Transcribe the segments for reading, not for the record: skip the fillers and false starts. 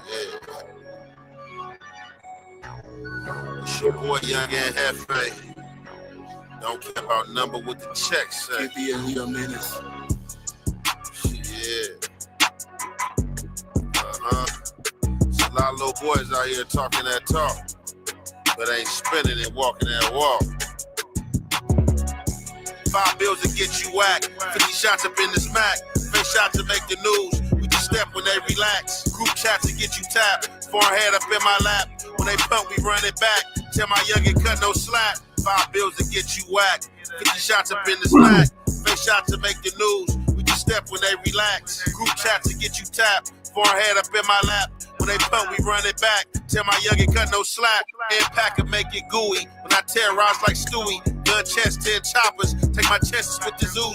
Yeah. It's your boy Young and Hefe. Don't care about number with the checks say. Give me a little minute. Yeah. There's a lot of little boys out here talking that talk, but ain't spinning and walking that walk. 5 bills to get you whacked. 50 shots up in the smack. Face shots to make the news. We just step when they relax. Group chats to get you tapped. Forehead up in my lap. When they pump, we run it back. Tell my youngin' cut no slack. 5 bills to get you whacked. 50 shots up in the smack. Face shots to make the news. We just step when they relax. Group chats to get you tapped. Forehead up in my lap. When they pump, we run it back. Tell my youngin' cut no slack. Impact and make it gooey. When I terrorize like Stewie. Gun chest, 10 choppers. Take my chances with the zoo.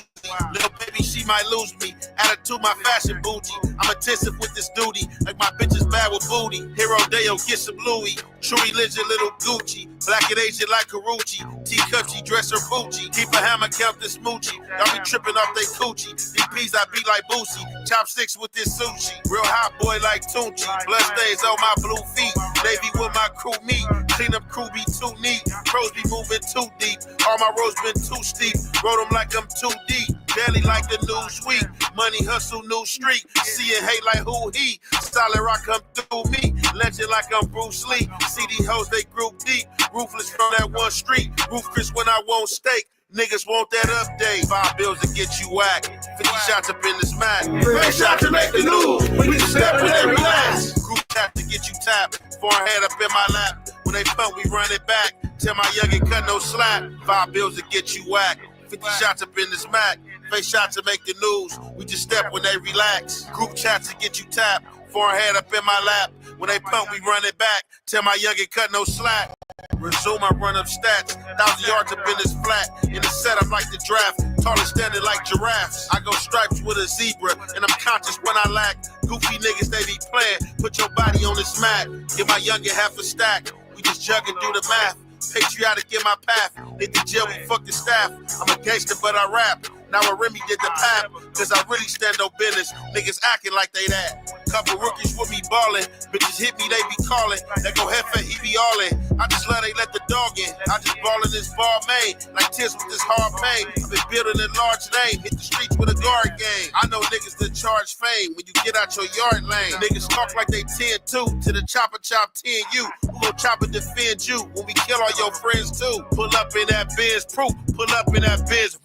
Little baby, she might lose me. Attitude, my fashion bougie. I'm attentive with this duty. Like my bitch is bad with booty. Hero Deo, get some Louis. True religion, little Gucci. Black and Asian like Karuchi. T-Cutchy, dress her Fucci. Keep a hammer, count this Moochie. Y'all be tripping off they coochie. DPs, I be like Boosie. Chopsticks with this sushi. Real hot boy like Tunchi. Blood stains on my blue feet. Navy with my crew meet. Clean up crew be too neat. Pros be moving too deep. All my roads been too steep. Wrote them like I'm too deep. Daily like the news week. Money hustle, new street. See and hate like who he. Solid rock come through me. Legend like I'm Bruce Lee. See these hoes, they group deep. Ruthless from that one street. Roof Chris when I won't steak. Niggas want that update. 5 bills to get you whacked. 50 shots up in the smack. 50 shots to make the news. We just step when they relax. Group chat to get you tapped. Forehead up in my lap. When they pump, we run it back. Tell my youngin' cut no slack. 5 bills to get you whacked. 50 shots up in the smack. Face shots to make the news. We just step when they relax. Group chats to get you tapped. Forehead up in my lap. When they pump, we run it back. Tell my youngin' cut no slack. Resume my run up stats. 1,000 yards up in this flat. In the setup like the draft. Taller standing like giraffes. I go stripes with a zebra. And I'm conscious when I lack. Goofy niggas, they be playing. Put your body on this mat. Give my youngin' half a stack. We just jugging through the math. Patriotic in my path. Hit the jail, we fuck the staff. I'm a gangster, but I rap. Now a Remy did the path, cause I really stand on business. Niggas acting like they that. Couple rookies with me ballin'. Bitches hit me, they be calling. They go Hefe, he be all in. I just love they let the dog in. I just ballin' this ball made. Like tears with this hard pain. I've been building a large name. Hit the streets with a guard game. I know niggas that charge fame when you get out your yard lane. Niggas talk like they 10-2. To the chopper chop 10-U. Who gon' chop and defend you when we kill all your friends too? Pull up in that Benz proof. Pull up in that Benz.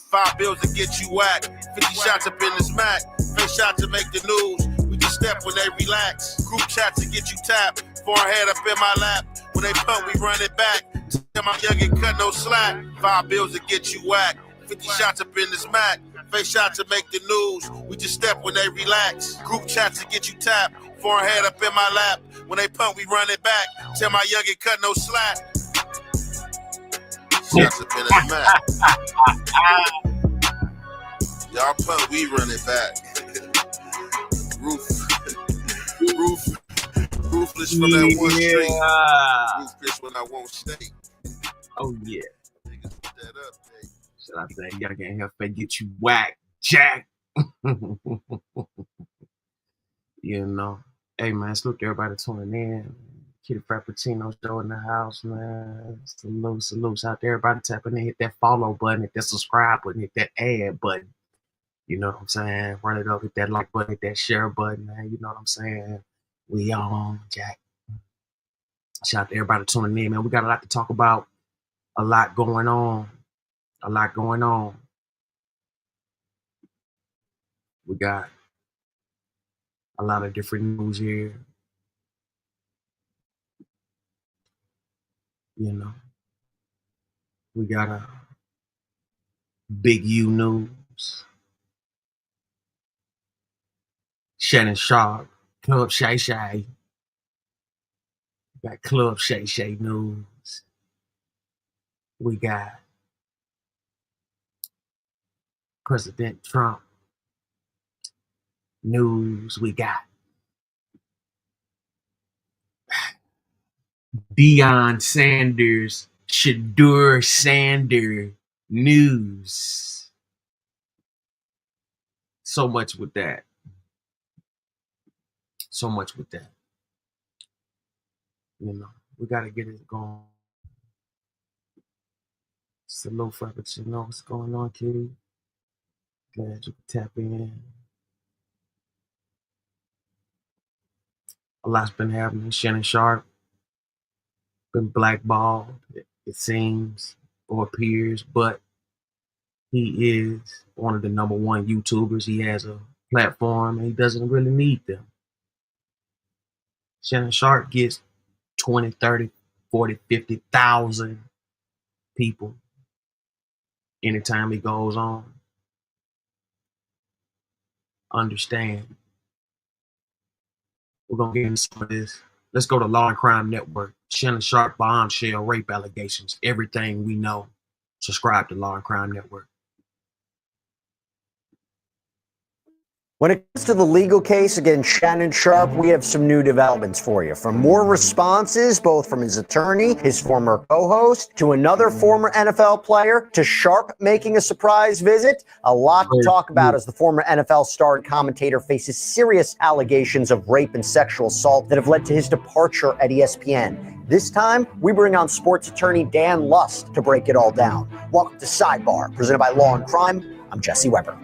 5 bills to get you whacked. 50 shots up in the smack. Face shots to make the news. We just step when they relax. Group chat to get you tapped. Forehead up in my lap. When they pump, we run it back. Tell my youngin' cut no slack. 5 bills to get you whacked. 50 shots up in the smack. Face shots to make the news. We just step when they relax. Group chat to get you tapped. Forehead up in my lap. When they pump, we run it back. Tell my youngin' cut no slack. Shots up in the smack. Y'all pump, we run it back. Ruthless from that one street. Ruthless when I won't stay. Oh yeah. Niggas put that up, baby. Should I say, y'all can't help but get you whacked, Jack. You know. Hey man, salute to everybody tuning in. Kitty Frappuccino show in the house, man. Salute out there. Everybody tapping in, hit that follow button, hit that subscribe button, hit that add button. You know what I'm saying? Run it up, hit that like button, hit that share button, man. You know what I'm saying? We on, Jack. Shout out to everybody tuning in, man. We got a lot to talk about. A lot going on. We got a lot of different news here. You know, we got a big U news. Shannon Sharp, Club Shay Shay. We got Club Shay Shay news. We got President Trump news. We got Deion Sanders, Shadur Sander news. So much with that. So much with that. You know, we got to get it going. Salute Frappuccino. What's going on, kitty? Glad you could tap in. A lot's been happening. Shannon Sharp been blackballed, it seems, or appears, but he is one of the #1 YouTubers. He has a platform and he doesn't really need them. Shannon Sharp gets 20, 30, 40, 50,000 people anytime he goes on. Understand. We're going to get into some of this. Let's go to Law and Crime Network. Shannon Sharp bombshell rape allegations. Everything we know. Subscribe to Law and Crime Network. When it comes to the legal case against Shannon Sharp, we have some new developments for you. From more responses, both from his attorney, his former co-host, to another former NFL player, to Sharp making a surprise visit. A lot to talk about as the former NFL star and commentator faces serious allegations of rape and sexual assault that have led to his departure at ESPN. This time, we bring on sports attorney Dan Lust to break it all down. Welcome to Sidebar, presented by Law and Crime. I'm Jesse Weber.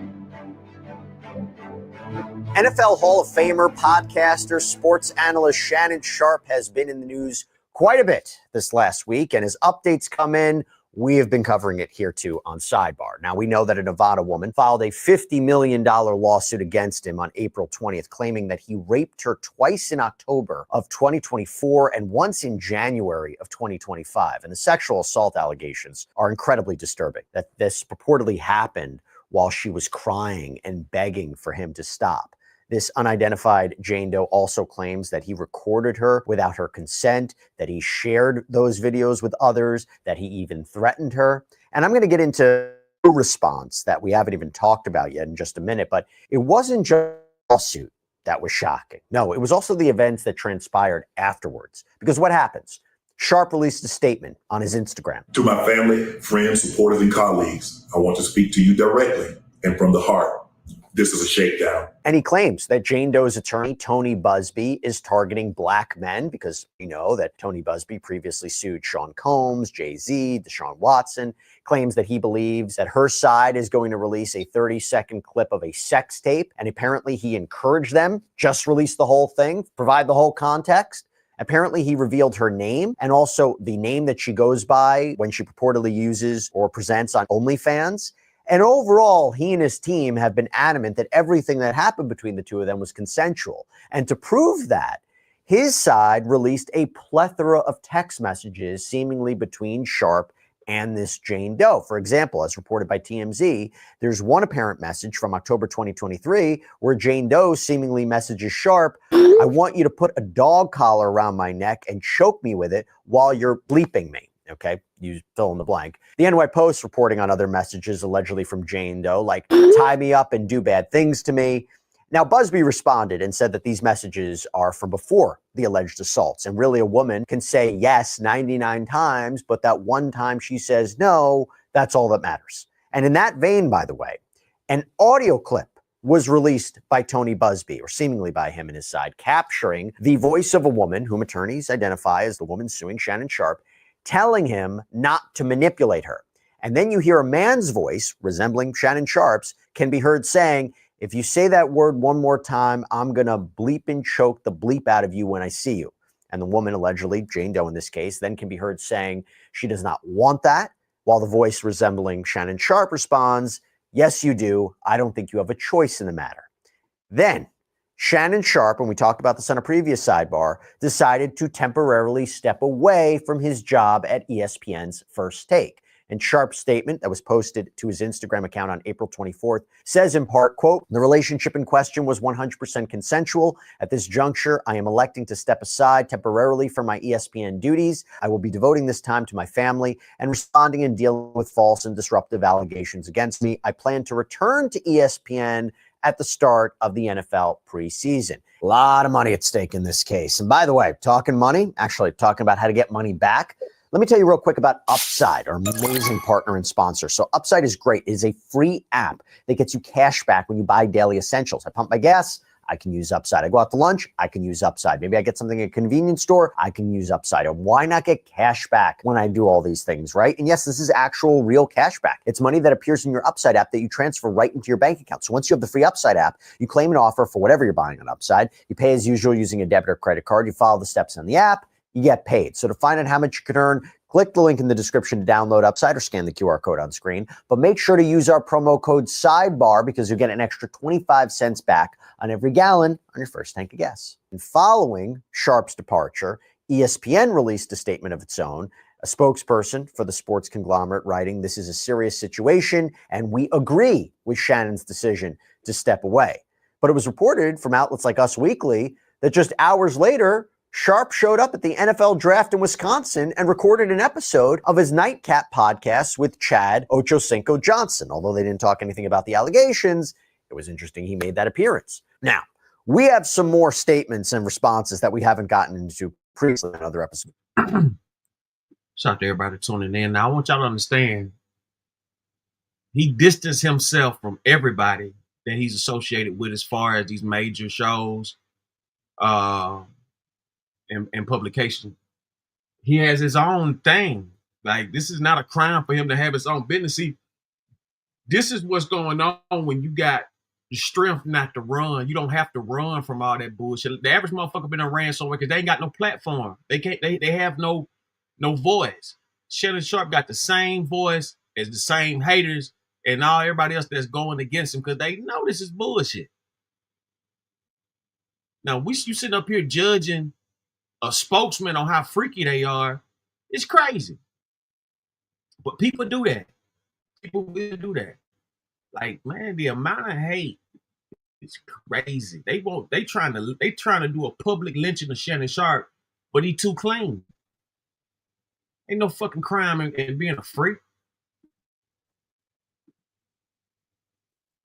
NFL Hall of Famer, podcaster, sports analyst Shannon Sharp has been in the news quite a bit this last week, and as updates come in, we have been covering it here too on Sidebar. Now, we know that a Nevada woman filed a $50 million lawsuit against him on April 20th, claiming that he raped her twice in October of 2024 and once in January of 2025. And the sexual assault allegations are incredibly disturbing, that this purportedly happened while she was crying and begging for him to stop. This unidentified Jane Doe also claims that he recorded her without her consent, that he shared those videos with others, that he even threatened her. And I'm going to get into a response that we haven't even talked about yet in just a minute, but it wasn't just a lawsuit that was shocking. No, it was also the events that transpired afterwards. Because what happens? Sharp released a statement on his Instagram. To my family, friends, supporters, and colleagues, I want to speak to you directly and from the heart. This is a shakedown. And he claims that Jane Doe's attorney, Tony Busby, is targeting black men because we know that Tony Busby previously sued Sean Combs, Jay-Z, Deshaun Watson, claims that he believes that her side is going to release a 30-second clip of a sex tape. And apparently he encouraged them, just release the whole thing, provide the whole context. Apparently, he revealed her name and also the name that she goes by when she purportedly uses or presents on OnlyFans. And overall, he and his team have been adamant that everything that happened between the two of them was consensual. And to prove that, his side released a plethora of text messages seemingly between Sharp and this Jane Doe. For example, as reported by TMZ, there's one apparent message from October 2023 where Jane Doe seemingly messages Sharp, "I want you to put a dog collar around my neck and choke me with it while you're bleeping me." Okay, you fill in the blank. The NY Post reporting on other messages allegedly from Jane Doe, like "tie me up and do bad things to me." Now, Busby responded and said that these messages are from before the alleged assaults. And really, a woman can say yes 99 times, but that one time she says no, that's all that matters. And in that vein, by the way, an audio clip was released by Tony Busby, or seemingly by him and his side, capturing the voice of a woman whom attorneys identify as the woman suing Shannon Sharp, telling him not to manipulate her. And then you hear a man's voice, resembling Shannon Sharp's, can be heard saying, "If you say that word one more time, I'm going to bleep and choke the bleep out of you when I see you." And the woman, allegedly, Jane Doe in this case, then can be heard saying she does not want that, while the voice resembling Shannon Sharp responds, "Yes, you do. I don't think you have a choice in the matter." Then Shannon Sharp, and we talked about this on a previous Sidebar, decided to temporarily step away from his job at ESPN's First Take. And Sharp's statement that was posted to his Instagram account on April 24th says in part, quote, "The relationship in question was 100% consensual. At this juncture, I am electing to step aside temporarily from my ESPN duties. I will be devoting this time to my family and responding and dealing with false and disruptive allegations against me. I plan to return to ESPN at the start of the NFL preseason." A lot of money at stake in this case. And by the way, talking money, actually talking about how to get money back, let me tell you real quick about Upside, our amazing partner and sponsor. So Upside is great. It is a free app that gets you cash back when you buy daily essentials. I pump my gas, I can use Upside. I go out to lunch, I can use Upside. Maybe I get something at a convenience store, I can use Upside. And why not get cash back when I do all these things, right? And yes, this is actual real cash back. It's money that appears in your Upside app that you transfer right into your bank account. So once you have the free Upside app, you claim an offer for whatever you're buying on Upside. You pay as usual using a debit or credit card. You follow the steps on the app, you get paid. So to find out how much you can earn, click the link in the description to download Upside or scan the QR code on screen. But make sure to use our promo code SIDEBAR because you'll get an extra 25 cents back on every gallon on your first tank of gas. And following Sharp's departure, ESPN released a statement of its own. A spokesperson for the sports conglomerate writing, "This is a serious situation, and we agree with Shannon's decision to step away." But it was reported from outlets like Us Weekly that just hours later, Sharp showed up at the NFL draft in Wisconsin and recorded an episode of his Nightcap podcast with Chad Ochocinco Johnson. Although they didn't talk anything about the allegations, it was interesting he made that appearance. Now, we have some more statements and responses that we haven't gotten into previously in other episodes. Shout out to everybody tuning in. Now, I want y'all to understand, he distanced himself from everybody that he's associated with as far as these major shows, and publication. He has his own thing. Like, this is not a crime for him to have his own business. See, this is what's going on when you got the strength not to run. You don't have to run from all that bullshit. The average motherfucker been ran somewhere because they ain't got no platform. They can't. They have no voice. Shannon Sharp got the same voice as the same haters and all everybody else that's going against him because they know this is bullshit. Now, you sitting up here judging a spokesman on how freaky they are, it's crazy. But people do that. People will do that. Like, man, the amount of hate is crazy. They trying to do a public lynching of Shannon Sharp, but he too clean. Ain't no fucking crime in being a freak.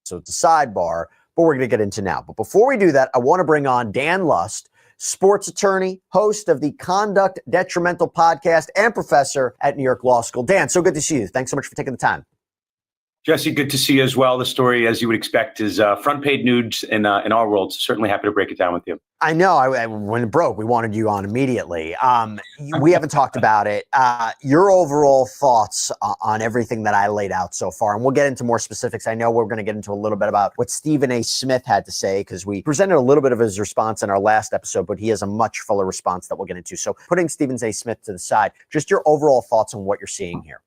So it's a sidebar, but we're going to get into now. But before we do that, I want to bring on Dan Lust, sports attorney, host of the Conduct Detrimental podcast, and professor at New York Law School. Dan, so good to see you. Thanks so much for taking the time. Jesse, good to see you as well. The story, as you would expect, is front page news in our world. So certainly happy to break it down with you. I know. When it broke, we wanted you on immediately. We haven't talked about it. Your overall thoughts on everything that I laid out so far, and we'll get into more specifics. I know we're going to get into a little bit about what Stephen A. Smith had to say because we presented a little bit of his response in our last episode, but he has a much fuller response that we'll get into. So putting Stephen A. Smith to the side, just your overall thoughts on what you're seeing here.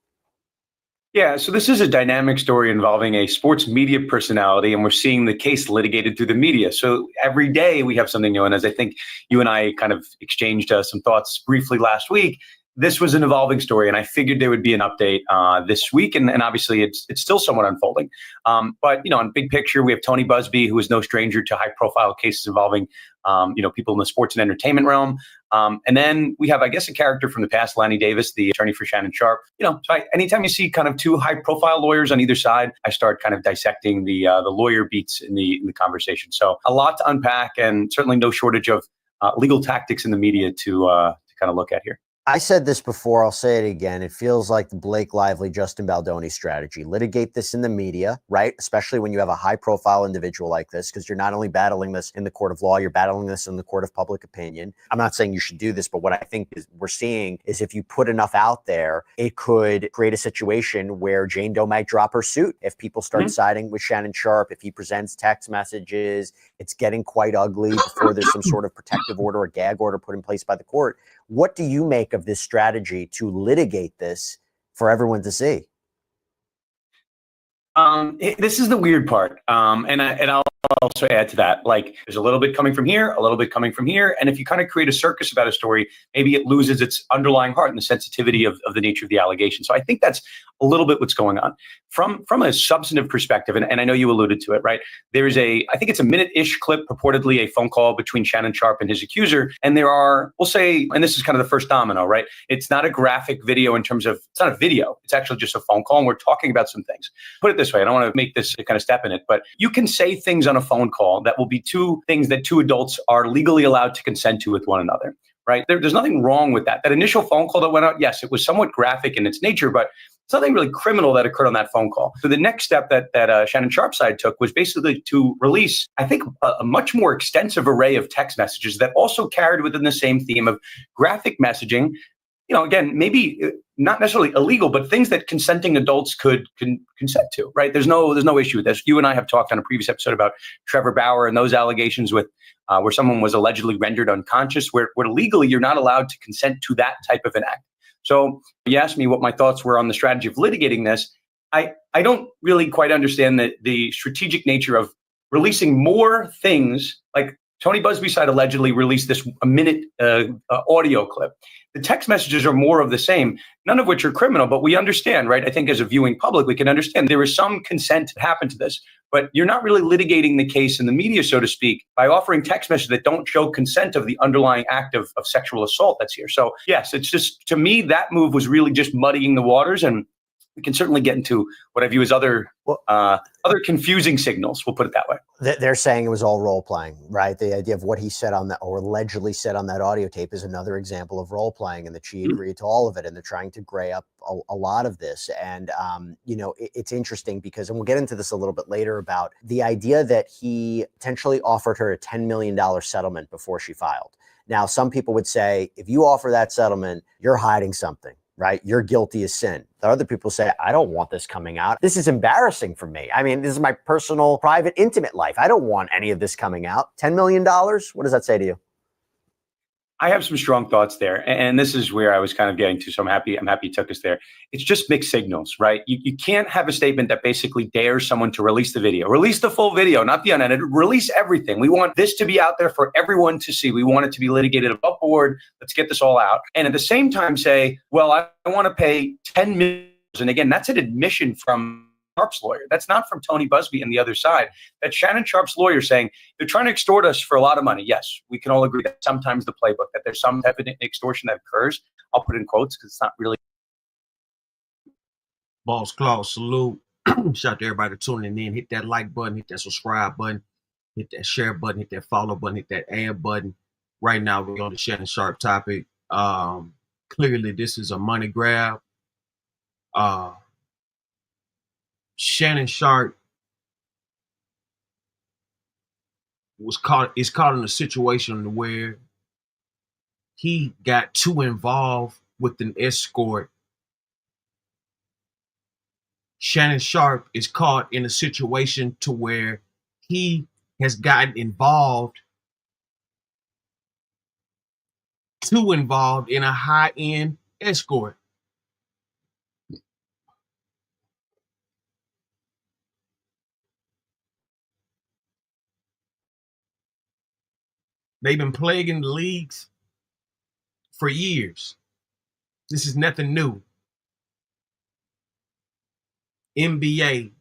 Yeah, so this is a dynamic story involving a sports media personality, and we're seeing the case litigated through the media. So every day we have something new. And as I think you and I kind of exchanged some thoughts briefly last week, this was an evolving story, and I figured there would be an update this week, and obviously it's still somewhat unfolding. But, in big picture, we have Tony Busby, who is no stranger to high-profile cases involving, people in the sports and entertainment realm. And then we have, I guess, a character from the past, Lanny Davis, the attorney for Shannon Sharp. So anytime you see kind of two high-profile lawyers on either side, I start kind of dissecting the lawyer beats in the conversation. So a lot to unpack, and certainly no shortage of legal tactics in the media to kind of look at here. I said this before, I'll say it again. It feels like the Blake Lively, Justin Baldoni strategy. Litigate this in the media, right? Especially when you have a high-profile individual like this, because you're not only battling this in the court of law, you're battling this in the court of public opinion. I'm not saying you should do this, but what I think is we're seeing is if you put enough out there, it could create a situation where Jane Doe might drop her suit. If people start siding with Shannon Sharp, if he presents text messages, it's getting quite ugly before there's some sort of protective order or gag order put in place by the court. What do you make of this strategy to litigate this for everyone to see? This is the weird part. And I'll also add to that, like, there's a little bit coming from here, a little bit coming from here. And if you kind of create a circus about a story, maybe it loses its underlying heart and the sensitivity of the nature of the allegation. So I think that's a little bit what's going on. From a substantive perspective, and I know you alluded to it, right? There's I think it's a minute-ish clip, purportedly a phone call between Shannon Sharp and his accuser. And there are, we'll say, and this is kind of the first domino, right? It's not a graphic video in terms of, it's not a video. It's actually just a phone call, and we're talking about some things. Put it this way, I don't want to make this kind of step in it, but you can say things on a phone call that will be two things that two adults are legally allowed to consent to with one another, right? There's nothing wrong with that. That initial phone call that went out, yes, it was somewhat graphic in its nature, but There's nothing really criminal that occurred on that phone call. So the next step that Shannon Sharp's side took was basically to release, I think, a much more extensive array of text messages that also carried within the same theme of graphic messaging. Again, maybe not necessarily illegal, but things that consenting adults could consent to, right? There's no issue with this. You and I have talked on a previous episode about Trevor Bauer and those allegations with where someone was allegedly rendered unconscious, where legally you're not allowed to consent to that type of an act. So you asked me what my thoughts were on the strategy of litigating this. I don't really quite understand the strategic nature of releasing more things. Like Tony Busby's side allegedly released this a minute audio clip. The text messages are more of the same, none of which are criminal, but we understand, right? I think as a viewing public, we can understand there is some consent that happened to this, but you're not really litigating the case in the media, so to speak, by offering text messages that don't show consent of the underlying act of sexual assault that's here. So yes, it's just, to me, that move was really just muddying the waters, and we can certainly get into what I view as other confusing signals. We'll put it that way. They're saying it was all role playing, right? The idea of what he said on that, or allegedly said on that audio tape, is another example of role playing, and that she agreed to all of it. And they're trying to gray up a lot of this. And, it's interesting because, and we'll get into this a little bit later, about the idea that he potentially offered her a $10 million settlement before she filed. Now, some people would say, if you offer that settlement, you're hiding something, right? You're guilty as sin. The other people say, I don't want this coming out. This is embarrassing for me. I mean, this is my personal, private, intimate life. I don't want any of this coming out. $10 million? What does that say to you? I have some strong thoughts there. And this is where I was kind of getting to. So I'm happy you took us there. It's just mixed signals, right? You can't have a statement that basically dares someone to release the video. Release the full video, not the unedited. Release everything. We want this to be out there for everyone to see. We want it to be litigated above board. Let's get this all out. And at the same time say, well, I want to pay $10 million. And again, that's an admission from Sharp's lawyer. That's not from Tony Busby and the other side. That's Shannon Sharp's lawyer saying they're trying to extort us for a lot of money. Yes, we can all agree that sometimes the playbook, that there's some type of extortion that occurs. I'll put it in quotes because it's not really. Boss Claus, salute. Shout out to everybody tuning in. Hit that like button, hit that subscribe button, hit that share button, hit that follow button, hit that add button. Right now, we're on the Shannon Sharp topic. Clearly, this is a money grab. Shannon Sharp is caught in a situation where he got too involved with an escort. Shannon Sharp is caught in a situation to where he has gotten too involved in a high-end escort. They've been plaguing the leagues for years. This is nothing new. NBA,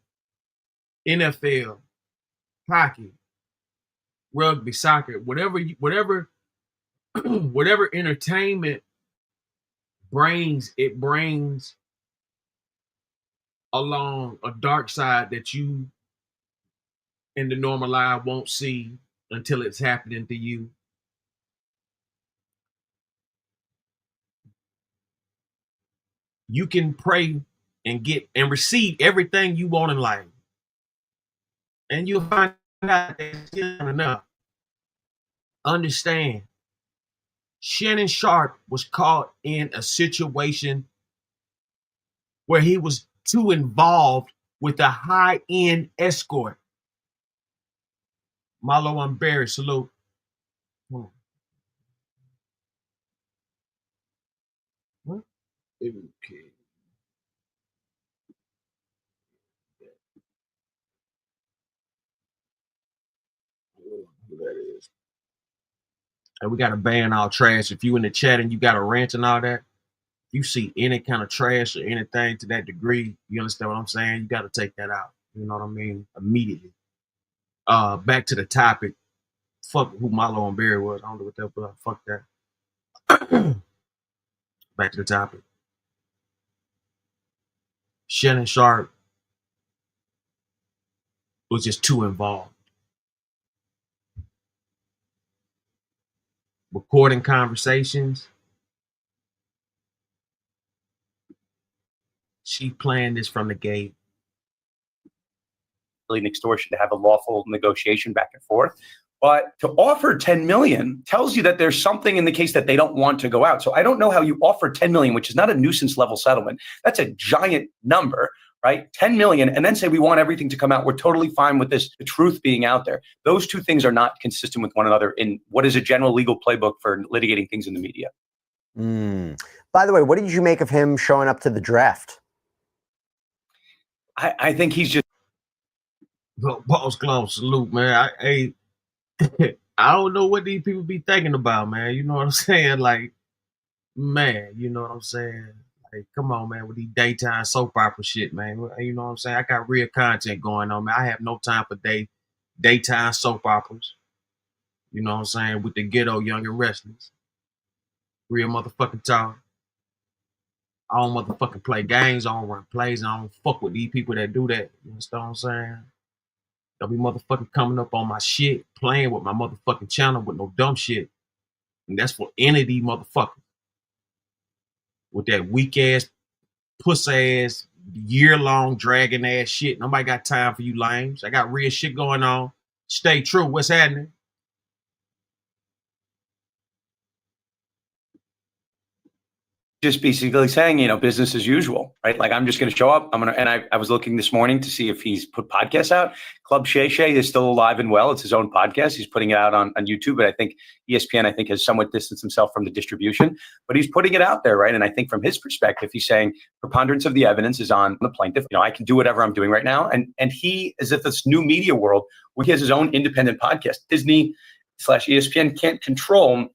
NFL, hockey, rugby, soccer, whatever entertainment brings, it brings along a dark side that you in the normal eye won't see until it's happening to you. You can pray and get and receive everything you want in life, and you'll find out that's not enough. Understand, Shannon Sharp was caught in a situation where he was too involved with a high-end escort. Malo, I'm Barry. Salute. What? Okay. That is. And we got to ban all trash. If you in the chat and you got a rant and all that, you see any kind of trash or anything to that degree, you understand what I'm saying? You got to take that out. You know what I mean? Immediately. Back to the topic. Fuck who Malo and Barry was. I don't know what that was. Fuck that. Back to the topic. Shannon Sharp was just too involved. Recording conversations, She planned this from the gate. An extortion to have a lawful negotiation back and forth. But to offer 10 million tells you that there's something in the case that they don't want to go out. So I don't know how you offer 10 million, which is not a nuisance level settlement. That's a giant number, right? 10 million, and then say we want everything to come out. We're totally fine with this, the truth being out there. Those two things are not consistent with one another in what is a general legal playbook for litigating things in the media. By the way, what did you make of him showing up to the draft? I think he's just Balls club salute, man. I don't know what these people be thinking about, man. You know what I'm saying? Like, man, you know what I'm saying? Like, come on, man, with these daytime soap opera shit, man. You know what I'm saying? I got real content going on, man. I have no time for daytime soap operas. You know what I'm saying? With the ghetto young and restless. Real motherfucking talk. I don't motherfucking play games. I don't run plays. I don't fuck with these people that do that. You understand what I'm saying? Don't be motherfucking coming up on my shit, playing with my motherfucking channel with no dumb shit. And that's for any of these motherfuckers. With that weak ass, puss ass, year-long dragging ass shit. Nobody got time for you lames. I got real shit going on. Stay true. What's happening? just basically saying, business as usual, right? Like, I'm just going to show up. I was looking this morning to see if he's put podcasts out. Club Shay Shay is still alive and well. It's his own podcast. He's putting it out on YouTube, but I think ESPN, has somewhat distanced himself from the distribution, but he's putting it out there, right? And I think from his perspective, he's saying preponderance of the evidence is on the plaintiff. I can do whatever I'm doing right now. And he, as if this new media world, where he has his own independent podcast, Disney/ESPN can't control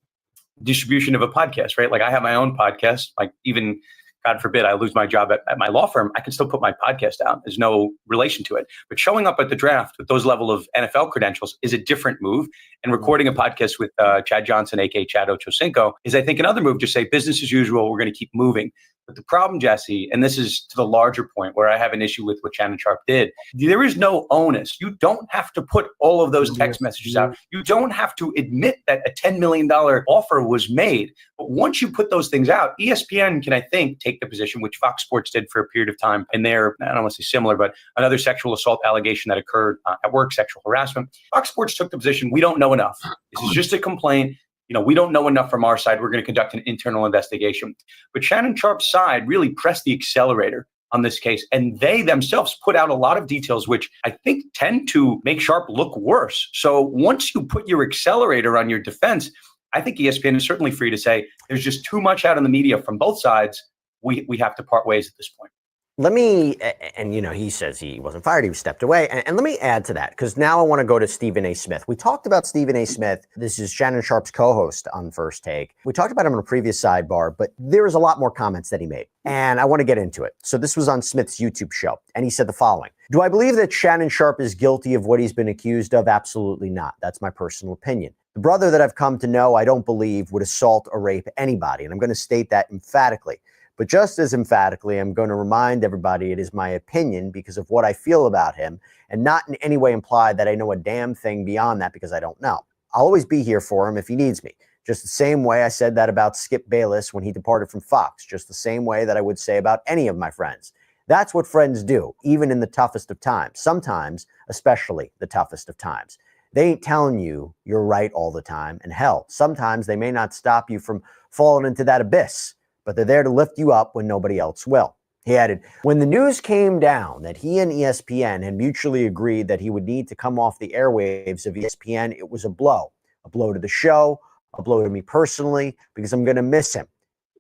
distribution of a podcast, right? Like, I have my own podcast. Like, even God forbid I lose my job at my law firm, I can still put my podcast out. There's no relation to it. But showing up at the draft with those level of NFL credentials is a different move. And recording a podcast with Chad Johnson, aka Chad Ochocinco, is, I think, another move. Just say business as usual. We're going to keep moving. But the problem, Jesse, and this is to the larger point where I have an issue with what Shannon Sharpe did, there is no onus. You don't have to put all of those text messages out. You don't have to admit that a $10 million offer was made. But once you put those things out, ESPN can, I think, take the position, which Fox Sports did for a period of time. And they're, I don't want to say similar, but another sexual assault allegation that occurred at work, sexual harassment. Fox Sports took the position, we don't know enough. This is just a complaint. We don't know enough from our side. We're going to conduct an internal investigation. But Shannon Sharpe's side really pressed the accelerator on this case. And they themselves put out a lot of details, which I think tend to make Sharpe look worse. So once you put your accelerator on your defense, I think ESPN is certainly free to say there's just too much out in the media from both sides. We have to part ways at this point. Let me, and he says he wasn't fired, he was stepped away. And let me add to that, because now I want to go to Stephen A. Smith. We talked about Stephen A. Smith. This is Shannon Sharpe's co-host on First Take. We talked about him in a previous sidebar, but there was a lot more comments that he made, and I want to get into it. So this was on Smith's YouTube show, and he said the following: "Do I believe that Shannon Sharpe is guilty of what he's been accused of? Absolutely not. That's my personal opinion. The brother that I've come to know, I don't believe would assault or rape anybody, and I'm going to state that emphatically. But just as emphatically, I'm going to remind everybody it is my opinion because of what I feel about him, and not in any way imply that I know a damn thing beyond that, because I don't know. I'll always be here for him if he needs me. Just the same way I said that about Skip Bayless when he departed from Fox. Just the same way that I would say about any of my friends. That's what friends do, even in the toughest of times. Sometimes, especially the toughest of times. They ain't telling you you're right all the time. And hell, sometimes they may not stop you from falling into that abyss, but they're there to lift you up when nobody else will." He added, "When the news came down that he and ESPN had mutually agreed that he would need to come off the airwaves of ESPN, it was a blow to the show, a blow to me personally, because I'm going to miss him.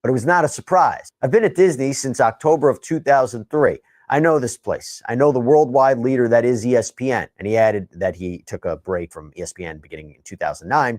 But it was not a surprise. I've been at Disney since October of 2003. I know this place. I know the worldwide leader that is ESPN." And he added that he took a break from ESPN beginning in 2009.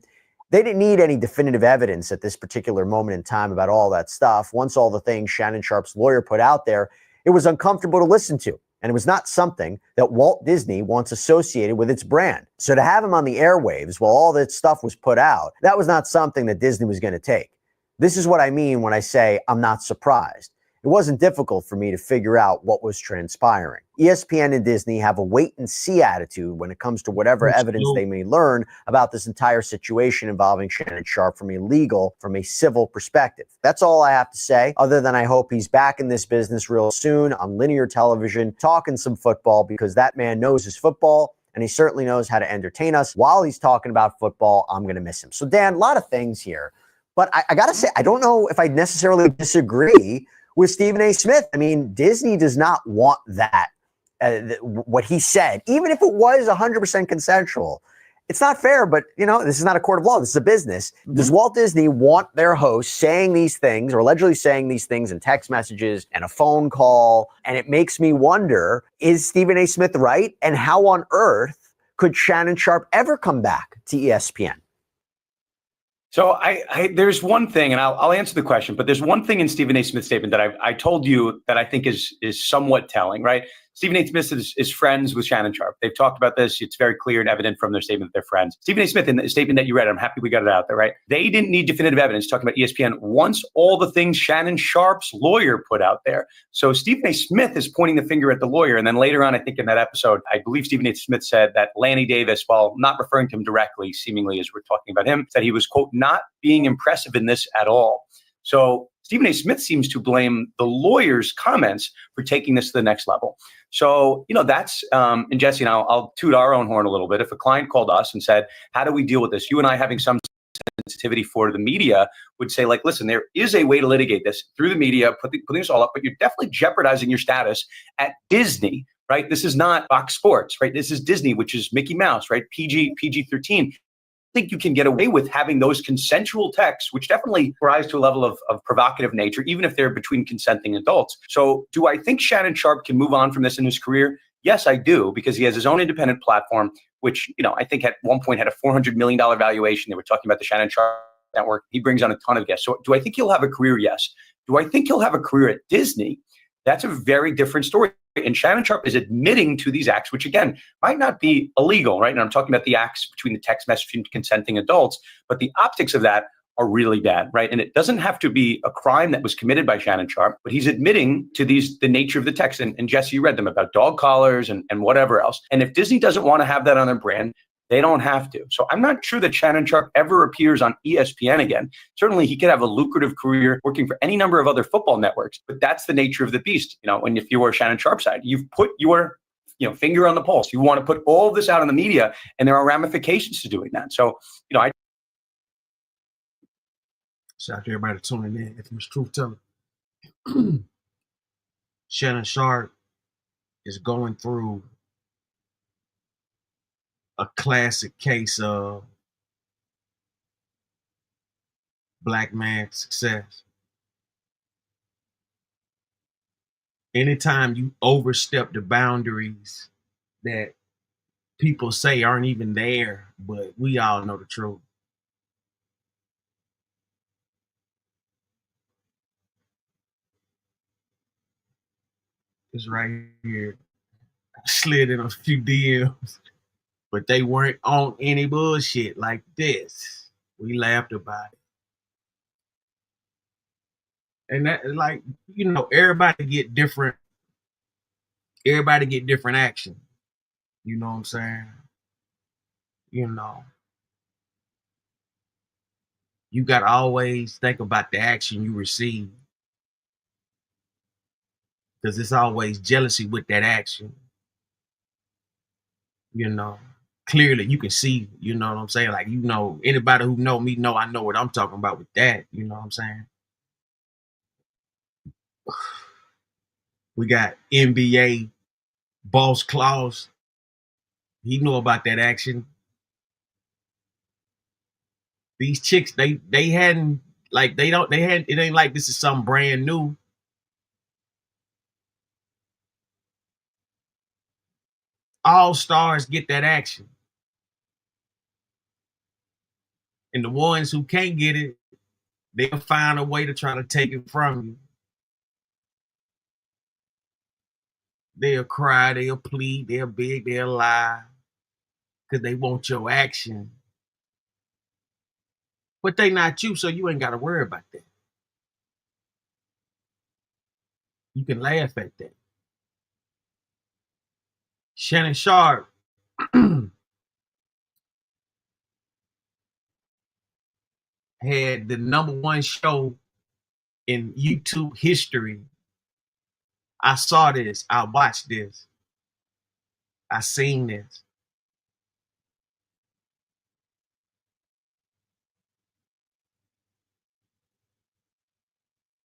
They didn't need any definitive evidence at this particular moment in time about all that stuff. Once all the things Shannon Sharpe's lawyer put out there, it was uncomfortable to listen to. And it was not something that Walt Disney wants associated with its brand. So to have him on the airwaves while all that stuff was put out, that was not something that Disney was going to take. This is what I mean when I say I'm not surprised. it wasn't difficult for me to figure out what was transpiring. ESPN and Disney have a wait-and-see attitude when it comes to whatever evidence they may learn about this entire situation involving Shannon Sharpe from a civil perspective. That's all I have to say, other than I hope he's back in this business real soon on linear television, talking some football, because that man knows his football, and he certainly knows how to entertain us. While he's talking about football, I'm going to miss him. So, Dan, a lot of things here. But I got to say, I don't know if I necessarily disagree with Stephen A. Smith. I mean, Disney does not want that, what he said, even if it was 100% consensual. It's not fair, but, this is not a court of law. This is a business. Does Walt Disney want their host saying these things, or allegedly saying these things in text messages and a phone call? And it makes me wonder, is Stephen A. Smith right? And how on earth could Shannon Sharpe ever come back to ESPN? So there's one thing, and I'll answer the question, but there's one thing in Stephen A. Smith's statement that I told you that I think is somewhat telling, right? Stephen A. Smith is friends with Shannon Sharpe. They've talked about this. It's very clear and evident from their statement that they're friends. Stephen A. Smith, in the statement that you read, I'm happy we got it out there, right? They didn't need definitive evidence talking about ESPN once all the things Shannon Sharpe's lawyer put out there. So Stephen A. Smith is pointing the finger at the lawyer. And then later on, I think in that episode, I believe Stephen A. Smith said that Lanny Davis, while not referring to him directly, seemingly as we're talking about him, said he was, quote, not being impressive in this at all. So Stephen A. Smith seems to blame the lawyer's comments for taking this to the next level. So, that's, and Jesse, and I'll toot our own horn a little bit. If a client called us and said, how do we deal with this? You and I having some sensitivity for the media would say, like, listen, there is a way to litigate this through the media, putting this all up, but you're definitely jeopardizing your status at Disney, right? This is not Fox Sports, right? This is Disney, which is Mickey Mouse, right? PG-13. Think you can get away with having those consensual texts, which definitely rise to a level of provocative nature, even if they're between consenting adults. So do I think Shannon Sharpe can move on from this in his career? Yes, I do, because he has his own independent platform, which, I think at one point had a $400 million valuation. They were talking about the Shannon Sharpe Network. He brings on a ton of guests. So do I think he'll have a career? Yes. Do I think he'll have a career at Disney? That's a very different story. And Shannon Sharpe is admitting to these acts, which again, might not be illegal, right? And I'm talking about the acts between the text messaging consenting adults, but the optics of that are really bad, right? And it doesn't have to be a crime that was committed by Shannon Sharpe, but he's admitting to the nature of the text. And Jesse, you read them about dog collars and whatever else. And if Disney doesn't want to have that on their brand, they don't have to. So I'm not sure that Shannon Sharpe ever appears on ESPN again. Certainly, he could have a lucrative career working for any number of other football networks, but that's the nature of the beast. And if you were Shannon Sharpe's side, you've put your finger on the pulse. You want to put all of this out in the media, and there are ramifications to doing that. So, I shout out to everybody tuning in. If it was truth telling, Shannon Sharpe is going through a classic case of black man success. Anytime you overstep the boundaries that people say aren't even there, but we all know the truth. It's right here. I slid in a few DMs. But they weren't on any bullshit like this. We laughed about it. And that, like, everybody get different action. You know what I'm saying? You got to always think about the action you receive. Because it's always jealousy with that action. Clearly you can see, you know what I'm saying? Like, anybody who know me know I know what I'm talking about with that. You know what I'm saying? We got NBA boss clause. He know about that action. These chicks, it ain't like this is something brand new. All stars get that action. And the ones who can't get it, they'll find a way to try to take it from you. They'll cry, they'll plead, they'll beg, they'll lie, because they want your action. But they not you, so you ain't got to worry about that. You can laugh at that. Shannon Sharp had the #1 show in YouTube history. I saw this. I watched this. I seen this.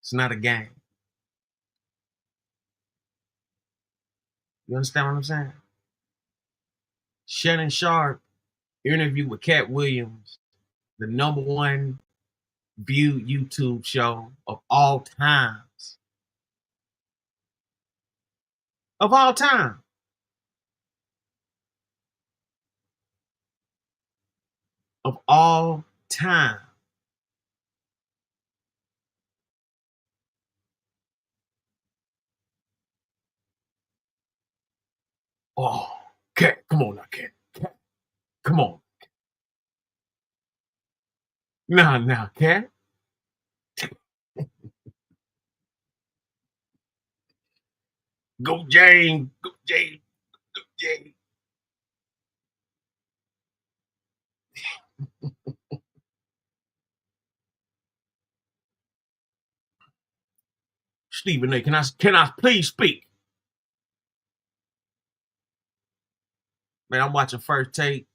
It's not a game. You understand what I'm saying? Shannon Sharp interview with Cat Williams, the #1 viewed YouTube show of all times. Of all time. Of all time. Oh, Cat, come on now, Cat. Cat, come on. Nah, Cat. Go Jane, go Jane, go Jane. Stephen A., can I please speak? Man, I'm watching First Take.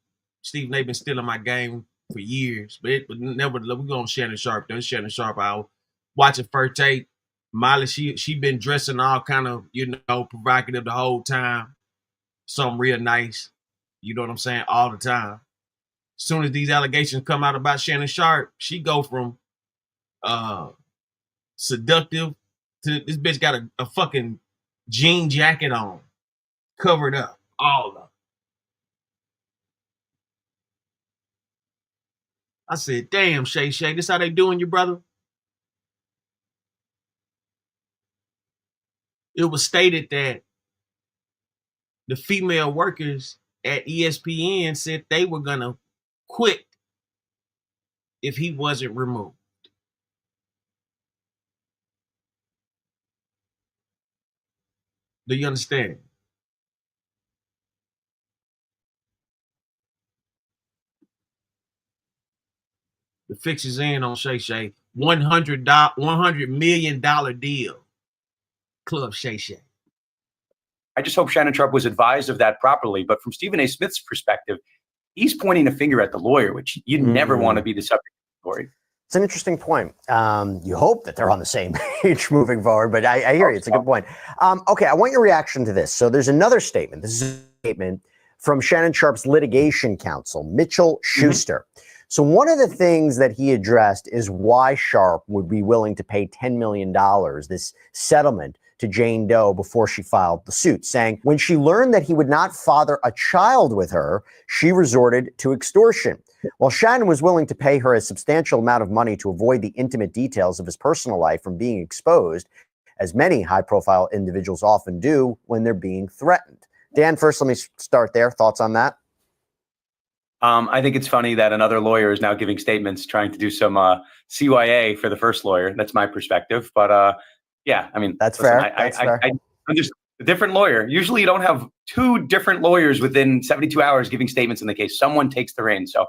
Stephen A. been stealing my game for years, but never. We go on Shannon Sharp. There's Shannon Sharp. I'll watching First Take. Molly, she been dressing all kind of, provocative the whole time. Something real nice. You know what I'm saying? All the time. As soon as these allegations come out about Shannon Sharp, she go from seductive to this bitch got a fucking jean jacket on, covered up, all of it. I said, damn, Shay, this how they doing you, brother? It was stated that the female workers at ESPN said they were going to quit if he wasn't removed. Do you understand? The fix is in on Shay. $100 million deal. Club Shay. I just hope Shannon Sharp was advised of that properly. But from Stephen A. Smith's perspective, he's pointing a finger at the lawyer, which you never want to be the subject of the story. It's an interesting point. You hope that they're on the same page moving forward, but I hear you. It's a good point. Okay, I want your reaction to this. So there's another statement. This is a statement from Shannon Sharp's litigation counsel, Mitchell Schuster. So one of the things that he addressed is why Sharp would be willing to pay $10 million, this settlement, to Jane Doe before she filed the suit, saying when she learned that he would not father a child with her, she resorted to extortion. While Shannon was willing to pay her a substantial amount of money to avoid the intimate details of his personal life from being exposed, as many high-profile individuals often do when they're being threatened. Dan, first, let me start there. Thoughts on that? I think it's funny that another lawyer is now giving statements trying to do some CYA for the first lawyer. That's my perspective. But yeah, I mean, that's fair. I'm just a different lawyer. Usually you don't have two different lawyers within 72 hours giving statements in the case. Someone takes the reins. So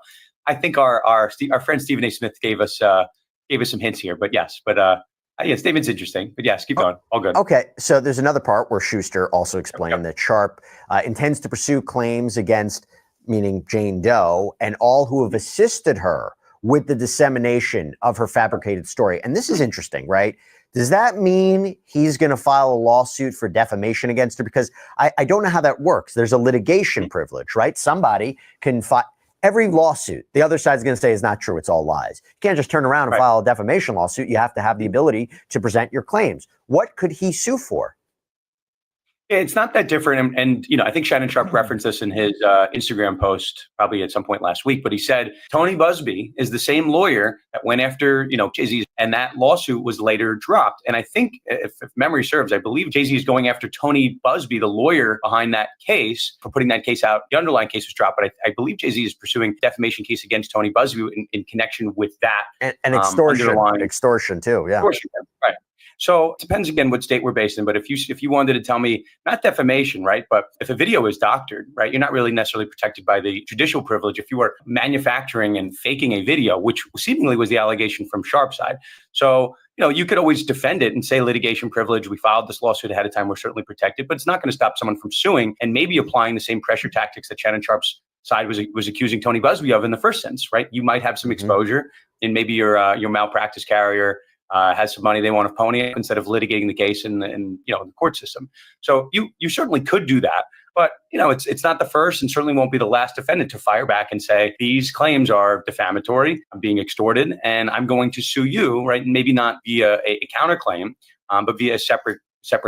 I think our friend Stephen A. Smith gave us some hints here. But yes, yeah, statement's interesting. But yes, keep going. All good. Okay, so there's another part where Schuster also explained that Sharp intends to pursue claims against, meaning Jane Doe, and all who have assisted her with the dissemination of her fabricated story. And this is interesting, right? Does that mean he's going to file a lawsuit for defamation against her? Because I don't know how that works. There's a litigation privilege, right? Somebody can file every lawsuit. The other side's going to say is not true. It's all lies. You can't just turn around and file a defamation lawsuit. You have to have the ability to present your claims. What could he sue for? It's not that different. And I think Shannon Sharp referenced this in his Instagram post probably at some point last week. But he said Tony Busby is the same lawyer that went after, Jay-Z, and that lawsuit was later dropped. And I think if memory serves, I believe Jay-Z is going after Tony Busby, the lawyer behind that case, for putting that case out. The underlying case was dropped, but I believe Jay-Z is pursuing a defamation case against Tony Busby in connection with that. And extortion too. Yeah. Extortion, right. So it depends again what state we're based in. But if you wanted to tell me, not defamation, right? But if a video is doctored, right, you're not really necessarily protected by the judicial privilege. If you are manufacturing and faking a video, which seemingly was the allegation from Sharp's side. So, you could always defend it and say litigation privilege. We filed this lawsuit ahead of time. We're certainly protected, but it's not going to stop someone from suing and maybe applying the same pressure tactics that Shannon Sharp's side was accusing Tony Busby of in the first sense, right? You might have some exposure, and maybe your malpractice carrier has some money they want to pony up instead of litigating the case in the court system. So you certainly could do that. But, it's not the first and certainly won't be the last defendant to fire back and say, these claims are defamatory, I'm being extorted, and I'm going to sue you, right? And maybe not via a counterclaim, but via a separate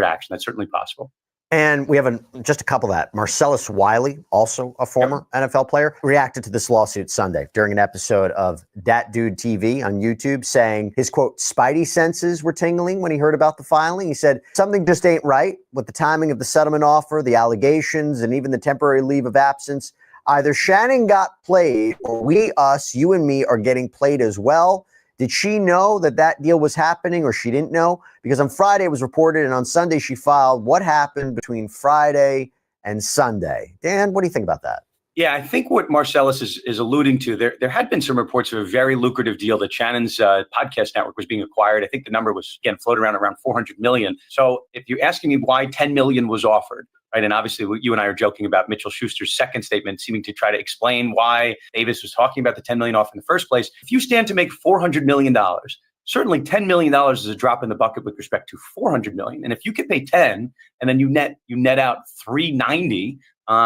action. That's certainly possible. And we have just a couple of that. Marcellus Wiley, also a former NFL player, reacted to this lawsuit Sunday during an episode of Dat Dude TV on YouTube, saying his, quote, spidey senses were tingling when he heard about the filing. He said, something just ain't right with the timing of the settlement offer, the allegations, and even the temporary leave of absence. Either Shannon got played or you and me are getting played as well. Did she know that deal was happening or she didn't know? Because on Friday it was reported and on Sunday she filed. What happened between Friday and Sunday? Dan, what do you think about that? Yeah, I think what Marcellus is alluding to, there had been some reports of a very lucrative deal that Shannon's podcast network was being acquired. I think the number was, again, floated around 400 million. So if you're asking me why 10 million was offered, right, and obviously you and I are joking about Mitchell Schuster's second statement seeming to try to explain why Davis was talking about the 10 million off in the first place. If you stand to make $400 million, certainly $10 million is a drop in the bucket with respect to $400 million. And if you could pay 10 and then you net out 390,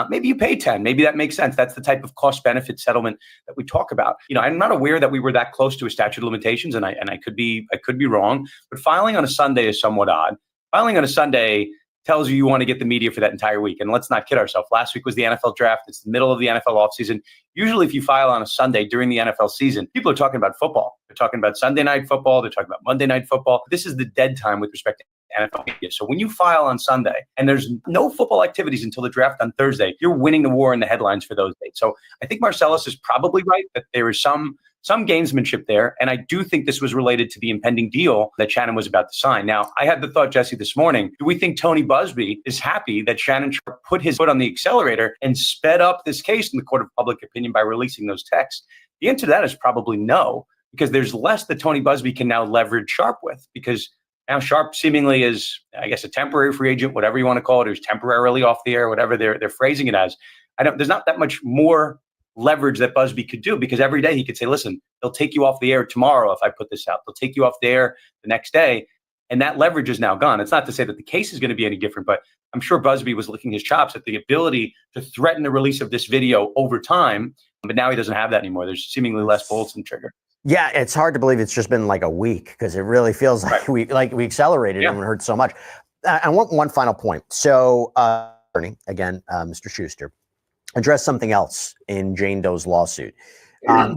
maybe you pay 10. Maybe that makes sense. That's the type of cost benefit settlement that we talk about. I'm not aware that we were that close to a statute of limitations, and I could be wrong. But filing on a Sunday is somewhat odd. Filing on a Sunday tells you want to get the media for that entire week. And let's not kid ourselves. Last week was the NFL draft. It's the middle of the NFL offseason. Usually if you file on a Sunday during the NFL season, people are talking about football. They're talking about Sunday night football. They're talking about Monday night football. This is the dead time with respect to NFL media. So when you file on Sunday and there's no football activities until the draft on Thursday, you're winning the war in the headlines for those dates. So I think Marcellus is probably right that there is some gamesmanship there. And I do think this was related to the impending deal that Shannon was about to sign. Now, I had the thought, Jesse, this morning, do we think Tony Busby is happy that Shannon Sharp put his foot on the accelerator and sped up this case in the court of public opinion by releasing those texts? The answer to that is probably no, because there's less that Tony Busby can now leverage Sharp with, because now Sharp seemingly is, I guess, a temporary free agent, whatever you want to call it, who's temporarily off the air, whatever they're phrasing it as. There's not that much more leverage that Busby could do, because every day he could say, listen, they'll take you off the air tomorrow if I put this out. They'll take you off the air the next day. And that leverage is now gone. It's not to say that the case is going to be any different, but I'm sure Busby was licking his chops at the ability to threaten the release of this video over time. But now he doesn't have that anymore. There's seemingly less bullets in the trigger. Yeah, it's hard to believe it's just been like a week, because it really feels like we accelerated and we heard so much. I want one final point. So, again, Mr. Schuster addressed something else in Jane Doe's lawsuit.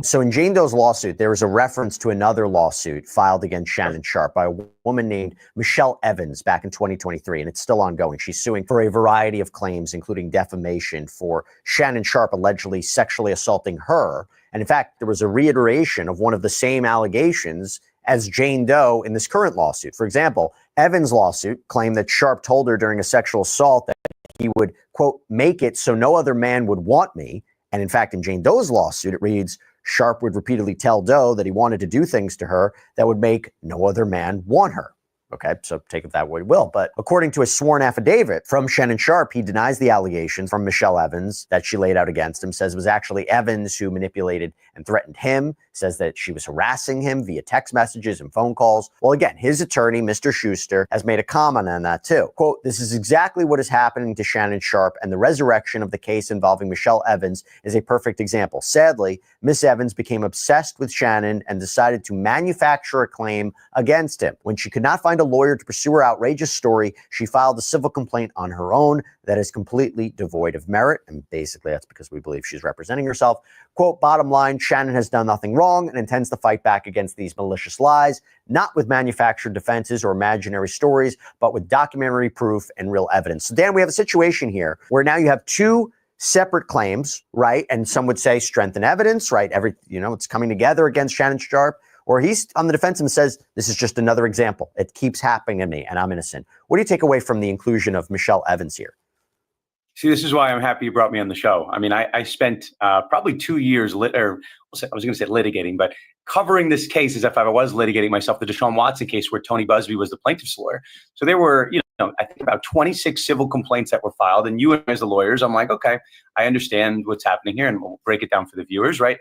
So in Jane Doe's lawsuit, there was a reference to another lawsuit filed against Shannon Sharp by a woman named Michelle Evans back in 2023, and it's still ongoing. She's suing for a variety of claims, including defamation for Shannon Sharp allegedly sexually assaulting her. And in fact, there was a reiteration of one of the same allegations as Jane Doe in this current lawsuit. For example, Evans' lawsuit claimed that Sharp told her during a sexual assault that he would, quote, make it so no other man would want me. And in fact, in Jane Doe's lawsuit, it reads, Sharp would repeatedly tell Doe that he wanted to do things to her that would make no other man want her. Okay, so take it that way it will. But according to a sworn affidavit from Shannon Sharp, he denies the allegations from Michelle Evans that she laid out against him, says it was actually Evans who manipulated and threatened him, says that she was harassing him via text messages and phone calls. Well, again, his attorney, Mr. Schuster, has made a comment on that too. Quote, this is exactly what is happening to Shannon Sharp, and the resurrection of the case involving Michelle Evans is a perfect example. Sadly, Miss Evans became obsessed with Shannon and decided to manufacture a claim against him. When she could not find a lawyer to pursue her outrageous story, she filed a civil complaint on her own that is completely devoid of merit. And basically that's because we believe she's representing herself. Quote, bottom line, Shannon has done nothing wrong and intends to fight back against these malicious lies, not with manufactured defenses or imaginary stories, but with documentary proof and real evidence. So Dan, we have a situation here where now you have two separate claims, right? And some would say strength and evidence, right? It's coming together against Shannon Sharp. or he's on the defensive and says, this is just another example. It keeps happening to me and I'm innocent. What do you take away from the inclusion of Michelle Evans here? See, this is why I'm happy you brought me on the show. I mean, I spent probably 2 years, I was going to say litigating, but covering this case as if I was litigating myself, the Deshaun Watson case where Tony Busby was the plaintiff's lawyer. So there were, I think about 26 civil complaints that were filed. And you as the lawyers, I'm like, okay, I understand what's happening here, and we'll break it down for the viewers, right?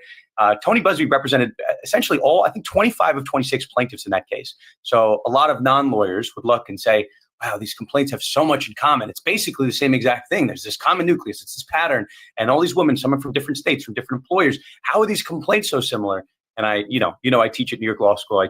Tony Busby represented essentially I think 25 of 26 plaintiffs in that case. So a lot of non-lawyers would look and say, wow, these complaints have so much in common. It's basically the same exact thing. There's this common nucleus. It's this pattern. And all these women, some are from different states, from different employers. How are these complaints so similar? And I teach at New York Law School. I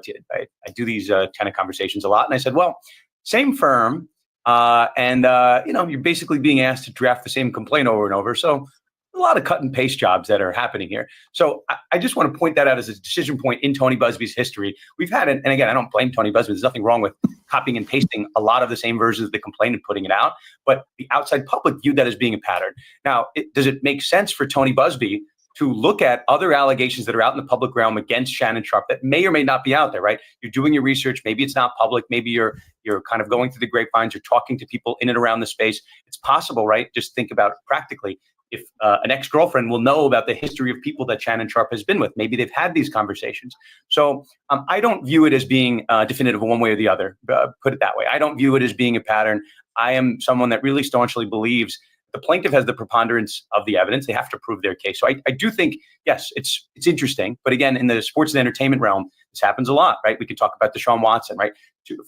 do these kind of conversations a lot. And I said, well, same firm. You're basically being asked to draft the same complaint over and over. So a lot of cut and paste jobs that are happening here. So I just want to point that out as a decision point in Tony Busby's history. We've had it, and again, I don't blame Tony Busby. There's nothing wrong with copying and pasting a lot of the same versions of the complaint and putting it out. But the outside public viewed that as being a pattern. Now, does it make sense for Tony Busby to look at other allegations that are out in the public realm against Shannon Sharpe that may or may not be out there, right? You're doing your research. Maybe it's not public. Maybe you're kind of going through the grapevines. You're talking to people in and around the space. It's possible, right? Just think about it practically. If an ex-girlfriend will know about the history of people that Shannon Sharpe has been with, maybe they've had these conversations. So I don't view it as being definitive one way or the other, put it that way. I don't view it as being a pattern. I am someone that really staunchly believes the plaintiff has the preponderance of the evidence. They have to prove their case. So I do think, yes, it's interesting. But again, in the sports and entertainment realm, this happens a lot, right? We could talk about Deshaun Watson, right?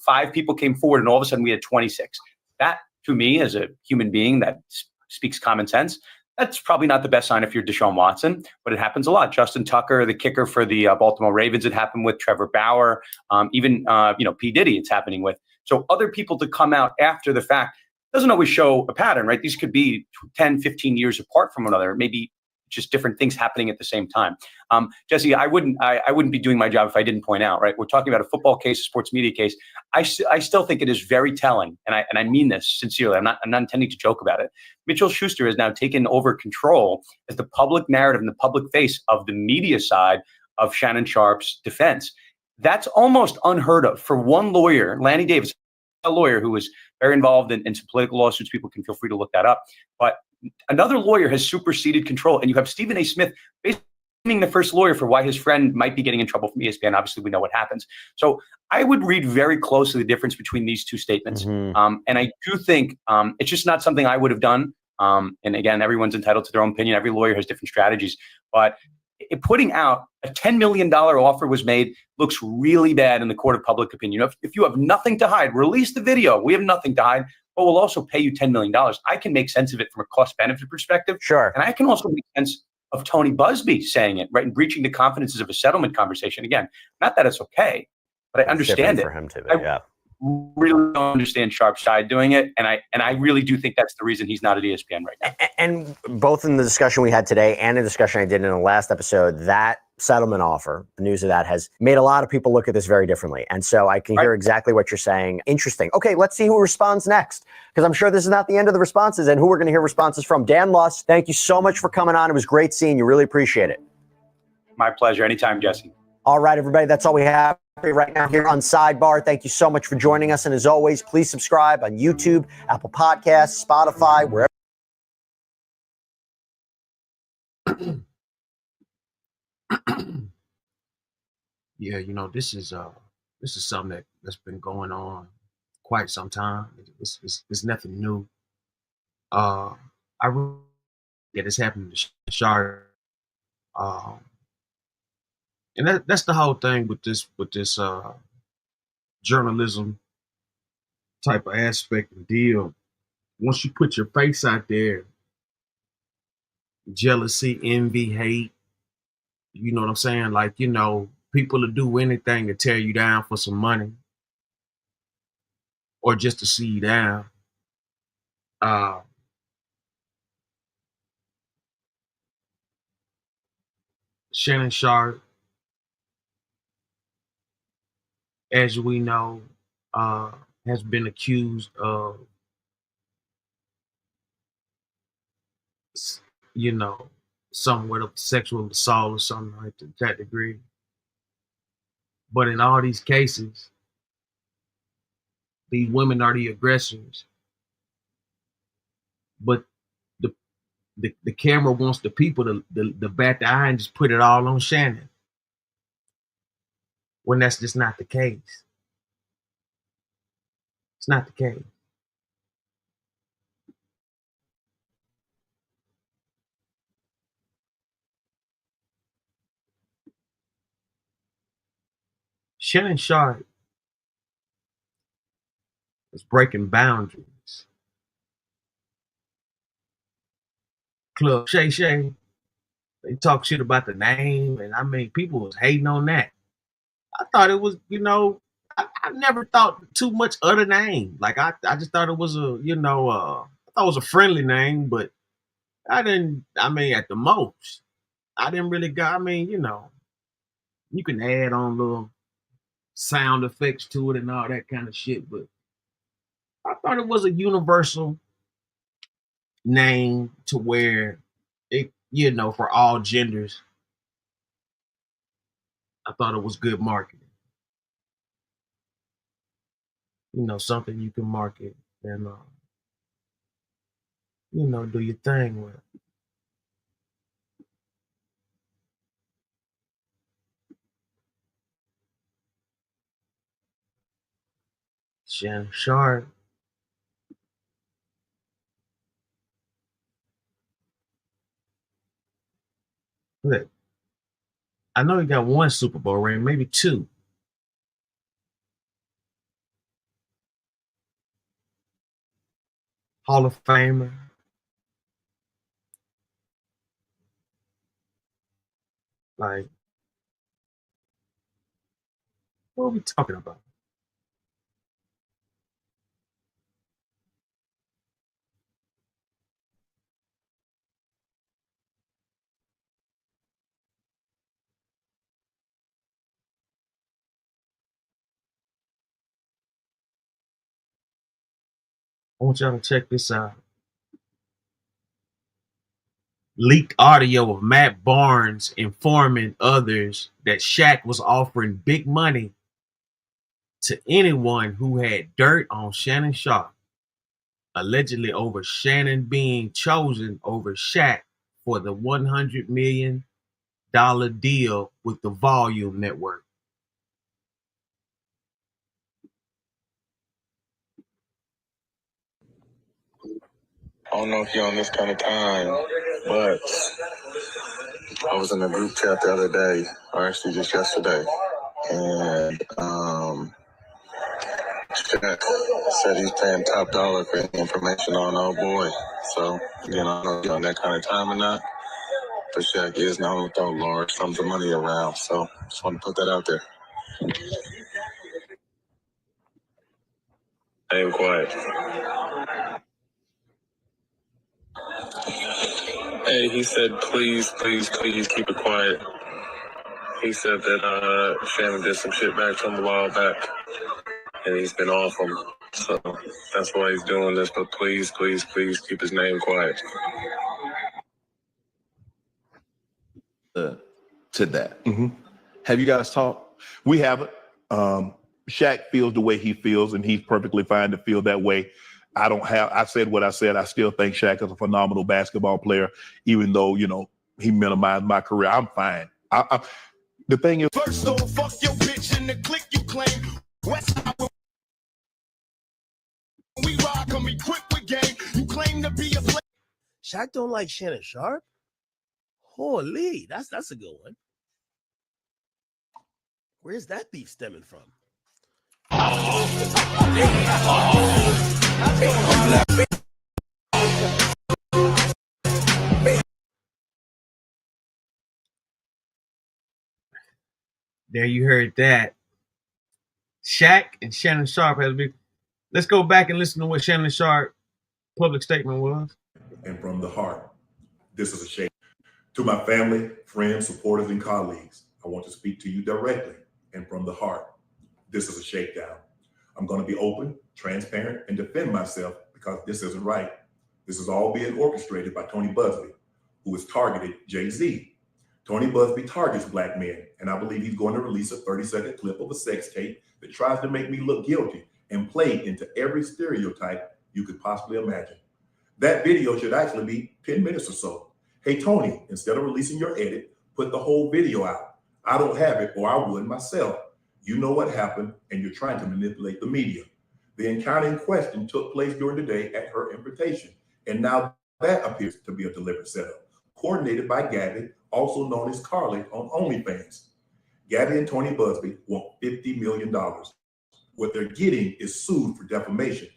5 people came forward and all of a sudden we had 26. That, to me, as a human being that speaks common sense, that's probably not the best sign if you're Deshaun Watson, but it happens a lot. Justin Tucker, the kicker for the Baltimore Ravens, it happened with Trevor Bauer, even P. Diddy, it's happening with. So other people to come out after the fact doesn't always show a pattern, right? These could be 10, 15 years apart from one another, maybe just different things happening at the same time. Jesse, I wouldn't be doing my job if I didn't point out, right? We're talking about a football case, a sports media case. I still think it is very telling, and I mean this sincerely. I'm not intending to joke about it. Mitchell Schuster has now taken over control as the public narrative and the public face of the media side of Shannon Sharpe's defense. That's almost unheard of for one lawyer, Lanny Davis, a lawyer who was very involved in some political lawsuits. People can feel free to look that up. But another lawyer has superseded control, and you have Stephen A. Smith basically being the first lawyer for why his friend might be getting in trouble from ESPN. Obviously, we know what happens. So I would read very closely the difference between these two statements. And I do think it's just not something I would have done. And again, everyone's entitled to their own opinion. Every lawyer has different strategies. But putting out a $10 million offer was made looks really bad in the court of public opinion. If you have nothing to hide, release the video. We have nothing to hide, but we'll also pay you $10 million. I can make sense of it from a cost-benefit perspective. Sure. And I can also make sense of Tony Busby saying it, right, and breaching the confidences of a settlement conversation. Again, not that it's okay, but I understand it. For him to be, I really don't understand Sharpe's side doing it, and I really do think that's the reason he's not at ESPN right now. And both in the discussion we had today and the discussion I did in the last episode, that settlement offer, the news of that has made a lot of people look at this very differently. And so I can hear exactly what you're saying. Interesting. Okay, let's see who responds next, because I'm sure this is not the end of the responses and who we're going to hear responses from. Dan Luss, thank you so much for coming on. It was great seeing you. Really appreciate it. My pleasure. Anytime, Jesse. All right, everybody, that's all we have right now here on Sidebar. Thank you so much for joining us. And as always, please subscribe on YouTube, Apple Podcasts, Spotify, wherever. Yeah, this is something that's been going on quite some time. It's nothing new. I really get it's happening to Sharpe. And that's the whole thing with this journalism type of aspect and deal. Once you put your face out there, jealousy, envy, hate, you know what I'm saying? Like, people will do anything to tear you down for some money or just to see you down. Shannon Sharpe, as we know, has been accused of, somewhat of sexual assault or something like that degree. But in all these cases, these women are the aggressors. But the camera wants the people to bat the eye and just put it all on Shannon, when that's just not the case. It's not the case. Shannon Sharp is breaking boundaries. Club Shay Shay, they talk shit about the name, and I mean, people was hating on that. I thought it was, I never thought too much of the name. Like I just thought it was I thought it was a friendly name, but I mean, at the most, I didn't really go. I mean, you can add on little sound effects to it and all that kind of shit, but I thought it was a universal name to where it, for all genders. I thought it was good marketing. Something you can market and do your thing with. Shannon Sharp. Look, I know he got one Super Bowl ring, maybe two. Hall of Famer. Like, what are we talking about? I want y'all to check this out. Leaked audio of Matt Barnes informing others that Shaq was offering big money to anyone who had dirt on Shannon Sharp, allegedly over Shannon being chosen over Shaq for the $100 million deal with the Volume Network. I don't know if you're on this kind of time, but I was in a group chat the other day, or actually just yesterday, and Shaq said he's paying top dollar for any information on old boy. So, I don't know if you're on that kind of time or not, but Shaq is known to throw large sums of money around, so just want to put that out there. Hey, be quiet. Hey, he said, please keep it quiet. He said that Shannon did some shit back to him a while back, and he's been off him. So that's why he's doing this. But please keep his name quiet. To that. Have you guys talked? We haven't. Shaq feels the way he feels, and he's perfectly fine to feel that way. I said what I said. I still think Shaq is a phenomenal basketball player, even though, he minimized my career. I'm fine. The thing is, First off, fuck your bitch and the click you claim. West Side, we rock 'em, equipped with game. You claim to be a player. Shaq don't like Shannon Sharp? Holy, that's a good one. Where's that beef stemming from? There you heard that. Shaq and Shannon Sharp has been. Let's go back and listen to what Shannon Sharp public statement was. and from the heart, this is a shame. To my family, friends, supporters, and colleagues, I want to speak to you directly and from the heart. This is a shakedown. I'm going to be open, transparent, and defend myself because this isn't right. This is all being orchestrated by Tony Busby, who has targeted Jay-Z. Tony Busby targets black men, and I believe he's going to release a 30-second clip of a sex tape that tries to make me look guilty and play into every stereotype you could possibly imagine. That video should actually be 10 minutes or so. Hey, Tony, instead of releasing your edit, put the whole video out. I don't have it, or I would myself. You know what happened, and you're trying to manipulate the media. The encounter in question took place during the day at her invitation, and now that appears to be a deliberate setup, coordinated by Gabby, also known as Carly on OnlyFans. Gabby and Tony Busby want $50 million. What they're getting is sued for defamation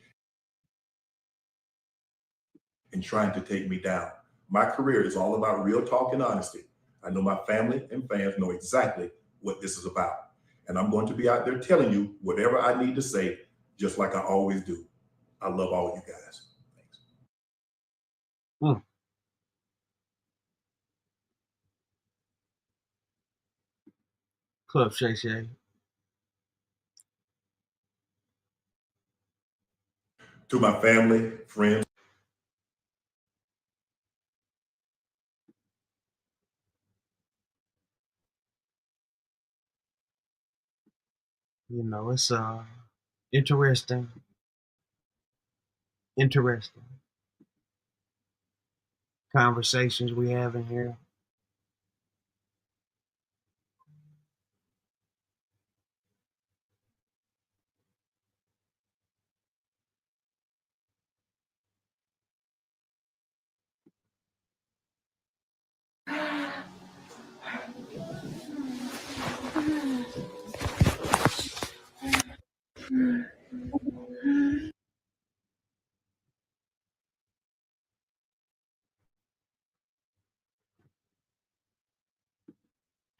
and trying to take me down. My career is all about real talk and honesty. I know my family and fans know exactly what this is about. And I'm going to be out there telling you whatever I need to say, just like I always do. I love all you guys. Thanks. Club Shay Shay. To my family, friends. You know, it's interesting conversations we have in here.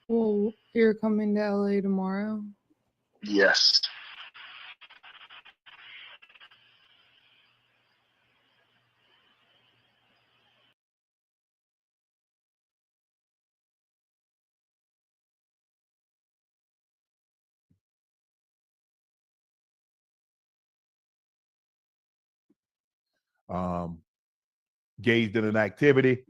Well, you're coming to LA tomorrow? Yes. Engaged in an activity.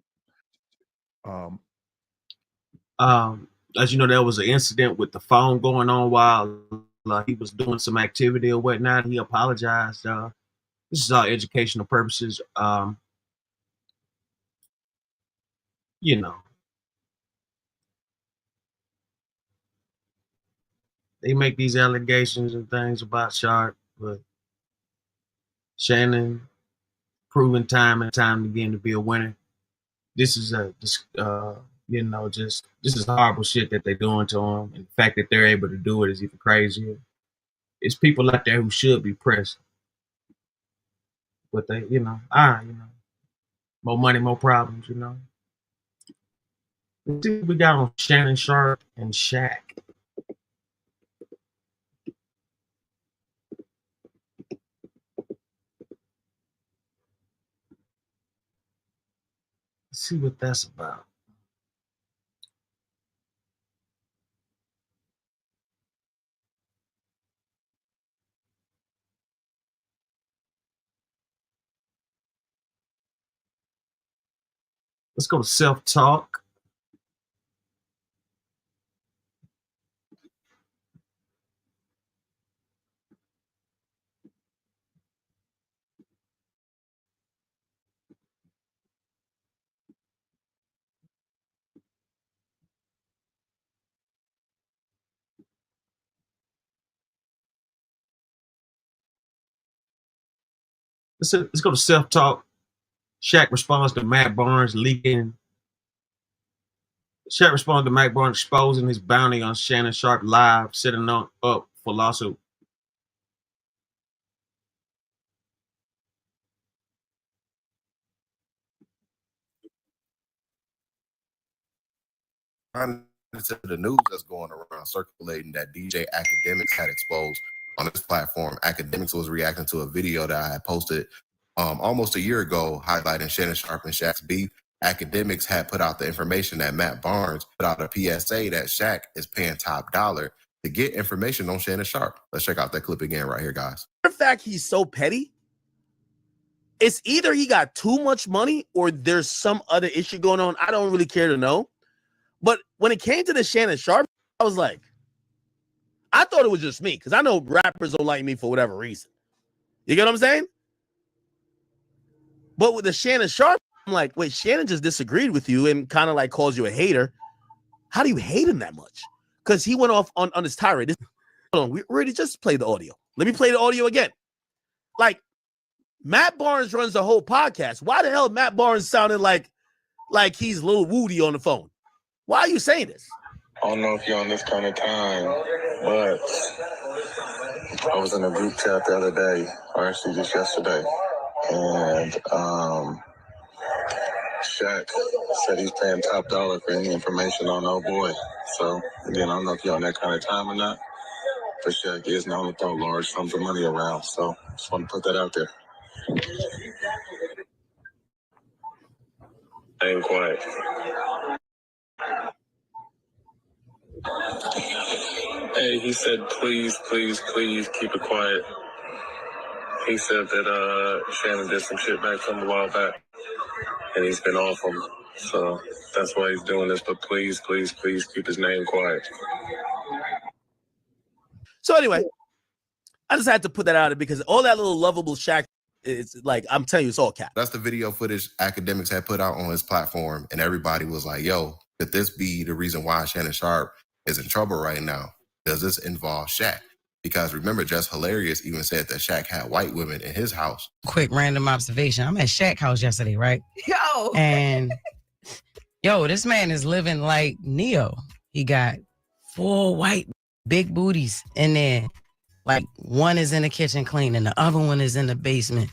As you know, there was an incident with the phone going on while he was doing some activity or whatnot. He apologized. This is all educational purposes. You know, they make these allegations and things about Sharp, but Shannon proven time and time again to be a winner. This is you know, this is horrible shit that they're doing to him, and the fact that they're able to do it is even crazier. It's people out there who should be pressed, but they, you know, more money, more problems, you know. Let's see what we got on Shannon Sharp and Shaq. Let's see what that's about. Let's go to self-talk. Let's go to self-talk. Shaq responds to Matt Barnes leaking. Shaq responds to Matt Barnes exposing his bounty on Shannon Sharp live, setting up for lawsuit. To the news that's going around circulating that DJ Academics had exposed on this platform. Academics was reacting to a video that I had posted almost a year ago highlighting Shannon Sharp and Shaq's beef. Academics had put out the information that Matt Barnes put out a PSA that Shaq is paying top dollar to get information on Shannon Sharp. Let's check out that clip again right here, guys. The fact he's so petty, it's either he got too much money or there's some other issue going on. I don't really care to know. But when it came to the Shannon Sharpe, I was like, I thought it was just me because I know rappers don't like me for whatever reason. You get what I'm saying? But with the Shannon Sharpe, I'm like, wait, Shannon just disagreed with you and kind of like calls you a hater. How do you hate him that much? Because he went off on his tirade. Hold on, we already just played the audio. Let me play the audio again. Like, Matt Barnes runs the whole podcast. Why the hell Matt Barnes sounded like he's Lil Woody on the phone? Why are you saying this? I don't know if you're on this kind of time, but I was in a group chat the other day, or actually just yesterday, and Shaq said he's paying top dollar for any information on old boy. So, again, I don't know if you're on that kind of time or not, but Shaq is known to throw large sums of money around, so just want to put that out there. I ain't quiet. Hey, he said, please, please, please keep it quiet. He said that Shannon did some shit back from a while back, and he's been off him. So that's why he's doing this. But please, please, please keep his name quiet. So anyway, I just had to put that out there because all that little lovable Shaq, it's like, I'm telling you, it's all cap. That's the video footage Academics had put out on his platform, and everybody was like, yo, could this be the reason why Shannon Sharpe is in trouble right now? Does this involve Shaq? Because remember, Just Hilarious even said that Shaq had white women in his house. Quick random observation. I'm at Shaq's house yesterday, right? Yo. And yo, this man is living like Neo. He got 4 white big booties in there. Like one is in the kitchen cleaning, the other one is in the basement.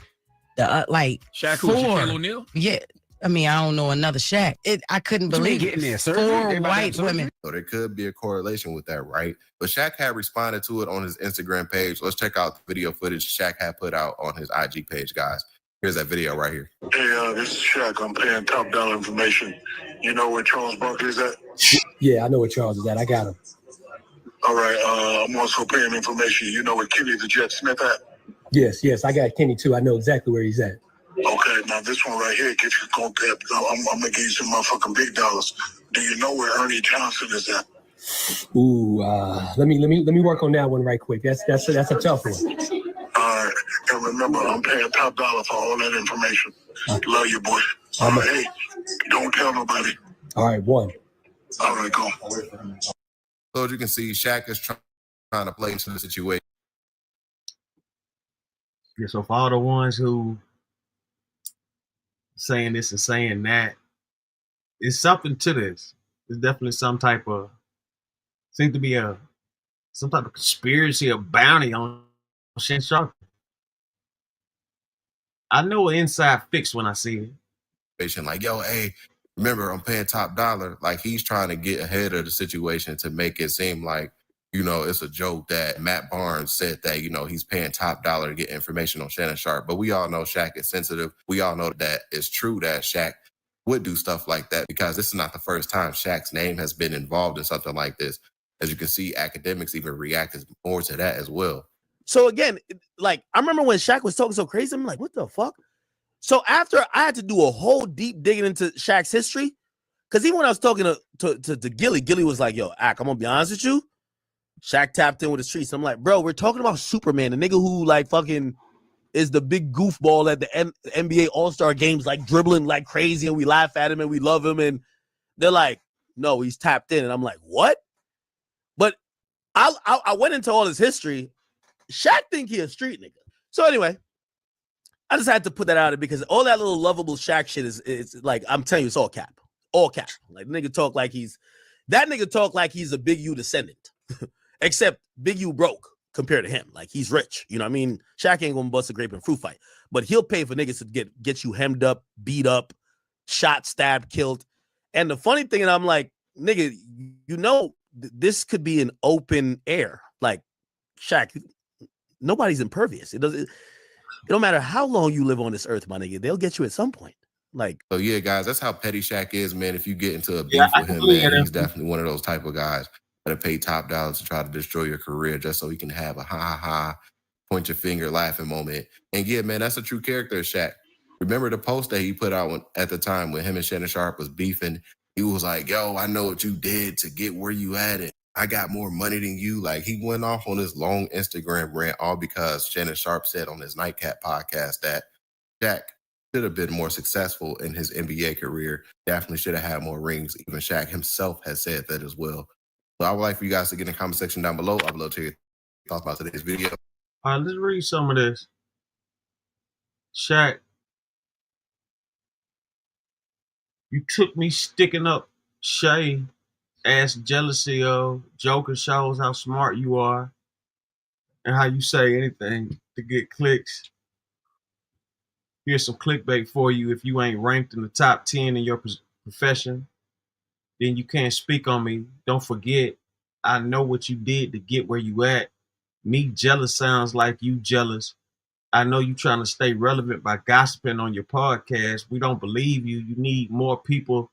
The like Shaq, 4. who, Shaquille O'Neal? Yeah. I mean, I don't know another Shaq. I couldn't believe getting there, sir. 4 white women. So there could be a correlation with that, right? But Shaq had responded to it on his Instagram page. Let's check out the video footage Shaq had put out on his IG page, guys. Here's that video right here. Hey, this is Shaq. I'm paying top dollar information. You know where Charles Barkley's at? Yeah, I know where Charles is at. I got him. All right, I'm also paying information. You know where Kenny the Jet Smith at? Yes, I got Kenny too. I know exactly where he's at. Okay, now this one right here gets you going. I'm gonna give you some motherfucking big dollars. Do you know where Ernie Johnson is at? Ooh, let me work on that one right quick. That's a tough one. All right, and remember, I'm paying top dollar for all that information. Love you, boy. All right, hey, don't tell nobody. All right, one. All right, go. So as you can see, Shaq is trying to play into the situation. Yeah, so for all the ones who saying this and saying that, it's something to this. There's definitely some type of conspiracy or bounty on Shannon Sharpe. I know an inside fix when I see it. Like, yo, hey, remember, I'm paying top dollar. Like, he's trying to get ahead of the situation to make it seem like, you know, it's a joke that Matt Barnes said that, you know, he's paying top dollar to get information on Shannon Sharpe. But we all know Shaq is sensitive. We all know that it's true that Shaq would do stuff like that, because this is not the first time Shaq's name has been involved in something like this. As you can see, Academics even reacted more to that as well. So again, like, I remember when Shaq was talking so crazy, I'm like, what the fuck? So after I had to do a whole deep digging into Shaq's history, because even when I was talking to Gilly, Gilly was like, yo, Ak, I'm going to be honest with you. Shaq tapped in with the streets. I'm like, bro, we're talking about Superman, the nigga who like fucking is the big goofball at the NBA All-Star games, like dribbling like crazy, and we laugh at him and we love him. And they're like, no, he's tapped in. And I'm like, what? But I went into all his history. Shaq think he a street nigga. So anyway, I just had to put that out there because all that little lovable Shaq shit is like, I'm telling you, it's all cap. All cap. Like, nigga talk like he's a Big U descendant. Except Big U broke compared to him. Like, he's rich. You know what I mean? Shaq ain't gonna bust a grape and fruit fight. But he'll pay for niggas to get you hemmed up, beat up, shot, stabbed, killed. And the funny thing, and I'm like, nigga, you know, this could be an open air. Like, Shaq, nobody's impervious. It don't matter how long you live on this earth, my nigga. They'll get you at some point. Like, so yeah, guys, that's how petty Shaq is, man. If you get into a beef with him, man, he's definitely one of those type of guys that pay top dollars to try to destroy your career just so he can have a ha, point your finger, laughing moment. And yeah, man, that's a true character of Shaq. Remember the post that he put out at the time when him and Shannon Sharpe was beefing? He was like, yo, I know what you did to get where you at, and I got more money than you. Like, he went off on this long Instagram rant, all because Shannon Sharp said on his Nightcap podcast that Shaq should have been more successful in his NBA career. Definitely should have had more rings. Even Shaq himself has said that as well. So I would like for you guys to get in the comment section down below. I would love to hear your thoughts about today's video. All right, let's read some of this. Shaq, you took me sticking up Shay, ass jealousy of. Joker shows how smart you are and how you say anything to get clicks. Here's some clickbait for you. If you ain't ranked in the top 10 in your profession, then you can't speak on me. Don't forget, I know what you did to get where you at. Me jealous sounds like you jealous. I know you trying to stay relevant by gossiping on your podcast. We don't believe you. You need more people.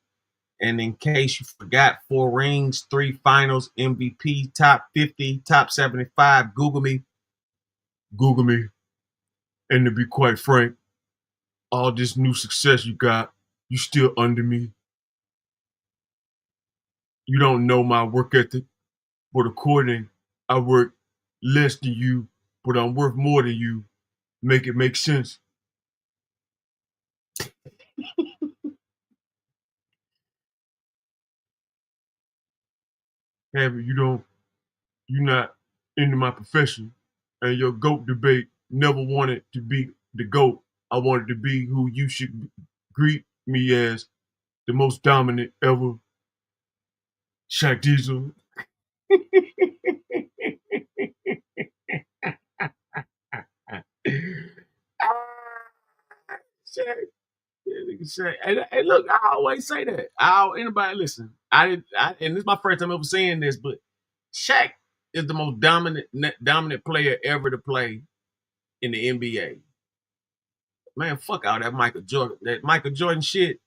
And in case you forgot, 4 rings, 3 finals, MVP, top 50, top 75. Google me. Google me. And to be quite frank, all this new success you got, you still under me. You don't know my work ethic, but according, I work less than you, but I'm worth more than you. Make it make sense. Harry, you're not into my profession, and your GOAT debate never wanted to be the GOAT. I wanted to be who you should greet me as, the most dominant ever. Shaq Diesel. And look, I always say that. Anybody listen? And this is my first time ever saying this, but Shaq is the most dominant player ever to play in the NBA. Man, fuck all that Michael Jordan shit.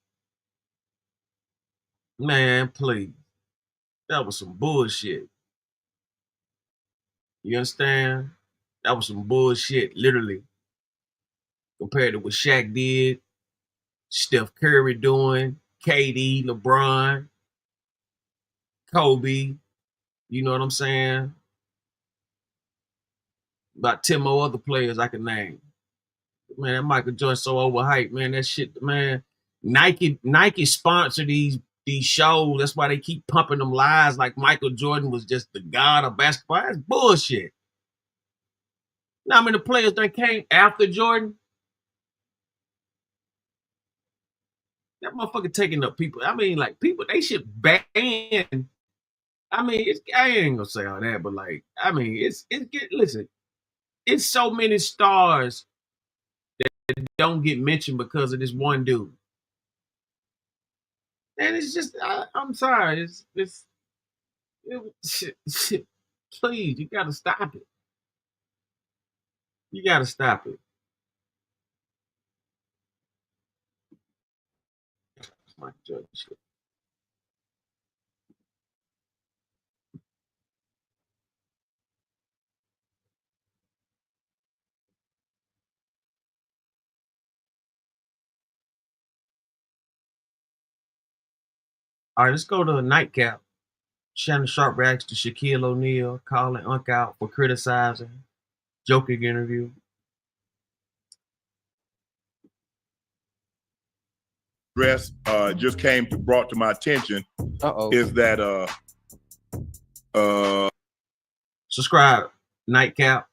Man, please. That was some bullshit. You understand? That was some bullshit, literally. Compared to what Shaq did, Steph Curry doing, KD, LeBron, Kobe, you know what I'm saying? About 10 more other players I can name. Man, that Michael Jordan's so overhyped, man. That shit, man. Nike sponsor these shows. That's why they keep pumping them lies like Michael Jordan was just the god of basketball. That's bullshit. Now, I mean, the players that came after Jordan, that motherfucker taking up people. I mean, like, people, they should ban. I mean, I ain't gonna say all that, but like, I mean, listen, it's so many stars that don't get mentioned because of this one dude. And it's just, I'm sorry, shit, please, you gotta stop it. You gotta stop it. My judge shit. All right, let's go to a nightcap. Shannon Sharp reacts to Shaquille O'Neal calling Unc out for criticizing Joking interview. Dress just brought to my attention is that Subscribe, Nightcap.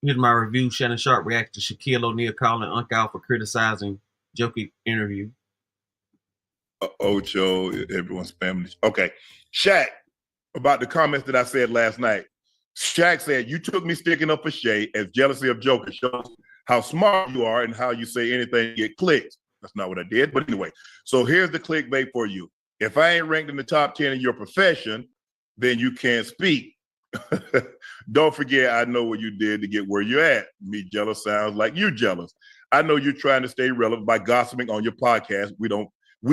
Here's my review. Shannon Sharp reacts to Shaquille O'Neal calling Unc out for criticizing Joking interview. Ocho, everyone's family. Okay. Shaq, about the comments that I said last night. Shaq said, you took me sticking up for Shay as jealousy of Joker shows how smart you are and how you say anything get clicked. That's not what I did. But anyway, so here's the clickbait for you. If I ain't ranked in the top 10 in your profession, then you can't speak. Don't forget, I know what you did to get where you're at. Me jealous sounds like you jealous. I know you're trying to stay relevant by gossiping on your podcast. We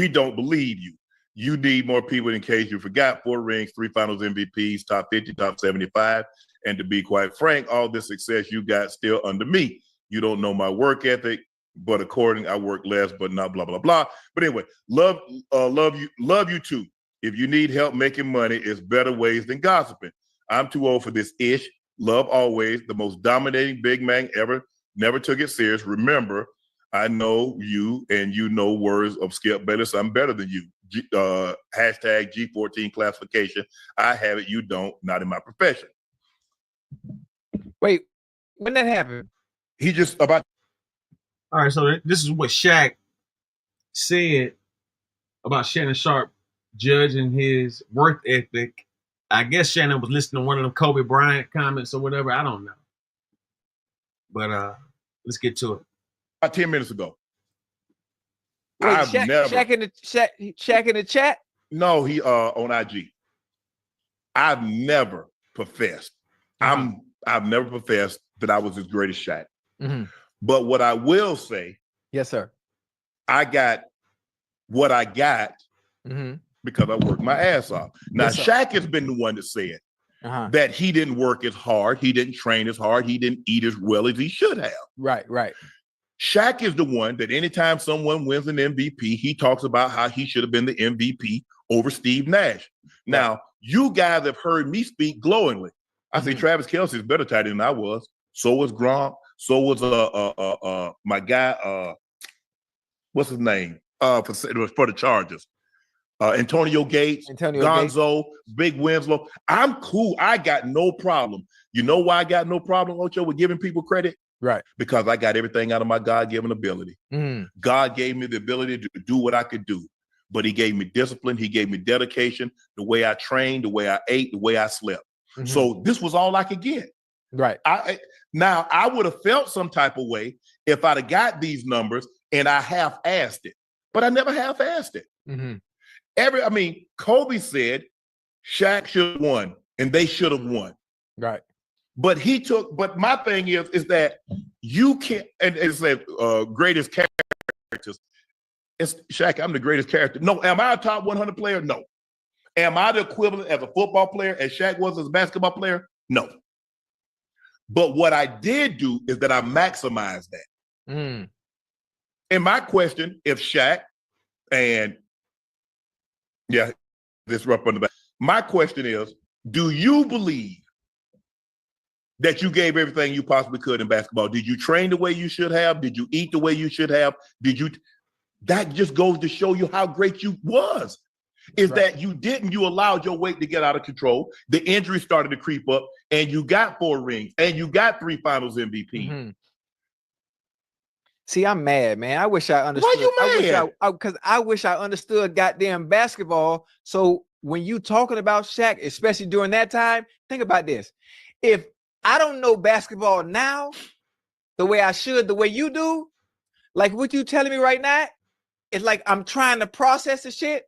don't believe you. You need more people in case you forgot. 4 rings, 3 finals MVPs, top 50, top 75. And to be quite frank, all this success you got still under me. You don't know my work ethic, but according, I work less, but not blah, blah, blah. But anyway, love you too. If you need help making money, it's better ways than gossiping. I'm too old for this ish. Love always. The most dominating big man ever. Never took it serious. Remember, I know you and you know words of Skip Bayless. I'm better than you. Hashtag G14 classification. I have it. You don't. Not in my profession. Wait, when that happened? He just about. All right, so this is what Shaq said about Shannon Sharpe judging his work ethic. I guess Shannon was listening to one of them Kobe Bryant comments or whatever. I don't know. But let's get to it. About 10 minutes ago. Wait, I've never. Shaq in the chat? No, he on IG. I've never professed. I've never professed that I was as great as Shaq. Mm-hmm. But what I will say, yes, sir. I got what I got because I worked my ass off. Now, Yes, sir. Shaq has been the one that said that he didn't work as hard, he didn't train as hard, he didn't eat as well as he should have. Right, right. Shaq is the one that anytime someone wins an MVP, he talks about how he should have been the MVP over Steve Nash. Now, you guys have heard me speak glowingly. I say Travis Kelce is better tight end than I was. So was Gronk. So was my guy, what's his name? For the Chargers. Antonio Gates, Gonzo, Big Winslow. I'm cool. I got no problem. You know why I got no problem, Ocho, with giving people credit? Right. Because I got everything out of my God-given ability. God gave me the ability to do what I could do. But he gave me discipline. He gave me dedication, the way I trained, the way I ate, the way I slept. So this was all I could get. Right. Now, I would have felt some type of way if I'd have got these numbers and I half-assed it. But I never half-assed it. Kobe said Shaq should have won, and they should have won. Right. But my thing is that you can't, and it said greatest characters. It's Shaq, I'm the greatest character. No, am I a top 100 player? No. Am I the equivalent as a football player as Shaq was as a basketball player? No. But what I did do is that I maximized that. And my question, if Shaq and this rough on the back. My question is, do you believe that you gave everything you possibly could in basketball? Did you train the way you should have? Did you eat the way you should have? That just goes to show you how great you was. That you allowed your weight to get out of control. The injury started to creep up and you got 4 rings and you got 3 finals MVP. See, I'm mad, man. I wish I understood. Why you mad? Because I wish I understood goddamn basketball. So when you talking about Shaq, especially during that time, think about this. If I don't know basketball now the way I should, the way you do, like what you telling me right now, it's like I'm trying to process the shit.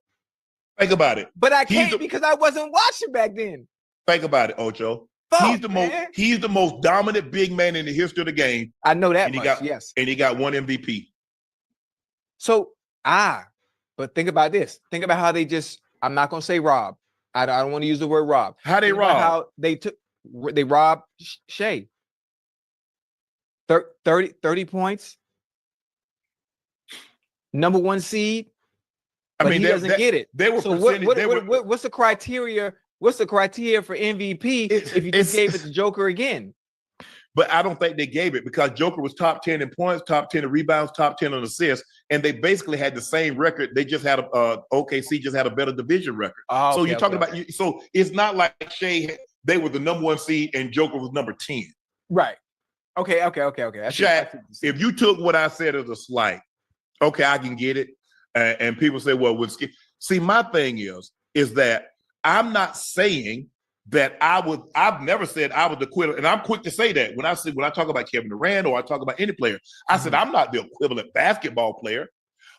Think about it. But I can't because I wasn't watching back then. Think about it, Ocho. He's the most dominant big man in the history of the game. I know that much, yes. And he got 1 MVP. So, but think about this. Think about how I'm not going to say rob. I don't want to use the word rob. How they robbed? How they robbed Shea. 30 points. Number 1 seed. But he doesn't get it. They were so what's the criteria? What's the criteria for MVP if you just gave it to Joker again? But I don't think they gave it because Joker was top 10 in points, top 10 in rebounds, top 10 in assists, and they basically had the same record. They just had OKC just had a better division record. So you're talking about so it's not like Shea. They were the number 1 seed and Joker was number 10. Right. Okay. Shaq, if you took what I said as a slight, okay, I can get it. And people say, well, see, my thing is that I'm not saying that I've never said I was the equivalent, and I'm quick to say that when I talk about Kevin Durant or I talk about any player, I said I'm not the equivalent basketball player,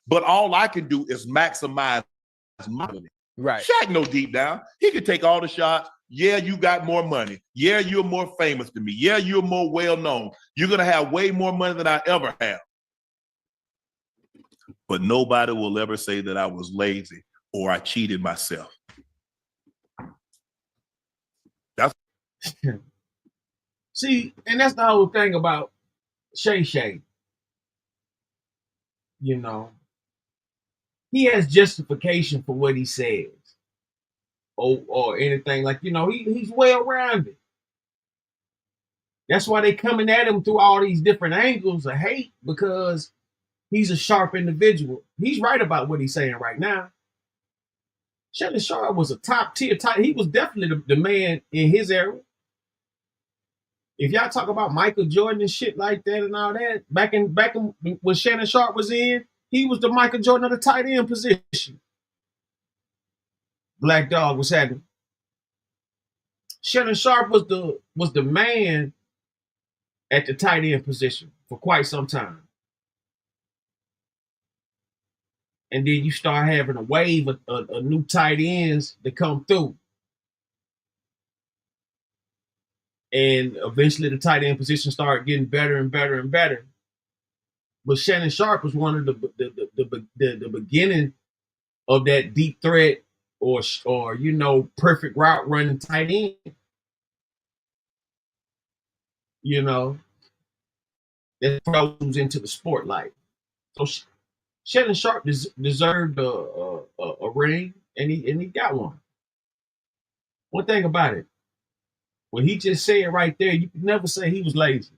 but all I can do is maximize my ability. Right. Shaq know deep down, he can take all the shots. Yeah, you got more money. Yeah, you're more famous than me. Yeah, you're more well-known. You're going to have way more money than I ever have. But nobody will ever say that I was lazy or I cheated myself. That's see, and that's the whole thing about Shay. You know, he has justification for what he says. or anything. Like, you know, he's well rounded. That's why they coming at him through all these different angles of hate, because he's a sharp individual. He's right about what he's saying right now. Shannon Sharp was a top tier tight. He was definitely the man in his era. If y'all talk about Michael Jordan and shit like that and all that, back in when Shannon Sharp was in, he was the Michael Jordan of the tight end position. Black Dog was having. Shannon Sharp was the man at the tight end position for quite some time. And then you start having a wave of new tight ends that come through. And eventually the tight end position started getting better and better and better. But Shannon Sharp was one of the beginning of that deep threat or you know, perfect route running tight end. You know, that throws into the spotlight. So Shannon Sharp deserved a ring, and he got one. One thing about it, when he just said right there, you could never say he was lazy.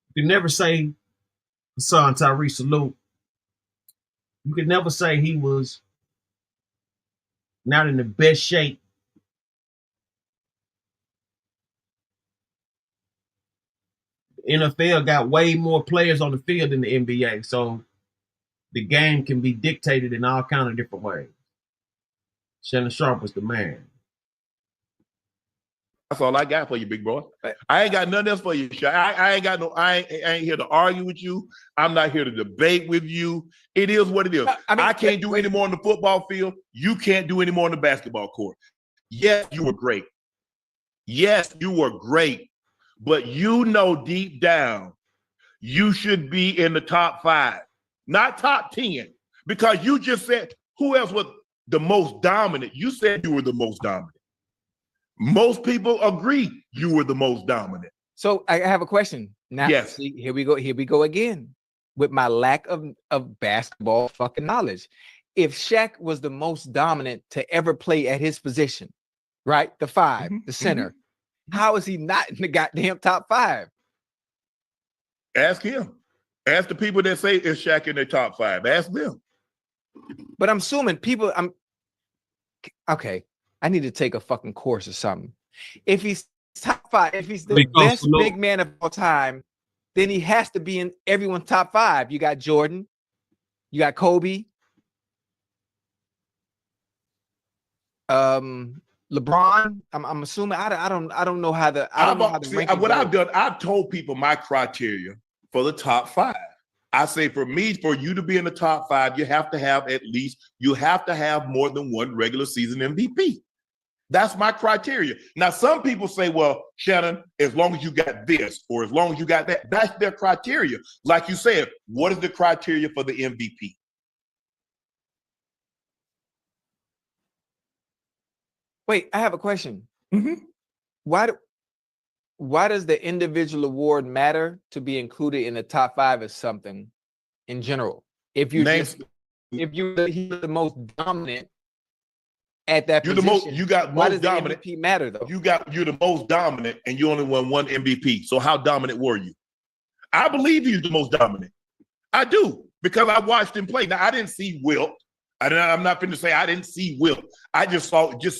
You could never say Hassan Tyree salute. You could never say he was not in the best shape. The NFL got way more players on the field than the NBA, so the game can be dictated in all kinds of different ways. Shannon Sharp was the man. That's all I got for you, big boy. I ain't got nothing else for you, Shaq. I ain't here to argue with you. I'm not here to debate with you. It is what it is. I can't do any more on the football field. You can't do any more on the basketball court. Yes, you were great. Yes, you were great. But you know deep down, you should be in the top 5, not top 10. Because you just said, who else was the most dominant? You said you were the most dominant. Most people agree you were the most dominant. So I have a question. Now, yes. See, here we go again with my lack of basketball fucking knowledge. If Shaq was the most dominant to ever play at his position, right? The 5, the center. How is he not in the goddamn top 5? Ask him. Ask the people that say is Shaq in their top 5. Ask them. But I'm assuming people, okay. I need to take a fucking course or something. If he's top 5, if he's the best big man of all time, then he has to be in everyone's top 5. You got Jordan, you got Kobe, LeBron. I'm assuming I don't know how the what I've done. I've told people my criteria for the top 5. I say for me, for you to be in the top 5, you have to have more than one regular season MVP. That's my criteria. Now, some people say, well, Shannon, as long as you got this or as long as you got that, that's their criteria. Like you said, what is the criteria for the MVP? Wait, I have a question. Why does the individual award matter to be included in the top 5 as something in general? If you're the most dominant at that position, you got why most does dominant. the MVP matter though? You're the most dominant, and you only won one MVP. So how dominant were you? I believe you're the most dominant. I do, because I watched him play. Now I didn't see Wilt. I'm not going to say I didn't see Wilt. I just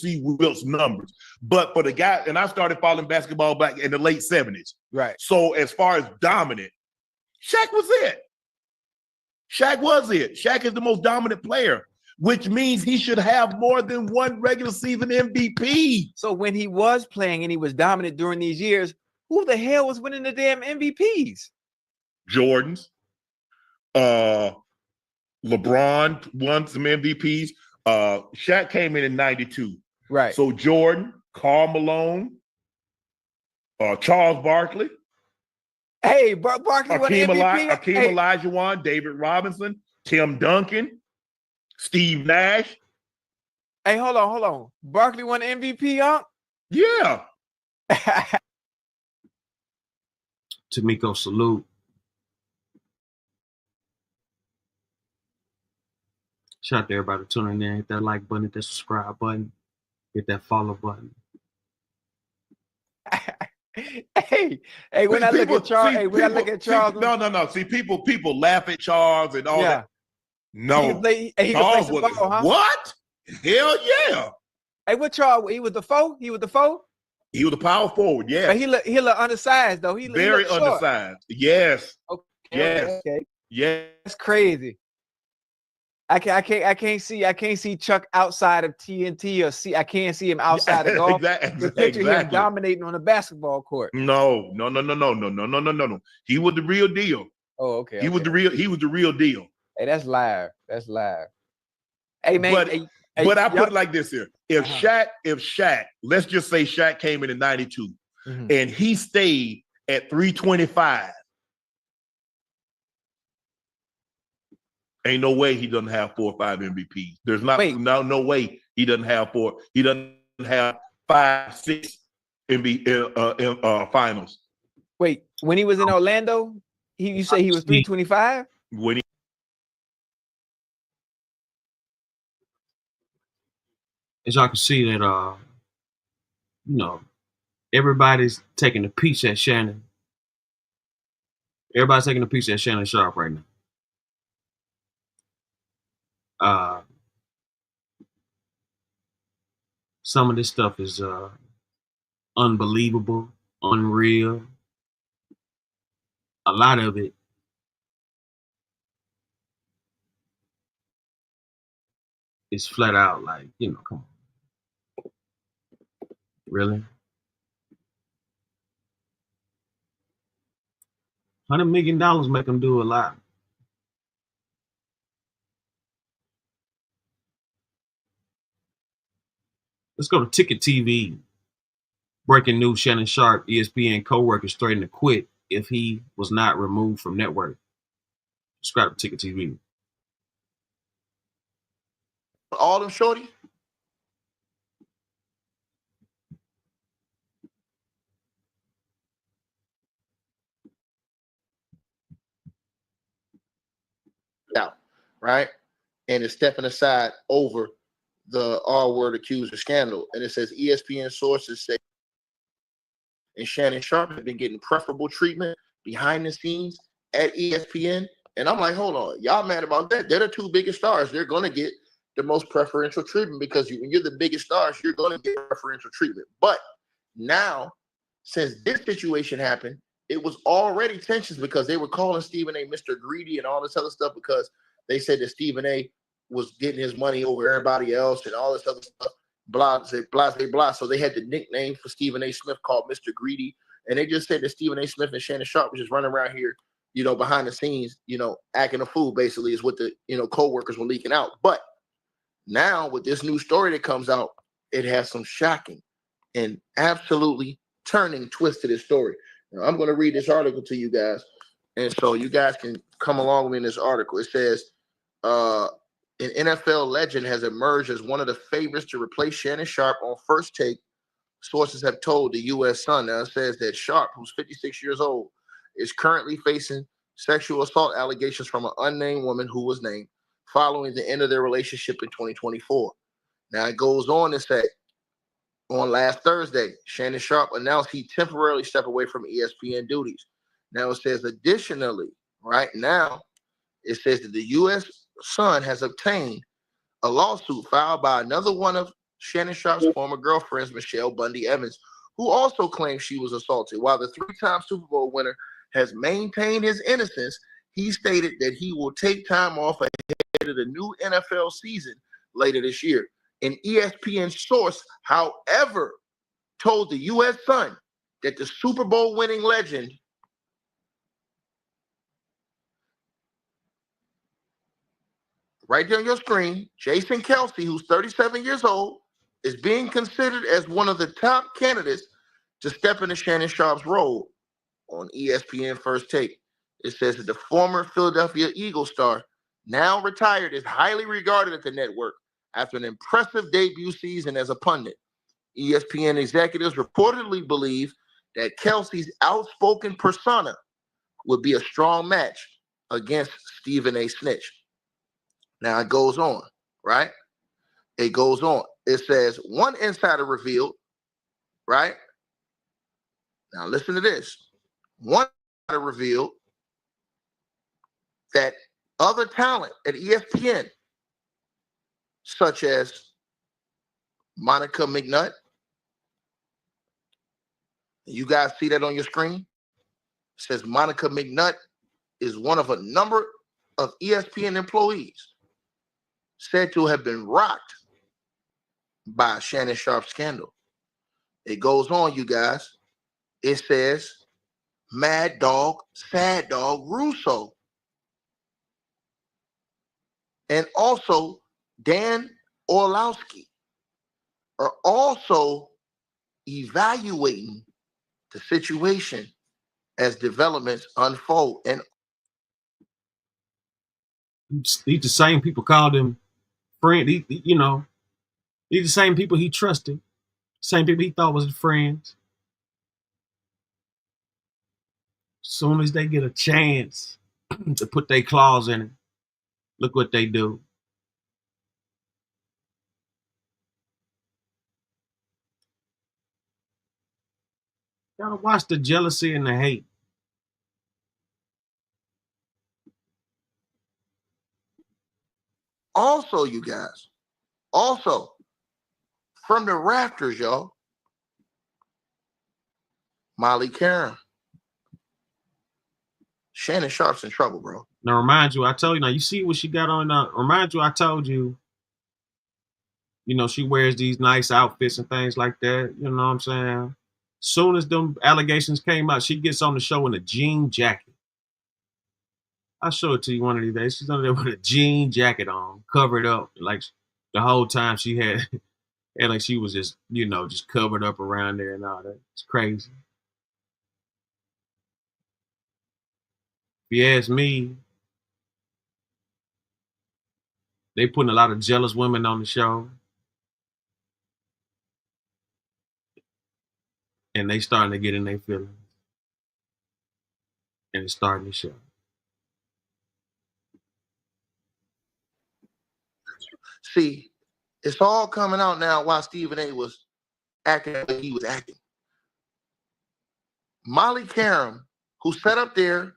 see Wilt's numbers. But for the guy, and I started following basketball back in the late 70s. Right. So as far as dominant, Shaq was it. Shaq was it. Shaq is the most dominant player, which means he should have more than one regular season MVP. So when he was playing and he was dominant during these years, who the hell was winning the damn MVPs? Jordans. LeBron won some MVPs. Shaq came in 92. Right. So Jordan, Karl Malone, Charles Barkley. Hey, Barkley won MVP. Hakeem Olajuwon, David Robinson, Tim Duncan, Steve Nash. Hey, hold on. Barkley won MVP, huh? Yeah. Tamiko, salute. Shout out to everybody tuning in. Hit that like button, hit that subscribe button, hit that follow button. Hey, when I look at Charles, no. See, people laugh at Charles and all that. No, he can play Charles some was ball, huh? what? Hell yeah. Hey, what Charles? He was the four. He was the four. He was a power forward. Yeah. But he look undersized though. He very look undersized. Yes. Okay. Yes. Okay. Yes. That's crazy. I can't see Chuck outside of TNT or I can't see him outside of golf. Picture him dominating on the basketball court. No. He was the real deal. Oh, okay. He was the real deal. Hey, that's live. That's live. Hey man, but I put it like this here. If Shaq, let's just say Shaq came in 92 and he stayed at 325. Ain't no way he doesn't have 4 or 5 MVPs. There's no way he doesn't have 4. He doesn't have 5, 6 finals. Wait, when he was in Orlando, you say he was 325? When as y'all can see that everybody's taking a piece at Shannon. Everybody's taking a piece at Shannon Sharp right now. Some of this stuff is unbelievable, unreal. A lot of it is flat out like, come on. Really? $100 million make them do a lot. Let's go to Ticket TV. Breaking news: Shannon Sharp, ESPN co-workers threatened to quit if he was not removed from network. Subscribe to Ticket TV. All them shorty. Out, right? And it's stepping aside over the R-word accuser scandal. And it says ESPN sources say and Shannon Sharp have been getting preferable treatment behind the scenes at ESPN. And I'm like, hold on, y'all mad about that? They're the 2 biggest stars. They're going to get the most preferential treatment because when you're the biggest stars, you're going to get preferential treatment. But now, since this situation happened, it was already tensions because they were calling Stephen A. Mr. Greedy and all this other stuff because they said that Stephen A. was getting his money over everybody else and all this other stuff. Blah, blah, blah, blah. So they had the nickname for Stephen A. Smith called Mr. Greedy. And they just said that Stephen A. Smith and Shannon Sharp were just running around here, behind the scenes, acting a fool, basically, is what the, co-workers were leaking out. But now with this new story that comes out, it has some shocking and absolutely turning twist to this story. Now, I'm going to read this article to you guys. And so you guys can come along with me in this article. It says, an NFL legend has emerged as one of the favorites to replace Shannon Sharp on First Take, sources have told the U.S. Sun. Now it says that Sharp, who's 56 years old, is currently facing sexual assault allegations from an unnamed woman who was named following the end of their relationship in 2024. Now it goes on to say, on last Thursday, Shannon Sharp announced he temporarily stepped away from ESPN duties. Now it says additionally, right now, it says that the U.S. Sun has obtained a lawsuit filed by another one of Shannon Sharp's former girlfriends, Michelle Bundy Evans, who also claims she was assaulted. While the 3-time Super Bowl winner has maintained his innocence, he stated that he will take time off ahead of the new NFL season later this year. An ESPN source, however, told the U.S. Sun that the Super Bowl winning legend right there on your screen, Jason Kelsey, who's 37 years old, is being considered as one of the top candidates to step into Shannon Sharp's role on ESPN First Take. It says that the former Philadelphia Eagles star, now retired, is highly regarded at the network after an impressive debut season as a pundit. ESPN executives reportedly believe that Kelsey's outspoken persona would be a strong match against Stephen A. Snitch. Now it goes on. right? It goes on. It says one insider revealed, right? Now listen to this. One insider revealed that other talent at ESPN, such as Monica McNutt, you guys see that on your screen? It says Monica McNutt is one of a number of ESPN employees said to have been rocked by Shannon Sharp scandal. It goes on, you guys. It says Mad Dog, Sad Dog Russo, and also Dan Orlowski are also evaluating the situation as developments unfold. And These the same people called him friend. You know, these the same people he trusted, same people he thought was his friends. Soon as they get a chance to put their claws in it, look what they do. Gotta watch the jealousy and the hate. also, you guys, also from the rafters, y'all, Molly Karam. Shannon Sharp's in trouble, bro. Now remind you, I told you, now you see what she got on now. Remind you, I told you, you know, she wears these nice outfits and things like that. You know what I'm saying? Soon as them allegations came out, she gets on the show in a jean jacket. I'll show it to you one of these days. She's on there with a jean jacket on, covered up. Like the whole time she had, and like she was just, you know, just covered up around there and all that. It's crazy. If you ask me, they putting a lot of jealous women on the show. And they starting to get in their feelings. And it's starting to show. See, it's all coming out now while Stephen A was acting like he was acting. Molly Karam, who sat up there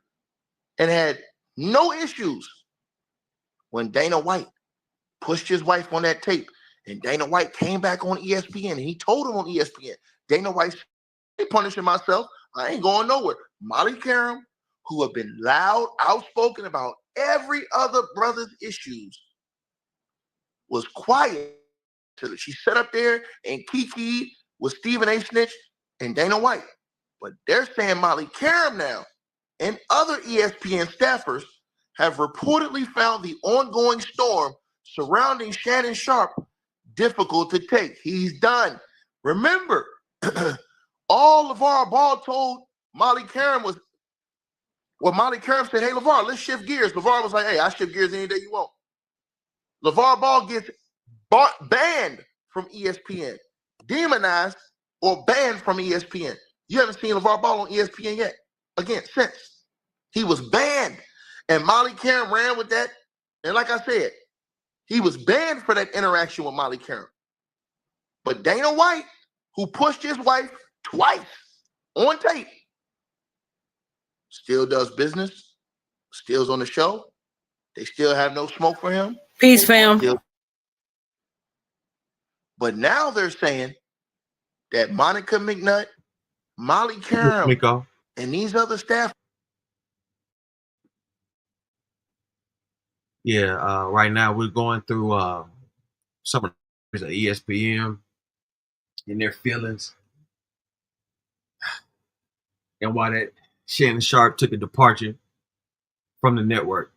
and had no issues when Dana White pushed his wife on that tape, and Dana White came back on ESPN and he told him on ESPN, Dana White, I ain't punishing myself. I ain't going nowhere. Molly Karam, who have been loud, outspoken about every other brother's issues, was quiet till she sat up there and kikied with Stephen A. Snitch and Dana White. But they're saying Molly Karam now and other ESPN staffers have reportedly found the ongoing storm surrounding Shannon Sharp difficult to take. He's done. Remember, all LeVar Ball told Molly Karam was, well, Molly Karam said, hey, LeVar, let's shift gears. LeVar was like, hey, I shift gears any day you want. LeVar Ball gets banned from ESPN, demonized or banned from ESPN. You haven't seen LeVar Ball on ESPN yet. Again, since. He was banned. And Molly Karam ran with that. And like I said, he was banned for that interaction with Molly Karam. But Dana White, who pushed his wife twice on tape, still does business, still's on the show. They still have no smoke for him. Peace, fam. But now they're saying that Monica McNutt, Molly Karam, and these other staff. Yeah, right now we're going through some of the ESPN and their feelings. And why that Shannon Sharp took a departure from the network.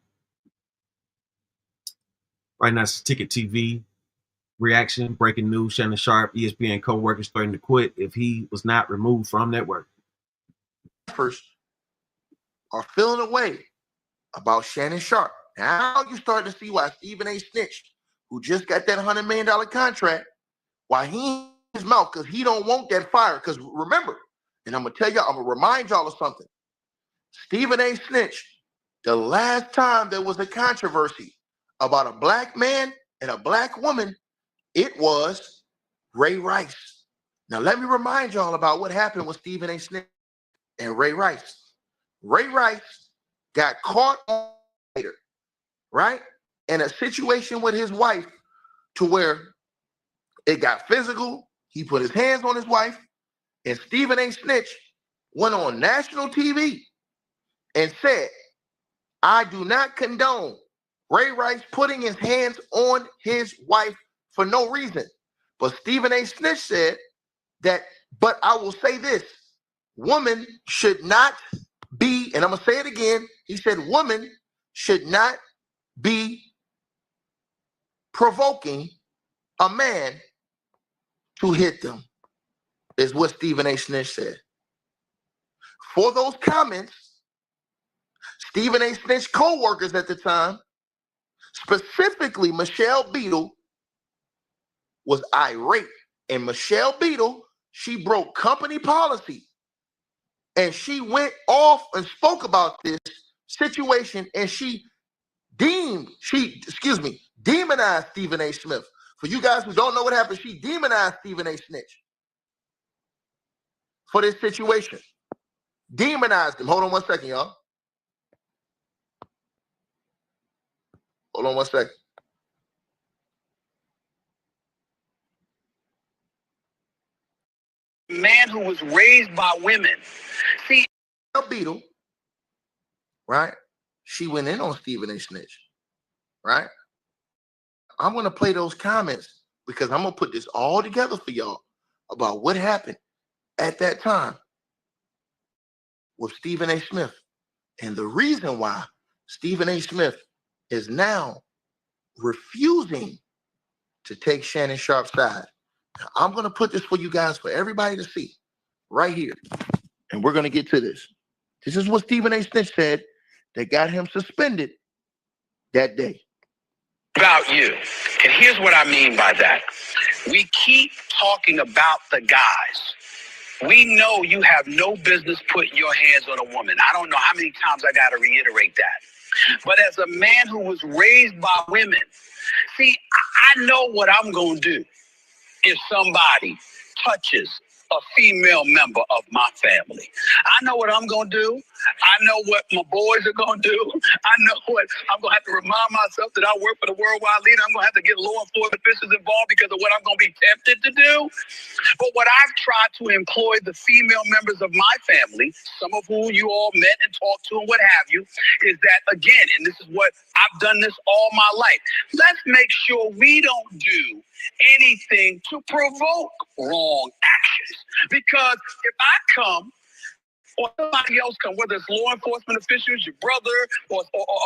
Right now it's Ticket TV. Reaction, breaking news, Shannon Sharp, ESPN co-workers threatened to quit if he was not removed from network. First are feeling away about Shannon Sharp. Now you start to see why Stephen A. Snitch, who just got that $100 million contract, why he in his mouth, because he don't want that fire. Because remember, and I'm going to tell y'all, I'm going to remind y'all of something. Stephen A. Snitch, the last time there was a controversy about a black man and a black woman, it was Ray Rice. Now, let me remind y'all about what happened with Stephen A. Smith and Ray Rice. Ray Rice got caught on later, right? In a situation with his wife to where it got physical. He put his hands on his wife, and Stephen A. Snitch went on national TV and said, I do not condone Ray Rice putting his hands on his wife for no reason. But Stephen A. Snitch said that, but I will say this, woman should not be, and I'm going to say it again, he said woman should not be provoking a man to hit them, is what Stephen A. Snitch said. For those comments, Stephen A. Snitch co-workers at the time, specifically Michelle Beadle, was irate. And Michelle Beadle, she broke company policy. And she went off and spoke about this situation, and she demonized Stephen A. Smith. For you guys who don't know what happened, she demonized Stephen A. Snitch for this situation. Demonized him. Hold on one second, y'all. Hold on one second. Man who was raised by women. See, Beadle, right? She went in on Stephen A. Snitch, right? I'm going to play those comments because I'm going to put this all together for y'all about what happened at that time with Stephen A. Smith and the reason why Stephen A. Smith is now refusing to take Shannon Sharp's side. Now, I'm going to put this for you guys, for everybody to see right here. And we're going to get to this. This is what Stephen A. Snitch said that got him suspended that day. About you. And here's what I mean by that. We keep talking about the guys. We know you have no business putting your hands on a woman. I don't know how many times I got to reiterate that. But as a man who was raised by women, see, I know what I'm going to do if somebody touches a female member of my family. I know what I'm going to do. I know what my boys are going to do. I know what I'm going to have to remind myself that I work for the worldwide leader. I'm going to have to get law enforcement officials involved because of what I'm going to be tempted to do. But what I've tried to employ the female members of my family, some of whom you all met and talked to and what have you, is that, again, and this is what I've done this all my life, let's make sure we don't do anything to provoke wrong actions. Because if I come or somebody else come, whether it's law enforcement officials, your brother, or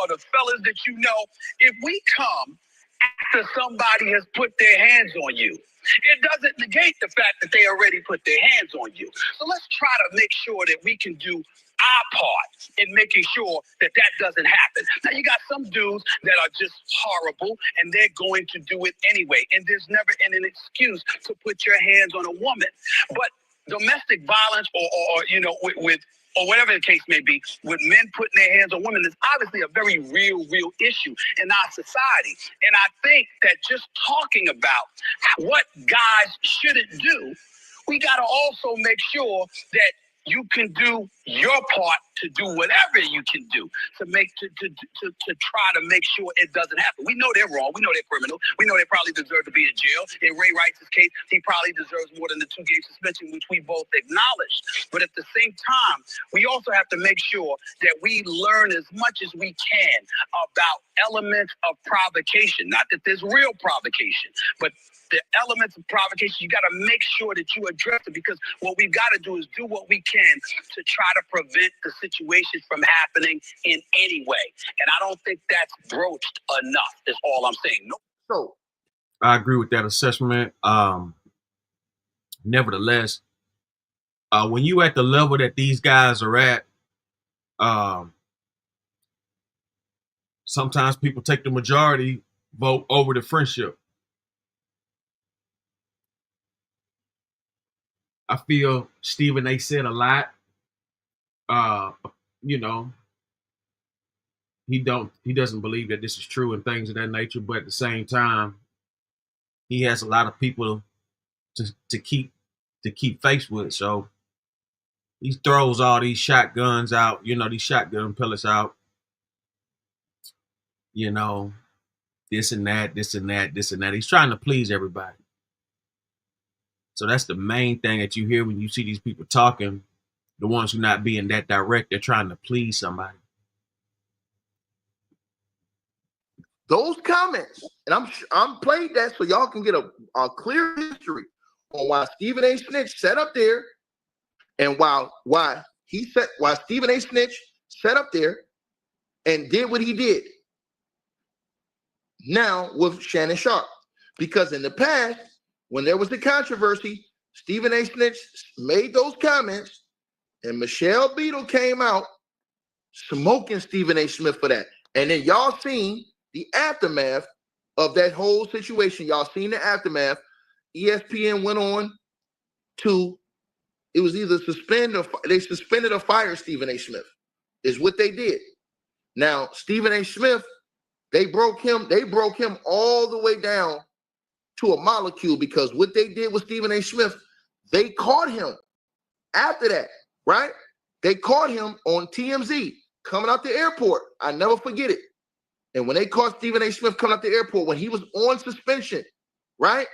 the fellas that you know, if we come after somebody has put their hands on you, it doesn't negate the fact that they already put their hands on you. So let's try to make sure that we can do our part in making sure that that doesn't happen. Now, you got some dudes that are just horrible, and they're going to do it anyway. And there's never an excuse to put your hands on a woman. But domestic violence or you know, with or whatever the case may be, with men putting their hands on women is obviously a very real issue in our society. And I think that just talking about what guys shouldn't do, we got to also make sure that you can do your part to do whatever you can do to try to make sure it doesn't happen. We know they're wrong. We know they're criminal. We know they probably deserve to be in jail. In Ray Rice's case, he probably deserves more than the 2-game suspension, which we both acknowledged. But at the same time, we also have to make sure that we learn as much as we can about elements of provocation. Not that there's real provocation, but the elements of provocation, you got to make sure that you address it, because what we've got to do is do what we can to try to prevent the situation from happening in any way. And I don't think that's broached enough, is all I'm saying. No. So I agree with that assessment. Nevertheless, when you at the level that these guys are at, sometimes people take the majority vote over the friendship. I feel Stephen A. said a lot. You know, he doesn't believe that this is true and things of that nature, but at the same time, he has a lot of people to keep face with. So he throws all these shotguns out, these shotgun pellets out, this and that, this and that, this and that. He's trying to please everybody. So that's the main thing that you hear when you see these people talking. The ones who not being that direct, they're trying to please somebody. Those comments, and I'm playing that so y'all can get a clear history on why Stephen A. Snitch sat up there, and why Stephen A. Snitch sat up there and did what he did. Now with Shannon Sharpe, because in the past, when there was the controversy, Stephen A. Snitch made those comments, and Michelle Beadle came out smoking Stephen A. Smith for that. And then y'all seen the aftermath of that whole situation. Y'all seen the aftermath. ESPN went on to, it was either they suspended or fired Stephen A. Smith, is what they did. Now, Stephen A. Smith, they broke him all the way down to a molecule, because what they did with Stephen A. Smith, they caught him after that, right? They caught him on TMZ coming out the airport. I never forget it. And when they caught Stephen A. Smith coming out the airport, when he was on suspension, right?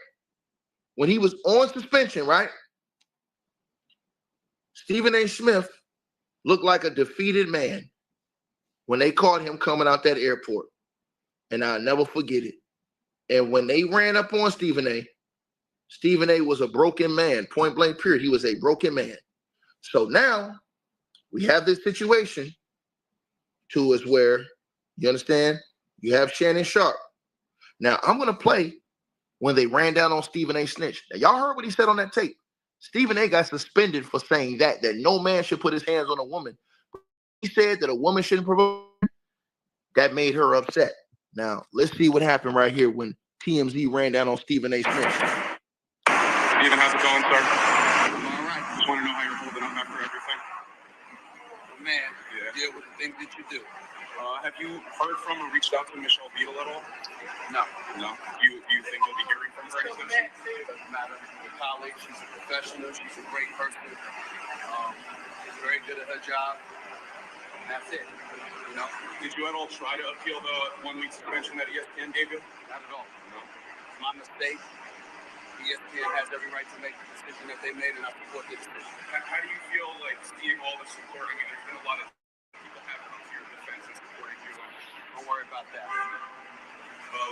When he was on suspension, right? Stephen A. Smith looked like a defeated man when they caught him coming out that airport. And I'll never forget it. And when they ran up on Stephen A. was a broken man, point blank period. He was a broken man. So now we have this situation too, is where, you understand, you have Shannon Sharpe. Now I'm going to play when they ran down on Stephen A. Snitch. Now y'all heard what he said on that tape. Stephen A. got suspended for saying that no man should put his hands on a woman. He said that a woman shouldn't provoke. That made her upset. Now let's see what happened right here when TMZ ran down on Stephen A. Smith. Stephen, how's it going, sir? I'm all right. Just want to know how you're holding up after everything. Man, deal with the things that you do. Have you heard from or reached out to Michelle Beadle at all? No. No? Do you think you'll be hearing from her anytime soon? It doesn't matter. She's a colleague. She's a professional. She's a great person. She's very good at her job. And that's it. Did you at all try to appeal the 1-week suspension that ESPN gave you? Not at all. No. It's my mistake. ESPN has every right to make the decision that they made, and I support the decision. How do you feel like seeing all the supporting? And there's been a lot of people have come to your defense and supporting you. Don't worry about that.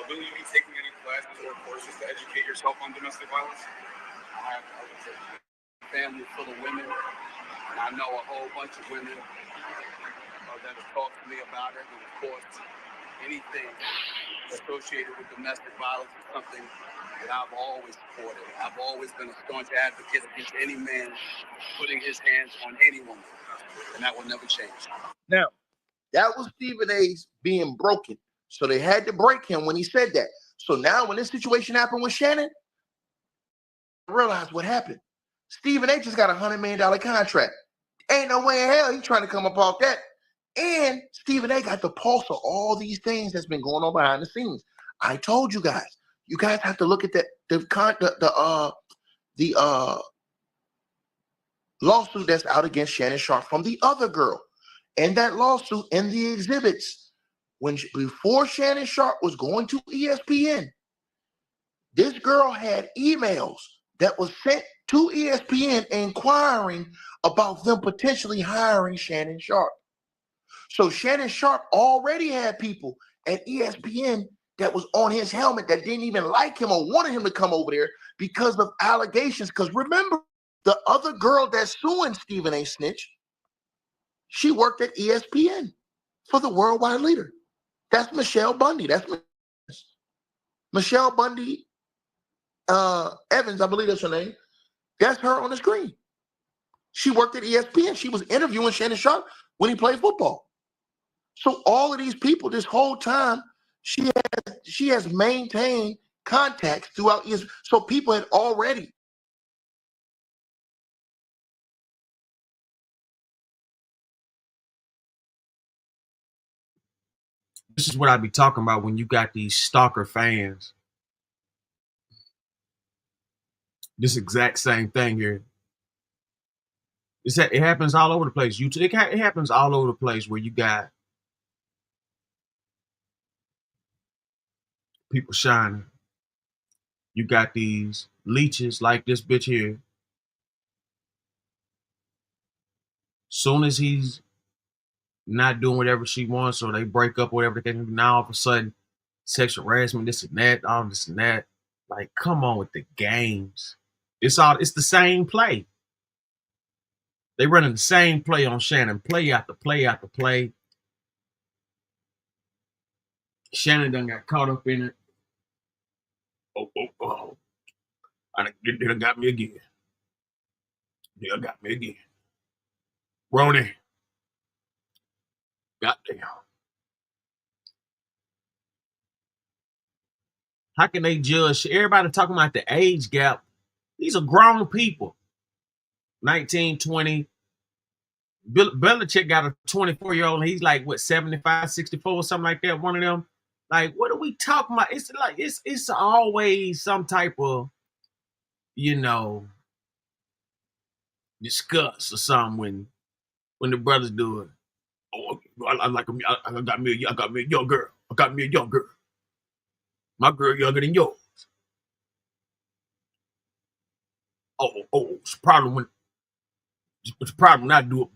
Will you be taking any classes or courses to educate yourself on domestic violence? I have a family full of women, and I know a whole bunch of women that have talked to me about it. And of course, anything associated with domestic violence is something that I've always supported. I've always been a staunch advocate against any man putting his hands on any woman, and that will never change. Now, that was Stephen A's being broken. So they had to break him when he said that. So now when this situation happened with Shannon, I realized what happened. Stephen A just got a $100 million contract. Ain't no way in hell he's trying to come up off that. And Stephen A got the pulse of all these things that's been going on behind the scenes. I told you guys have to look at that the lawsuit that's out against Shannon Sharpe from the other girl. And that lawsuit and the exhibits, before Shannon Sharpe was going to ESPN, this girl had emails that was sent to ESPN inquiring about them potentially hiring Shannon Sharpe. So Shannon Sharpe already had people at ESPN that was on his helmet that didn't even like him or wanted him to come over there because of allegations. Because remember, the other girl that's suing Stephen A. Snitch, she worked at ESPN for the Worldwide Leader. That's Michelle Bundy. That's Michelle Bundy Evans, I believe that's her name. That's her on the screen. She worked at ESPN. She was interviewing Shannon Sharpe when he played football. So all of these people, this whole time, she has maintained contacts throughout ESPN. So people had already. This is what I be talking about when you got these stalker fans. this exact same thing here. It happens all over the place. It happens all over the place where you got people shining. You got these leeches like this bitch here. Soon as he's not doing whatever she wants, or they break up, or whatever they can, now all of a sudden, sexual harassment, this and that, all this and that. Like, come on with the games. It's the same play. They running the same play on Shannon, play after play after play. Shannon done got caught up in it. Oh. They done got me again. They done got me again. RONI. Goddamn. How can they judge? Everybody talking about the age gap. These are grown people. 19, 20. Belichick got a 24-year-old. He's like, what, 75, 64 or something like that. One of them. Like, what are we talking about? It's like, it's always some type of, discuss or something when the brothers do it. Oh, I got me a young girl. I got me a young girl. My girl younger than yours. It's a problem when I do it.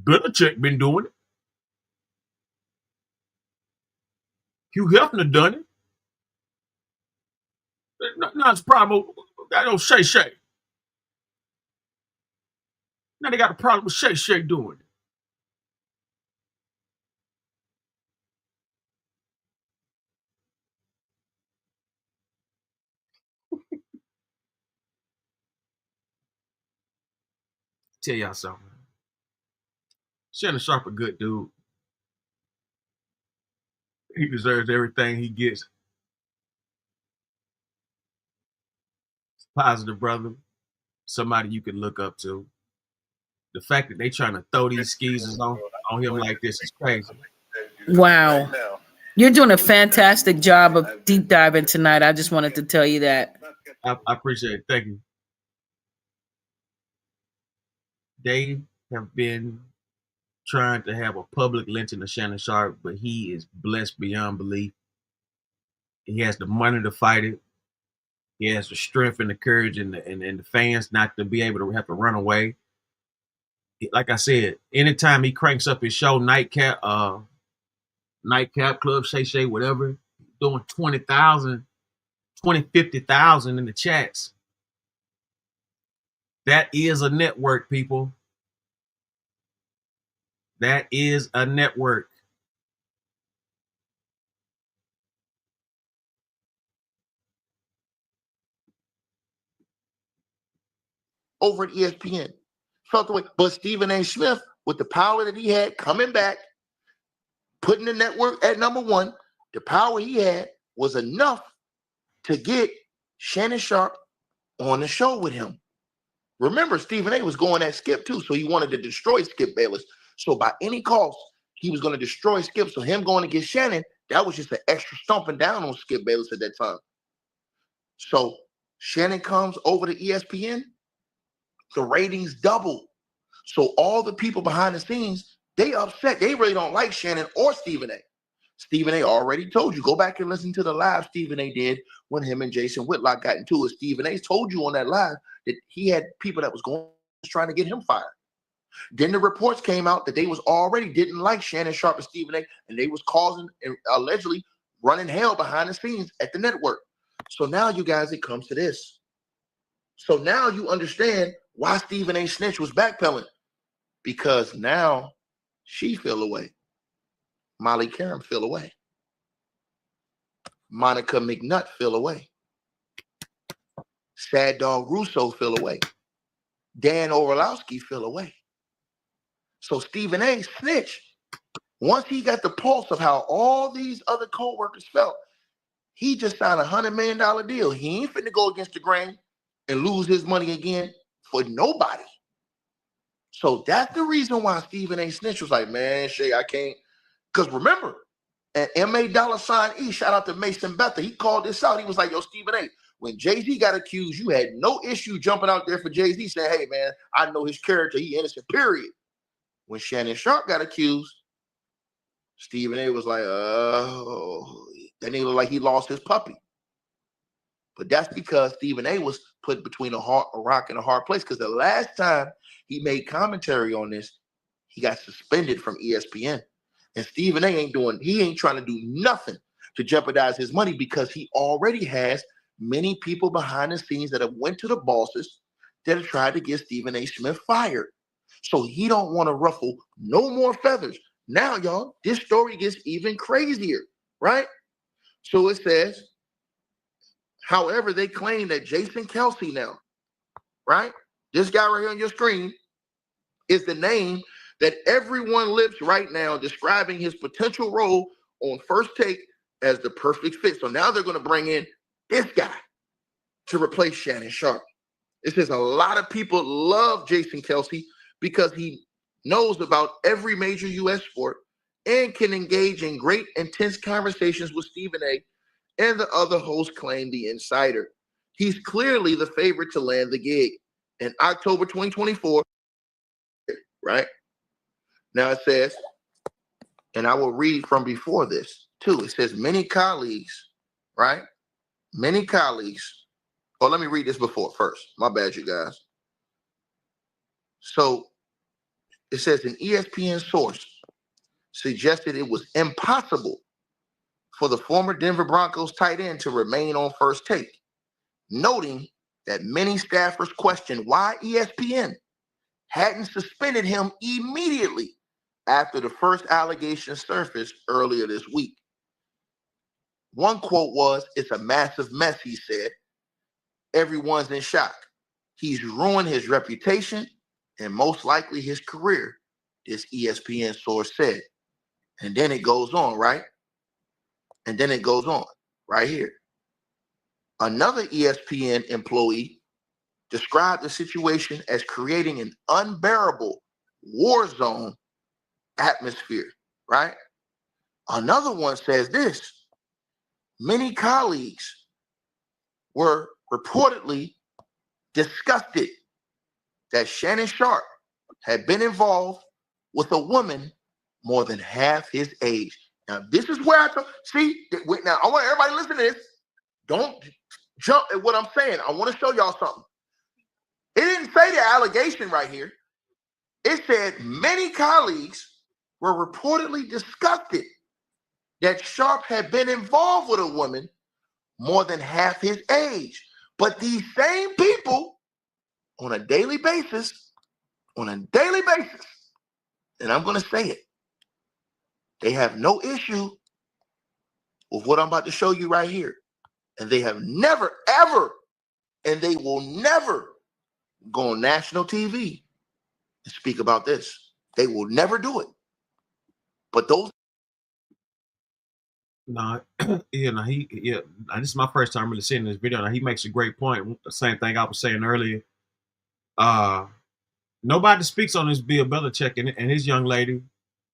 Belichick been doing it. Hugh Hefner done it. Now it's a problem. I don't Shay. Now they got a problem with Shay doing it. Tell y'all something. Shannon Sharpe a good dude. He deserves everything he gets. Positive brother. Somebody you can look up to. The fact that they trying to throw these skeezers on him like this is crazy. Wow. You're doing a fantastic job of deep diving tonight. I just wanted to tell you that. I appreciate it. Thank you. They have been trying to have a public lynching of Shannon Sharpe, but he is blessed beyond belief. He has the money to fight it. He has the strength and the courage and the fans not to be able to have to run away. Like I said, anytime he cranks up his show, Nightcap Club, Shay, whatever, doing 20,000, 50,000 in the chats. That is a network, people. That is a network. Over at ESPN. Felt the way. But Stephen A. Smith, with the power that he had coming back, putting the network at number one, the power he had was enough to get Shannon Sharpe on the show with him. Remember, Stephen A. was going at Skip too, so he wanted to destroy Skip Bayless. So by any cost, he was going to destroy Skip. So him going to get Shannon, that was just an extra stomping down on Skip Bayless at that time. So Shannon comes over to ESPN, the ratings double. So all the people behind the scenes, they upset. They really don't like Shannon or Stephen A. Stephen A. already told you. Go back and listen to the live Stephen A. did when him and Jason Whitlock got into it. Stephen A. told you on that live that he had people that was trying to get him fired. Then the reports came out that they was already didn't like Shannon Sharpe and Stephen A. and they was causing and allegedly running hell behind the scenes at the network. So now, you guys, it comes to this. So now you understand why Stephen A. Snitch was backpedaling. Because now she fell away. Molly Karam fell away. Monica McNutt fell away. Sad Dog Russo fell away. Dan Orlowski fell away. So Stephen A. snitch. Once he got the pulse of how all these other co-workers felt, he just signed a $100 million deal. He ain't finna go against the grain and lose his money again for nobody. So that's the reason why Stephen A. Snitch was like, man, Shay, I can't. Because remember, and M.A. $E, shout out to Mason Betha, he called this out. He was like, yo, Stephen A., When Jay-Z got accused, you had no issue jumping out there for Jay-Z saying, hey, man, I know his character. He innocent, period. When Shannon Sharpe got accused, Stephen A was like, oh, that nigga looked like he lost his puppy. But that's because Stephen A was put between a rock and a hard place, because the last time he made commentary on this, he got suspended from ESPN. And Stephen A ain't trying to do nothing to jeopardize his money, because he already has many people behind the scenes that have went to the bosses that have tried to get Stephen A. Smith fired. So he don't want to ruffle no more feathers. Now, y'all, this story gets even crazier, right? So it says, however, they claim that Jason Kelsey now, right? This guy right here on your screen is the name that everyone lips right now, describing his potential role on First Take as the perfect fit. So now they're going to bring in this guy to replace Shannon Sharpe. It says a lot of people love Jason Kelsey because he knows about every major U.S. sport and can engage in great, intense conversations with Stephen A. and the other hosts, claim the insider. He's clearly the favorite to land the gig in October 2024, right? Now it says, and I will read from before this too. It says many colleagues, right? Many colleagues. Oh, let me read this before first. My bad, you guys. So it says an ESPN source suggested it was impossible for the former Denver Broncos tight end to remain on First Take, noting that many staffers questioned why ESPN hadn't suspended him immediately after the first allegation surfaced earlier this week. One quote was, "It's a massive mess," he said. "Everyone's in shock. He's ruined his reputation and most likely his career," this ESPN source said. And then it goes on, right? And then it goes on right here. Another ESPN employee described the situation as creating an unbearable war zone atmosphere, right? Another one says this: many colleagues were reportedly disgusted that Shannon Sharpe had been involved with a woman more than half his age. Now, this is where now I want everybody to listen to this. Don't jump at what I'm saying. I want to show y'all something. It didn't say the allegation right here. It said many colleagues were reportedly disgusted that Sharpe had been involved with a woman more than half his age. But these same people on a daily basis, and I'm going to say it, they have no issue with what I'm about to show you right here. And they have never, ever, and they will never go on national TV and speak about this. They will never do it. But those... No, this is my first time really seeing this video. Now, he makes a great point. The same thing I was saying earlier. Nobody speaks on this Bill Belichick and his young lady.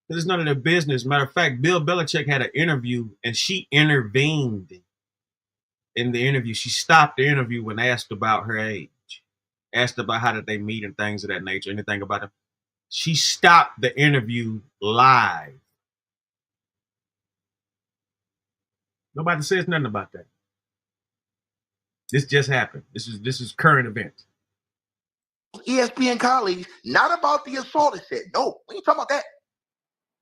It's none of their business. Matter of fact, Bill Belichick had an interview and she intervened in the interview. She stopped the interview when asked about her age, asked about how did they meet and things of that nature, anything about it. She stopped the interview live. Nobody says nothing about that. This just happened. This is current events. ESPN colleagues, not about the assault, it said. No, we ain't talking about that.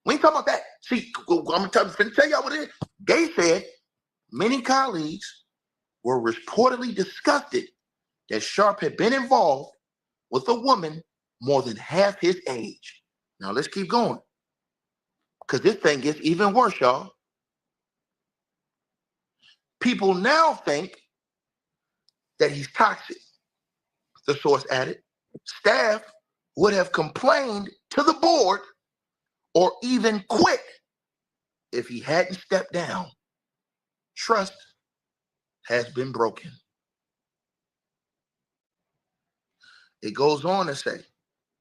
We ain't talking about that. See, I'm going to tell y'all what it is. They said many colleagues were reportedly disgusted that Sharpe had been involved with a woman more than half his age. Now, let's keep going, because this thing gets even worse, y'all. People now think that he's toxic, the source added. Staff would have complained to the board or even quit if he hadn't stepped down. Trust has been broken. It goes on to say,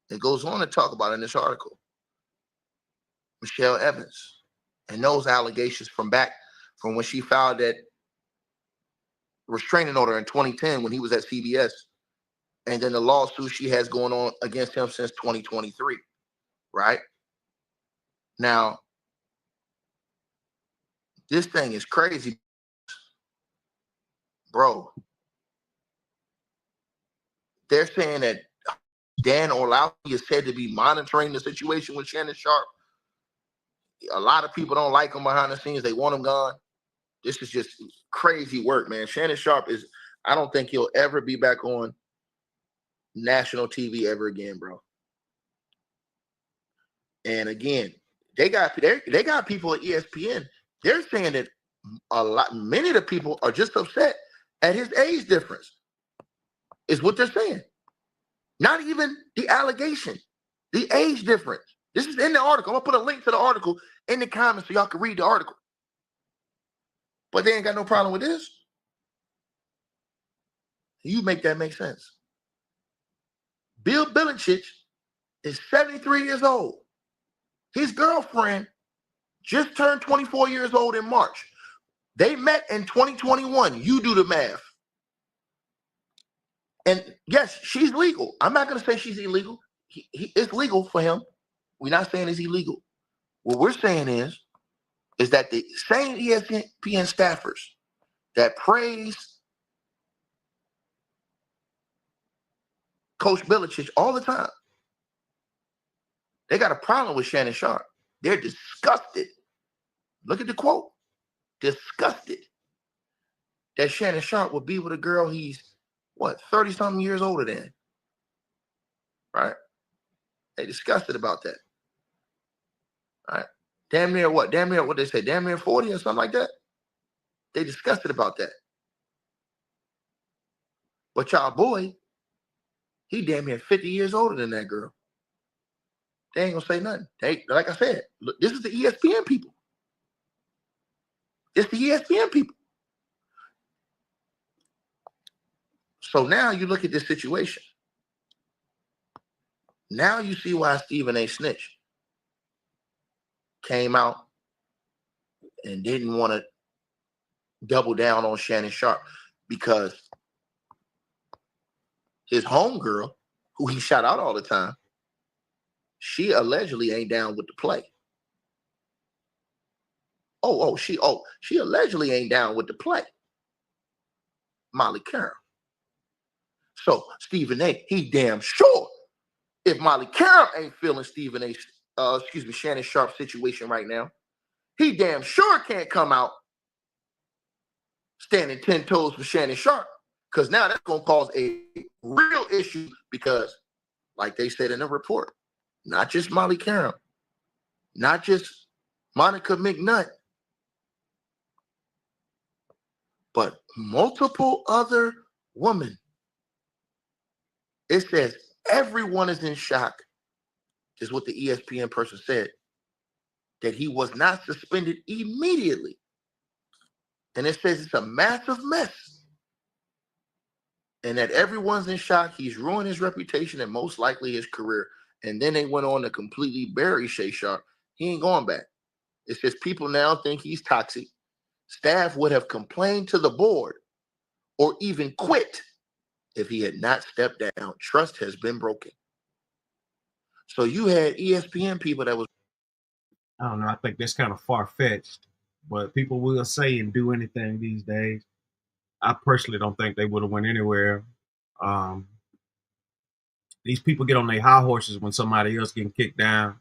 it goes on to talk about in this article, Michelle Evans and those allegations from when she filed that restraining order in 2010 when he was at CBS, and then the lawsuit she has going on against him since 2023, right? Now, this thing is crazy, bro. They're saying that Dan Orlowski is said to be monitoring the situation with Shannon Sharp. A lot of people don't like him behind the scenes. They want him gone. This is just crazy work, man. Shannon Sharp is, I don't think he'll ever be back on national TV ever again, bro. And again, they got people at ESPN. They're saying that many of the people are just upset at his age difference, is what they're saying. Not even the allegation, the age difference. This is in the article. I'm gonna put a link to the article in the comments so y'all can read the article. But they ain't got no problem with this. You make that make sense. Bill Belichick is 73 years old. His girlfriend just turned 24 years old in March. They met in 2021. You do the math. And yes, she's legal. I'm not going to say she's illegal. It's legal for him. We're not saying it's illegal. What we're saying is that the same ESPN staffers that praise Coach Belichick all the time, they got a problem with Shannon Sharp. They're disgusted. Look at the quote. Disgusted that Shannon Sharp would be with a girl he's, 30-something years older than. Right? They disgusted about that. All right. Damn near what they say? Damn near 40 or something like that? They disgusted about that. But y'all boy, he damn near 50 years older than that girl. They ain't gonna say nothing. Like I said, look, this is the ESPN people. It's the ESPN people. So now you look at this situation. Now you see why Stephen A. Snitch came out and didn't want to double down on Shannon Sharp, because his homegirl, who he shout out all the time, she allegedly ain't down with the play. She allegedly ain't down with the play. Molly Caron. So Stephen A., he damn sure, if Molly Caron ain't feeling Shannon Sharp's situation right now, he damn sure can't come out standing 10 toes for Shannon Sharp, because now that's going to cause a real issue, because, like they said in the report, not just Molly Caron, not just Monica McNutt, but multiple other women. It says everyone is in shock, is what the ESPN person said, that he was not suspended immediately. And it says it's a massive mess. And that everyone's in shock. He's ruined his reputation and most likely his career. And then they went on to completely bury Shay Sharp. He ain't going back. It says people now think he's toxic. Staff would have complained to the board or even quit if he had not stepped down. Trust has been broken. So you had ESPN people that was... I don't know. I think that's kind of far-fetched, but people will say and do anything these days. I personally don't think they would have went anywhere. These people get on their high horses when somebody else getting kicked down.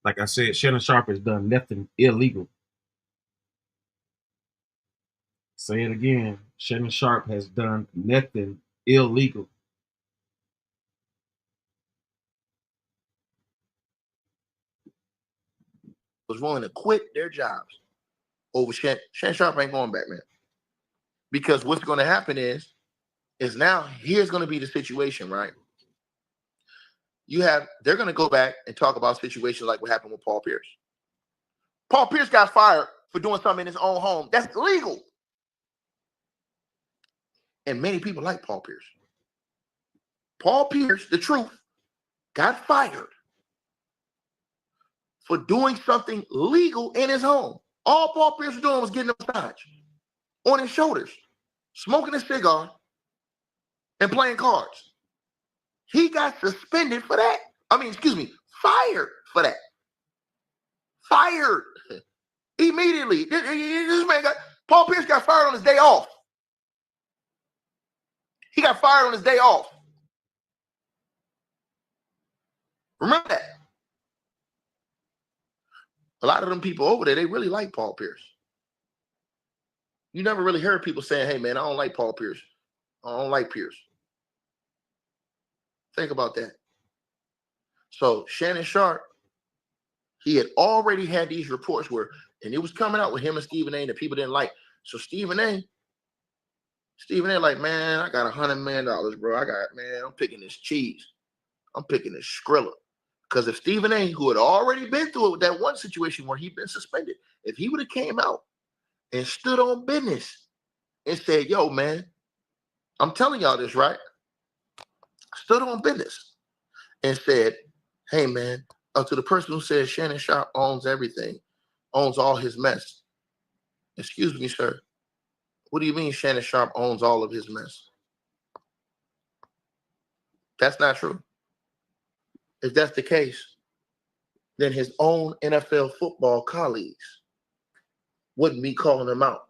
Like I said, Shannon Sharp has done nothing illegal. Say it again. Shannon Sharp has done nothing illegal. Was willing to quit their jobs over Shannon Sharp ain't going back, man. Because what's going to happen is now here's going to be the situation, right? They're going to go back and talk about situations like what happened with Paul Pierce. Paul Pierce got fired for doing something in his own home. That's illegal. And many people like Paul Pierce. Paul Pierce, the truth, got fired for doing something legal in his home. All Paul Pierce was doing was getting a massage on his shoulders. smoking a cigar, and playing cards. He got suspended for that. I mean, excuse me, fired for that. Fired immediately. This man Paul Pierce got fired on his day off. He got fired on his day off. Remember that. A lot of them people over there, they really like Paul Pierce. You never really heard people saying, hey, man, I don't like Paul Pierce. I don't like Pierce. Think about that. So Shannon Sharp, he had already had these reports where, and it was coming out with him and Stephen A. that people didn't like. So Stephen A. like, man, I got $100 million, bro. I'm picking this cheese. I'm picking this Skrilla. Because if Stephen A., who had already been through it with that one situation where he'd been suspended, if he would have came out and stood on business and said, yo, man, I'm telling y'all this, right? Stood on business and said, hey, man, to the person who says Shannon Sharp owns everything, owns all his mess. Excuse me, sir. What do you mean Shannon Sharp owns all of his mess? That's not true. If that's the case, then his own NFL football colleagues wouldn't be calling him out.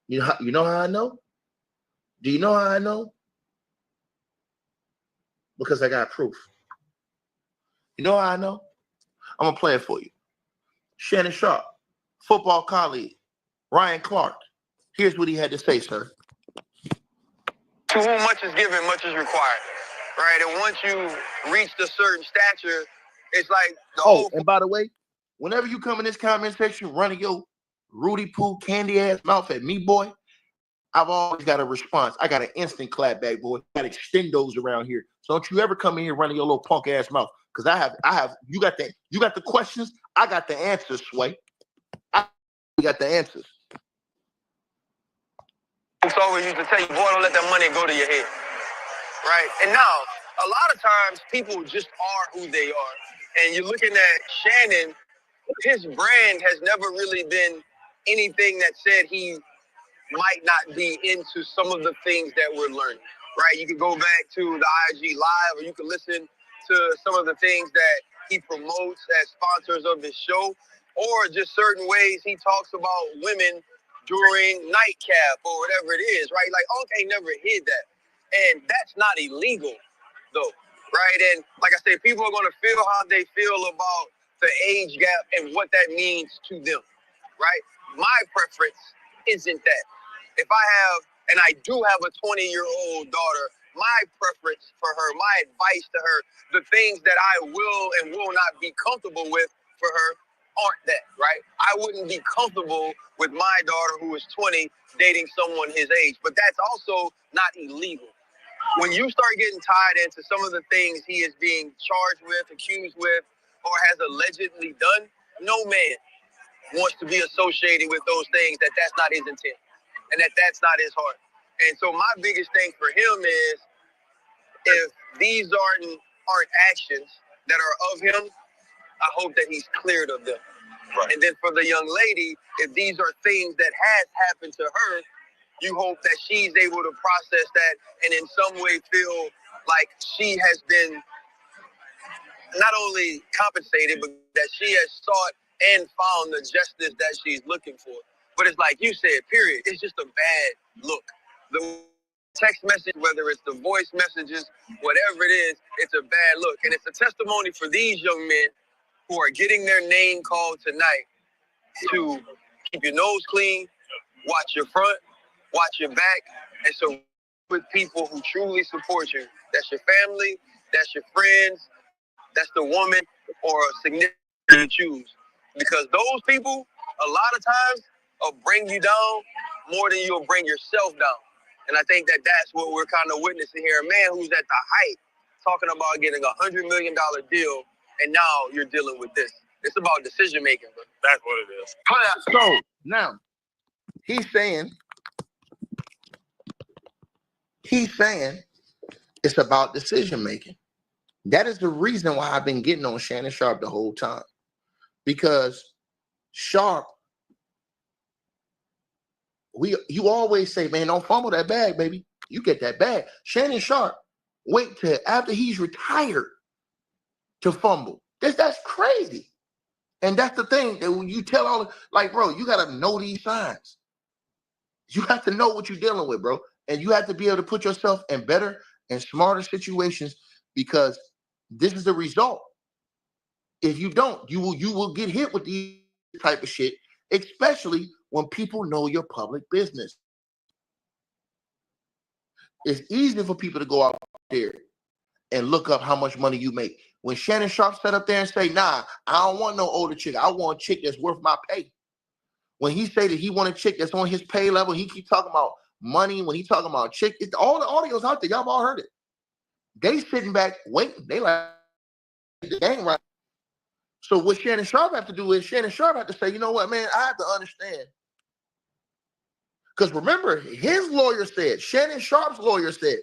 You know how I know? Do you know how I know? Because I got proof. You know how I know? I'm going to play it for you. Shannon Sharp, football colleague, Ryan Clark. Here's what he had to say, sir. To whom much is given, much is required, right? And once you reach a certain stature, it's like and by the way, whenever you come in this comment section running your Rudy Poo candy ass mouth at me, boy, I've always got a response. I got an instant clap back, boy. I got extendos around here. So don't you ever come in here running your little punk ass mouth. Because I have you got the questions, I got the answers, Sway. I got the answers. Folks always used to tell you, boy, don't let that money go to your head, right? And now, a lot of times, people just are who they are. And you're looking at Shannon, his brand has never really been anything that said he might not be into some of the things that we're learning, right? You can go back to the IG Live, or you can listen to some of the things that he promotes as sponsors of his show, or just certain ways he talks about women during nightcap or whatever it is, right? Like, okay, never hid that. And that's not illegal, though, right? And like I said, people are going to feel how they feel about the age gap and what that means to them, right? My preference isn't that. If I have, and I do have a 20-year-old daughter, my preference for her, my advice to her, the things that I will and will not be comfortable with for her aren't that, right? I wouldn't be comfortable with my daughter who is 20 dating someone his age, but that's also not illegal. When you start getting tied into some of the things he is being charged with, accused with, or has allegedly done, no man wants to be associated with those things that's not his intent and that's not his heart. And so my biggest thing for him is, if these aren't actions that are of him, I hope that he's cleared of them. Right. And then for the young lady, if these are things that has happened to her, you hope that she's able to process that and in some way feel like she has been not only compensated, but that she has sought and found the justice that she's looking for. But it's like you said, period. It's just a bad look. The text message, whether it's the voice messages, whatever it is, it's a bad look. And it's a testimony for these young men who are getting their name called tonight to keep your nose clean, watch your front, watch your back, and so with people who truly support you. That's your family, that's your friends, that's the woman or significant you choose. Because those people, a lot of times, will bring you down more than you'll bring yourself down. And I think that's what we're kind of witnessing here. A man who's at the height, talking about getting $100 million deal, and now you're dealing with this. It's about decision making, bro. That's what it is. So now he's saying it's about decision making. That is the reason why I've been getting on Shannon Sharp the whole time, because Sharp you always say, man, don't fumble that bag, baby. You get that bag. Shannon Sharp, wait till after he's retired to fumble. That's crazy. And that's the thing that when you tell all, like, bro, you got to know these signs. You have to know what you're dealing with, bro. And you have to be able to put yourself in better and smarter situations, because this is the result. If you don't, you will get hit with these type of shit, especially when people know your public business. It's easy for people to go out there and look up how much money you make. When Shannon Sharp sat up there and say, nah, I don't want no older chick. I want a chick that's worth my pay. When he say that he want a chick that's on his pay level, he keep talking about money. When he talking about chick, all the audio's out there. Y'all have all heard it. They sitting back waiting. They like the game right. So what Shannon Sharp have to do is Shannon Sharp have to say, you know what, man, I have to understand. Because remember, his lawyer said, Shannon Sharp's lawyer said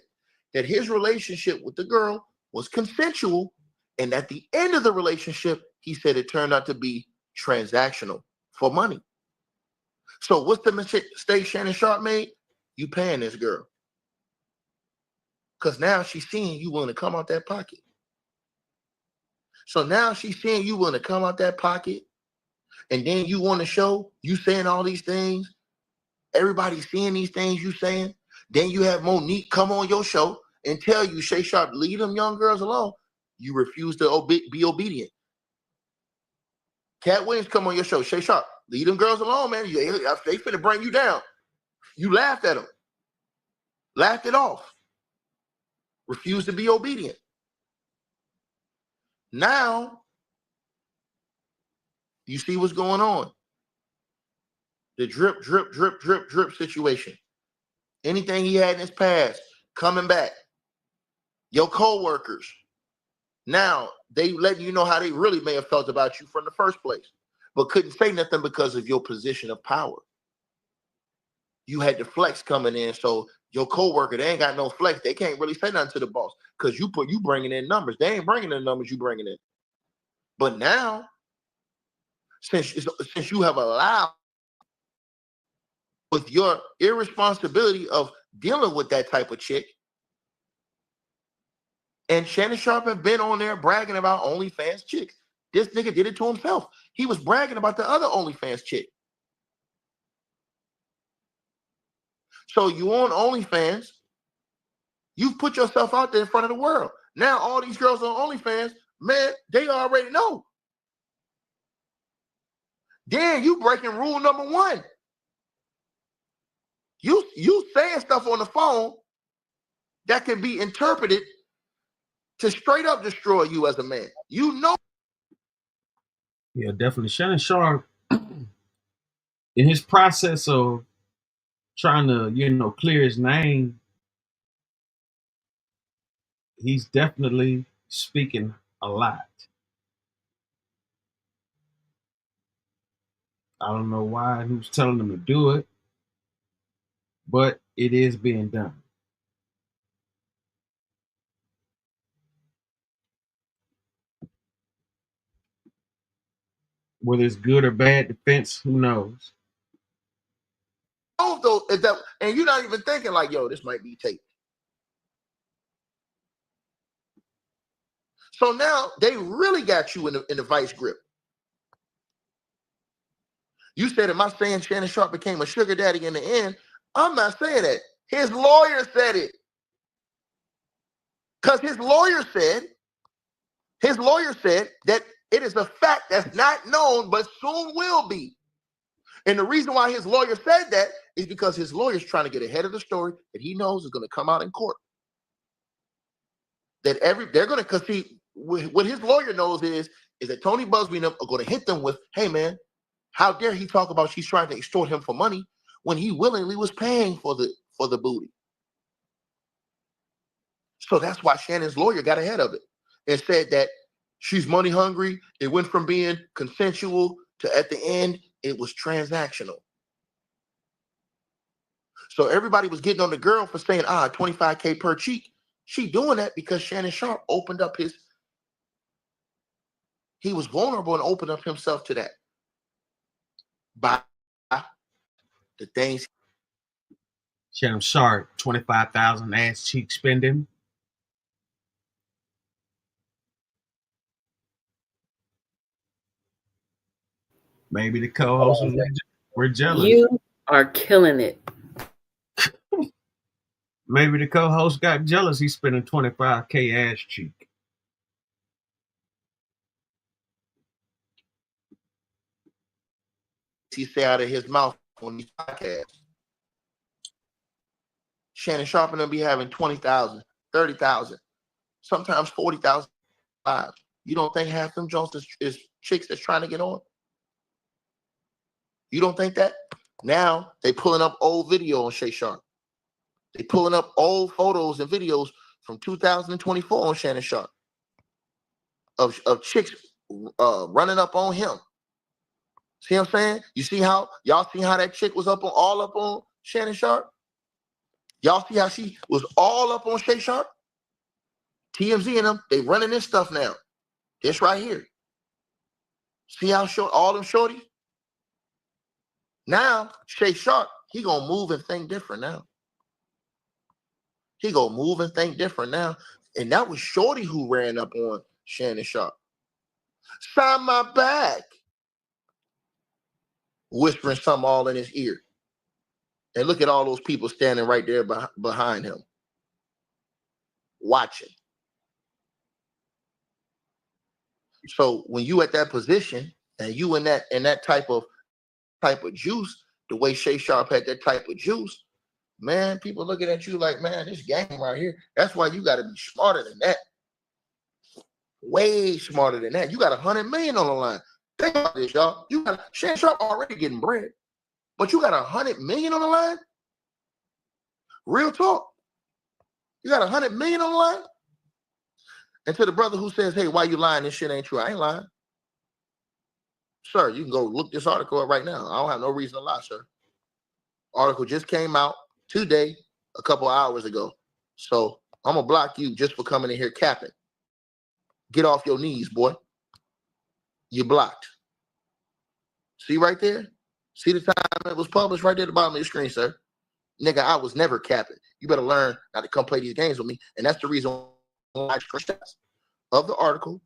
that his relationship with the girl was consensual. And at the end of the relationship, he said it turned out to be transactional for money. So what's the mistake Shannon Sharp made? You paying this girl. Because now she's seeing you willing to come out that pocket. So now she's seeing you willing to come out that pocket. And then you want to show you saying all these things. Everybody's seeing these things you saying. Then you have Monique come on your show and tell you, Shay Sharp, leave them young girls alone. You refuse to be obedient. Cat Williams come on your show. Shay Sharp, leave them girls alone, man. They finna bring you down. You laughed at them. Laughed it off. Refused to be obedient. Now, you see what's going on. The drip, drip, drip, drip, drip situation. Anything he had in his past, coming back. Your co-workers. Now, they letting you know how they really may have felt about you from the first place, but couldn't say nothing because of your position of power. You had the flex coming in, so your co-worker, they ain't got no flex. They can't really say nothing to the boss because you bringing in numbers. They ain't bringing in numbers you bringing in. But now, since you have allowed with your irresponsibility of dealing with that type of chick, and Shannon Sharp have been on there bragging about OnlyFans chicks. This nigga did it to himself. He was bragging about the other OnlyFans chick. So you on OnlyFans, you've put yourself out there in front of the world. Now all these girls on OnlyFans, man, they already know. Then you breaking rule number 1. You saying stuff on the phone that can be interpreted to straight up destroy you as a man. You know. Yeah, definitely. Shannon Sharp, in his process of trying to, clear his name, he's definitely speaking a lot. I don't know why and who's telling him to do it, but it is being done. Whether it's good or bad defense, who knows? Though, and you're not even thinking like, yo, this might be taped. So now they really got you in the vice grip. You said, am I saying Shannon Sharp became a sugar daddy in the end? I'm not saying that. His lawyer said it. Because his lawyer said that it is a fact that's not known, but soon will be. And the reason why his lawyer said that is because his lawyer's trying to get ahead of the story that he knows is going to come out in court. That they're going to, because what his lawyer knows is that Tony Busby and them are going to hit them with, hey man, how dare he talk about she's trying to extort him for money when he willingly was paying for the booty. So that's why Shannon's lawyer got ahead of it and said that she's money hungry. It went from being consensual to at the end, it was transactional. So everybody was getting on the girl for saying, $25K per cheek. She doing that because Shannon Sharp opened up he was vulnerable and opened up himself to that by the things. Shannon Sharp, 25,000 ass cheek spending. Maybe the co-hosts were jealous. You are killing it. Maybe the co-host got jealous. He's spending 25K ass cheek. He say out of his mouth on these podcasts. Shannon Sharp and them be having 20,000, 30,000, sometimes 40,000 lives. You don't think half them Jones is chicks that's trying to get on? You don't think that? Now they pulling up old video on Shay Sharp. They pulling up old photos and videos from 2024 on Shannon Sharp of chicks running up on him. See what I'm saying? You see how y'all see how that chick was all up on Shannon Sharp? Y'all see how she was all up on Shay Sharp? TMZ and them, they running this stuff now. This right here. See how short all them shorties? Now, Shay Sharp, he gonna move and think different now. He gonna move and think different now. And that was Shorty who ran up on Shannon Sharp. Sign my bag. Whispering something all in his ear. And look at all those people standing right there behind him. Watching. So when you at that position and you in that type of juice, the way Shay Sharp had that type of juice, man, people looking at you like, man, this game right here. That's why you got to be smarter than that. Way smarter than that. You got 100 million on the line. Think about this, y'all. You got Shay Sharp already getting bread, but you got 100 million on the line. Real talk. You got 100 million on the line. And to the brother who says, hey, why you lying? This shit ain't true. I ain't lying. Sir, you can go look this article up right now. I don't have no reason to lie, sir. Article just came out today, a couple hours ago. So I'm going to block you just for coming in here capping. Get off your knees, boy. You blocked. See right there? See the time it was published right there at the bottom of your screen, sir? Nigga, I was never capping. You better learn not to come play these games with me. And that's the reason why I screenshots of the article.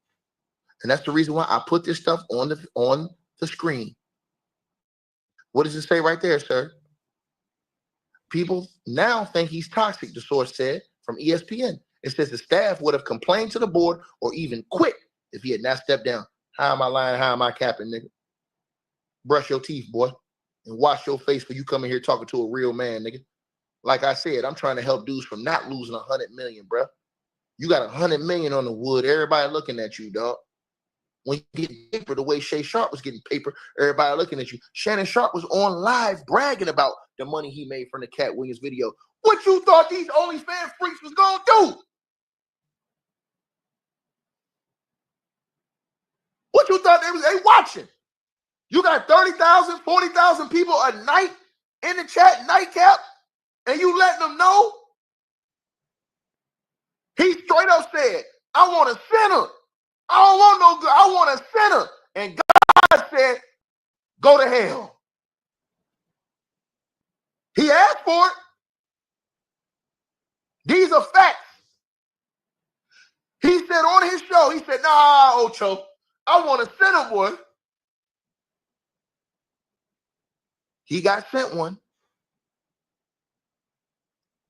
And that's the reason why I put this stuff on the screen. What does it say right there, sir? People now think he's toxic, the source said from ESPN. It says the staff would have complained to the board or even quit if he had not stepped down. How am I lying? How am I capping, nigga? Brush your teeth, boy, and wash your face when you come in here talking to a real man, nigga. Like I said, I'm trying to help dudes from not losing 100 million, bro. You got 100 million on the wood. Everybody looking at you, dog. When you get paper the way Shay Sharp was getting paper, everybody looking at you. Shannon Sharp was on live bragging about the money he made from the Cat Williams video. What you thought these OnlyFans freaks was going to do? What you thought they watching? You got 30,000, 40,000 people a night in the chat, nightcap, and you letting them know? He straight up said, I want a center. I don't want no good. I want a center. And God said, go to hell. He asked for it. These are facts. He said on his show, he said, nah, Ocho, I want a center, boy. He got sent one.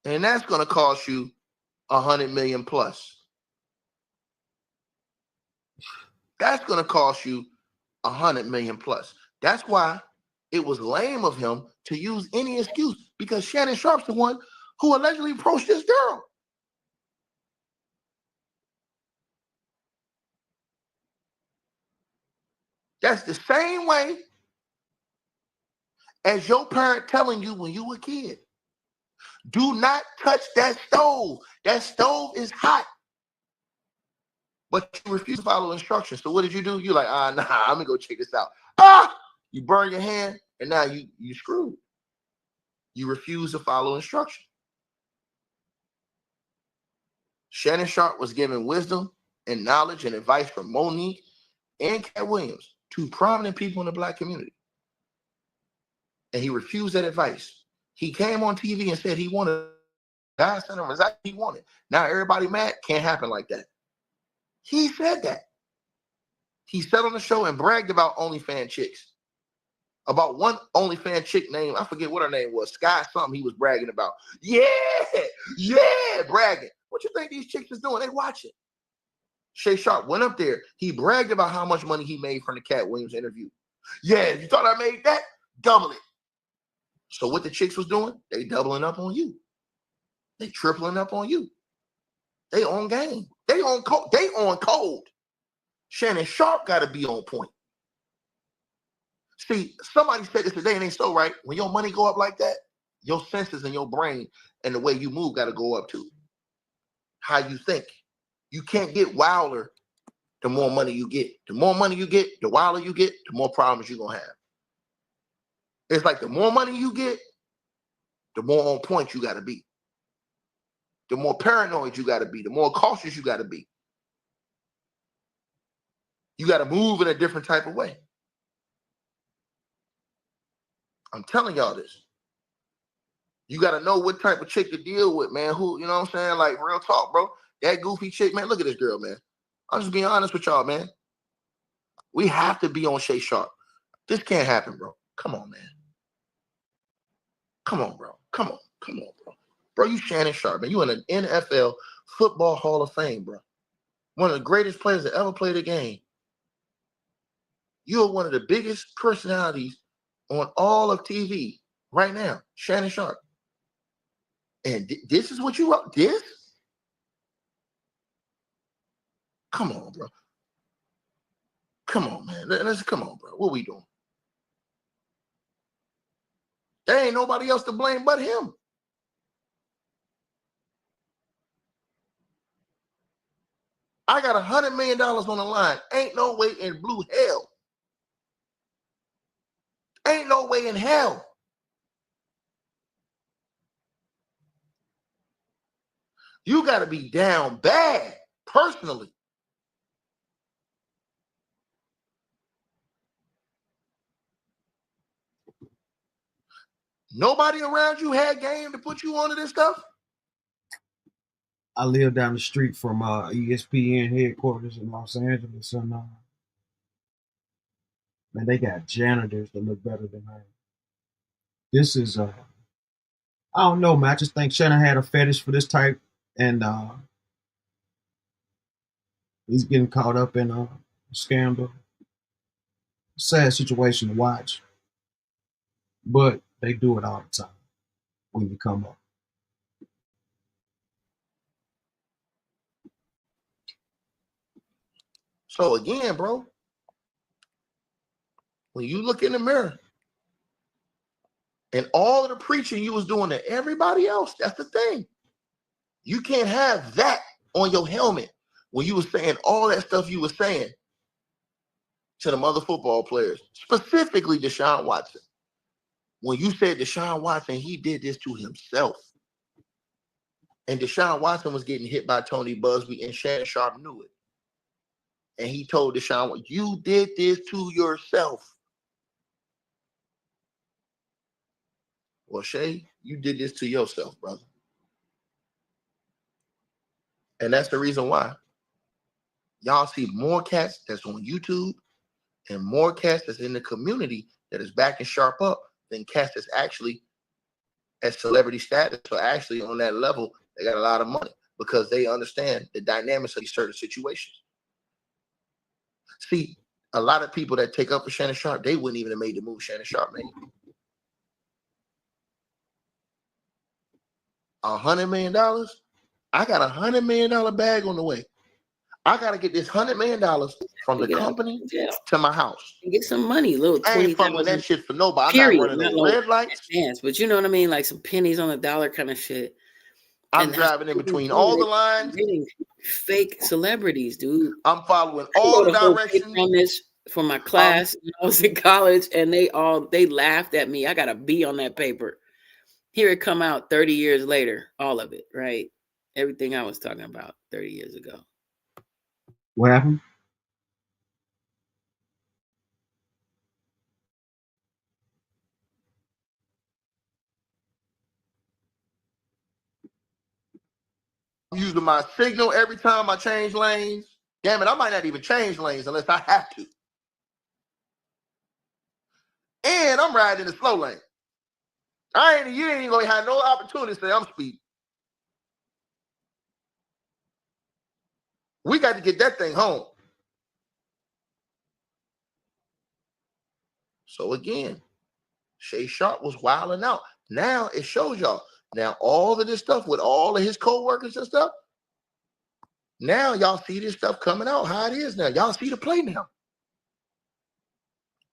And that's going to cost you 100 million plus. That's going to cost you 100 million plus. That's why it was lame of him to use any excuse, because Shannon Sharp's the one who allegedly approached this girl. That's the same way as your parent telling you when you were a kid, do not touch that stove. That stove is hot. But you refuse to follow instructions. So what did you do? You're like, nah, I'm going to go check this out. You burn your hand, and now you screwed. You refuse to follow instructions. Shannon Sharp was given wisdom and knowledge and advice from Monique and Cat Williams, two prominent people in the Black community. And he refused that advice. He came on TV and said he wanted. God sent him exactly he wanted. Now everybody mad. Can't happen like that. He said that. He said on the show and bragged about OnlyFans chicks. About one OnlyFans chick named, I forget what her name was, Sky something he was bragging about. Yeah, bragging. What you think these chicks is doing? They watching. Shay Sharp went up there. He bragged about how much money he made from the Cat Williams interview. Yeah, you thought I made that? Double it. So what the chicks was doing? They doubling up on you. They tripling up on you. They on game. They on code. They on code. Shannon Sharp got to be on point. See, somebody said this today and ain't so right. When your money go up like that, your senses and your brain and the way you move got to go up too. How you think. You can't get wilder the more money you get. The more money you get, the wilder you get, the more problems you're going to have. It's like the more money you get, the more on point you got to be. The more paranoid you got to be. The more cautious you got to be. You got to move in a different type of way. I'm telling y'all this. You got to know what type of chick to deal with, man. Who, you know what I'm saying? Like, real talk, bro. That goofy chick, man. Look at this girl, man. I'm just being honest with y'all, man. We have to be on Shay Sharp. This can't happen, bro. Come on, man. Come on, bro. Come on. Come on, bro. Bro, you Shannon Sharp, man. You in an NFL Football Hall of Fame, bro. One of the greatest players that ever played a game. You're one of the biggest personalities on all of TV right now, Shannon Sharp. And this is what you wrote? This? Come on, bro. Come on, man. Let's come on, bro. What we doing? There ain't nobody else to blame but him. I got $100 million on the line. Ain't no way in blue hell. Ain't no way in hell. You got to be down bad, personally. Nobody around you had game to put you onto this stuff? I live down the street from ESPN headquarters in Los Angeles, and man, they got janitors that look better than her. This is I don't know, man. I just think Shannon had a fetish for this type, and he's getting caught up in a scandal. Sad situation to watch, but they do it all the time when you come up. So again, bro, when you look in the mirror and all of the preaching you was doing to everybody else, that's the thing. You can't have that on your helmet when you was saying all that stuff you were saying to the other football players, specifically Deshaun Watson. When you said Deshaun Watson, he did this to himself. And Deshaun Watson was getting hit by Tony Busby, and Shannon Sharp knew it. And he told Deshaun, you did this to yourself. Well, Shay, you did this to yourself, brother. And that's the reason why y'all see more cats that's on YouTube and more cats that's in the community that is backing Sharp up than cats that's actually at celebrity status or actually on that level. They got a lot of money because they understand the dynamics of these certain situations. See, a lot of people that take up for Shannon Sharp, they wouldn't even have made the move Shannon Sharp made. $100 million? I got $100 million bag on the way. I got to get this $100 million from the company to my house. Get some money, little 20. I ain't fucking that shit for nobody. Period. I'm not running no red lights. Dance, but you know what I mean? Like some pennies on the dollar kind of shit. I'm driving in between all the lines. Fake celebrities, dude. I'm following all the directions. On this for my class when I was in college, and they laughed at me. I got a B on that paper. Here it come out 30 years later, all of it, right? Everything I was talking about 30 years ago. What happened? using my signal every time I change lanes. Damn it, I might not even change lanes unless I have to. And I'm riding in the slow lane. You ain't even gonna have no opportunity to say I'm speeding. We got to get that thing home. So again, Shay Sharp was wilding out. Now it shows y'all. Now all of this stuff with all of his co-workers and stuff, now y'all see this stuff coming out, how it is now. Y'all see the play now.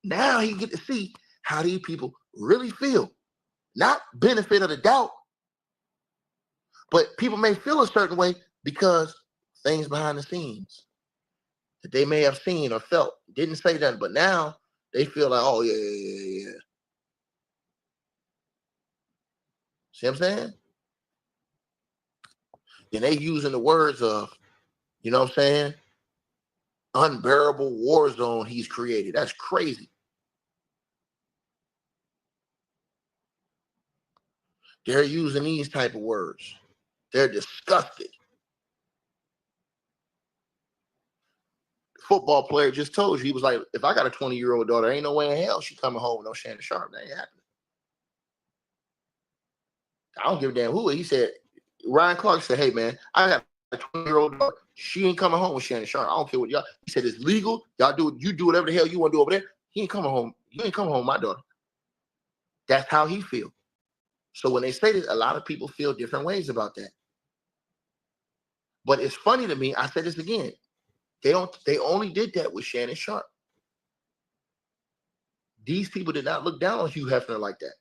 Now he get to see how these people really feel. Not benefit of the doubt, but people may feel a certain way because things behind the scenes that they may have seen or felt. Didn't say that, but now they feel like, oh, yeah. See what I'm saying? Then they using the words of, you know what I'm saying? Unbearable war zone he's created. That's crazy. They're using these type of words. They're disgusted. Football player just told you, he was like, if I got a 20-year-old daughter, ain't no way in hell she coming home with no Shannon Sharp. That ain't happening. I don't give a damn who. He said, Ryan Clark said, hey, man, I got a 20-year-old daughter. She ain't coming home with Shannon Sharp. I don't care what y'all. He said, it's legal. Y'all do it. You do whatever the hell you want to do over there. He ain't coming home. You ain't coming home with my daughter. That's how he feel. So when they say this, a lot of people feel different ways about that. But it's funny to me. I said this again. They only did that with Shannon Sharp. These people did not look down on Hugh Hefner like that.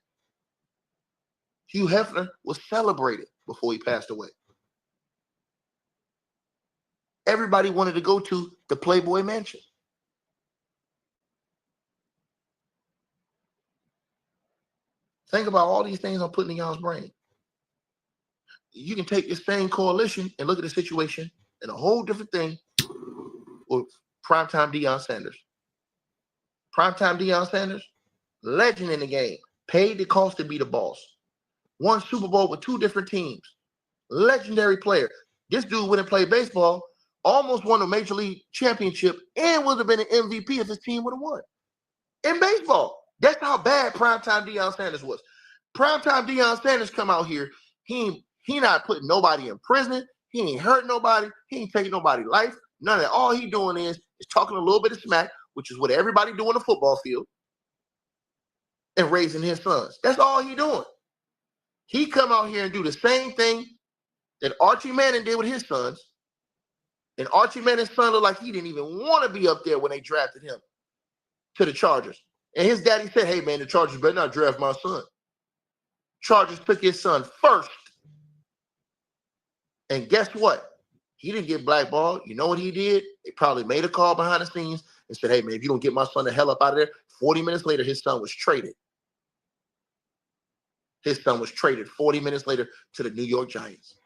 Hugh Hefner was celebrated before he passed away. Everybody wanted to go to the Playboy Mansion. Think about all these things I'm putting in y'all's brain. You can take this same coalition and look at the situation and a whole different thing with primetime Deion Sanders. Primetime Deion Sanders, legend in the game, paid the cost to be the boss. Won Super Bowl with 2 different teams. Legendary player. This dude went and played baseball, almost won a major league championship, and would have been an MVP if his team would have won. In baseball. That's how bad primetime Deion Sanders was. Primetime Deion Sanders come out here, he not putting nobody in prison. He ain't hurt nobody. He ain't taking nobody's life. None of that. All he doing is talking a little bit of smack, which is what everybody do on the football field, and raising his sons. That's all he doing. He come out here and do the same thing that Archie Manning did with his sons. And Archie Manning's son looked like he didn't even want to be up there when they drafted him to the Chargers. And his daddy said, hey, man, the Chargers better not draft my son. Chargers took his son first. And guess what? He didn't get blackballed. You know what he did? They probably made a call behind the scenes and said, hey, man, if you don't get my son the hell up out of there, 40 minutes later, his son was traded. His son was traded 40 minutes later to the New York Giants.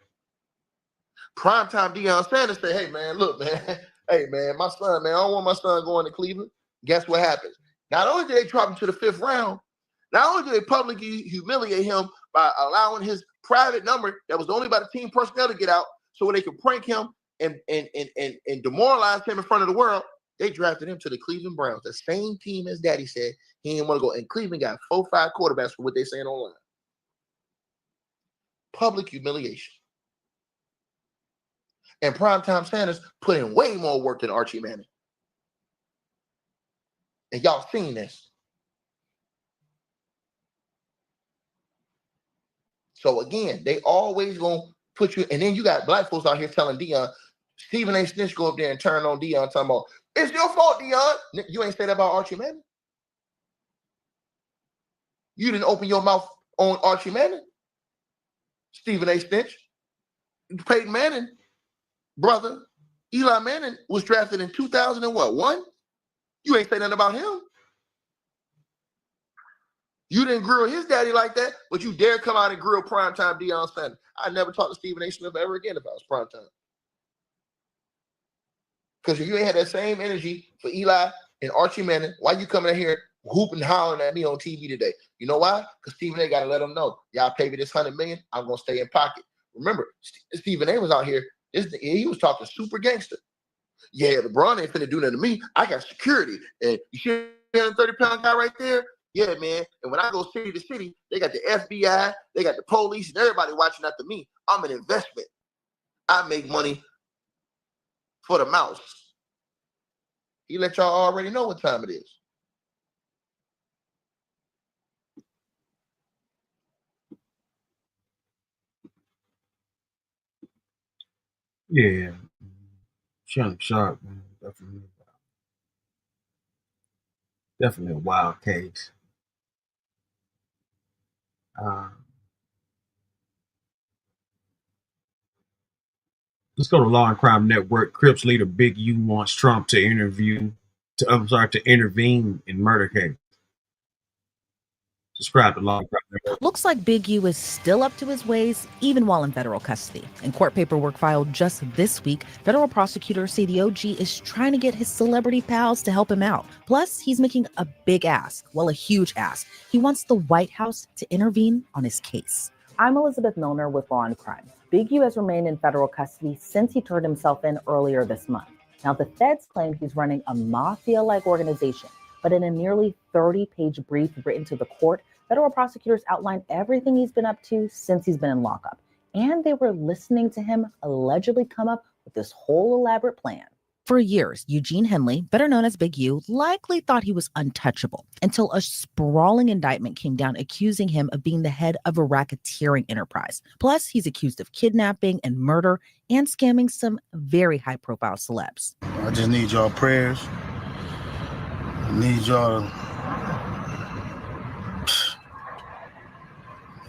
Primetime Deion Sanders said, hey, man, look, man. Hey, man, my son, man, I don't want my son going to Cleveland. Guess what happens? Not only did they drop him to the 5th round, not only did they publicly humiliate him by allowing his private number that was only by the team personnel to get out so they could prank him and demoralize him in front of the world, they drafted him to the Cleveland Browns, the same team as Daddy said he didn't want to go. And Cleveland got 4 or 5 quarterbacks for what they saying online. Public humiliation. And Primetime Sanders put in way more work than Archie Manning. And y'all seen this. So again, they always gonna put you, and then you got black folks out here telling Deion, Stephen A. Snitch go up there and turn on Deion talking about, it's your fault, Deion. You ain't say that about Archie Manning. You didn't open your mouth on Archie Manning. Stephen A. Snitch. Peyton Manning, brother, Eli Manning was drafted in 2001. You ain't say nothing about him. You didn't grill his daddy like that, but you dare come out and grill primetime Deion Sanders. I never talked to Stephen A. Smith ever again about his primetime. Because if you ain't had that same energy for Eli and Archie Manning, why you coming in here hooping and hollering at me on TV today? You know why? Because Stephen A. got to let them know, y'all pay me this $100 million, I'm going to stay in pocket. Remember, Stephen A was out here. He was talking super gangster. Yeah, LeBron ain't finna do nothing to me. I got security. And you see that 30-pound guy right there? Yeah, man. And when I go city to city, they got the FBI, they got the police, and everybody watching after me. I'm an investment. I make money for the mouse. He let y'all already know what time it is. Yeah. Shannon Sharp, man. Definitely a wild case. Let's go to Law and Crime Network. Crips leader Big U wants Trump to intervene in murder case. Subscribe to Law and Crime Network. Looks like Big U is still up to his ways, even while in federal custody. In court paperwork filed just this week, federal prosecutors say the OG is trying to get his celebrity pals to help him out. Plus, he's making a big ask, well, a huge ask. He wants the White House to intervene on his case. I'm Elizabeth Milner with Law and Crime. Big U has remained in federal custody since he turned himself in earlier this month. Now, the feds claim he's running a mafia-like organization, but in a nearly 30-page brief written to the court, federal prosecutors outlined everything he's been up to since he's been in lockup. And they were listening to him allegedly come up with this whole elaborate plan. For years, Eugene Henley, better known as Big U, likely thought he was untouchable until a sprawling indictment came down accusing him of being the head of a racketeering enterprise. Plus, he's accused of kidnapping and murder and scamming some very high-profile celebs. I just need y'all prayers. I need y'all to...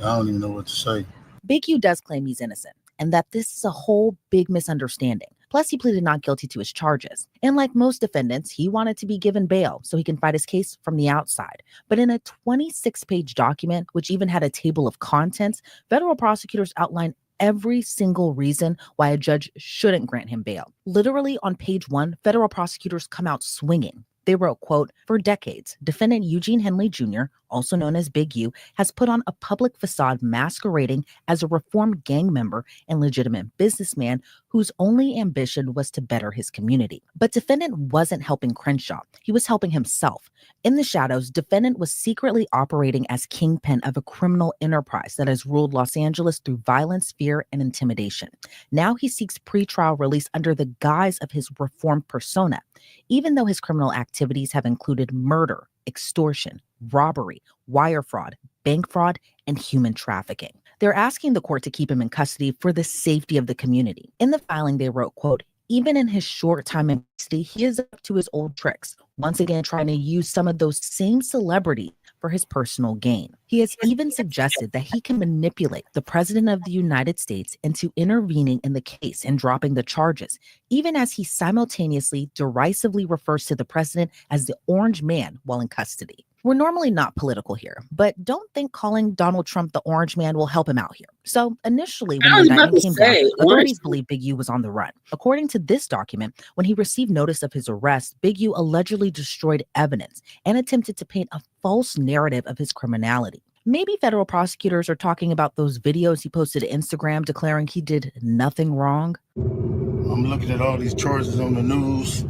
I don't even know what to say. Big U does claim he's innocent and that this is a whole big misunderstanding. Plus, he pleaded not guilty to his charges. And like most defendants, he wanted to be given bail so he can fight his case from the outside. But in a 26-page document, which even had a table of contents, federal prosecutors outlined every single reason why a judge shouldn't grant him bail. Literally on page 1, federal prosecutors come out swinging. They wrote, quote, "For decades, defendant Eugene Henley Jr., also known as Big U, has put on a public facade masquerading as a reformed gang member and legitimate businessman whose only ambition was to better his community." But defendant wasn't helping Crenshaw. He was helping himself. In the shadows, defendant was secretly operating as kingpin of a criminal enterprise that has ruled Los Angeles through violence, fear, and intimidation. Now he seeks pretrial release under the guise of his reformed persona, even though his criminal activities have included murder, extortion, robbery, wire fraud, bank fraud, and human trafficking. They're asking the court to keep him in custody for the safety of the community. In the filing, they wrote, quote, "Even in his short time in custody, he is up to his old tricks, once again trying to use some of those same celebrities for his personal gain. He has even suggested that he can manipulate the president of the United States into intervening in the case and dropping the charges, even as he simultaneously derisively refers to the president as the Orange Man while in custody." We're normally not political here, but don't think calling Donald Trump the Orange Man will help him out here. So initially, when the indictment came down, authorities believed Big U was on the run. According to this document, when he received notice of his arrest, Big U allegedly destroyed evidence and attempted to paint a false narrative of his criminality. Maybe federal prosecutors are talking about those videos he posted to Instagram declaring he did nothing wrong. I'm looking at all these charges on the news.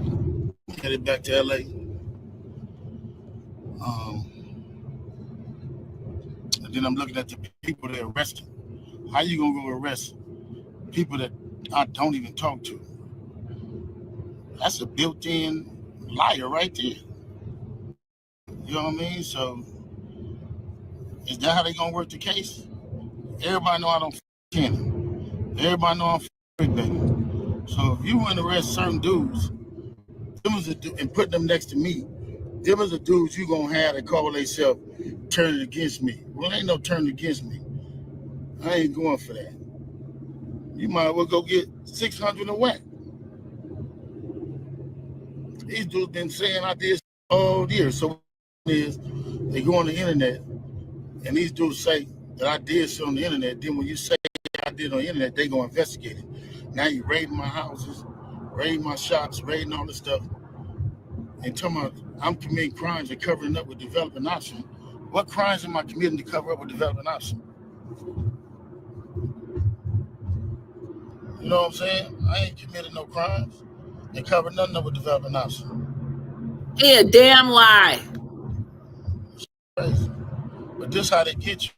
Headed back to LA. And then I'm looking at the people that arrested. How you gonna go arrest people that I don't even talk to? That's a built-in liar right there. You know what I mean? So is that how they gonna work the case? Everybody know I don't can him. Everybody know I'm everything. So if you want to arrest certain dudes, and put them next to me, them is the dudes you gonna have that call themselves turning against me. Well, ain't no turning against me. I ain't going for that. You might as well go get 600 a whack. These dudes been saying I did all year. So is they go on the internet and these dudes say that I did shit on the internet. Then when you say I did on the internet, they go investigate it. Now you raiding my houses, raiding my shops, raiding all this stuff. And talking about I'm committing crimes and covering up with developing option. What crimes am I committing to cover up with developing option? You know what I'm saying? I ain't committed no crimes and covered nothing up with developing option. Yeah, damn lie. Crazy. But this how they get you.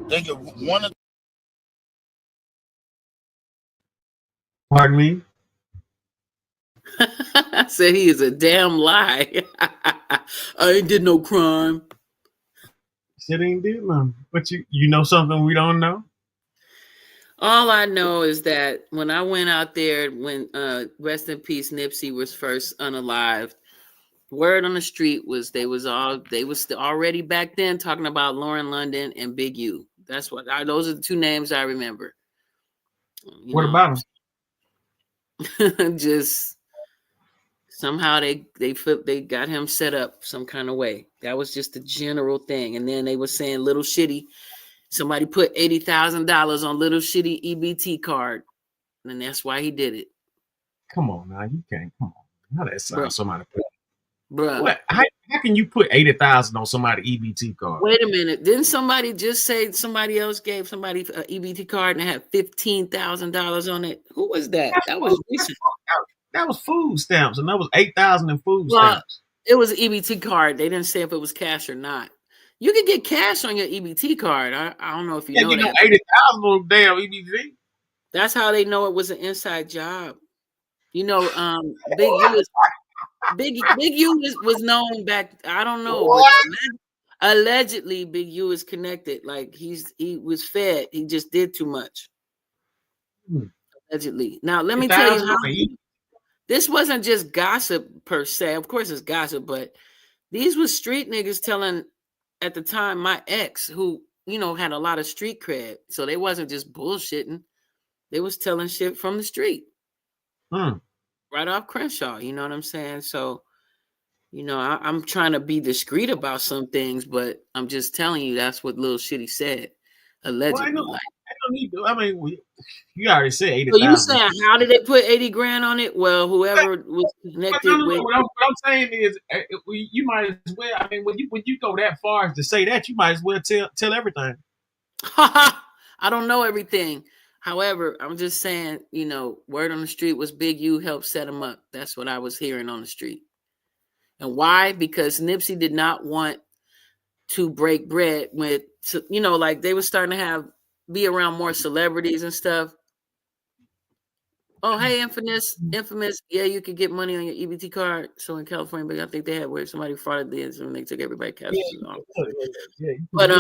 They get one of Pardon me? I said he is a damn lie. I ain't did no crime. Shit ain't did nothing. But you know something we don't know? All I know is that when I went out there, when rest in peace Nipsey was first unalived, word on the street was they was already back then talking about Lauren London and Big U. That's what those are the two names I remember. What about him? Just somehow they got him set up some kind of way. That was just the general thing. And then they were saying Little Shitty. Somebody put $80,000 on Little Shitty EBT card, and that's why he did it. Come on now, you can't. Come on. How that sound? Somebody put. Bruh. What? How can you put 80,000 on somebody's EBT card? Wait a minute. Didn't somebody just say somebody else gave somebody an EBT card and it had $15,000 on it? Who was that? That was recent. That was food stamps, and that was 8,000 in food stamps. It was an EBT card. They didn't say if it was cash or not. You could get cash on your EBT card. I don't know if you know that. You know 80,000 on damn EBT. That's how they know it was an inside job. You know, Big U was known back. I don't know. But allegedly, Big U is connected. Like he was fed. He just did too much. Allegedly. Now let me tell you how. This wasn't just gossip per se. Of course, it's gossip, but these were street niggas telling at the time my ex, who had a lot of street cred, so they wasn't just bullshitting. They was telling shit from the street. Right off Crenshaw, you know what I'm saying? So, I'm trying to be discreet about some things, but I'm just telling you that's what Lil Shitty said, allegedly. Well, I don't need to. I mean, you already said 80,000. So you saying how did they put 80 grand on it? Well, whoever was connected with. What I'm saying is, you might as well. I mean, when you go that far as to say that, you might as well tell everything. I don't know everything. However, I'm just saying, word on the street was Big U helped set him up. That's what I was hearing on the street. And why? Because Nipsey did not want to break bread with, like they were starting to be around more celebrities and stuff. Oh, hey, infamous. Yeah, you could get money on your EBT card. So in California, but I think they had where somebody frauded this and they took everybody cash. But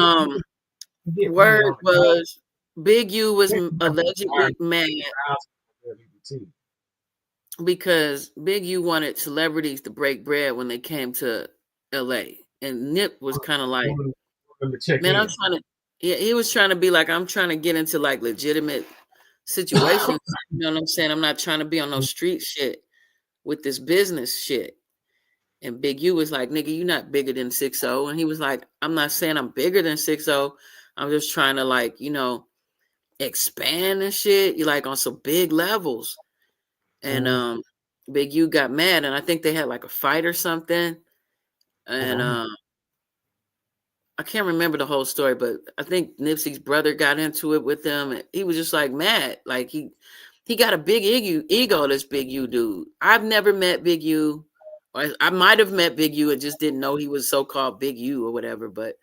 word was Big U was allegedly mad because Big U wanted celebrities to break bread when they came to LA. And Nip was kind of like, man, he was trying to be like, I'm trying to get into like legitimate situations. You know what I'm saying? I'm not trying to be on no street shit with this business shit. And Big U was like, nigga, you're not bigger than 6'0". And he was like, I'm not saying I'm bigger than 6'0". I'm just trying to like, expand and shit. You like on some big levels. And Big U got mad, and I think they had like a fight or something. And I can't remember the whole story, but I think Nipsey's brother got into it with them, and he was just like mad. Like he got a big ego, this Big U dude. I've never met Big U, or I might have met Big U and just didn't know he was so-called Big U or whatever, but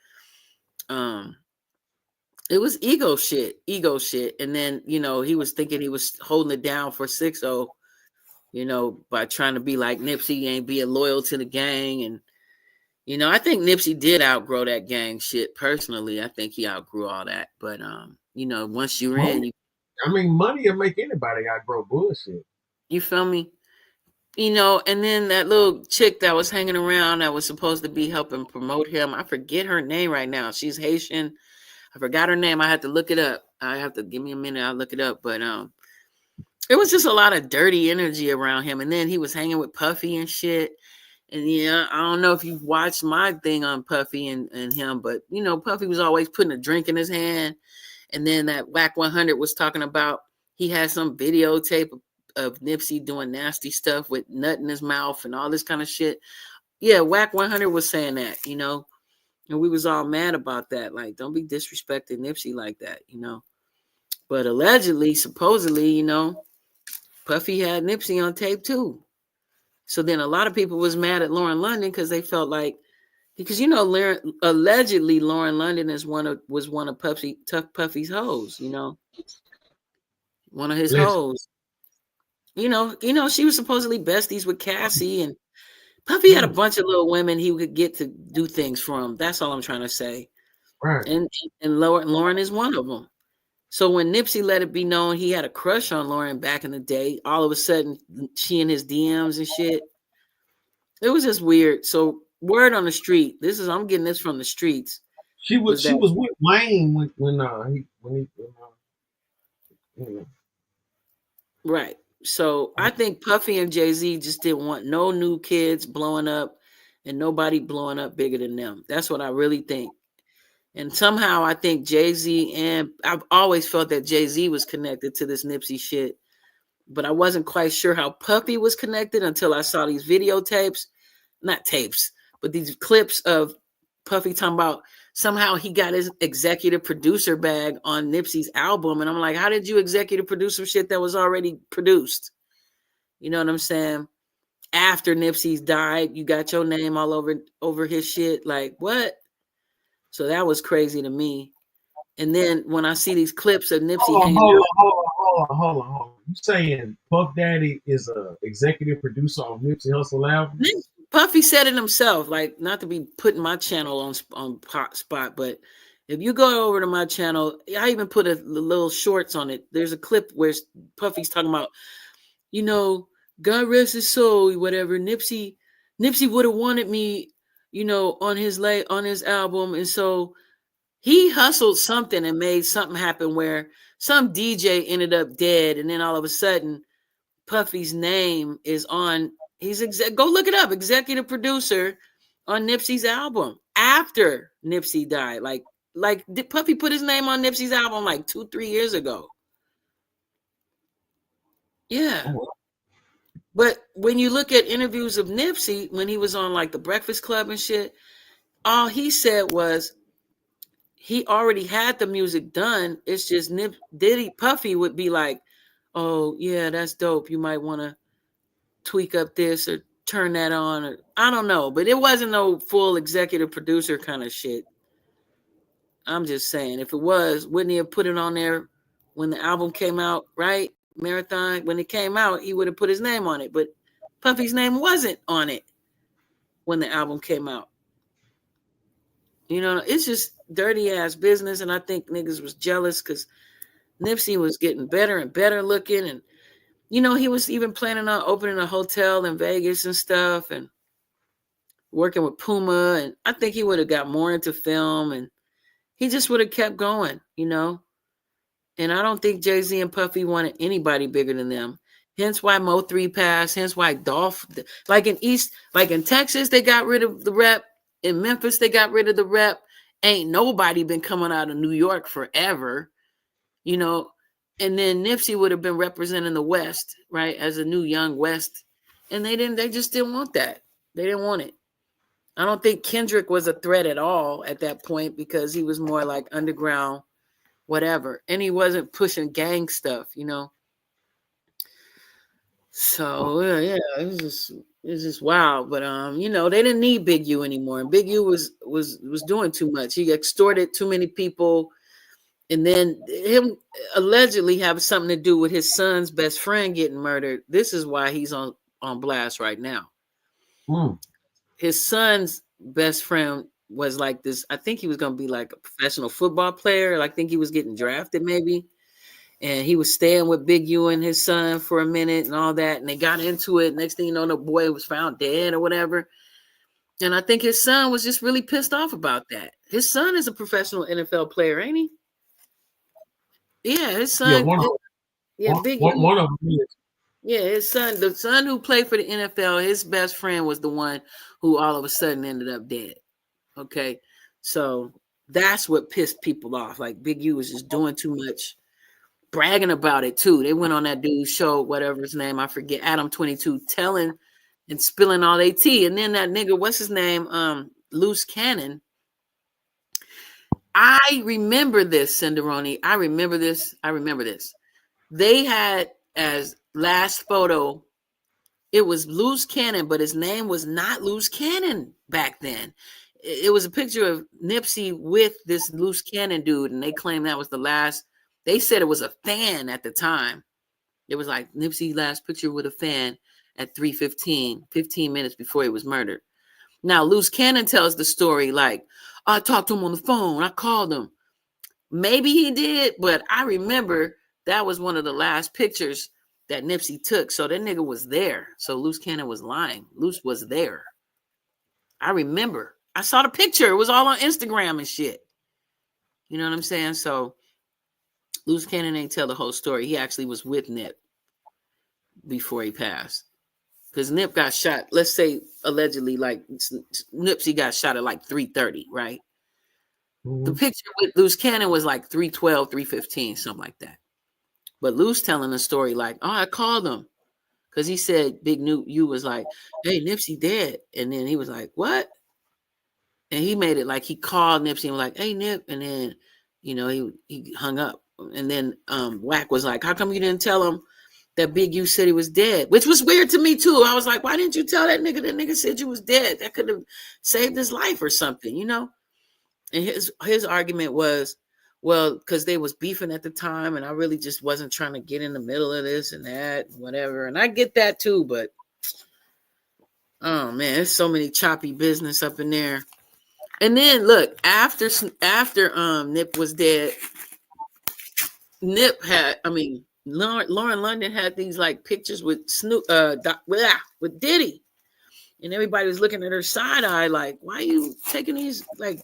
it was ego shit. And then, he was thinking he was holding it down for 6'0", by trying to be like Nipsey and being loyal to the gang. And, I think Nipsey did outgrow that gang shit. Personally, I think he outgrew all that. But, once you're in, money will make anybody outgrow bullshit. You feel me? And then that little chick that was hanging around that was supposed to be helping promote him. I forget her name right now. She's Haitian. I forgot her name. I had to look it up. I have to give me a minute. I'll look it up. But it was just a lot of dirty energy around him. And then he was hanging with Puffy and shit. And I don't know if you've watched my thing on Puffy and him, but Puffy was always putting a drink in his hand. And then that Whack 100 was talking about he had some videotape of Nipsey doing nasty stuff with nut in his mouth and all this kind of shit. Yeah, Whack 100 was saying that, and we was all mad about that. Like, don't be disrespecting Nipsey like that, But allegedly, supposedly, you know, Puffy had Nipsey on tape too. So then a lot of people was mad at Lauren London because they felt like, because you know, allegedly Lauren London was one of Puffy's hoes, you know, one of his hoes. You know, she was supposedly besties with Cassie, and Puffy had a bunch of little women he could get to do things from. That's all I'm trying to say. Right. And Lauren is one of them. So when Nipsey let it be known he had a crush on Lauren back in the day, all of a sudden she in his DMs and shit. It was just weird. So word on the street, I'm getting this from the streets. She was with Wayne when he Right. So I think Puffy and Jay-Z just didn't want no new kids blowing up and nobody blowing up bigger than them. That's what I really think. And somehow I think Jay-Z, and I've always felt that Jay-Z was connected to this Nipsey shit, but I wasn't quite sure how Puffy was connected until I saw these videotapes, not tapes, but these clips of Puffy talking about somehow he got his executive producer bag on Nipsey's album. And I'm like, how did you executive produce some shit that was already produced? You know what I'm saying? After Nipsey's died, you got your name all over his shit. Like, what? So that was crazy to me. And then when I see these clips of Nipsey hanging out. Hold on. You saying Puff Daddy is a executive producer on Nipsey Hussle album? Puffy said it himself, like, not to be putting my channel on spot, but if you go over to my channel, I even put a little shorts on it. There's a clip where Puffy's talking about, you know, God rest his soul, whatever. Nipsey would have wanted me, you know, on his album, and so he hustled something and made something happen where some DJ ended up dead, and then all of a sudden, Puffy's name is on. Go look it up. Executive producer on Nipsey's album after Nipsey died. Like did Puffy put his name on Nipsey's album like 2-3 years ago? Yeah. But when you look at interviews of Nipsey when he was on like the Breakfast Club and shit, all he said was he already had the music done. It's just Puffy would be like, "Oh yeah, that's dope. You might want to tweak up this or turn that on," or I don't know, but it wasn't no full executive producer kind of shit. I'm just saying, if it was, wouldn't he have put it on there when the album came out, right? Marathon, when it came out, he would have put his name on it, but Puffy's name wasn't on it when the album came out. You know, it's just dirty ass business, and I think niggas was jealous because Nipsey was getting better and better looking, and you know, he was even planning on opening a hotel in Vegas and stuff and working with Puma. And I think he would have got more into film and he just would have kept going, you know. And I don't think Jay-Z and Puffy wanted anybody bigger than them. Hence why Mo3 passed. Hence why Dolph, like in Texas, they got rid of the rep. In Memphis, they got rid of the rep. Ain't nobody been coming out of New York forever, you know. And then Nipsey would have been representing the West, right, as a new young West. And they just didn't want that. They didn't want it. I don't think Kendrick was a threat at all at that point because he was more like underground, whatever. And he wasn't pushing gang stuff, you know. So yeah, it's just wild. But you know, they didn't need Big U anymore. And Big U was doing too much. He extorted too many people. And then him allegedly have something to do with his son's best friend getting murdered. This is why he's on blast right now. His son's best friend was like this. I think he was going to be like a professional football player. I think he was getting drafted maybe. And he was staying with Big U and his son for a minute and all that. And they got into it. Next thing you know, the boy was found dead or whatever. And I think his son was just really pissed off about that. His son is a professional NFL player, ain't he? Yeah, his son. One of them is. Yeah, his son, the son who played for the NFL, his best friend was the one who all of a sudden ended up dead. Okay, so that's what pissed people off. Like Big U was just doing too much, bragging about it too. They went on that dude's show, whatever his name, I forget, Adam 22, telling and spilling all their tea. And then that nigga, what's his name, Loose Cannon. I remember this, SendáRoni. I remember this. They had as last photo, it was Loose Cannon, but his name was not Loose Cannon back then. It was a picture of Nipsey with this Loose Cannon dude, and they claimed that was the last. They said it was a fan at the time. It was like Nipsey's last picture with a fan at 3:15, 15 minutes before he was murdered. Now, Loose Cannon tells the story like, I talked to him on the phone. I called him. Maybe he did, but I remember that was one of the last pictures that Nipsey took. So that nigga was there. So Loose Cannon was lying. Loose was there. I remember. I saw the picture. It was all on Instagram and shit. You know what I'm saying? So Loose Cannon ain't tell the whole story. He actually was with Nip before he passed. Because Nip got shot, let's say allegedly, like Nipsey got shot at like 3:30, right? The picture with Loose Cannon was like 3:12, 3:15, something like that. But Loose telling the story like, oh, I called him. Because he said Big Newt, you was like, hey, Nipsey dead. And then he was like, what? And he made it like he called Nipsey and was like, hey, Nip. And then, you know, he hung up. And then Wack was like, how come you didn't tell him that Big U said he was dead? Which was weird to me, too. I was like, why didn't you tell that nigga? That nigga said you was dead. That could have saved his life or something, you know? And his argument was, well, because they was beefing at the time, and I really just wasn't trying to get in the middle of this and that, whatever. And I get that too, but oh man, there's so many choppy business up in there. And then look, after Nip was dead, Lauren London had these like pictures with with Diddy, and everybody was looking at her side eye like, why are you taking these like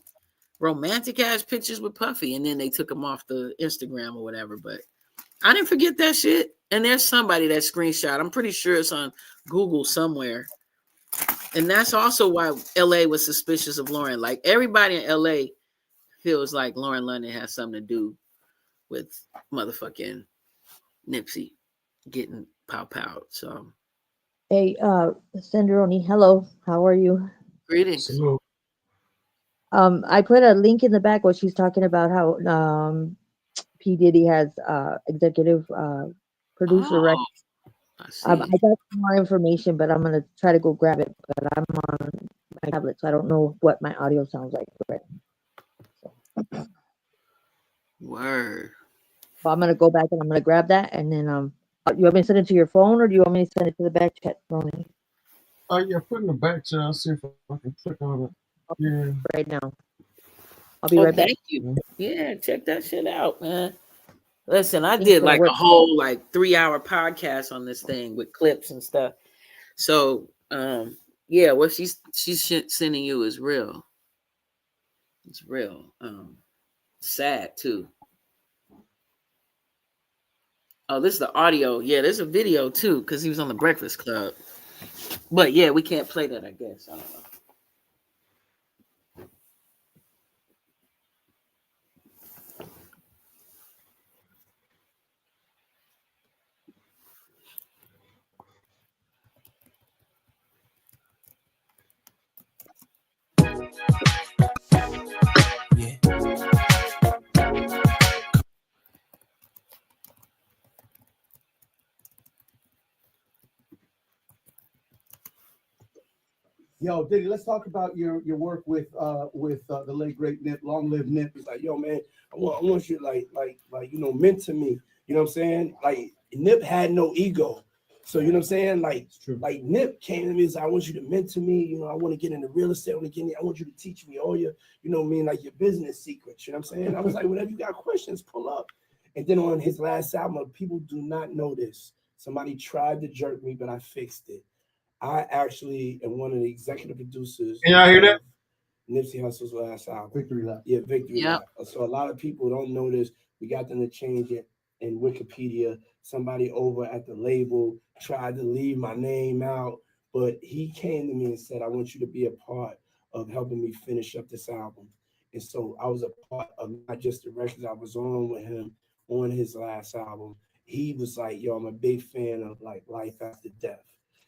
romantic ass pictures with Puffy? And then they took them off the Instagram or whatever. But I didn't forget that shit. And there's somebody that screenshot. I'm pretty sure it's on Google somewhere. And that's also why LA was suspicious of Lauren. Like everybody in LA feels like Lauren London has something to do with motherfucking Nipsey getting pow. So Hey, SendáRoni, hello. How are you? greetings. I put a link in the back where she's talking about how P. Diddy has executive producer rights. I got more information, but I'm gonna try to go grab it. But I'm on my tablet, so I don't know what my audio sounds like. Right. So. Word. So I'm gonna go back and I'm gonna grab that, and then you want me to send it to your phone, or do you want me to send it to the back chat, Ronnie? Oh yeah, put in the back chat. I'll see if I can click on it. Yeah. Right now. I'll be right back. Thank you. Yeah, check that shit out, man. Listen, I did like a whole like 3-hour podcast on this thing with clips and stuff. So yeah, what she's sending you is real. It's real. Sad too. Oh, this is the audio. Yeah, there's a video too, because he was on the Breakfast Club. But yeah, we can't play that, I guess. I don't know. Yo, Diddy, let's talk about your work with the late great Nip. Long live Nip. It's like, yo, man, I want you like mentor me. You know what I'm saying? Like Nip had no ego. So you know what I'm saying? Like Nip came to me and said, I want you to mentor me. You know, I want to get into real estate. I want you to teach me all your, you know what I mean, like your business secrets. You know what I'm saying? I was like, whenever you got questions, pull up. And then on his last album, people do not know this. Somebody tried to jerk me, but I fixed it. I actually am one of the executive producers. Can y'all hear that? Nipsey Hussle's last album. Victory Lap. Yeah, Victory Yep. Lap. So a lot of people don't know this. We got them to change it in Wikipedia. Somebody over at the label tried to leave my name out, but he came to me and said, I want you to be a part of helping me finish up this album. And so I was a part of not just the records I was on with him on his last album. He was like, yo, I'm a big fan of like Life After Death.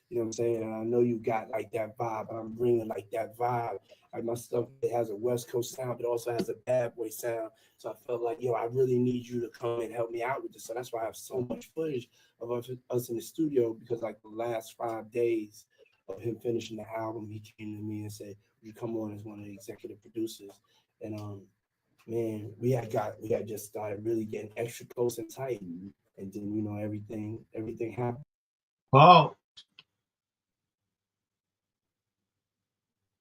You know what I'm saying? And I know you got like that vibe. I'm bringing like that vibe. Like my stuff, it has a West Coast sound, but also has a bad boy sound. So I felt like, yo, I really need you to come and help me out with this. So that's why I have so much footage of us in the studio, because like the last 5 days of him finishing the album, he came to me and said, "Would you come on as one of the executive producers?" And man, we had just started really getting extra close and tight, and then everything happened. Oh,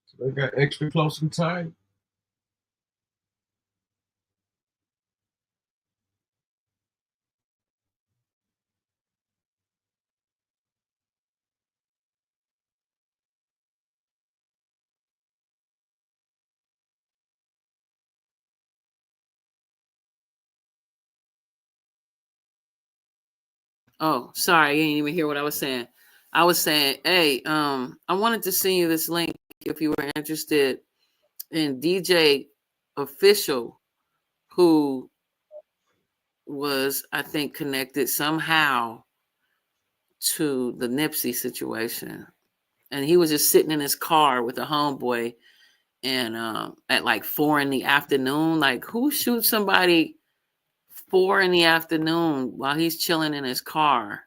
so they got extra close and tight. Oh, sorry, you didn't even hear what I was saying. I was saying, hey, I wanted to send you this link if you were interested in DJ Official, who was, I think, connected somehow to the Nipsey situation. And he was just sitting in his car with a homeboy, and at like 4 p.m, like who shoots somebody 4 p.m. while he's chilling in his car?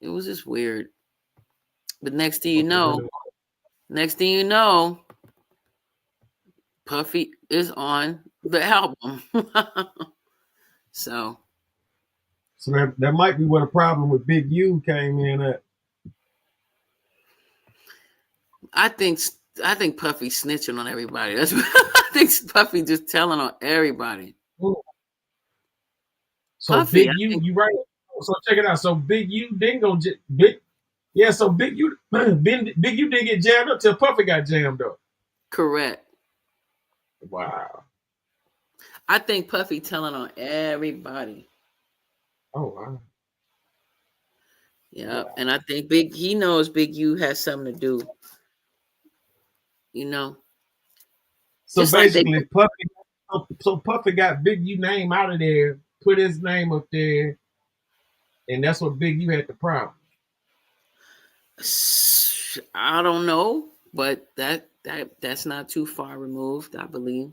It was just weird. But next thing you know, Puffy is on the album. So that might be where the problem with Big U came in at. I think Puffy snitching on everybody. That's what I think. Puffy just telling on everybody. So Puffy, Big U, you right. So check it out. So Big U didn't go Big. Yeah, so Big U didn't get jammed up till Puffy got jammed up. Correct. Wow. I think Puffy telling on everybody. Oh wow. Yeah, and I think he knows Big U has something to do. So just basically, Puffy got Big U name out of there, put his name up there, and that's what Big U had the problem. I don't know, but that's not too far removed, I believe.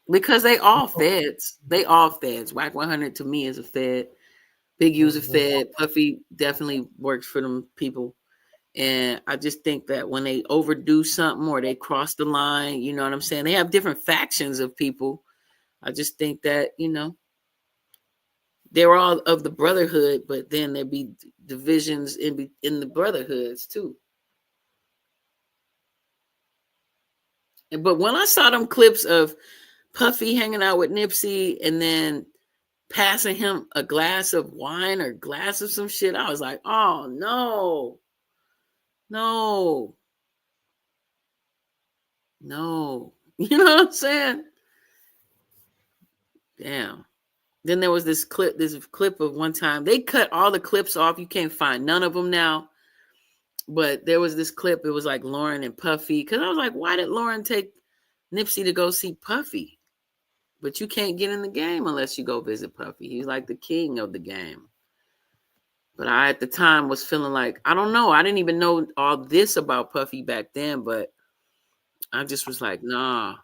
Because they all feds. They all feds. Whack 100 to me is a fed. Big U's a fed. Puffy definitely works for them people. And I just think that when they overdo something or they cross the line, you know what I'm saying? They have different factions of people. I just think that, they're all of the brotherhood, but then there'd be divisions in the brotherhoods too. But when I saw them clips of Puffy hanging out with Nipsey and then passing him a glass of wine or glass of some shit, I was like, oh no. You know what I'm saying? Damn. Then there was this clip of one time. They cut all the clips off. You can't find none of them now. But there was this clip. It was like Lauren and Puffy. Because I was like, why did Lauren take Nipsey to go see Puffy? But you can't get in the game unless you go visit Puffy. He's like the king of the game. But I, at the time, was feeling like, I don't know. I didn't even know all this about Puffy back then. But I just was like, no,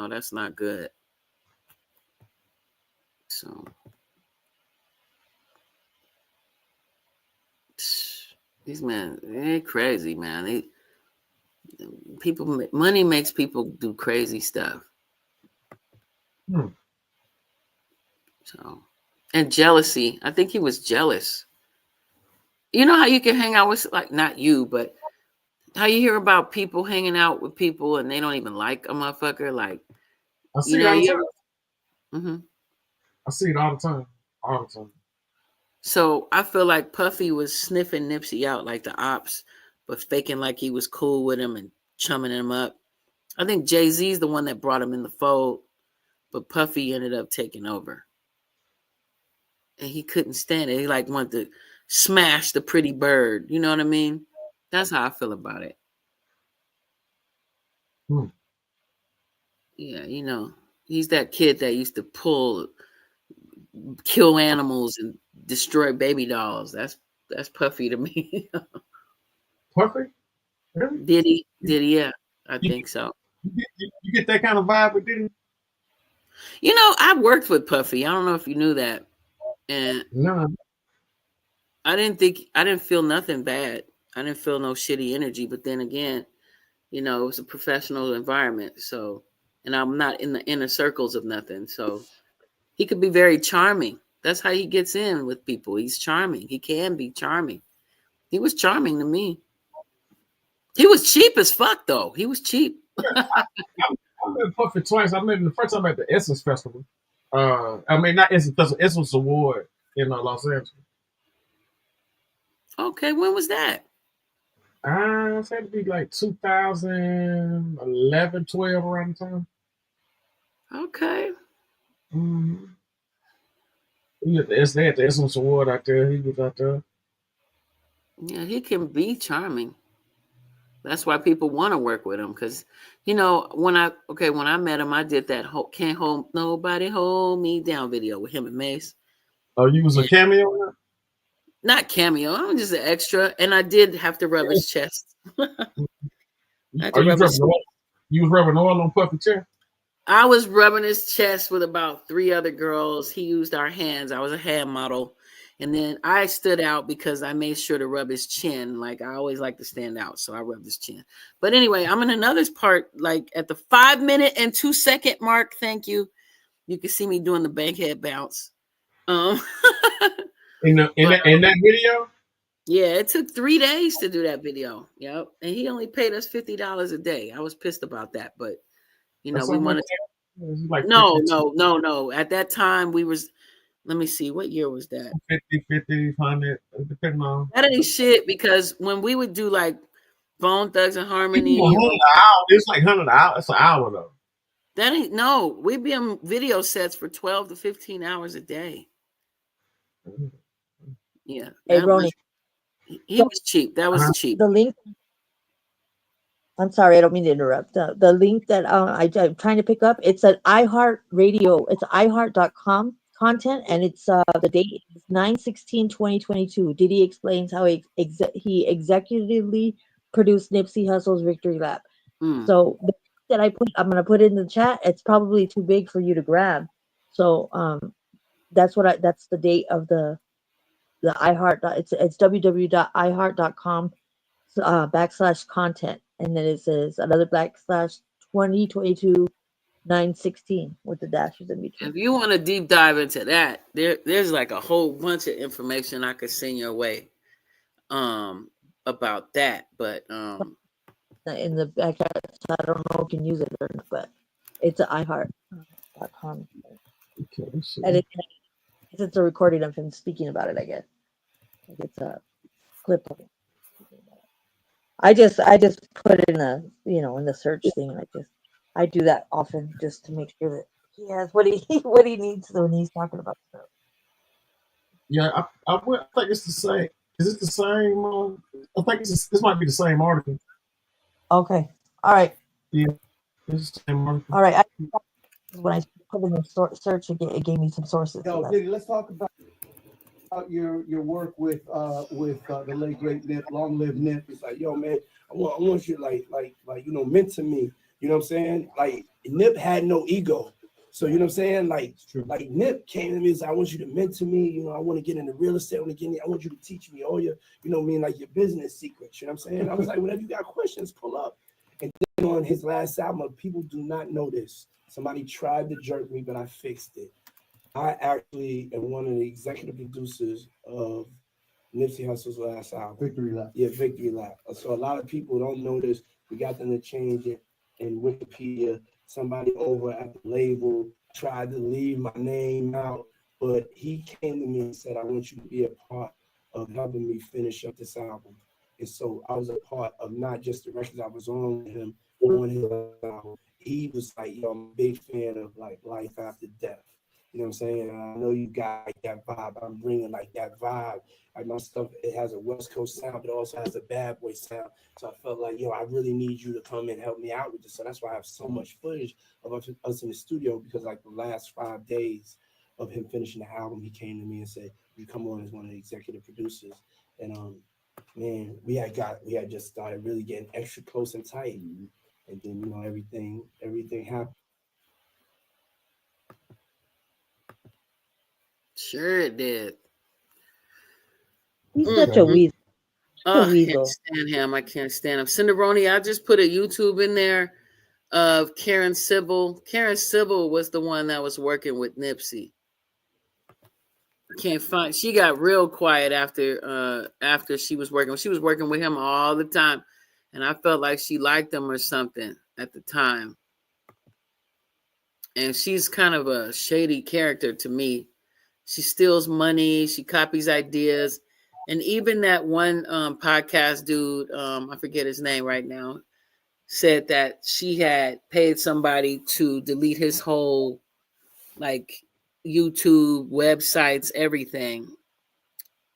that's not good. So these men, they're crazy, man. Money makes people do crazy stuff. So, and jealousy. I think he was jealous. You know how you can hang out with, like, not you, but how you hear about people hanging out with people and they don't even like a motherfucker. Like, I see it all the time. Mm-hmm. I see it all the time. All the time. So I feel like Puffy was sniffing Nipsey out like the ops, but faking like he was cool with him and chumming him up. I think Jay-Z's the one that brought him in the fold, but Puffy ended up taking over. And he couldn't stand it. He like wanted to smash the pretty bird. You know what I mean? That's how I feel about it. Yeah, he's that kid that used to pull kill animals and destroy baby dolls. That's Puffy to me. Puffy? Really? Diddy, yeah, I think so. You get that kind of vibe with Diddy? You know, I worked with Puffy. I don't know if you knew that. And no, I didn't feel nothing bad. I didn't feel no shitty energy. But then again, you know, it's a professional environment. So, and I'm not in the inner circles of nothing. So he could be very charming. That's how he gets in with people. He's charming. He can be charming. He was charming to me. He was cheap as fuck, though. He was cheap. I met Puffy twice. I met him the first time at the Essence Festival. I mean, not Essence Festival, Essence Award in Los Angeles. Okay, when was that? It had to be like 2011, 12 around the time. Okay. Mm-hmm. They had the Essence Award out there. He was out there. Yeah, he can be charming. That's why people want to work with him. Because, you know, when I met him, I did that Can't Hold Nobody Hold Me Down video with him and Mace. Oh, you was a cameo in that? Not cameo. I'm just an extra. And I did have to rub his chest. You was rubbing oil on Puffy chest? I was rubbing his chest with about 3 other girls. He used our hands. I was a hand model. And then I stood out because I made sure to rub his chin. Like, I always like to stand out. So I rubbed his chin. But anyway, I'm in another part, like at the 5-minute and 2-second mark. Thank you. You can see me doing the bankhead bounce. In that video? Yeah, it took 3 days to do that video. Yep. And he only paid us $50 a day. I was pissed about that. But, you know, we wanted to. Like No. At that time, we was. Let me see. What year was that? 50, 100, depending on. That ain't shit, because when we would do like Bone Thugs and Harmony. It's like $100 hour. It's an hour though. That ain't we'd be on video sets for 12 to 15 hours a day. Yeah. Hey, Roni. He was cheap. That was cheap. The link. I'm sorry, I don't mean to interrupt. The link that I'm trying to pick up, it's an iHeart Radio. It's iHeart.com content, and it's the date is 9/16/2022. Diddy explains how he executively produced Nipsey Hussle's Victory Lap. So the link that I'm gonna put in the chat. It's probably too big for you to grab. So that's the date of the iHeart. It's www.iheart.com /content, and then it says another /2022 9/16 with the dashes in between. If you want to deep dive into that, there's like a whole bunch of information I could send your way about that. But in the back, I don't know if you can use it or not, but it's at iHeart.com. And it's a recording of him speaking about it, I guess. Like it's a clip of it. I just put it in the search thing. I do that often just to make sure that he has what he needs when he's talking about stuff. Yeah, I think it's the same. Is it the same? I think this might be the same article. Okay. All right. Yeah. It's the same article. All right. When I put in the search, it gave me some sources. Yo, Diddy, let's talk about your work with the late great Nip, long live Nip. It's like, yo, man, I want you like mentor me. You know what I'm saying? Like Nip had no ego. So you know what I'm saying? Like Nip came to me and said, I want you to mentor me. You know, I want to get into real estate. I want you to teach me all your, like your business secrets. You know what I'm saying? I was like, whenever you got questions, pull up. And then on his last album, people do not know this. Somebody tried to jerk me, but I fixed it. I actually am one of the executive producers of Nipsey Hussle's last album. Victory Lap. Yeah, Victory Lap. So a lot of people don't know this. We got them to change it in Wikipedia. Somebody over at the label tried to leave my name out, but he came to me and said, I want you to be a part of helping me finish up this album. And so I was a part of not just the records I was on with him, on his album. He was like, yo, I'm a big fan of like life after death. You know what I'm saying? And I know you got like that vibe. I'm bringing like that vibe. Like my stuff, it has a West Coast sound, but it also has a bad boy sound. So I felt like, yo, I really need you to come and help me out with this. So that's why I have so much footage of us in the studio, because like the last 5 days of him finishing the album, he came to me and said, "You come on as one of the executive producers." And man, we had just started really getting extra close and tight, and then everything happened. Sure it did. He's such a weasel. Oh, I can't stand him. I can't stand him. SendaRoni, I just put a YouTube in there of Karen Civil. Karen Civil was the one that was working with Nipsey. Can't find. She got real quiet after she was working. She was working with him all the time, and I felt like she liked him or something at the time. And she's kind of a shady character to me. She steals money. She copies ideas. And even that one podcast dude, I forget his name right now, said that she had paid somebody to delete his whole like YouTube, websites, everything.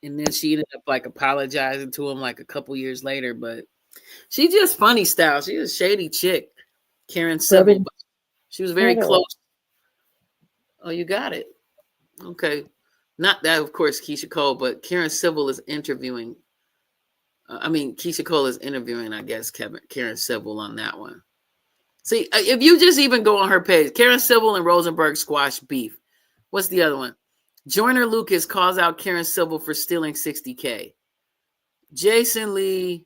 And then she ended up like apologizing to him like a couple years later. But she just funny style. She's a shady chick, Karen Civil. She was very close. Oh, you got it. Okay. Not that, of course, Keisha Cole, but Karen Civil is interviewing. Keisha Cole is interviewing, I guess, Karen Civil on that one. See, if you just even go on her page, Karen Civil and Rosenberg squash beef. What's the other one? Joyner Lucas calls out Karen Civil for stealing $60K. Jason Lee,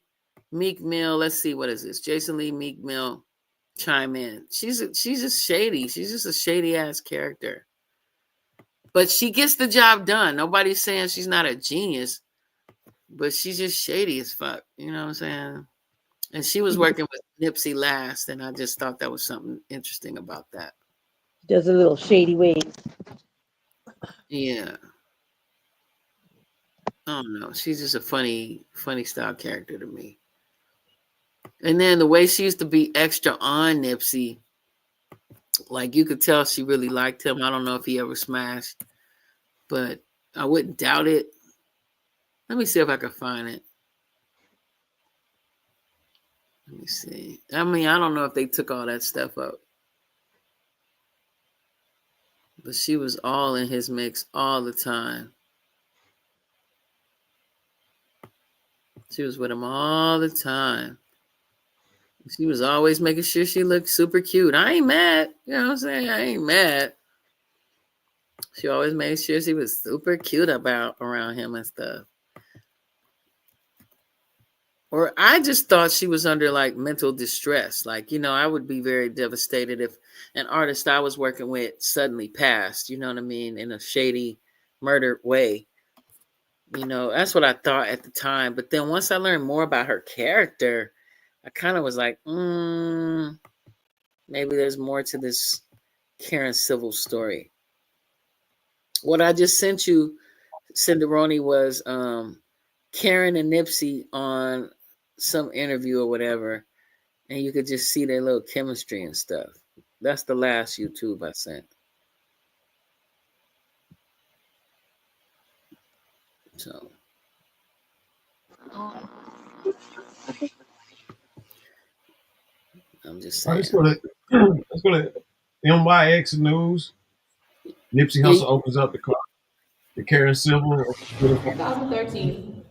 Meek Mill. Let's see, what is this? Jason Lee, Meek Mill chime in. She's just shady. She's just a shady ass character. But she gets the job done. Nobody's saying she's not a genius, but she's just shady as fuck. You know what I'm saying? And she was working with Nipsey last, and I just thought that was something interesting about that. Does a little shady ways. Yeah. I don't know. She's just a funny style character to me. And then the way she used to be extra on Nipsey, like you could tell she really liked him. I don't know if he ever smashed, but I wouldn't doubt it. Let me see if I can find it. Let me see. I don't know if they took all that stuff up. But she was all in his mix all the time. She was with him all the time. She was always making sure she looked super cute. I ain't mad. You know what I'm saying? I ain't mad. She always made sure she was super cute around him and stuff. Or I just thought she was under like mental distress. Like, I would be very devastated if an artist I was working with suddenly passed, you know what I mean, in a shady, murdered way. That's what I thought at the time. But then once I learned more about her character, I kind of was like, maybe there's more to this Karen Civil story. What I just sent you, SendaRoni, was Karen and Nipsey on some interview or whatever, and you could just see their little chemistry and stuff. That's the last YouTube I sent. So I'm just saying. Let's go to NYX News. Nipsey Hussle opens up the Karen Civil. 2013,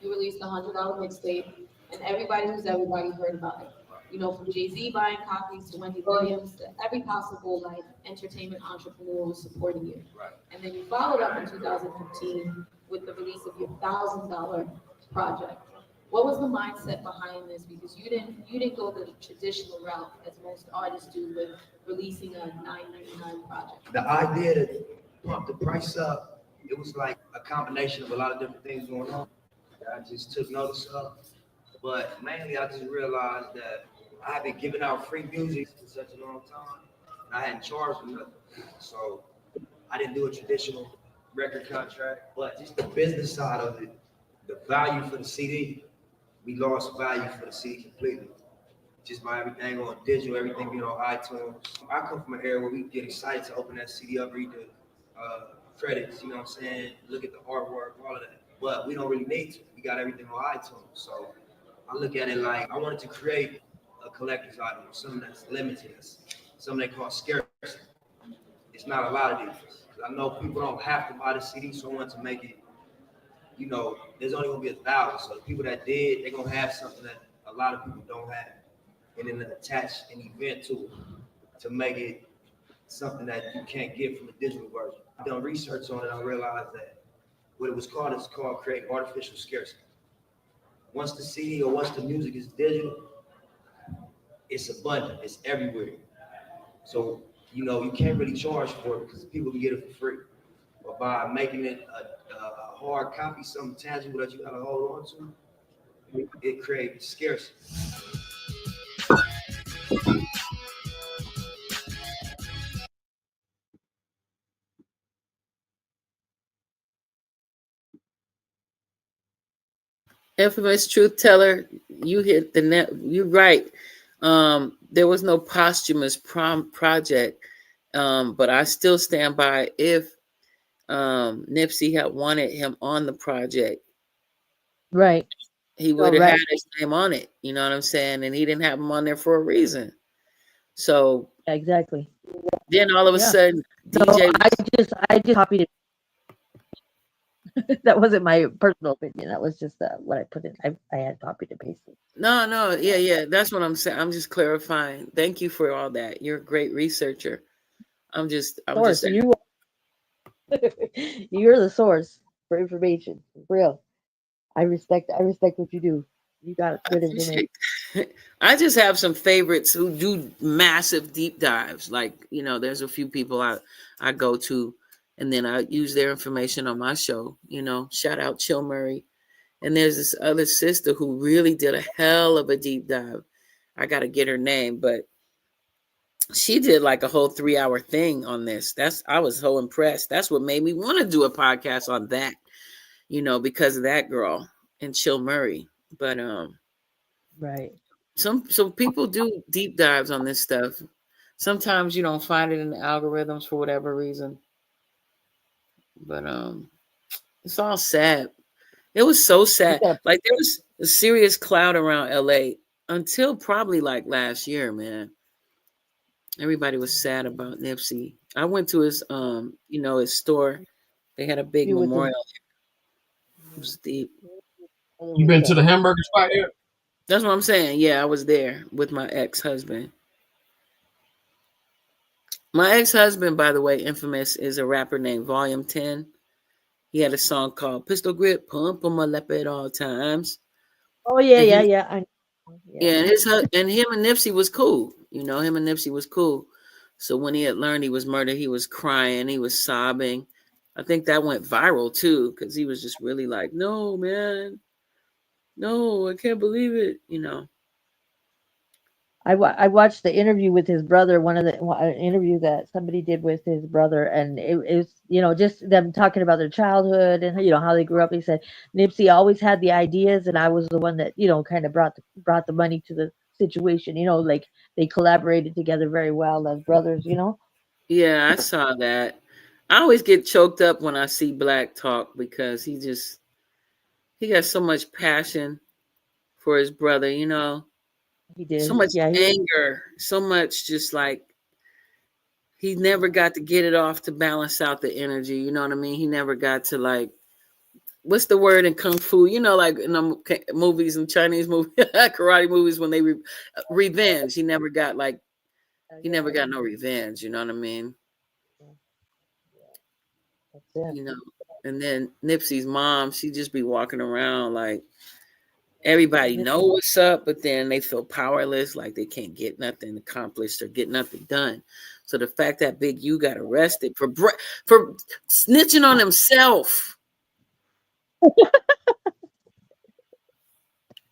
you released the $100 mixtape, and everybody heard about it. From Jay-Z buying copies to Wendy Williams to every possible entertainment entrepreneur was supporting you. Right. And then you followed up in 2015 with the release of your $1,000 project. What was the mindset behind this? Because you didn't go the traditional route as most artists do with releasing a $9.99 project. The idea to pump the price up, it was like a combination of a lot of different things going on that I just took notice of. But mainly I just realized that I had been giving out free music for such a long time, and I hadn't charged for nothing. So I didn't do a traditional record contract, but just the business side of it, the value for the CD, we lost value for the CD completely. Just by everything on digital, everything being on iTunes. I come from an era where we get excited to open that CD up, read the credits, you know what I'm saying? Look at the artwork, all of that. But we don't really need to. We got everything on iTunes. So I look at it like I wanted to create a collector's item, something that's limited, something they call scarce. It's not a lot of these. I know people don't have to buy the CD, so I want to make it, you know, there's only gonna be 1,000. So the people that did, they're gonna have something that a lot of people don't have. And then attach an event to it to make it something that you can't get from the digital version. I've done research on it. I realized that what it was called is called creating artificial scarcity. Once the CD or once the music is digital, it's abundant, it's everywhere. So, you know, you can't really charge for it because people can get it for free. But by making it a hard copy, something tangible that you gotta hold on to, it creates scarcity. Infamous truth teller, you hit the net. You're right. There was no posthumous project, but I still stand by. If Nipsey had wanted him on the project, Right. he would have had his name on it. You know what I'm saying? And he didn't have him on there for a reason. So exactly. Then all of a sudden, so DJ. I just copied it. That wasn't my personal opinion. That was just what I put in. I had copied and pasted. No, yeah. That's what I'm saying. I'm just clarifying. Thank you for all that. You're a great researcher. I'm just. You. You're the source for information. Real. I respect what you do. You got good information. I just have some favorites who do massive deep dives. Like, you know, there's a few people I go to, and then I use their information on my show. You know, shout out Chill Murray. And there's this other sister who really did a hell of a deep dive. I got to get her name, but she did like a whole 3-hour thing on this. I was so impressed. That's what made me want to do a podcast on that, you know, because of that girl and Chill Murray. But right. Some people do deep dives on this stuff. Sometimes you don't find it in the algorithms for whatever reason. But it's all sad. It was so sad. Like there was a serious cloud around LA until probably like last year, man. Everybody was sad about Nipsey. I went to his you know, his store. They had a big memorial. It was deep. You been to the hamburger spot yet? That's what I'm saying. Yeah, I was there with my ex-husband. My ex-husband, by the way, infamous, is a rapper named Volume 10. He had a song called Pistol Grip, Pump on my lap at all times. Oh, yeah. And him and Nipsey was cool. You know, him and Nipsey was cool. So when he had learned he was murdered, he was crying. He was sobbing. I think that went viral, too, because he was just really like, no, man. No, I can't believe it. You know. I watched the interview with his brother, an interview that somebody did with his brother, and it was, you know, just them talking about their childhood and, you know, how they grew up. He said Nipsey always had the ideas, and I was the one that, you know, kind of brought the money to the situation. You know, like they collaborated together very well as brothers. You know. Yeah, I saw that. I always get choked up when I see Black talk because he got so much passion for his brother. You know. He did. So much anger, so much just like he never got to get it off to balance out the energy. You know what I mean? He never got to like, what's the word in Kung Fu? You know, like in the movies and Chinese movies, karate movies, when they revenge. He never got no revenge. You know what I mean? You know, and then Nipsey's mom, she just be walking around like, everybody know what's up, but then they feel powerless, like they can't get nothing accomplished or get nothing done. So the fact that Big U got arrested for snitching on himself,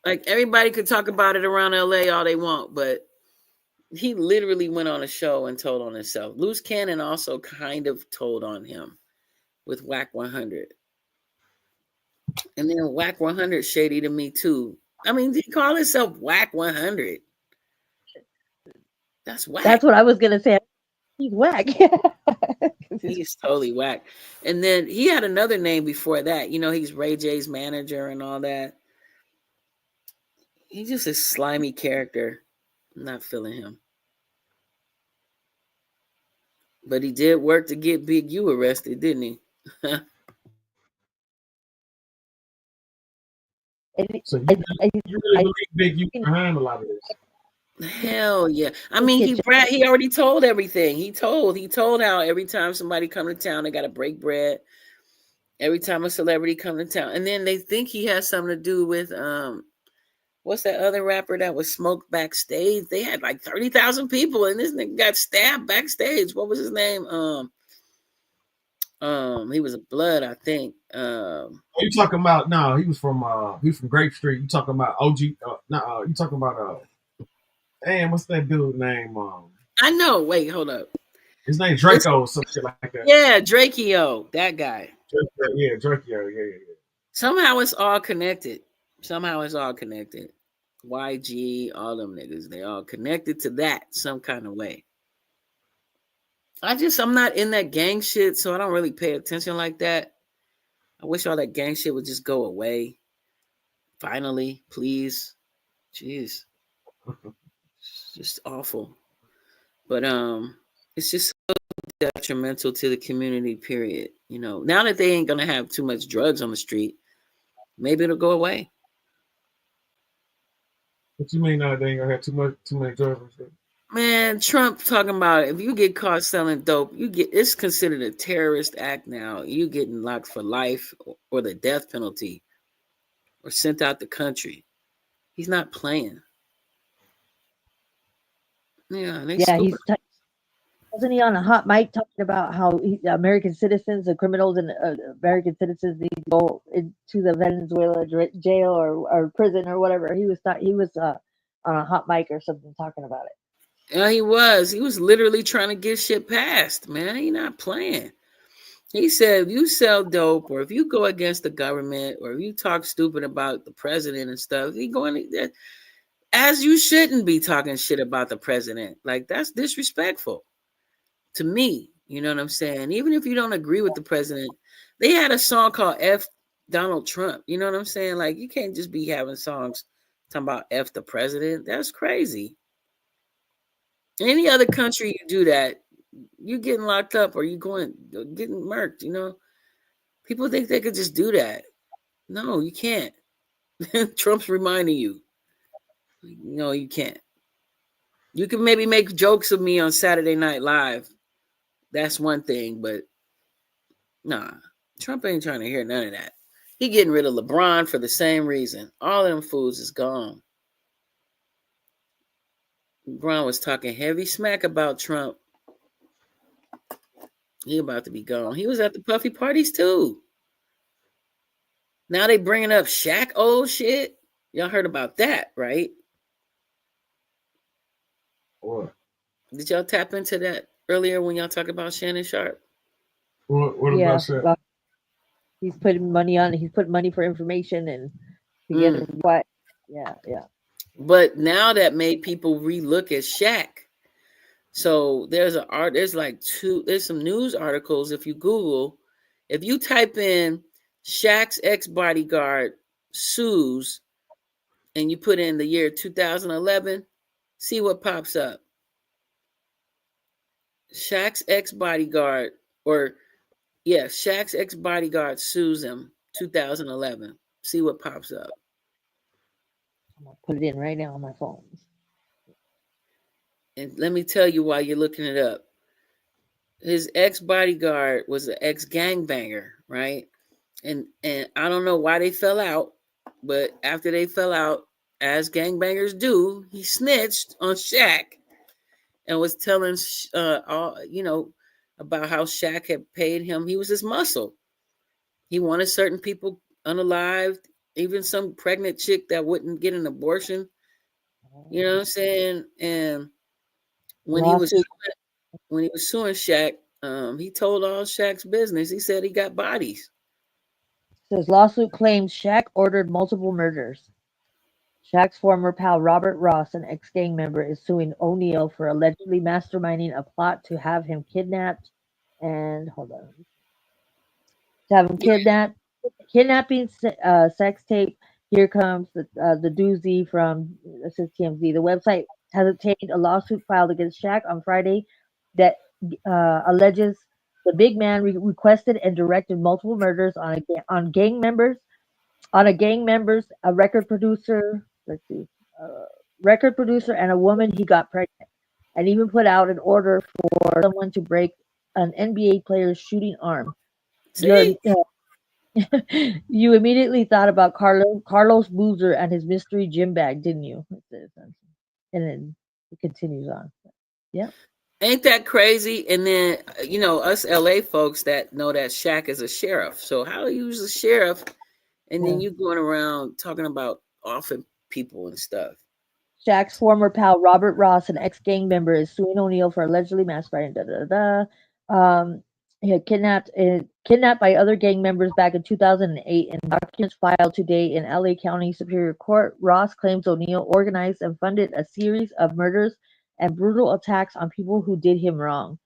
like everybody could talk about it around LA all they want, but he literally went on a show and told on himself. Loose Cannon also kind of told on him with Whack 100, and then Whack 100 shady to me too. I mean, he called himself Whack 100. That's whack. That's what I was gonna say. He's whack. He's totally whack. And then he had another name before that. You know, he's Ray J's manager and all that. He's just a slimy character. I'm not feeling him. But he did work to get Big U arrested, didn't he? So you really believe Big U behind a lot of this? Hell yeah! I mean, he already told everything. He told how every time somebody come to town, they got to break bread. Every time a celebrity come to town, and then they think he has something to do with what's that other rapper that was smoked backstage? They had like 30,000 people, and this nigga got stabbed backstage. What was his name? He was a Blood, I think. You talking about? No, he was from Grape Street. You talking about OG? No, you talking about damn, what's that dude's name? I know. Wait, hold up. His name Draco or some shit like that. Yeah, Drakeo, that guy. Yeah, Drakeo. Yeah. Somehow it's all connected. YG, all them niggas, they all connected to that some kind of way. I'm not in that gang shit, so I don't really pay attention like that. I wish all that gang shit would just go away. Finally, please. Jeez. It's just awful. But it's just so detrimental to the community, period. You know, now that they ain't gonna have too much drugs on the street, maybe it'll go away. What you mean now they ain't gonna have too many drugs and shit? Man, Trump talking about if you get caught selling dope, it's considered a terrorist act now. You getting locked for life or the death penalty or sent out the country. He's not playing. Yeah, wasn't he on a hot mic talking about how American citizens, the criminals and American citizens need to go into the Venezuela jail or prison or whatever? He was on a hot mic or something talking about it. Yeah, he was. He was literally trying to get shit passed, man. He not playing. He said, if you sell dope or if you go against the government or if you talk stupid about the president and stuff, he going there. As you shouldn't be talking shit about the president. Like, that's disrespectful to me. You know what I'm saying? Even if you don't agree with the president, they had a song called F Donald Trump. You know what I'm saying? Like, you can't just be having songs talking about F the president. That's crazy. Any other country you do that, you getting locked up or you getting murked, you know? People think they could just do that. No, you can't. Trump's reminding you. No, you can't. You can maybe make jokes of me on Saturday Night Live. That's one thing, but nah, Trump ain't trying to hear none of that. He getting rid of LeBron for the same reason. All of them fools is gone. LeBron was talking heavy smack about Trump. He about to be gone. He was at the Puffy parties too. Now they bringing up Shaq old shit. Y'all heard about that, right? What? Did y'all tap into that earlier when y'all talked about Shannon Sharp? What about Shaq? He's putting money for information and to get what? Yeah. But now that made people relook at Shaq. So there's some news articles. If you Google, if you type in Shaq's ex-bodyguard sues and you put in the year 2011, see what pops up. Shaq's ex-bodyguard sues him 2011. See what pops up. I'm gonna put it in right now on my phone. And let me tell you why you're looking it up. His ex-bodyguard was an ex-gangbanger, right? And I don't know why they fell out, but after they fell out, as gangbangers do, he snitched on Shaq and was telling about how Shaq had paid him. He was his muscle. He wanted certain people unalived, even some pregnant chick that wouldn't get an abortion. You know what I'm saying? And when he was suing Shaq, he told all Shaq's business. He said he got bodies. Says lawsuit claims Shaq ordered multiple murders. Shaq's former pal Robert Ross, an ex-gang member, is suing O'Neal for allegedly masterminding a plot to have him kidnapped and kidnapping, sex tape. Here comes the doozy from TMZ. The website has obtained a lawsuit filed against Shaq on Friday that alleges the big man requested and directed multiple murders on gang members, a record producer. Let's see, record producer and a woman he got pregnant, and even put out an order for someone to break an NBA player's shooting arm. You're, you immediately thought about Carlos Boozer and his mystery gym bag, didn't you? And then it continues on. Yeah. Ain't that crazy? And then, us LA folks that know that Shaq is a sheriff. So how he was a sheriff, and then you going around talking about offing people and stuff. Shaq's former pal Robert Ross, an ex-gang member, is suing O'Neal for allegedly massacring. He had kidnapped by other gang members back in 2008. In documents filed today in LA County Superior Court, Ross claims O'Neal organized and funded a series of murders and brutal attacks on people who did him wrong.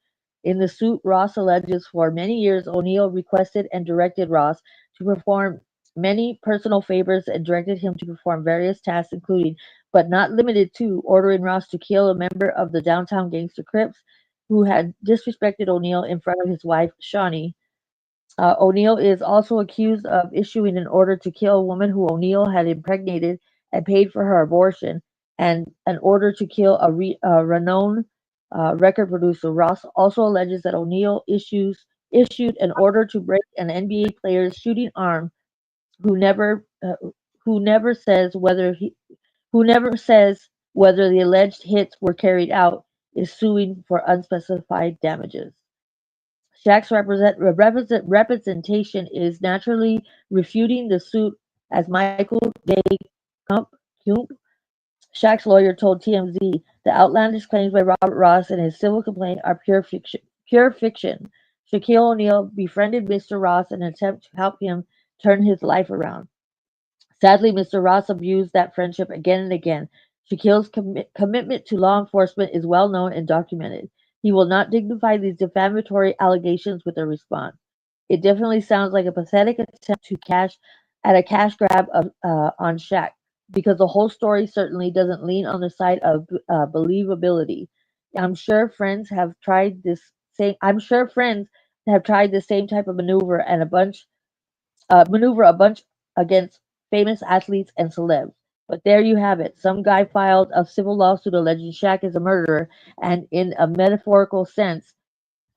In the suit, Ross alleges for many years O'Neal requested and directed Ross to perform many personal favors and directed him to perform various tasks, including, but not limited to, ordering Ross to kill a member of the downtown gangster Crips who had disrespected O'Neal in front of his wife, Shawnee. O'Neal is also accused of issuing an order to kill a woman who O'Neal had impregnated and paid for her abortion, and an order to kill a renowned record producer. Ross also alleges that O'Neal issued an order to break an NBA player's shooting arm, who never says whether the alleged hits were carried out, is suing for unspecified damages. Shaq's representation is naturally refuting the suit, as Michael J. Kump, Shaq's lawyer, told TMZ the outlandish claims by Robert Ross in his civil complaint are pure fiction. Shaquille O'Neal befriended Mr. Ross in an attempt to help him turn his life around. Sadly, Mr. Ross abused that friendship again and again. Shaquille's commitment to law enforcement is well known and documented. He will not dignify these defamatory allegations with a response. It definitely sounds like a pathetic attempt to cash grab on Shaq, because the whole story certainly doesn't lean on the side of believability. I'm sure friends have tried the same type of maneuver a bunch against famous athletes and celebs. But there you have it. Some guy filed a civil lawsuit alleging Shaq is a murderer, and in a metaphorical sense,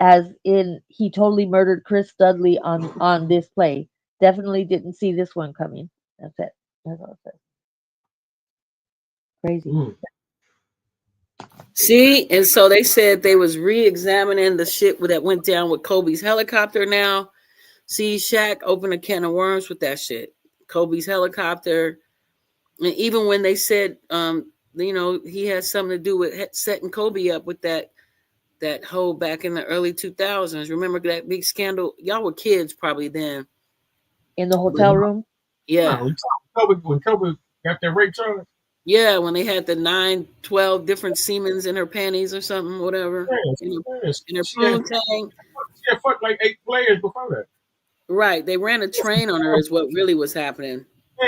as in he totally murdered Chris Dudley on this play. Definitely didn't see this one coming. That's it. That's all it says. Crazy. See, and so they said they was re-examining the shit that went down with Kobe's helicopter now. See, Shaq opened a can of worms with that shit. Kobe's helicopter. And even when they said, he had something to do with setting Kobe up with that hoe back in the early 2000s. Remember that big scandal? Y'all were kids probably then. In the hotel room? Yeah. No, when Kobe got that rape charge? Yeah, when they had the 12 different Siemens in her panties or something, whatever. In her poontang. She had fucked like 8 players before that. Right. They ran a train on her is what really was happening.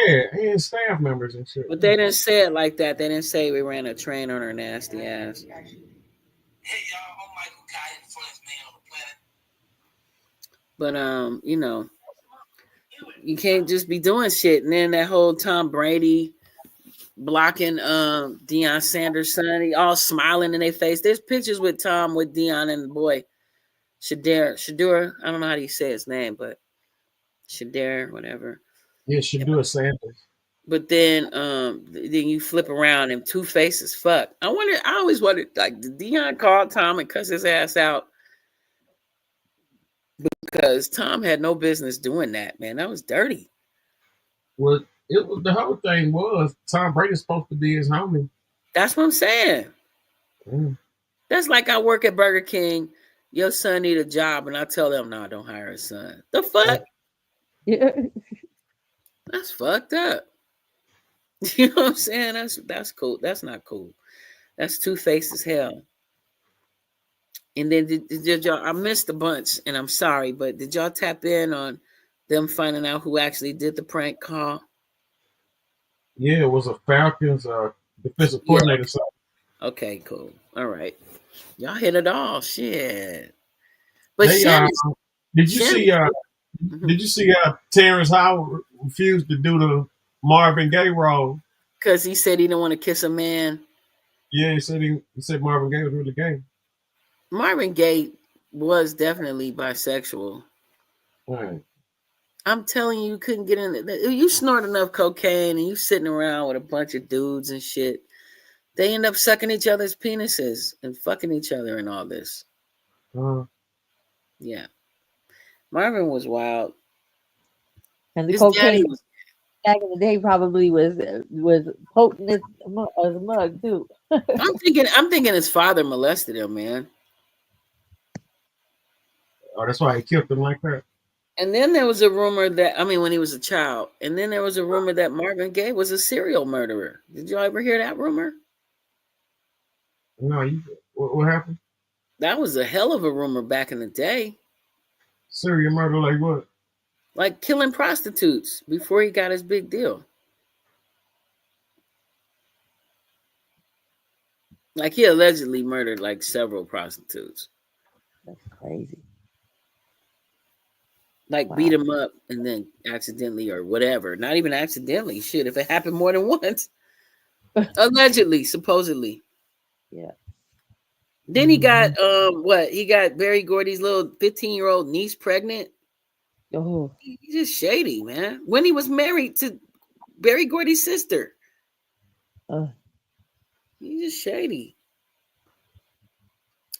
Yeah, and staff members and shit. But they didn't say it like that. They didn't say we ran a train on her nasty ass. But you can't just be doing shit. And then that whole Tom Brady blocking Deion Sanders' son, he all smiling in their face. There's pictures with Tom with Deion and the boy Shadur. I don't know how do you say his name, but Shadur, whatever. Yeah, Shadur Sanders. But then you flip around and Two-Face is fuck. I always wondered, like, did Deion call Tom and cuss his ass out? Because Tom had no business doing that, man. That was dirty. Well, the whole thing was Tom Brady's supposed to be his homie. That's what I'm saying. Mm. That's like I work at Burger King. Your son need a job, and I tell them, no, don't hire his son. The fuck? Yeah. That's fucked up. You know what I'm saying? That's cool. That's not cool. That's Two-Face as hell. And then did y'all? I missed a bunch, and I'm sorry, but did y'all tap in on them finding out who actually did the prank call? Yeah, it was a Falcons defensive coordinator. Okay, cool. All right. Y'all hit it all. Shit. But Hey, Shannon, did you see? Did you see? Terrence Howard refused to do the Marvin Gaye role. because he said he didn't want to kiss a man. Yeah, he said Marvin Gaye was really gay. Marvin Gaye was definitely bisexual. Right. I'm telling you, you couldn't get in there. You snort enough cocaine and you sitting around with a bunch of dudes and shit. They end up sucking each other's penises and fucking each other and all this. Yeah. Marvin was wild. And the His daddy cocaine was. back in the day probably was potent as a mug too. I'm thinking his father molested him, man. Oh, that's why he killed him like that. And then there was a rumor that, when he was a child, and then there was a rumor that Marvin Gaye was a serial murderer. Did you ever hear that rumor? No, what happened? That was a hell of a rumor back in the day. Serial murder, like what? Like killing prostitutes before he got his big deal. Like he allegedly murdered like several prostitutes. That's crazy. Like beat him up and then accidentally or whatever. Not even accidentally. Shit, if it happened more than once. Allegedly, supposedly. Yeah. Then he got he got Berry Gordy's little 15-year-old niece pregnant. Oh. He's just shady, man. When he was married to Berry Gordy's sister. He's just shady.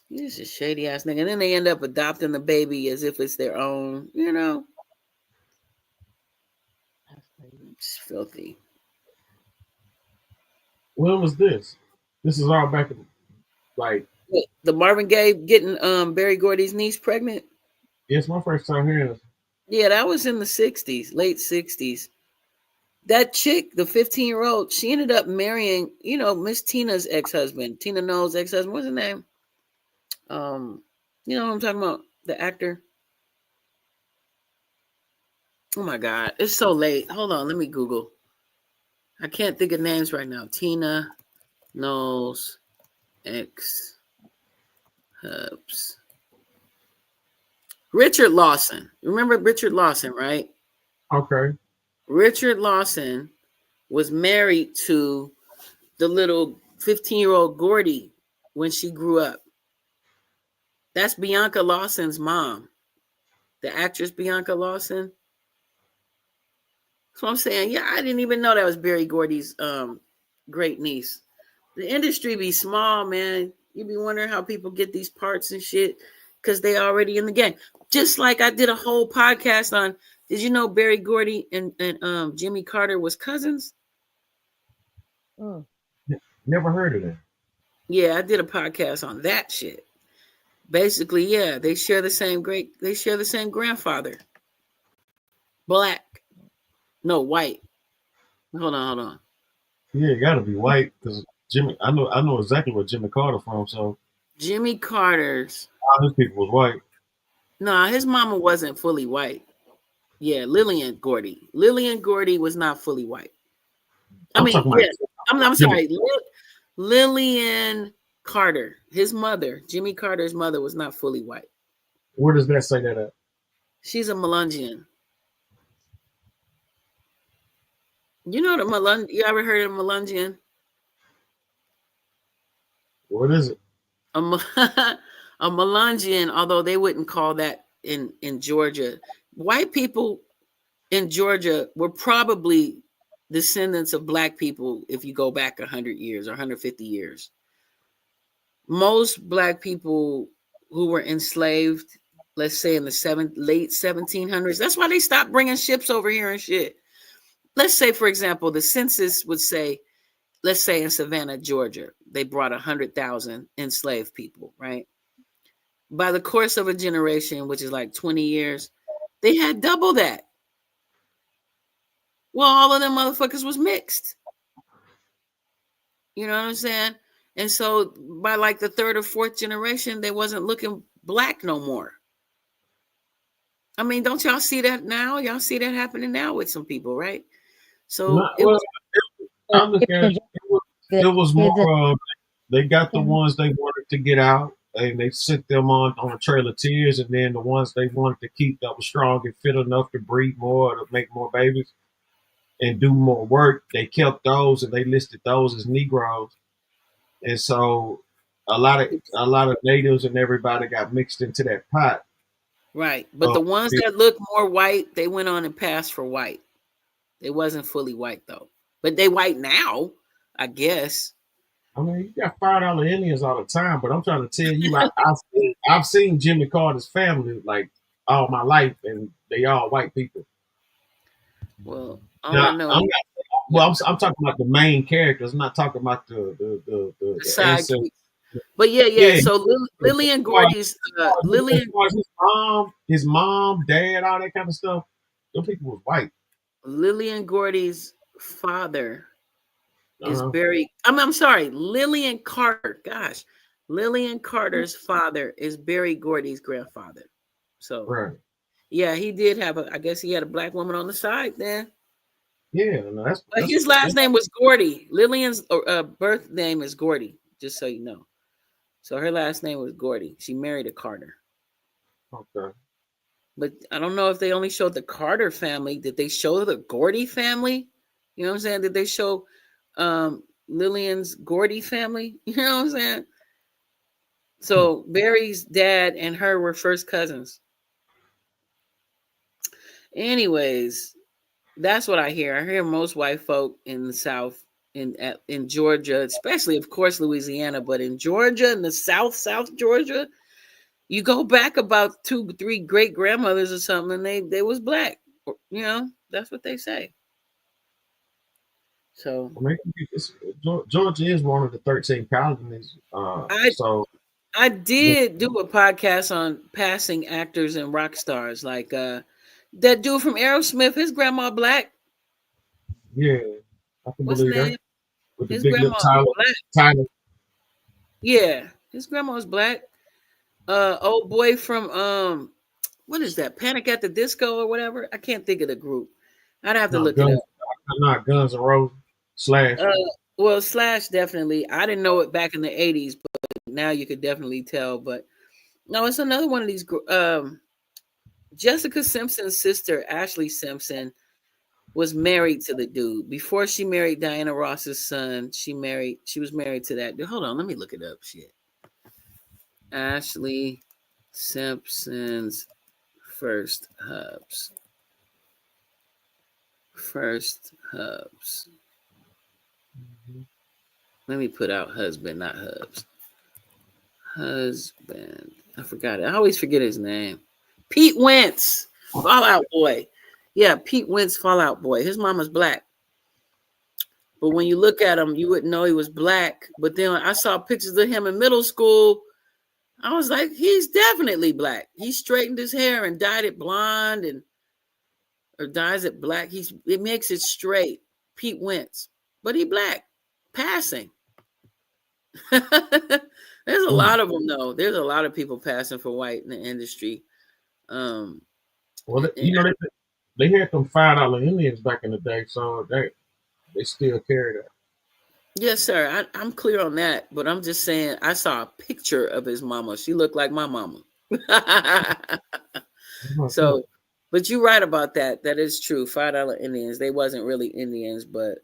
He's just a shady ass nigga. And then they end up adopting the baby as if it's their own, you know. It's filthy. When was this? This is all back in, like, the Marvin Gaye getting Berry Gordy's niece pregnant. Yeah, it's my first time hearing this. Yeah, that was in the 60s, late 60s. That chick, the 15-year-old, she ended up marrying, Miss Tina's ex-husband. Tina Knowles' ex-husband. What's his name? You know what I'm talking about? The actor. Oh my God, it's so late. Hold on, let me Google. I can't think of names right now. Tina Knowles ex-hubs. Richard Lawson. Remember Richard Lawson, right? Okay. Richard Lawson was married to the little 15-year-old Gordy when she grew up. That's Bianca Lawson's mom. The actress Bianca Lawson. So I'm saying, yeah, I didn't even know that was Berry Gordy's great niece. The industry be small, man. You be wondering how people get these parts and shit because they already in the game. Just like I did a whole podcast on, did you know Berry Gordy and Jimmy Carter was cousins? Never heard of that. Yeah, I did a podcast on that shit. Basically, yeah, they share the same grandfather. Black. No, white. Hold on. Yeah, it gotta be white because Jimmy. I know exactly where Jimmy Carter from. So Jimmy Carter's. all his people was white. No, his mama wasn't fully white. Yeah, Lillian Gordy. Lillian Gordy was not fully white. I'm sorry. Lillian Carter. His mother, Jimmy Carter's mother, was not fully white. Where does that say that at? She's a Melungian. You know the Melungian? You ever heard of Melungian? What is it? A Melungian, although they wouldn't call that in Georgia. White people in Georgia were probably descendants of black people if you go back 100 years or 150 years. Most black people who were enslaved, let's say in the late 1700s, that's why they stopped bringing ships over here and shit. Let's say, for example, the census would say, let's say in Savannah, Georgia, they brought 100,000 enslaved people, right? By the course of a generation, which is like 20 years, they had double that. Well, all of them motherfuckers was mixed. You know what I'm saying? And so by like the third or fourth generation, they wasn't looking black no more. I mean, don't y'all see that now? Y'all see that happening now with some people, right? So it was more. They got the ones they wanted to get out, and they sent them on a trail of tears, and then the ones they wanted to keep that was strong and fit enough to breed more, to make more babies, and do more work. They kept those, and they listed those as Negroes, and so a lot of natives and everybody got mixed into that pot. Right. But the ones that look more white, they went on and passed for white. They wasn't fully white though. But they white now, I guess. I mean, you got $5 Indians all the time, but I'm trying to tell you, I've seen Jimmy Carter's family like all my life, and they all white people. Well, all Now, I know. I'm talking about the main characters. I'm not talking about the ancestors. But yeah. So Lillian Gordy's his mom, dad, all that kind of stuff. Those people was white. Lillian Gordy's father is Barry. I'm sorry, Lillian Carter. Gosh, Lillian Carter's father is Barry Gordy's grandfather. So yeah, he did have I guess he had a black woman on the side then. Yeah, no, that's his last name was Gordy. Lillian's birth name is Gordy, just so you know. So her last name was Gordy. She married a Carter. Okay. But I don't know if they only showed the Carter family. Did they show the Gordy family? You know what I'm saying? Did they show Lillian's Gordy family? You know what I'm saying? So Barry's dad and her were first cousins. Anyways, that's what I hear. I hear most white folk in the South, in Georgia, especially, of course, Louisiana, but in Georgia, in the South Georgia, you go back about 2-3 great grandmothers or something, and they was black. You know, that's what they say. So Georgia is one of the 13 colonies. I did do a podcast on passing actors and rock stars, like that dude from Aerosmith. His grandma black. Yeah, I can What's believe his name? that. With His the big lip grandma Tyler. Yeah, his grandma's black. Old boy from what is that? Panic at the Disco or whatever? I can't think of the group. I'd have to look it up. Not Guns N' Roses. Slash. Well, Slash definitely. I didn't know it back in the 80s, but now you could definitely tell. But no, it's another one of these. Jessica Simpson's sister, Ashley Simpson, was married to the dude. Before she married Diana Ross's son, she was married to that dude. Hold on, let me look it up. Shit. Ashley Simpson's first hubs. Let me put out husband, not hubs. Husband. I forgot it. I always forget his name. Pete Wentz, Fall Out Boy. Yeah, Pete Wentz, Fall Out Boy. His mama's black. But when you look at him, you wouldn't know he was black. But then I saw pictures of him in middle school. I was like, he's definitely black. He straightened his hair and dyed it blonde or dyes it black. It makes it straight. Pete Wentz. But he black. Passing. There's a lot of them, though. There's a lot of people passing for white in the industry. Well, they had them $5 Indians back in the day, so they still carry that. Yes, sir. I'm clear on that, but I'm just saying I saw a picture of his mama. She looked like my mama. So, but you're right about that. That is true. $5 Indians. They wasn't really Indians, but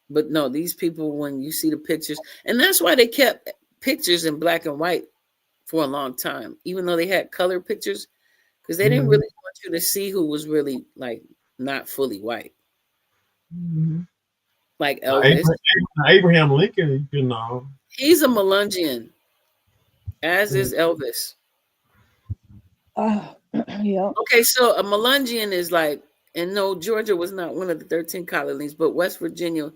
no, these people, when you see the pictures, and that's why they kept pictures in black and white for a long time, even though they had color pictures, because they didn't really want you to see who was really like not fully white. Like Elvis. Abraham Lincoln, you know. He's a Melungian, as is Elvis. Yeah. Okay, so a Melungian is like, and no, Georgia was not one of the 13 colonies, but West Virginia.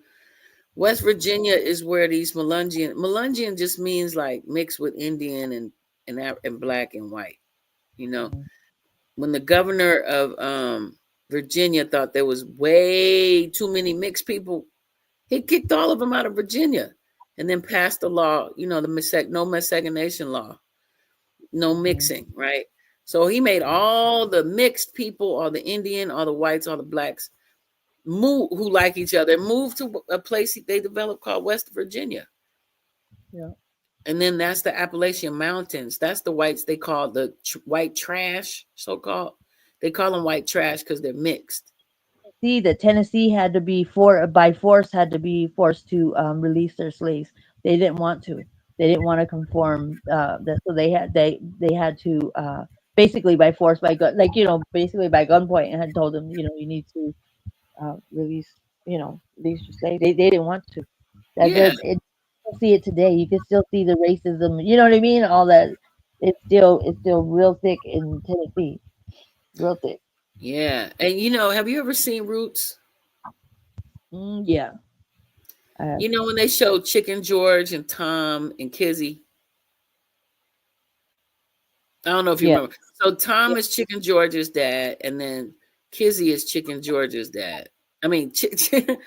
West Virginia is where these Melungian just means like mixed with Indian and black and white. You know, when the governor of Virginia thought there was way too many mixed people, he kicked all of them out of Virginia and then passed the law, you know, the no miscegenation law, no mixing, right? So he made all the mixed people, all the Indian, all the whites, all the blacks, move who like each other, move to a place they developed called West Virginia. Yeah. And then that's the Appalachian Mountains. That's the whites they call the white trash, so-called. They call them white trash because they're mixed. See, that Tennessee had to be by force had to be forced to release their slaves. They didn't want to. They didn't want to conform. So they had to basically by force, basically by gunpoint, and had told them, you need to release release your slave. They didn't want to. That Yeah. does it. You see it today. You can still see the racism. You know what I mean? All that. It's still real thick in Tennessee. Real thick. Yeah. And have you ever seen Roots? Yeah. When they show Chicken George and Tom and Kizzy. I don't know if you remember. So Tom is Chicken George's dad, and then Kizzy is Chicken George's dad. I mean, Chicken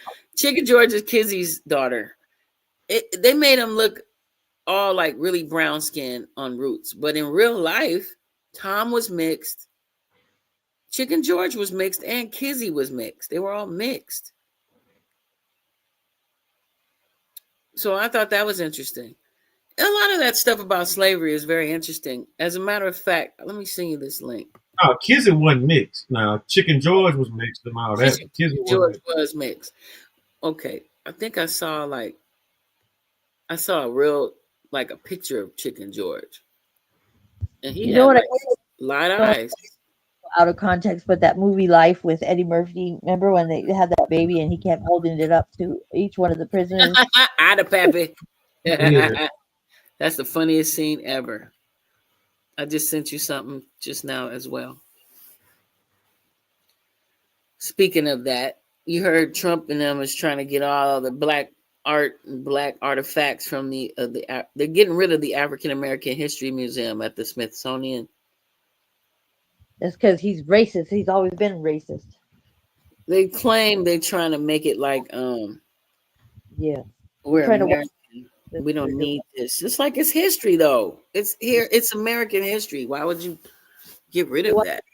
George is Kizzy's daughter. They made him look all like really brown skin on Roots, but in real life, Tom was mixed, Chicken George was mixed, and Kizzy was mixed. They were all mixed. So I thought that was interesting. A lot of that stuff about slavery is very interesting. As a matter of fact, let me send you this link. No, Kizzy wasn't mixed. No, Chicken George was mixed and all that. Kizzy George was mixed. Okay, I think I saw a real a picture of Chicken George, and he had what a lot of eyes. Out of context, but that movie Life with Eddie Murphy, remember when they had that baby and he kept holding it up to each one of the prisoners? Ada Pappy. Yeah. That's the funniest scene ever. I just sent you something just now as well. Speaking of that, you heard Trump and them is trying to get all the black art and black artifacts from they're getting rid of the African American History Museum at the Smithsonian. That's because he's racist. He's always been racist. They claim they're trying to make it like yeah, we're trying American. We don't need this. It's like it's history though. It's here. It's American history. Why would you get rid of that?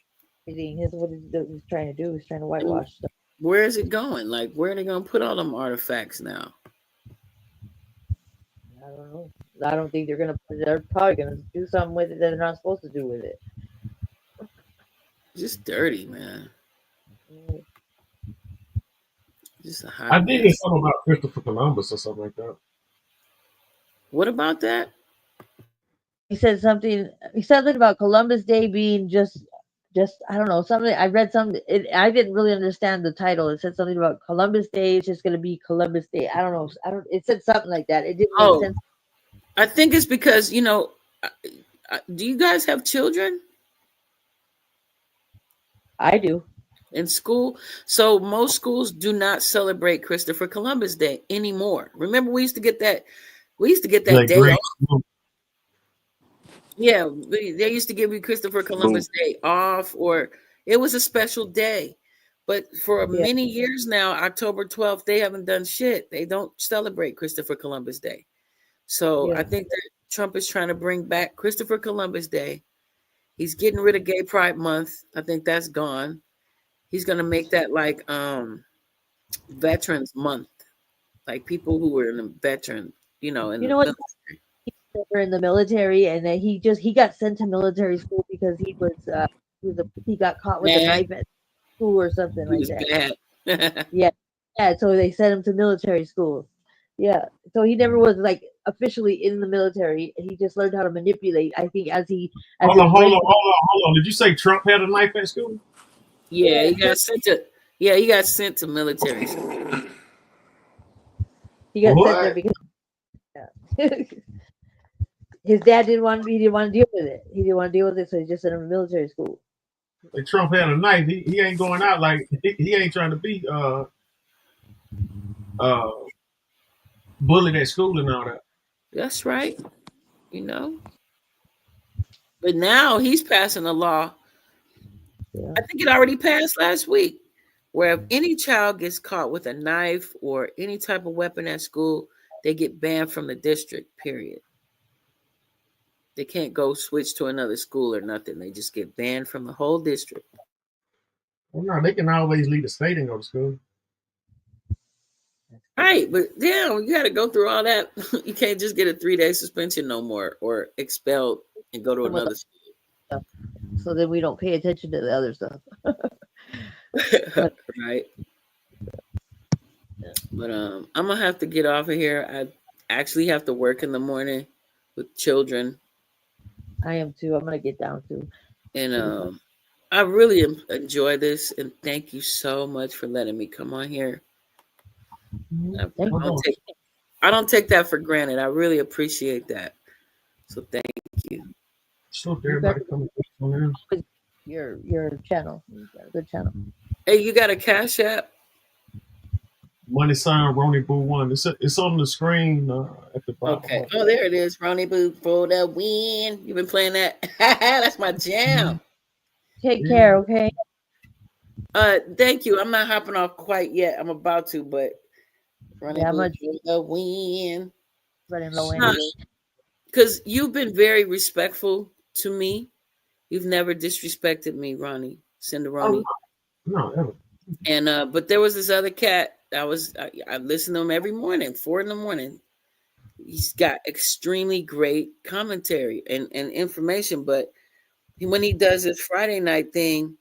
Here's what he's trying to do. He's trying to whitewash stuff. Where is it going? Like, where are they going to put all them artifacts now? I don't know. I don't think they're probably going to do something with it that they're not supposed to do with it. Just dirty, man. Just a hot I think it's something about Christopher Columbus or something like that. What about that? He said something about Columbus Day being just I don't know, something. I read something. I didn't really understand the title. It said something about Columbus Day. It's just going to be Columbus Day. I don't know. It said something like that. It didn't make sense. I think it's because, do you guys have children? I do. In school? So most schools do not celebrate Christopher Columbus Day anymore. Remember, we used to get that day off. Yeah, they used to give you Christopher Columbus Day off, or it was a special day. But for many years now, October 12th, they haven't done shit. They don't celebrate Christopher Columbus Day. So I think that Trump is trying to bring back Christopher Columbus Day. He's getting rid of Gay Pride Month. I think that's gone. He's going to make that like Veterans Month, like people who were in the veteran, in the military. In the military, and then he got sent to military school because he got caught with a knife at school or something like that. Yeah. So they sent him to military school. Yeah. So he never was like officially in the military. He just learned how to manipulate. I think as Hold on. Did you say Trump had a knife at school? Yeah, he got sent to military school. He got sent there because his dad didn't want to deal with it. He didn't want to deal with it, so he just sent him to military school. Like Trump had a knife. He ain't going out like he ain't trying to be bullied at school and all that. That's right. But now he's passing a law. I think it already passed last week, where if any child gets caught with a knife or any type of weapon at school, they get banned from the district, period. They can't go switch to another school or nothing. They just get banned from the whole district. Well, no, they can always leave the state and go to school. Right, but damn, you got to go through all that. You can't just get a 3-day suspension no more, or expelled and go to another school. So then we don't pay attention to the other stuff. Right. But I'm gonna have to get off of here. I actually have to work in the morning with children. I am too. I'm gonna get down to. And I really enjoy this, and thank you so much for letting me come on here. I don't take that for granted. I really appreciate that. So thank you. So everybody coming on your channel. You got a good channel. Hey, you got a Cash App? Money sign Roni Boo 1. It's on the screen at the bottom. Okay. Oh, there it is. Roni Boo for the win. You've been playing that. That's my jam. Take care, okay? Thank you. I'm not hopping off quite yet. I'm about to, but Roni Boo for the win. Running low anyway. Because you've been very respectful to me. You've never disrespected me, Ronnie, SendaRoni. No, ever. And but there was this other cat. I listened to him every morning, 4 a.m. He's got extremely great commentary and information. But when he does his Friday night thing,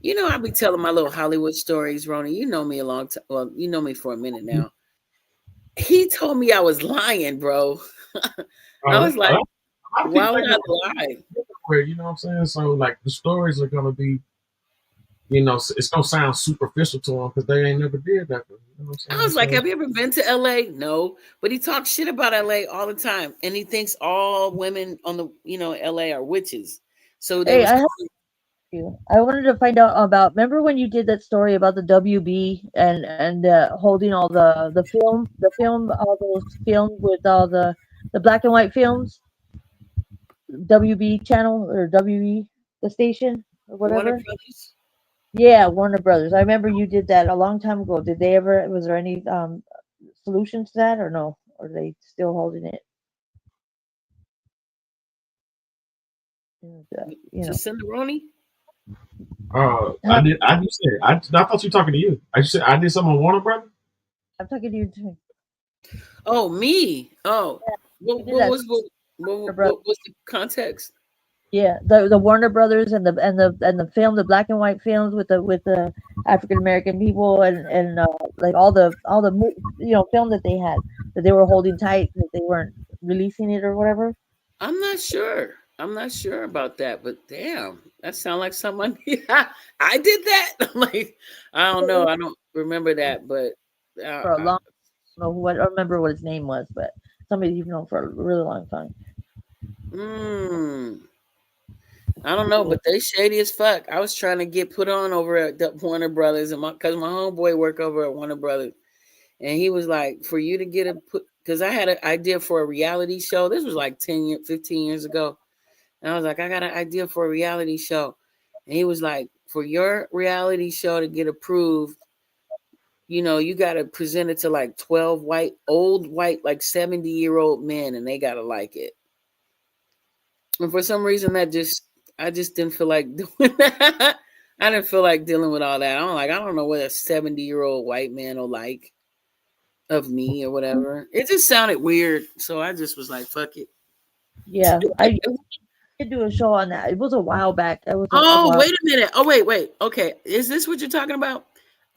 you know, I'll be telling my little Hollywood stories, Roni. You know me a long time. Well, you know me for a minute now. He told me I was lying, bro. I was like, why would I lie? You know what I'm saying? So, like, the stories are going to be, you know, it's going to sound superficial to them because they ain't never did that. You know what I'm saying? I was like, have you ever been to LA? No. But he talks shit about LA all the time. And he thinks all women on the, LA are witches. So they I wanted to find out about, remember when you did that story about the WB and holding all the film, all those films with all the black and white films? WB channel or WB, the station or whatever? Warner Brothers? Yeah, Warner Brothers. I remember you did that a long time ago. Did they ever, was there any solution to that or no? Or are they still holding it? To SendaRoni? I thought you were talking to you. I did something on Warner Brothers. I'm talking to you too. Oh, me. Oh, yeah, what was the context? Yeah, the Warner Brothers and the film, the black and white films with the African American people and like all the film that they had, that they were holding tight, that they weren't releasing it or whatever. I'm not sure about that, but damn, that sounds like someone. I did that. I'm like, I don't know. I don't remember that, but for a long, I don't remember what his name was, but somebody you've known for a really long time. I don't know, but they shady as fuck. I was trying to get put on over at Warner Brothers, and because my homeboy worked over at Warner Brothers, and he was like, for you to get because I had an idea for a reality show. This was like 15 years ago. And I was like, I got an idea for a reality show. And he was like, for your reality show to get approved, you got to present it to like 12 old white, like 70-year-old men, and they got to like it. And for some reason, I just didn't feel like doing that. I didn't feel like dealing with all that. I don't know what a 70-year-old white man will like of me or whatever. It just sounded weird. So I just was like, fuck it. Yeah. I did do a show on that. It was a while back. Wait a minute. Oh, wait. Okay. Is this what you're talking about?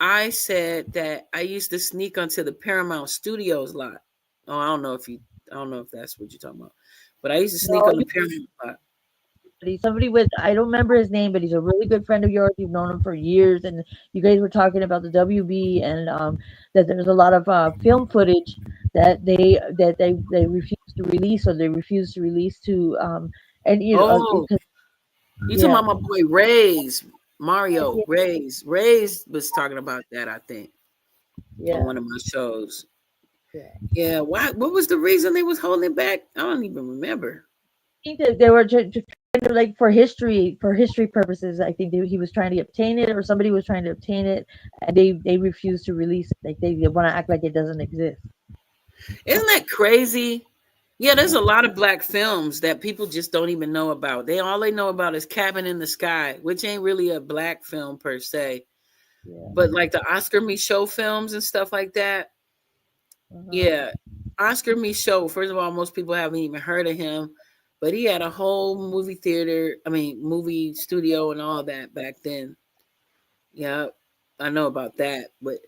I said that I used to sneak onto the Paramount Studios lot. Oh, I don't know if that's what you're talking about. But I used to sneak on the Paramount lot. Somebody I don't remember his name, but he's a really good friend of yours. You've known him for years, and you guys were talking about the WB and that there's a lot of film footage that they refuse to release, or they refuse to release to you talking about my boy Mario Reyes was talking about that, I think, on one of my shows. Yeah. Why? What was the reason they was holding it back? I don't even remember. I think that they were just like for history purposes. I think he was trying to obtain it, or somebody was trying to obtain it, and they refused to release it. Like they want to act like it doesn't exist. Isn't that crazy? Yeah, there's a lot of black films that people just don't even know about. All they know about is Cabin in the Sky, which ain't really a black film per se. Yeah. But like the Oscar Michaud films and stuff like that, Yeah, Oscar Michaud. First of all, most people haven't even heard of him, but he had a whole movie movie studio and all that back then. Yeah, I know about that, but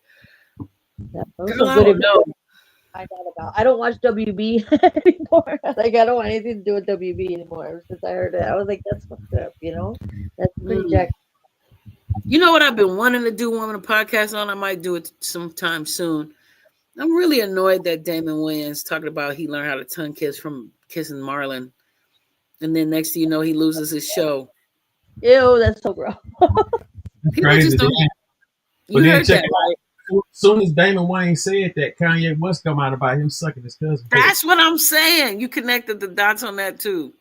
Those girl, are I good don't know. I thought about. I don't watch WB anymore. Like I don't want anything to do with WB anymore. Ever since I heard it, I was like, that's fucked up. You know, that's pretty Mm. jacked. You know what I've been wanting to do on a podcast on? I might do it sometime soon. I'm really annoyed that Damon Wayans talking about he learned how to tongue kiss from kissing Marlon, and then next thing you know, he loses his show. Ew, that's so gross. People Crazy. just don't. But You then heard check that, it out. right? As soon as Damon Wayne said that, Kanye West come out about him sucking his cousin. That's what I'm saying. You connected the dots on that too.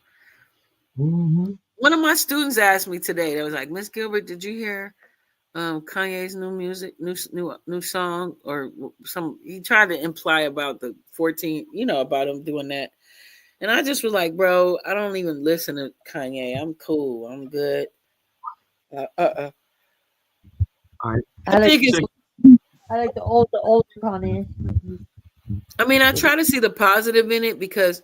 Mm-hmm. One of my students asked me today. They was like, "Miss Gilbert, did you hear Kanye's new music, new song, or some?" He tried to imply about the 14, about him doing that. And I just was like, "Bro, I don't even listen to Kanye. I'm cool. I'm good." All right. I think it's. I like the older Kanye. I mean, I try to see the positive in it because,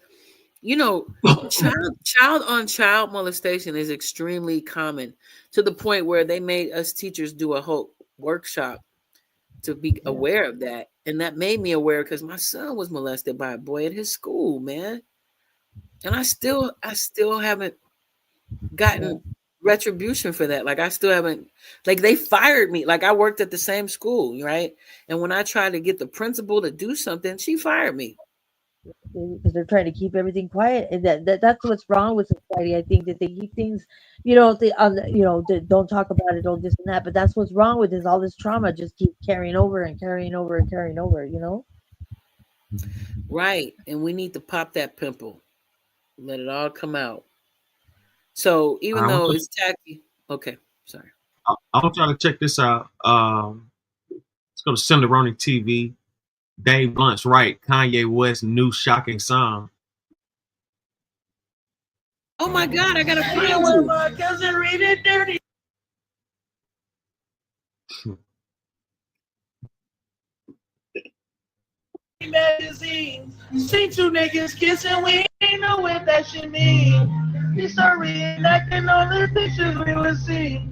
child on child molestation is extremely common to the point where they made us teachers do a whole workshop to be aware of that. And that made me aware because my son was molested by a boy at his school, man. And I still haven't gotten retribution for that. Like I still haven't, like they fired me. Like I worked at the same school, right? And when I tried to get the principal to do something, she fired me. Because they're trying to keep everything quiet, and that's what's wrong with society. I think that they keep things, they don't talk about it, don't this and that. But that's what's wrong with this. All this trauma just keeps carrying over and carrying over and carrying over. Right, and we need to pop that pimple, let it all come out. So even though it's tacky, okay, sorry. I want y'all to check this out. Let's go to SendaRoni TV. Dave Blunt's right. Kanye West's new shocking song. Oh my God, I gotta find you. My cousin read it dirty. Magazine. See two niggas kissing, we ain't know what that shit mean. We start reenacting all the pictures we would see.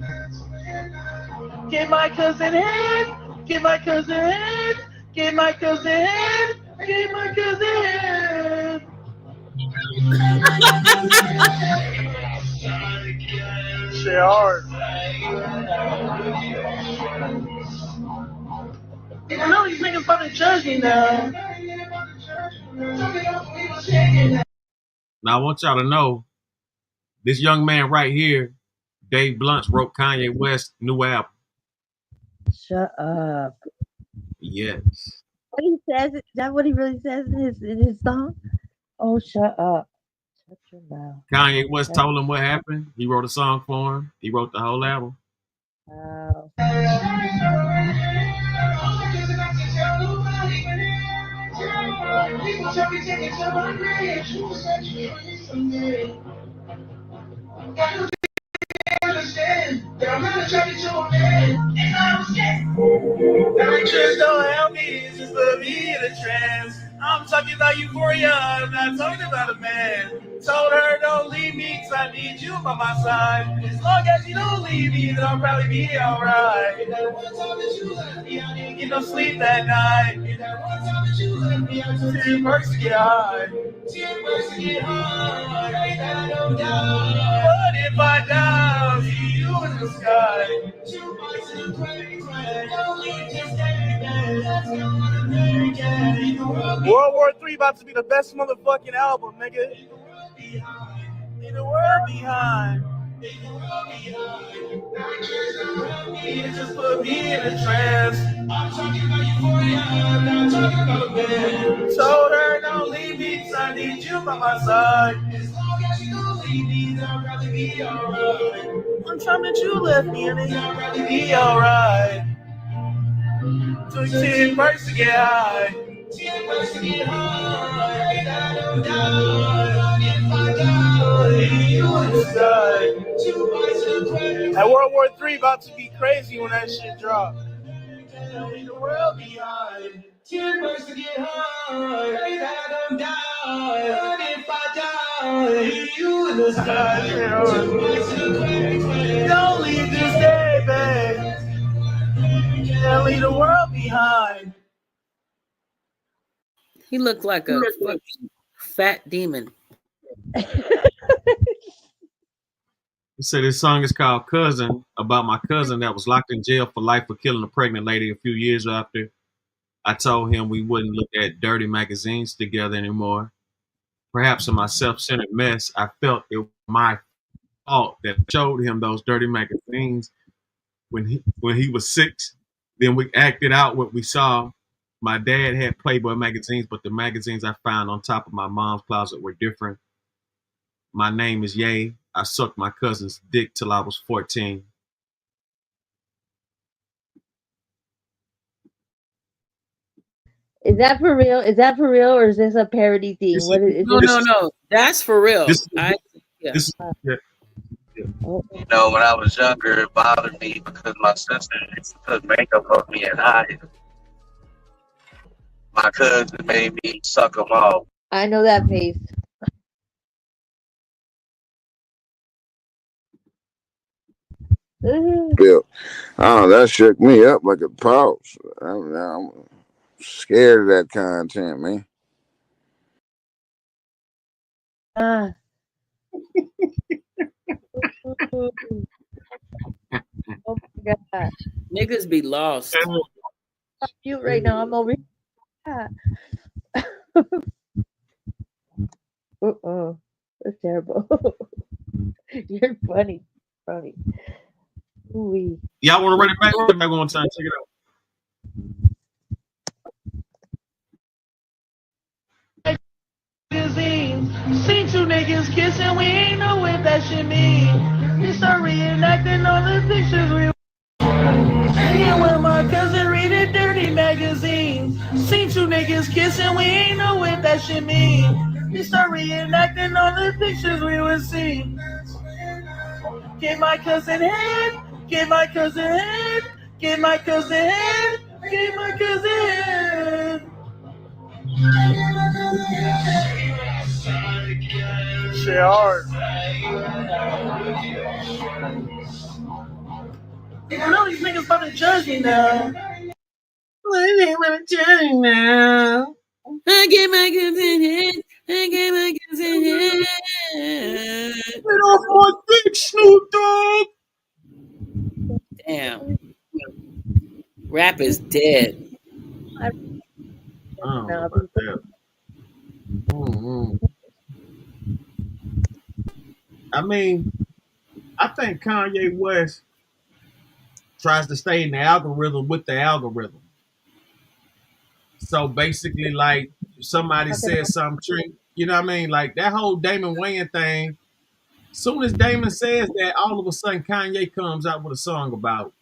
Get my cousin head, get my cousin head, get my cousin head, get my cousin head. Shit hard. I know these niggas about to judge me now. Now I want y'all to know this young man right here, Dave Blunt, wrote Kanye West's new album. Shut up. Yes. What he says, is that what he really says in his song? Oh, shut up. Shut your mouth. Kanye West told him what happened. He wrote a song for him. He wrote the whole album. Wow. Pictures don't help me, it's just put me in a trance. I'm talking about euphoria, I'm not talking about a man. Told her don't leave me, cause I need you by my side. As long as you don't leave me, then I'll probably be alright. That one time that you left me, I didn't get no sleep that night. That one time that you left me, I took 10 perks to get high. 10 perks to get high, ain't that no doubt. What if I die? I'll see you in the sky. 2 bites in the grave, don't leave this day, let's go on a day, World War III about to be the best motherfucking album, nigga. In the world behind. In the world behind. It just put me in a trance. I'm talking about euphoria, I'm not talking about a man. Told her don't leave me, cause I need you by my side. As long as you don't leave me, then I'll probably be alright. One time that you left me, and then I'll probably be alright. Took 10 perks to get high. 10 perks to get high. Ain't I no doubt. If I die, you in the sky. 2 bites in the grave. That World War III about to be crazy when that shit drop. In the world behind. 10 bucks to get high. They had them die. But if I die, you in the sky. 2 bucks to crazy. Don't leave this day, babe. Can't leave the world behind. He looked like a fucking fat demon. He said this song is called Cousin, about my cousin that was locked in jail for life for killing a pregnant lady a few years after I told him we wouldn't look at dirty magazines together anymore. Perhaps in my self-centered mess, I felt it was my fault that I showed him those dirty magazines when he was 6. Then we acted out what we saw. My dad had Playboy magazines, but the magazines I found on top of my mom's closet were different. My name is Ye. I sucked my cousin's dick till I was 14. Is that for real? Is that for real, or is this a parody thing? What is No. That's for real. Yeah. Yeah. You know, when I was younger, it bothered me because my sister used to put makeup on me and hide it. My cousin made me suck them off. I know that face. Bill, oh, that shook me up like a pouch. I'm scared of that content, man. Oh my God. Niggas be lost. I'm mute right now. I'm over here. That's terrible. You're funny. Ooh-wee. Y'all want to run it back? Run it back one time. Check it out. Magazines. Seen 2 niggas kissing, we ain't know what that shit mean. We start reenacting all the pictures we hanging with my cousin reading dirty magazines. Seen 2 niggas kissing, we ain't know what that shit mean. We start reenacting all the pictures we would see. Get my cousin head, get my cousin head, get my cousin head, get my cousin head. Shit hard. I know these niggas about to judge me now. They want to judge me now. I get my cousin head. I get my cousin head. Get off my dick, Snoop Dogg. Damn. Rap is dead. I don't know about that. I mean, I think Kanye West tries to stay in the algorithm with the algorithm. So basically, like, if somebody says something true, you know what I mean? Like that whole Damon Wayans thing. Soon as Damon says that, all of a sudden Kanye comes out with a song about,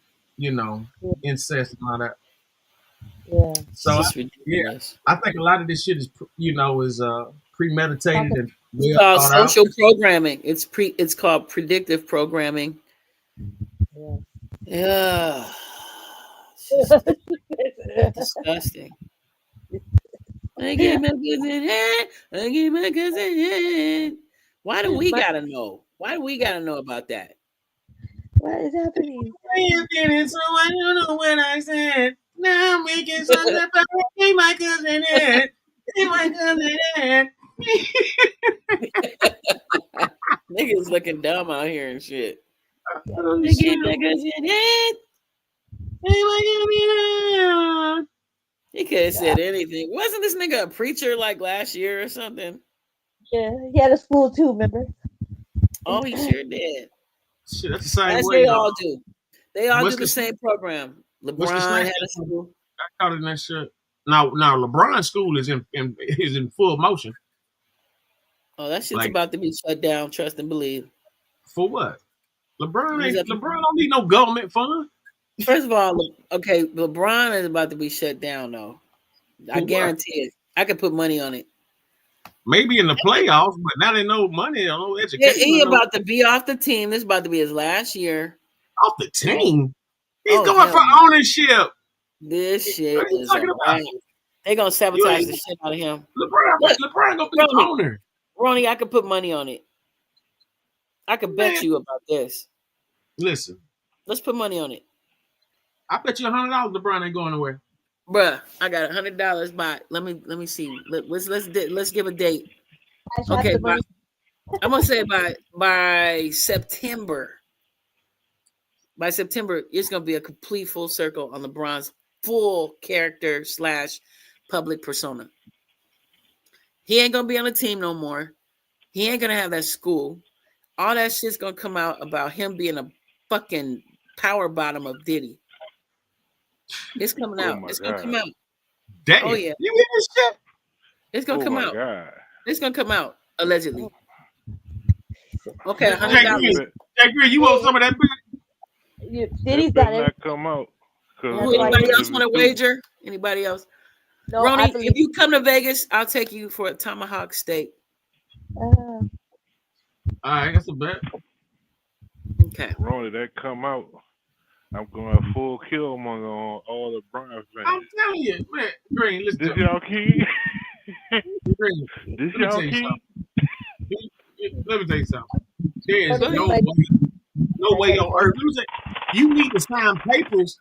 incest and all that. Yeah. So I think a lot of this shit is, is premeditated and it's called social programming. It's called predictive programming. Yeah. Disgusting. I get my cousin head. I get my cousin head. Why do we gotta know? Why do we gotta know about that? What is happening? So I don't know what I said. Now I'm making songs about my cousin head. My cousin head. Niggas looking dumb out here and shit. I get my cousin head. He could have said anything. Wasn't this nigga a preacher like last year or something? Yeah, he had a school too, remember? Oh, he sure did. Shit, that's the same As way. They all do. They all do the same program. LeBron had a school. I caught it in that shit. Now LeBron's school is in full motion. Oh, that shit's about to be shut down. Trust and believe. For what? LeBron don't need no government fund. First of all, okay, LeBron is about to be shut down though. I guarantee it. I could put money on it. Maybe in the playoffs, but now they no money, no education. Yeah, he about to be off the team. This is about to be his last year. Off the team? He's going for ownership. This shit what are you is talking about? They gonna You sabotage ain't the shit out of him. LeBron gonna be the Ronnie, owner. Ronnie, I could put money on it. I could bet Man. you about this. Listen, Let's put money on it. I bet you $100 LeBron ain't going nowhere. Bruh, I got $100 by. Let me see. Let's give a date. Okay, I'm gonna say by September. By September, it's gonna be a complete full circle on LeBron's full character / public persona. He ain't gonna be on the team no more. He ain't gonna have that school. All that shit's gonna come out about him being a fucking power bottom of Diddy. It's coming out. It's gonna come out. Damn. Oh yeah. You hear this shit? It's gonna come out. It's gonna come out allegedly. Okay, $100. Jay Green, you want some of that? Diddy's got it. Come out. Anybody else want to wager? Anybody else? No, Ronnie, if you come to Vegas, I'll take you for a tomahawk steak. All right, that's a bet. Okay. Ronnie, that come out. I'm going to full kill among all the Brown fans. I'm telling you, man. Green, listen. This y'all key? Green, this y'all key? Let me tell you something. There is no way on earth. You need to sign papers.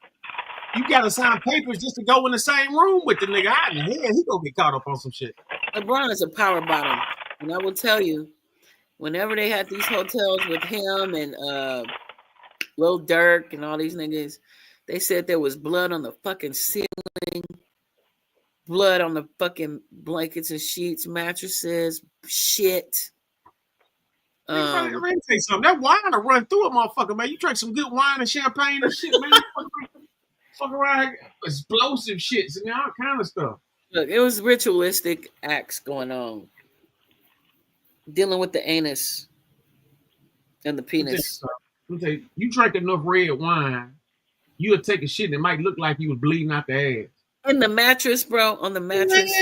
You got to sign papers just to go in the same room with the nigga. How in the hell he gonna get caught up on some shit? LeBron is a power bottom, and I will tell you, whenever they had these hotels with him and Lil Durk and all these niggas, they said there was blood on the fucking ceiling, blood on the fucking blankets and sheets, mattresses, shit. Let me tell you something. That wine will run through a motherfucker, man. You drink some good wine and champagne and shit, man. Fuck around, explosive shits and all kind of stuff. Look, it was ritualistic acts going on, dealing with the anus and the penis. You drink enough red wine, you'll take a shit and it might look like you was bleeding out the ass. And the mattress, bro, on the mattress.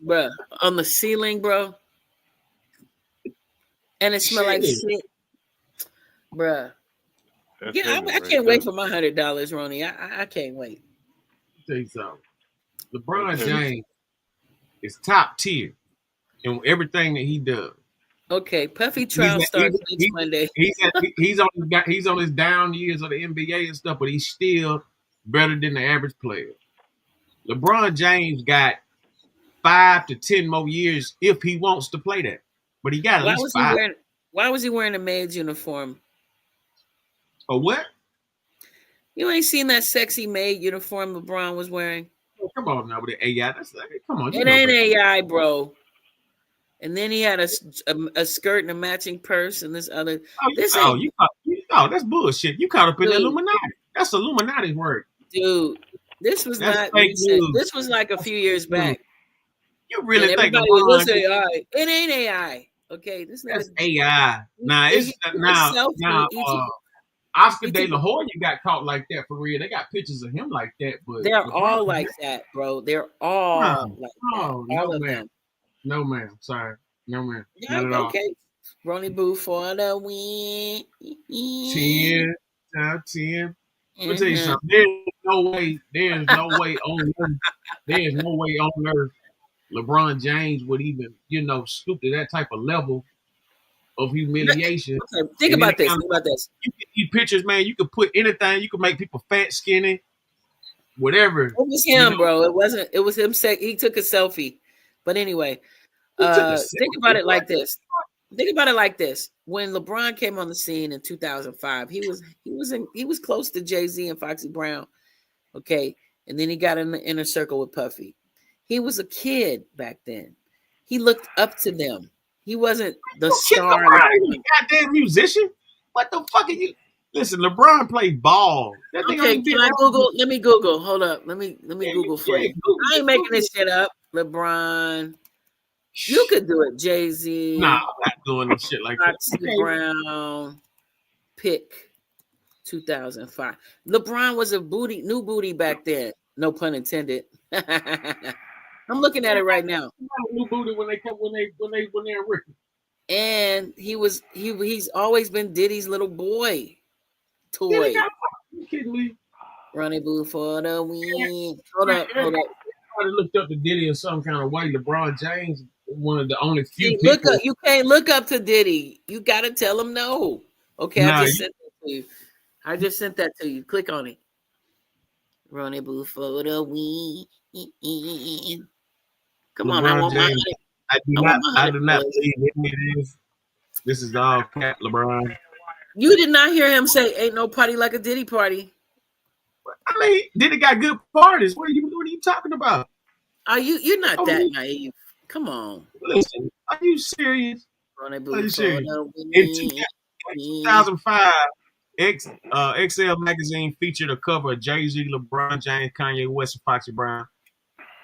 Bro, on the ceiling, bro. And it smelled like shit. Bruh. Yeah, I can't wait for my $100, Ronnie. I can't wait. I'll tell you something. LeBron James is top tier in everything that he does. Okay, Puffy trial starts next Monday. He's on his down years of the NBA and stuff, but he's still better than the average player. LeBron James got 5 to 10 more years if he wants to play that, but he got at least 5. Why was he wearing a maid's uniform? A what? You ain't seen that sexy maid uniform LeBron was wearing? Oh, come on now with the AI. Come on. It ain't AI, bro. And then he had a skirt and a matching purse and this other. That's bullshit. You caught up in the Illuminati. That's Illuminati work. Dude, this was not recent. This was like a few years back. You really think everybody was AI? It ain't AI. Okay, that's AI. Oscar De La Hoya got caught like that for real. They got pictures of him like that, but they're all like that, bro. They're all like that. All of them. No, ma'am. Sorry. No, ma'am. Not at all. Okay. Ronnie Boo for the win. 10 out of 10. Let me tell you something. There's no way on earth LeBron James would even, stoop to that type of level of humiliation. Okay, think about this. You can see pictures, man. You could put anything. You could make people fat, skinny, whatever. It was him, bro. It wasn't. It was him. He took a selfie. But anyway, think about it like this. When LeBron came on the scene in 2005, he was close to Jay-Z and Foxy Brown. Okay, and then he got in the inner circle with Puffy. He was a kid back then. He looked up to them. He wasn't the star. Goddamn musician. What the fuck are you? Listen, LeBron played ball. Okay, can I Google? Let me Google. Hold up. Let me Google for you. I ain't making this shit up. LeBron. You could do it. Jay-Z. Nah, I'm not doing this shit like that. Foxy Brown. Pick 2005. LeBron was a new booty back then. No pun intended. I'm looking at it right now. New booty when they're rookie. And he's always been Diddy's little boy toy. You kidding me? Ronnie Boo for the win. Hold up. I looked up to Diddy in some kind of way. LeBron James, one of the only few See, people. look up. You can't look up to Diddy. You got to tell him no. Okay, I just sent that to you. I just sent that to you. Click on it. Ronnie Boo for the win. Come on, I LeBron want my James. $100. I do not believe it is. This is all cat, LeBron. You did not hear him say, "Ain't no party like a Diddy party." I mean, Diddy got good parties. What are you talking about? You're not that naive. Come on. Listen, are you serious? Ronnie Are Boo you for serious? the In win. 2005, XL magazine featured a cover of Jay-Z, LeBron James, Kanye West, and Foxy Brown.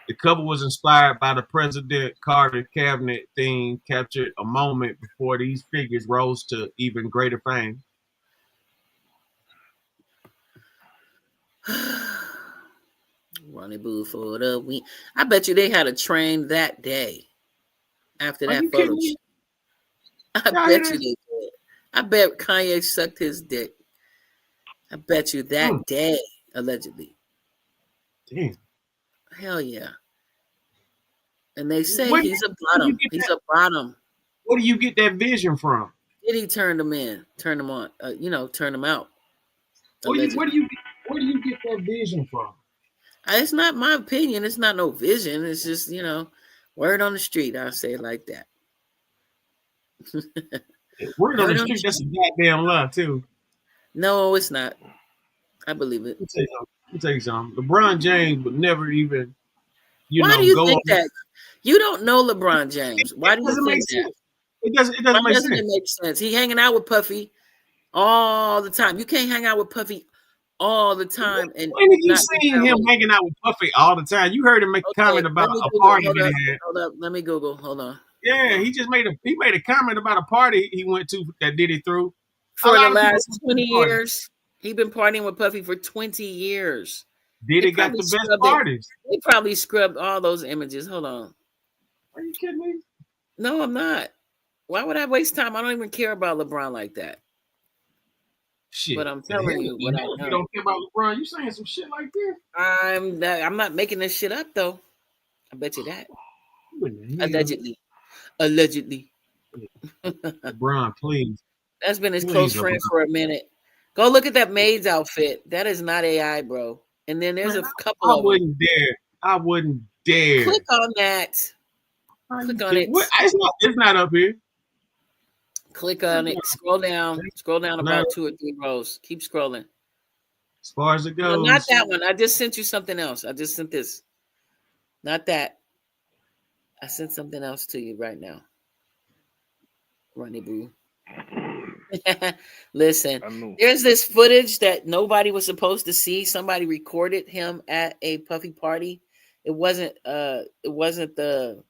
The cover was inspired by the President Carter cabinet theme, captured a moment before these figures rose to even greater fame. Ronnie Boo for the win. I bet you they had a train that day after that photo shoot. I bet you they did. I bet Kanye sucked his dick. I bet you that day, allegedly. Damn. Hell yeah. And they say he's a bottom. He's a bottom. Where do you get that vision from? Did he turn them in? Turn them on? Turn them out. Where do you get that vision from? It's not my opinion. It's not no vision. It's just, word on the street. I'll say it like that. Word on the street, that's a goddamn lie, too. No, it's not. I believe it. Let me tell you something. LeBron James would never even, Why do you think that? You don't know LeBron James. Why do you think that? It doesn't make sense. It make sense? He hanging out with Puffy all the time. You can't hang out with Puffy all the time. And when have you seen him hanging out with Puffy all the time? You heard him make a comment about a party that he had. Hold up. Let me Google. Hold on. Yeah, he made a comment about a party he went to that Diddy threw. For the last 20 years. He been partying with Puffy for 20 years. Diddy got the best parties. They probably scrubbed all those images. Hold on. Are you kidding me? No, I'm not. Why would I waste time? I don't even care about LeBron like that. Shit. But I'm telling you what I know. You don't care about LeBron. You saying some shit like this? I'm not making this shit up though. I bet you that. Allegedly. LeBron, please. That's been his close friend for a minute. Go look at that maid's outfit. That is not AI, bro. And then there's a couple of them. I wouldn't dare. Click on that. Click on it. It's not up here. Click on it. Scroll down. Scroll down about 2 or 3 rows. Keep scrolling. As far as it goes. No, not that one. I just sent you something else. I just sent this. Not that. I sent something else to you right now. Ronnie Boo. Listen, there's this footage that nobody was supposed to see. Somebody recorded him at a Puffy party. It wasn't the,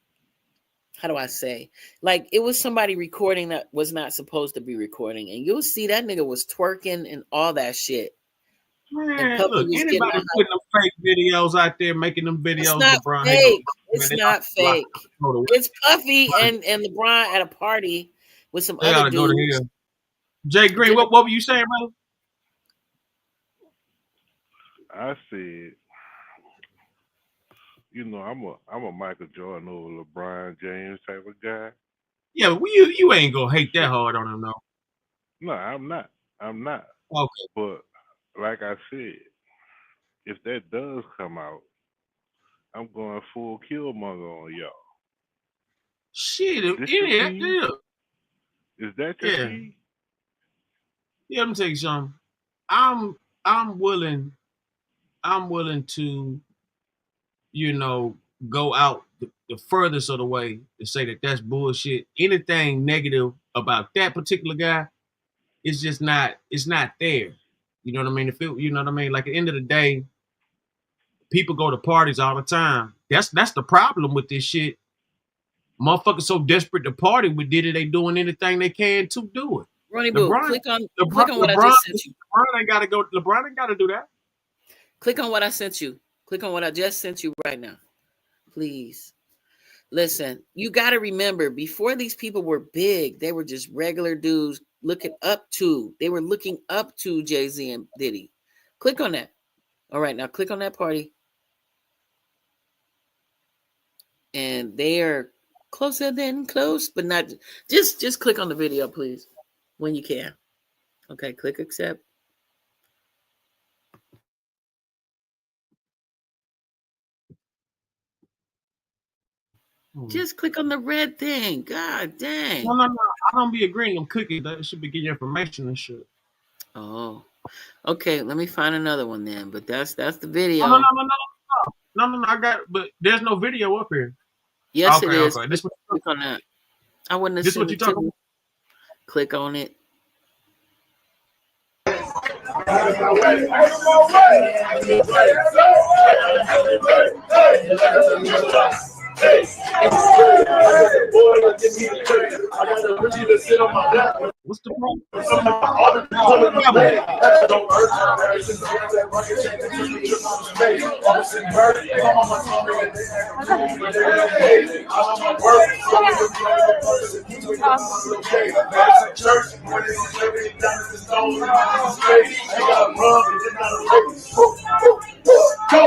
how do I say? Like, it was somebody recording that was not supposed to be recording. And you'll see that nigga was twerking and all that shit. Man, look, anybody putting them fake videos out there, making them videos. It's not LeBron, fake. It's not fake. It's Puffy and LeBron at a party with some other dudes. Go to hell. Jay Green, what were you saying, brother? I said, I'm a Michael Jordan over LeBron James type of guy. Yeah, but you ain't gonna hate that hard on him, though. No, I'm not. Okay. But like I said, if that does come out, I'm going full Killmonger on y'all. Shit, Is that your key? Yeah, let me tell you something. I'm willing to, go out the furthest of the way to say that that's bullshit. Anything negative about that particular guy, it's just not. It's not there. You know what I mean? Like at the end of the day, people go to parties all the time. That's the problem with this shit. Motherfuckers so desperate to party with Diddy, they doing anything they can to do it. Ronnie Boo, click on what I just sent you. LeBron ain't got to do that. Click on what I sent you. Click on what I just sent you right now. Please. Listen, you got to remember, before these people were big, they were just regular dudes looking up to. They were looking up to Jay-Z and Diddy. Click on that. All right, now click on that party. And they are closer than close, but not just click on the video, please, when you can. Okay, click accept. Just click on the red thing. God dang. No. I don't be agreeing. I'm cooking. That should be getting information and shit. Oh, okay. Let me find another one then. But that's the video. No. I got, but there's no video up here. Yes, okay, it is. Okay. This click on that. I wouldn't have this seen what you it talking too. about? Click on it. What's the problem?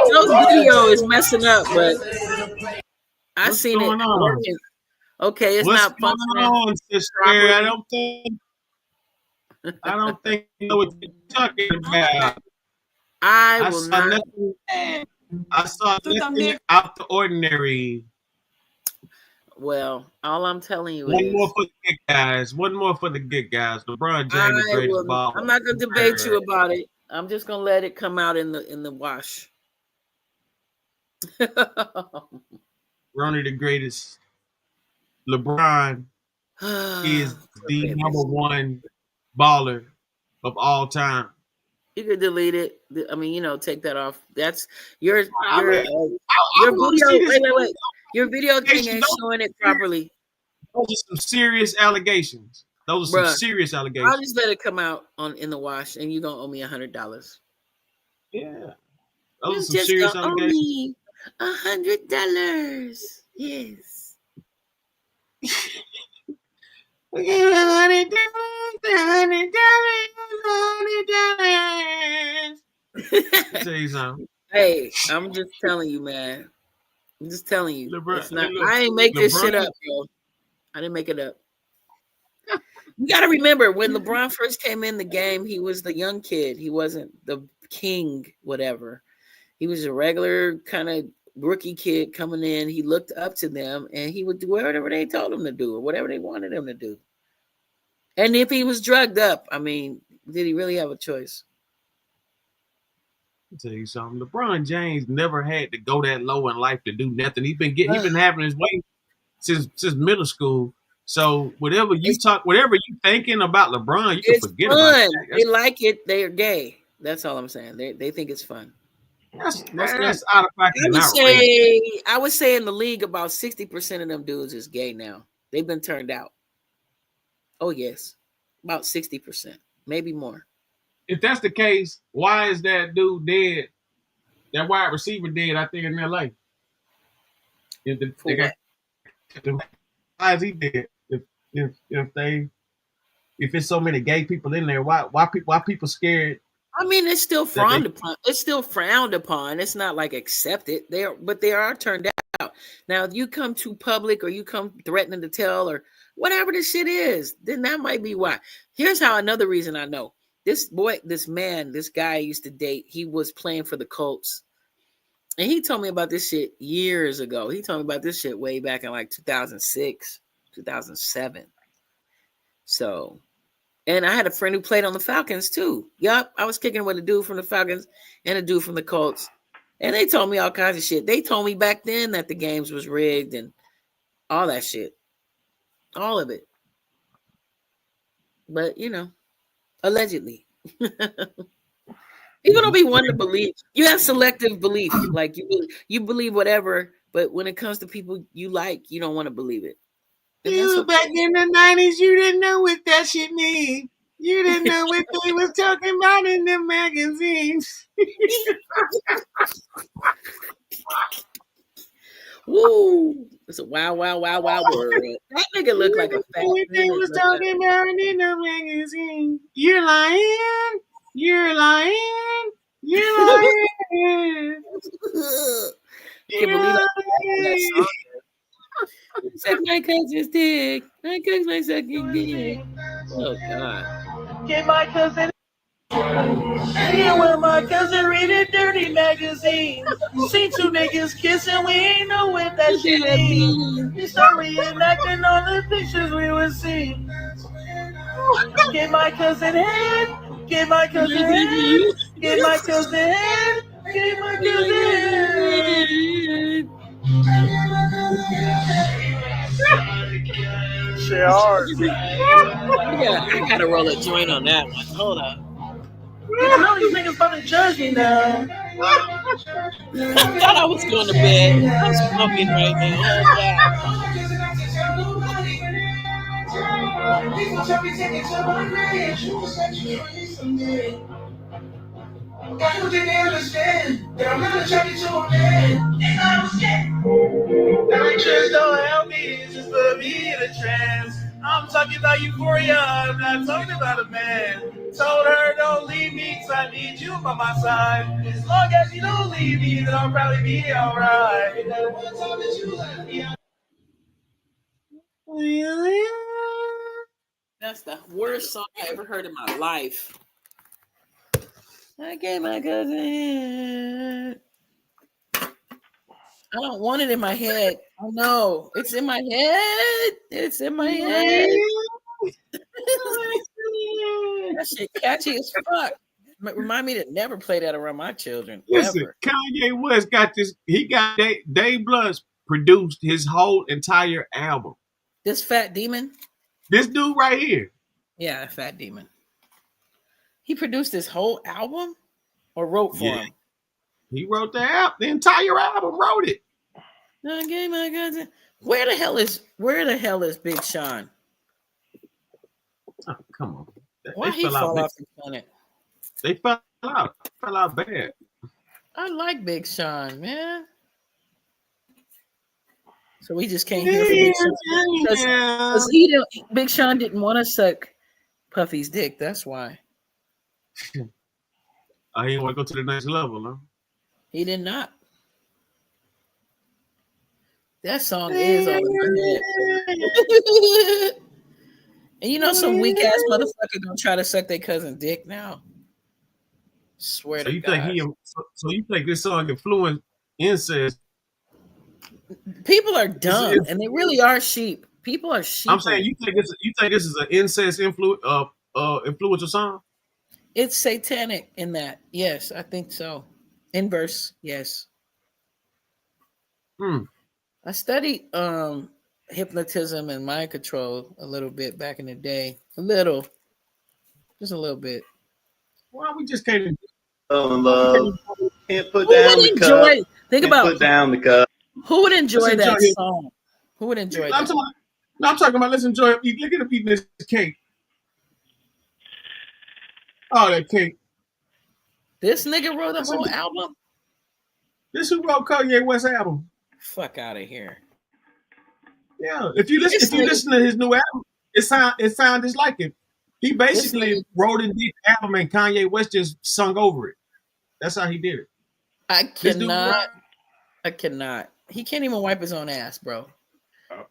Joe's video is messing up, but I What's seen it. going on? Okay, it's What's not going functioning on, sister? properly. I don't think you know what you're talking about. I will saw not. Nothing, I saw nothing out the ordinary. Well, all I'm telling you One is more for the good guys. One more for the good guys. LeBron James, the greatest baller. I'm not gonna debate you about it. I'm just gonna let it come out in the wash. Ronnie, the greatest. LeBron is the number one baller of all time. You could delete it. I mean, take that off. That's your wanna video. see this. Wait. Your video thing ain't showing it properly. Those are some serious allegations. Those are some serious allegations. I'll just let it come out in the wash, and you're gonna owe me $100. Yeah, those are some serious allegations. $100. Yes. $100. Tell you something. Hey, I'm just telling you, man. I'm just telling you. LeBron, I ain't make this shit up, bro. I didn't make it up. You got to remember, when LeBron first came in the game, he was the young kid. He wasn't the king, whatever. He was a regular kind of rookie kid coming in. He looked up to them, and he would do whatever they told him to do or whatever they wanted him to do. And if he was drugged up, I mean, did he really have a choice? I'll tell you something. LeBron James never had to go that low in life to do nothing. He's been having his way since middle school. So whatever you thinking about LeBron, you can forget about it. They like it. They are gay. That's all I'm saying. They think it's fun. That's out of pocket. I would say in the league, about 60% of them dudes is gay now. They've been turned out. Oh yes, about 60%, maybe more. If that's the case, why is that dude dead? That wide receiver dead out there in LA. Why is he dead? If it's so many gay people in there, why people scared? I mean, it's still frowned upon. It's still frowned upon. It's not like accepted. They are turned out. Now, if you come too public or you come threatening to tell or whatever this shit is, then that might be why. Here's how another reason I know. This guy I used to date, he was playing for the Colts. And he told me about this shit years ago. He told me about this shit way back in like 2006, 2007. So, and I had a friend who played on the Falcons too. Yup, I was kicking with a dude from the Falcons and a dude from the Colts. And they told me all kinds of shit. They told me back then that the games was rigged and all that shit. All of it. But, allegedly. People don't be one to believe. You have selective belief. Like you believe whatever, but when it comes to people you like, you don't want to believe it. Back in the 90s, you didn't know what that shit mean. You didn't know what they was talking about in the magazines. Woo! It's a wow world. That nigga look like a fat What they was talking about in the magazine. You're lying. You're lying. You're lying. Can't believe that song. Suck my cousin's dick. My cousin's sucking dick. Oh God. Get my cousin. Yeah, when my cousin reading dirty magazines. See two niggas kissing, we ain't know what that shit means. We start reenacting all the pictures we would see. Get my cousin head. Get my cousin head. Get my cousin head. Get my cousin head. Shit hard. I gotta roll a joint on that one. Hold up. You know these niggas about to judge me now. I thought I was going to bed. I'm smoking right now. Hold Pictures don't help me, it's just put me in a trance. I'm talking about euphoria, I'm not talking about a man. Told her don't leave me, cause I need you by my side. As long as you don't leave me, then I'll probably be alright. That's the worst song I ever heard in my life. I gave my cousin. I don't want it in my head. Oh no, it's in my head. It's in my head. That shit catchy as fuck. Remind me to never play that around my children. Listen, ever. Kanye West got this. He got Dave Blunt produced his whole entire album. This Fat Demon? This dude right here. Yeah, Fat Demon. He produced this whole album or wrote for him? He wrote the entire album, wrote it. Okay, my cousin. Where the hell is Big Sean? Oh, come on. Why he fall off the planet? They fell out bad. I like Big Sean, man. So we just can't hear from Big Sean because Big Sean didn't want to suck Puffy's dick. That's why. I didn't want to go to the next level, huh? He did not. That song is all in my head. And you know some weak ass motherfucker gonna try to suck their cousin dick now. Swear to God. So you think this song influenced incest? People are dumb and they really are sheep. People are sheep. I'm saying you think this is an incest influential song? It's satanic in that. Yes, I think so. Inverse, yes. I studied hypnotism and mind control a little bit back in the day. Just a little bit. Well, we just can't. Can't put down the cup. Think about put down the cup. Who would enjoy that song? Who would enjoy that? I'm talking about let's enjoy it. Look at him eating this cake. Oh, that cake. This nigga wrote a whole album? This who wrote Kanye West album. Fuck out of here. Yeah. If you listen to his new album, it sounds just like it. He basically wrote and did the album and Kanye West just sung over it. That's how he did it. I cannot. He can't even wipe his own ass, bro.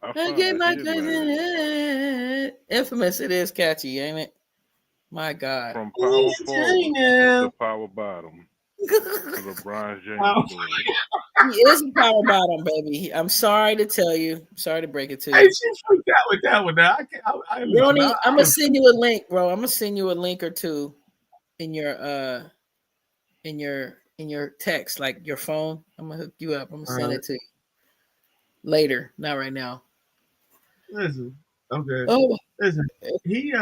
I get my cousin. Infamous, it is catchy, ain't it? My God. From power forward to power bottom. LeBron James. He is a power bottom, baby. I'm sorry to tell you. I'm sorry to break it to you. Hey, she freaked out with that one now. Roni, I'm gonna send you a link, bro. I'm gonna send you a link or two in your text, like your phone. I'm gonna hook you up. I'm gonna send it to you later, not right now. Listen, okay. Oh, listen. He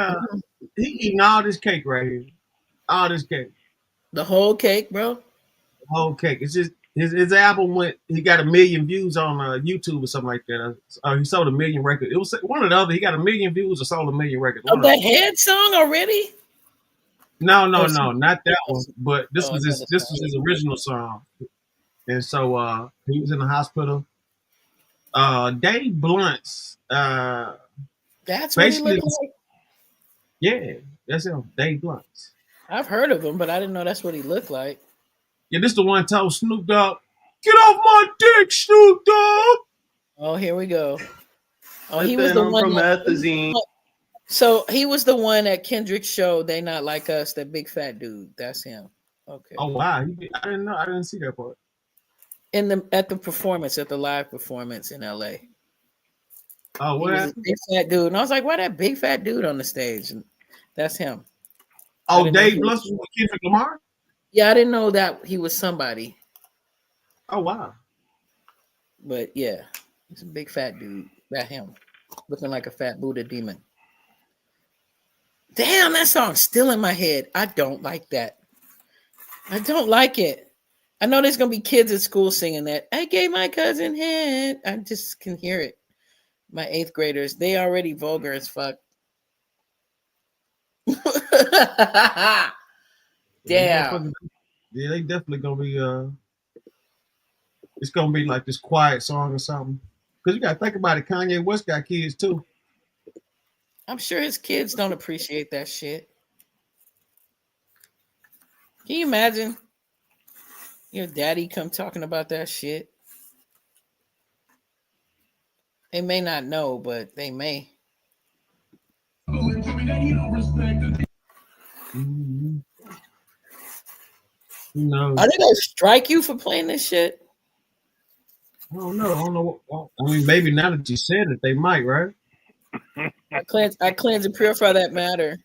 eating all this cake right here. All this cake. The whole cake, bro. The whole cake. It's just his album went. He got 1 million views on YouTube or something like that. He sold 1 million records. It was one or the other. He got 1 million views or sold 1 million records. Of the head song already? No, not that one. But this was his original song. And so he was in the hospital. Dave Blunt's that's what he looked like. Yeah, that's him. Dave Blunt. I've heard of him, but I didn't know that's what he looked like. Yeah, this the one told Snoop Dogg, "Get off my dick, Snoop Dogg." Oh, here we go. Oh, But he was then the I'm one that. promethazine. So he was the one at Kendrick's show. They Not Like Us. That big fat dude. That's him. Okay. Oh wow, I didn't know. I didn't see that part. At the performance, at the live performance in L.A. Oh, He what was a happened? big fat dude, and I was like, "Why that big fat dude on the stage?" And that's him. I Oh, didn't know Dave he Blunt was. was with Kendrick Lamar. Yeah, I didn't know that he was somebody. Oh wow. But yeah, he's a big fat dude. That him, looking like a fat Buddha demon. Damn, that song's still in my head. I don't like that. I don't like it. I know there's gonna be kids at school singing that. I gave my cousin head. I just can hear it. My 8th graders, they already vulgar as fuck. Damn. Yeah, they definitely gonna be. It's gonna be like this quiet song or something. Cause you gotta think about it. Kanye West got kids too. I'm sure his kids don't appreciate that shit. Can you imagine your daddy come talking about that shit? They may not know, but they may. Mm-hmm. No. Are they gonna strike you for playing this shit? I don't know. I don't know. I mean, maybe now that you said it, they might, right? I cleanse and purify that matter.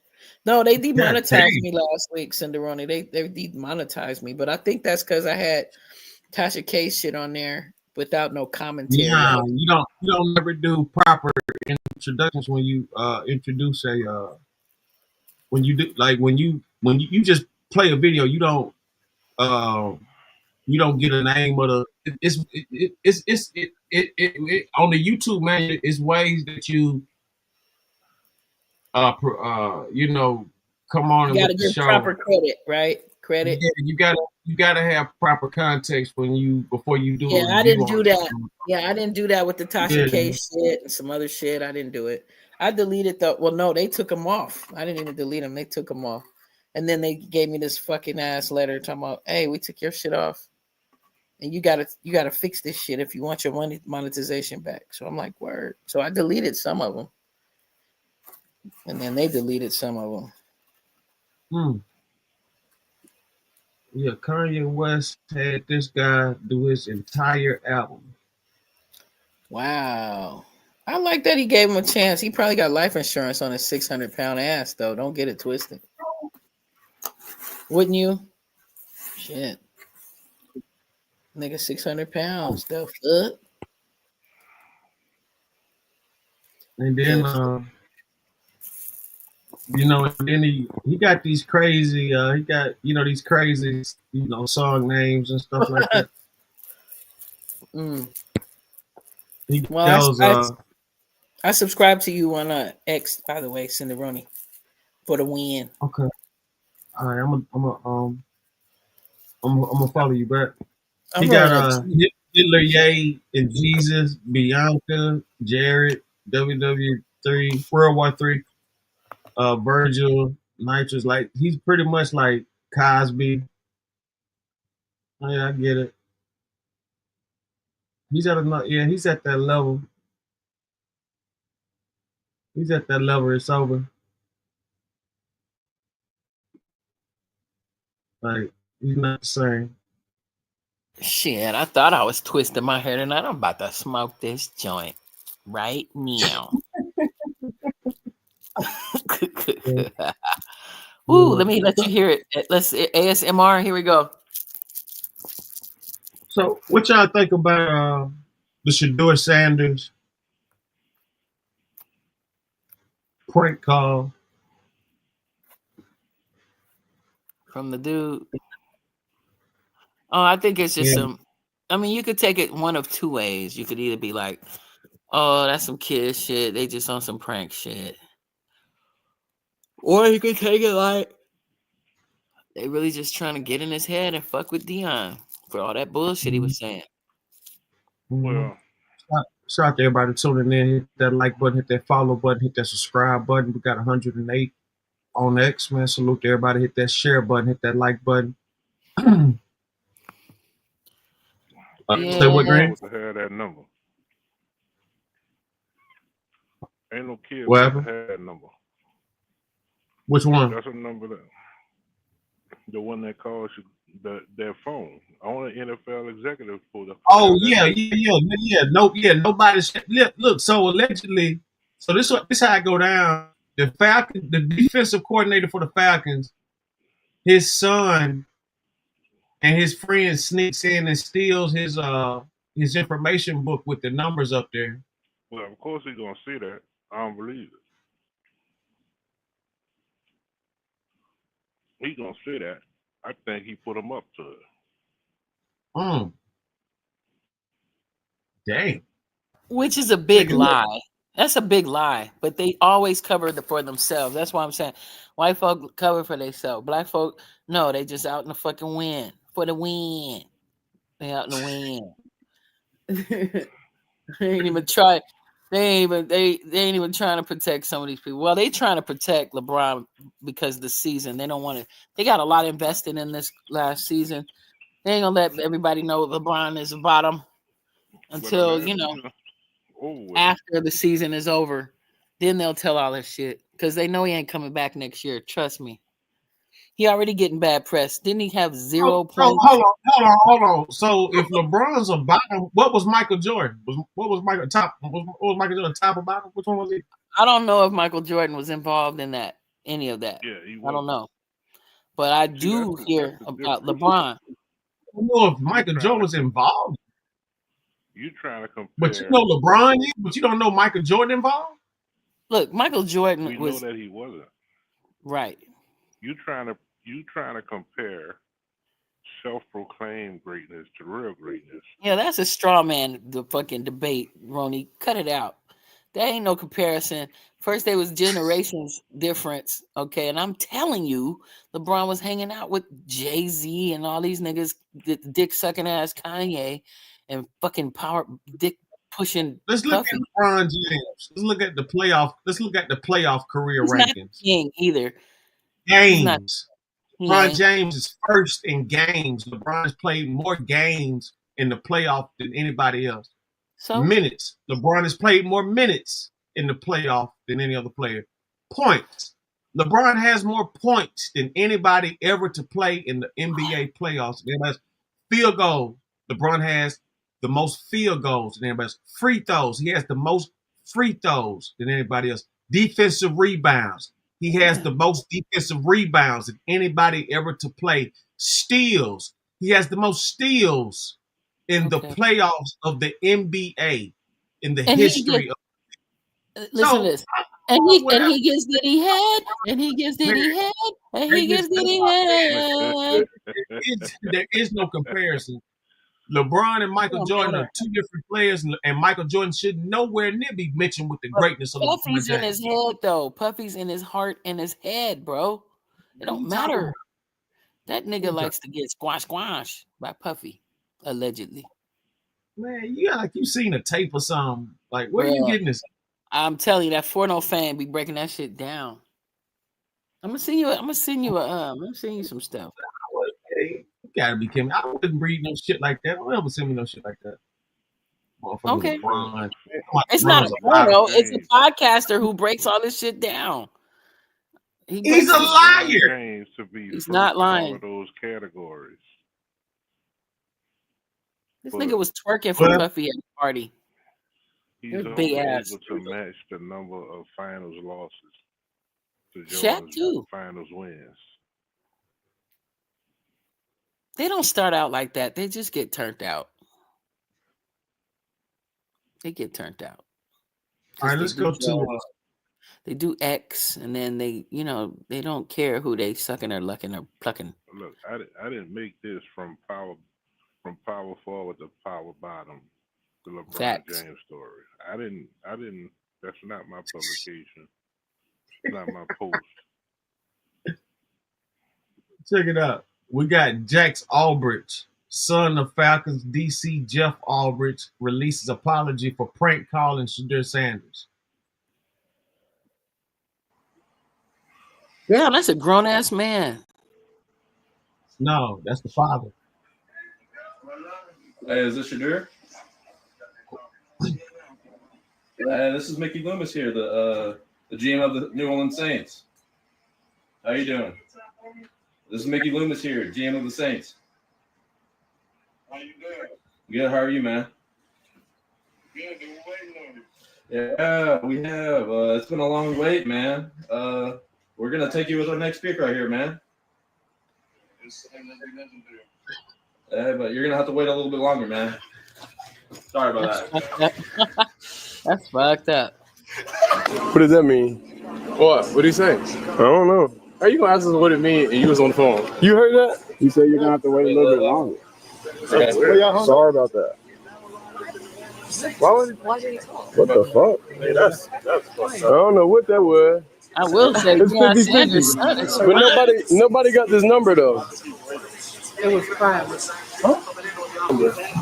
No, they demonetized dang. me last week, SendáRoni. They demonetized me, but I think that's because I had Tasha K shit on there without no commentary. Yeah, you don't ever do proper introductions when you introduce a when you do like when you just play a video. You don't get a name of the it's on the YouTube, man. It's ways that you come on You and got with to the give show. proper credit, right? Credit. Yeah, you gotta have proper context before you do a Yeah, review. I didn't do on that. Yeah, I didn't do that with the Tasha Yeah. K shit and some other shit. I didn't do it. I deleted the. Well, no, they took them off. I didn't even delete them. They took them off, and then they gave me this fucking ass letter talking about, "Hey, we took your shit off, and you gotta fix this shit if you want your monetization back." So I'm like, word. So I deleted some of them, and then they deleted some of them. Yeah, Kanye West had this guy do his entire album. Wow. I like that he gave him a chance. He probably got life insurance on his 600-pound ass, though. Don't get it twisted. Wouldn't you? Shit. Nigga, 600 pounds. The fuck? And then, and then he got these crazy, these crazy, song names and stuff like that. He Well, I subscribe to you on X, by the way, SendáRoni, for the win. Okay. All right, I'm gonna follow you back. He got Hitler, Ye, and Jesus, Bianca, Jared, WW3, World War III, Virgil, Nitrous. Like he's pretty much like Cosby. Oh, yeah, I get it. He's at that level. He's at that level. It's over. Like he's not the same. Shit, I thought I was twisting my hair tonight. I'm about to smoke this joint right now. Ooh, let me let you hear it. Let's ASMR. Here we go. So, what y'all think about the Shador Sanders prank call from the dude? Oh, I think it's just some. I mean, you could take it one of two ways. You could either be like, "Oh, that's some kid shit. They just on some prank shit," or you could take it like they really just trying to get in his head and fuck with Dion for all that bullshit he was saying. Well, shout out to everybody tuning in. Hit that like button, hit that follow button, hit that subscribe button. We got 108 on X, man. Salute to everybody. Hit that share button, hit that like button. Say what, Ain't Grant? supposed to have that number. Ain't no kid What supposed happened? to have that number. Which one? That's a number that the one that calls you their phone. Only NFL executives supposed to Oh have that yeah, number. yeah. No, yeah. Nobody. Look. So allegedly, so this how it go down. The Falcon, the defensive coordinator for the Falcons, his son and his friend sneaks in and steals his information book with the numbers up there. Well, of course he's gonna see that. I don't believe it. He's gonna see that. I think he put him up to it. Dang. Which is a big Nigga, look. lie. That's a big lie. But they always cover for themselves. That's why I'm saying white folk cover for themselves. Black folk, no, they just out in the fucking wind. For the win. They out in the wind. They ain't even try. They ain't even trying to protect some of these people. Well, they trying to protect LeBron because of the season. They don't want to. They got a lot invested in this last season. They ain't gonna let everybody know LeBron is the bottom until after the season is over. Then they'll tell all this shit because they know he ain't coming back next year. Trust me. He already getting bad press. Didn't he have 0 points? Hold on. So if LeBron's a bottom, what was Michael Jordan? What was Michael top? What was Michael Jordan, top or bottom? Which one was he? I don't know if Michael Jordan was involved in any of that. Yeah, he I don't wasn't. know. But I do hear about LeBron. I don't know if Michael Jordan was involved. You trying to compare? But you know LeBron is, but you don't know Michael Jordan involved. Look, Michael Jordan We know that he wasn't. Right. You trying to compare self-proclaimed greatness to real greatness. Yeah, that's a straw man, the fucking debate, Roni. Cut it out. There ain't no comparison. First, there was generations difference, okay? And I'm telling you, LeBron was hanging out with Jay-Z and all these niggas, dick-sucking ass Kanye, and fucking power dick pushing. Let's look Puffy. at LeBron James. Let's look at the playoff. Let's look at the playoff career He's rankings. not king either. Games. LeBron ain't. James is first in games. LeBron has played more games in the playoff than anybody else. So minutes. LeBron has played more minutes in the playoff than any other player. Points. LeBron has more points than anybody ever to play in the NBA playoffs. Field goal. LeBron has the most field goals than anybody else. Free throws. He has the most free throws than anybody else. Defensive rebounds. He has the most defensive rebounds than anybody ever to play. Steals. He has the most steals in the playoffs of the NBA in the history of. Listen to this. And he gets Diddy head. And he gets Diddy head. And he gets Diddy head. There is no comparison. LeBron and Michael Jordan are two different players, and Michael Jordan should nowhere near be mentioned with the greatness of LeBron Puffy's James. in his head, though. Puffy's in his heart and his head, bro. It don't matter. That nigga likes to get squash by Puffy, allegedly. Man, you like you seen a tape or something. Like, where are you getting this? I'm telling you, that Forno fan be breaking that shit down. I'm gonna send you some stuff. Hey, you gotta be kidding me. I wouldn't read no shit like that. Don't ever send me no shit like that. Okay. LeBron. It's not a porno. It's a podcaster who breaks all this shit down. He's a liar. James to be He's not lying. All of those categories. This nigga was twerking for Puffy at the party. He's only big ass. able to match the number of finals losses to Shaq Jordan's too. finals wins. They don't start out like that. They just get turned out. They get turned out. All right, let's go to. They do X, and then they don't care who they sucking or lucking or plucking. Look, I didn't make this from power forward to power bottom. The LeBron James story. I didn't. That's not my publication. Not my post. Check it out. We got Jax Albridge, son of Falcons DC Jeff Albridge, releases apology for prank calling Shadur Sanders. Yeah, that's a grown ass man. No, that's the father. Hey, is this Shadur? This is Mickey Loomis here, the GM of the New Orleans Saints. How you doing? This is Mickey Loomis here, GM of the Saints. How you doing? Good. How are you, man? Good. Been waiting on you. Yeah, we have. It's been a long wait, man. We're gonna take you with our next pick right here, man. But you're gonna have to wait a little bit longer, man. Sorry about that. That's fucked up. What does that mean? What? What did he say? I don't know. How you gonna ask us what it means and you was on the phone? You heard that? You said you're gonna have to wait a little bit longer. Okay. Sorry about that. Why did he call? What the fuck? Hey, that's I don't know what that was. I will say, It's Deion 50-50. Sanders' son is But nobody got this number though. It was private.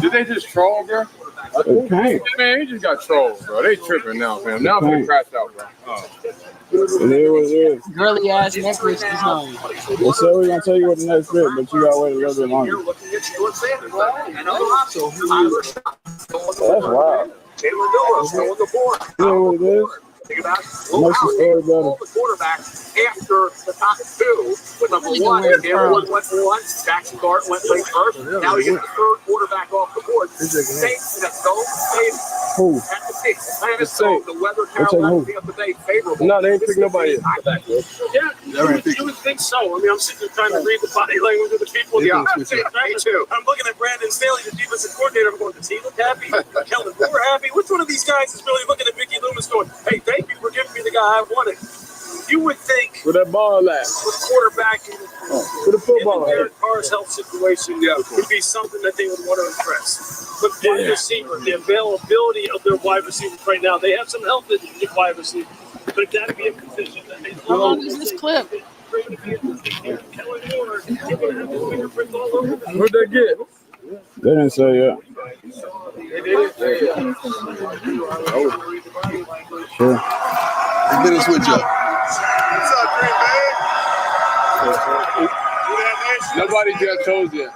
Did they just troll, bro? Okay. Man, he just got trolled, bro. They tripping now, fam. Now I'm gonna crash out, bro. It is what it is. Girly ass necklace design. They said we're gonna tell you what the next bit, but you gotta wait a little bit longer. That's wild. You know what it is? It makes the story better. Quarterbacks after the top two, with number one, everyone went one. Jackson Dart went late first. Now we get the third quarterback off the board. Saints in a zone Who? at the six. The weather Carolina Tampa Bay favorable. No, they ain't pick nobody yet. Yeah, you would think so. I mean, I'm sitting there trying to read the body language of the people. Yeah, me too. I'm looking at Brandon Staley, the defensive coordinator. I'm going, does he look happy? Kellen Moore happy? Which one of these guys is really looking at Mickey Loomis going, hey, thank you for giving me the guy I wanted? You would think with that ball last, with quarterback in with a football, Derek Carr's health situation would be something that they would want to impress. But wide receiver, the availability of their wide receivers right now, they have some health in wide receiver. Could that be a position that they How long is this clip? Kellen Moore, you're going to have his fingerprints all over them. What'd they get? They didn't say yet. Sure. Let's get this with you. What's up, Green Bay? Nobody just told you.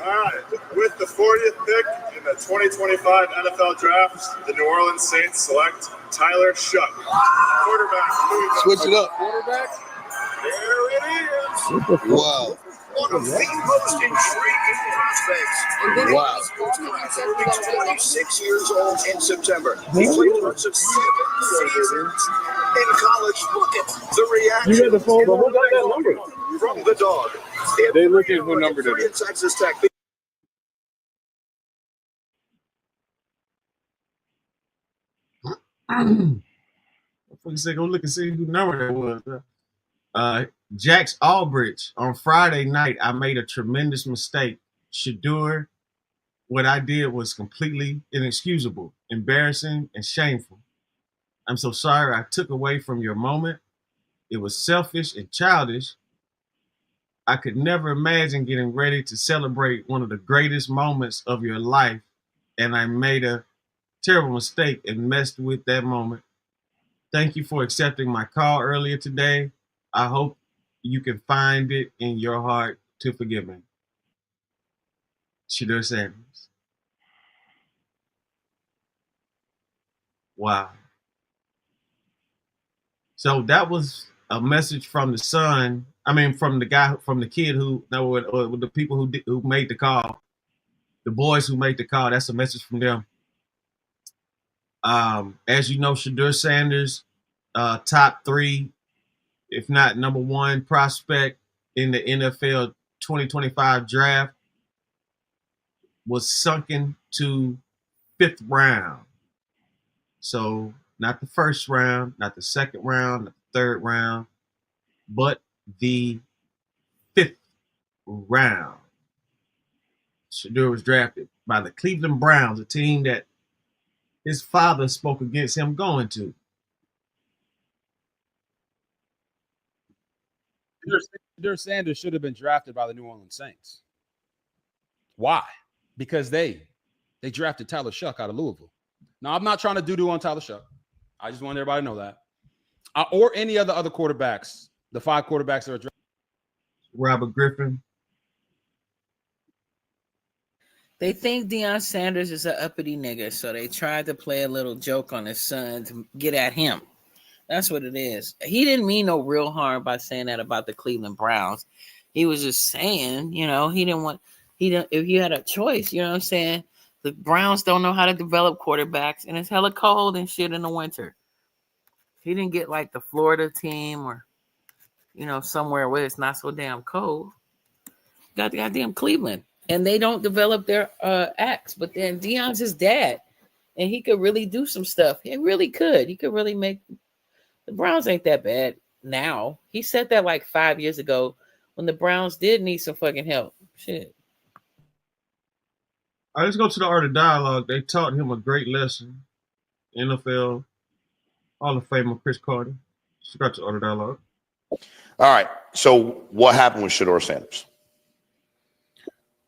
All right. With the 40th pick in the 2025 NFL Draft, the New Orleans Saints select Tyler Shuck, quarterback. Switch it up. Quarterback. There it is. Wow. One of the most intriguing prospects. Wow. 26 years old in September. He played parts of 7 seasons in college. Look at the reaction. You got the phone, but who got that number? From the dog. They look at who number it is. Texas Tech. For say, go look and see who number that was. Jax Albridge. On Friday night, I made a tremendous mistake. Shadur, what I did was completely inexcusable, embarrassing, and shameful. I'm so sorry I took away from your moment. It was selfish and childish. I could never imagine getting ready to celebrate one of the greatest moments of your life, and I made a terrible mistake and messed with that moment. Thank you for accepting my call earlier today. I hope you can find it in your heart to forgive me. Shadur Sanders. Wow. So that was a message from the son. I mean, from the guy, from the kid or the people who made the call, the boys who made the call. That's a message from them. As you know, Shadur Sanders, top 3, if not number 1 prospect in the NFL 2025 draft, was sunken to 5th round. So not the 1st round, not the 2nd round, not the 3rd round, but the 5th round. Shadur was drafted by the Cleveland Browns, a team that his father spoke against him going to. Shadur Sanders should have been drafted by the New Orleans Saints. Why? Because they drafted Tyler Shuck out of Louisville. Now, I'm not trying to do on Tyler Shuck. I just want everybody to know that. Or any other quarterbacks, the 5 quarterbacks that are drafted. Robert Griffin. They think Deion Sanders is an uppity nigga, so they tried to play a little joke on his son to get at him. That's what it is. He didn't mean no real harm by saying that about the Cleveland Browns. He was just saying, he didn't want, if you had a choice, you know what I'm saying? The Browns don't know how to develop quarterbacks, and it's hella cold and shit in the winter. He didn't get like the Florida team or, somewhere where it's not so damn cold. Got the goddamn Cleveland, and they don't develop their acts. But then Deion's his dad, and he could really do some stuff. He really could. He could really make the Browns ain't that bad now. He said that like 5 years ago when the Browns did need some fucking help. Shit. All right, let's go to the art of dialogue. They taught him a great lesson. NFL Hall of Famer Chris Carter. Subscribe to art of dialogue. All right. So what happened with Shedeur Sanders?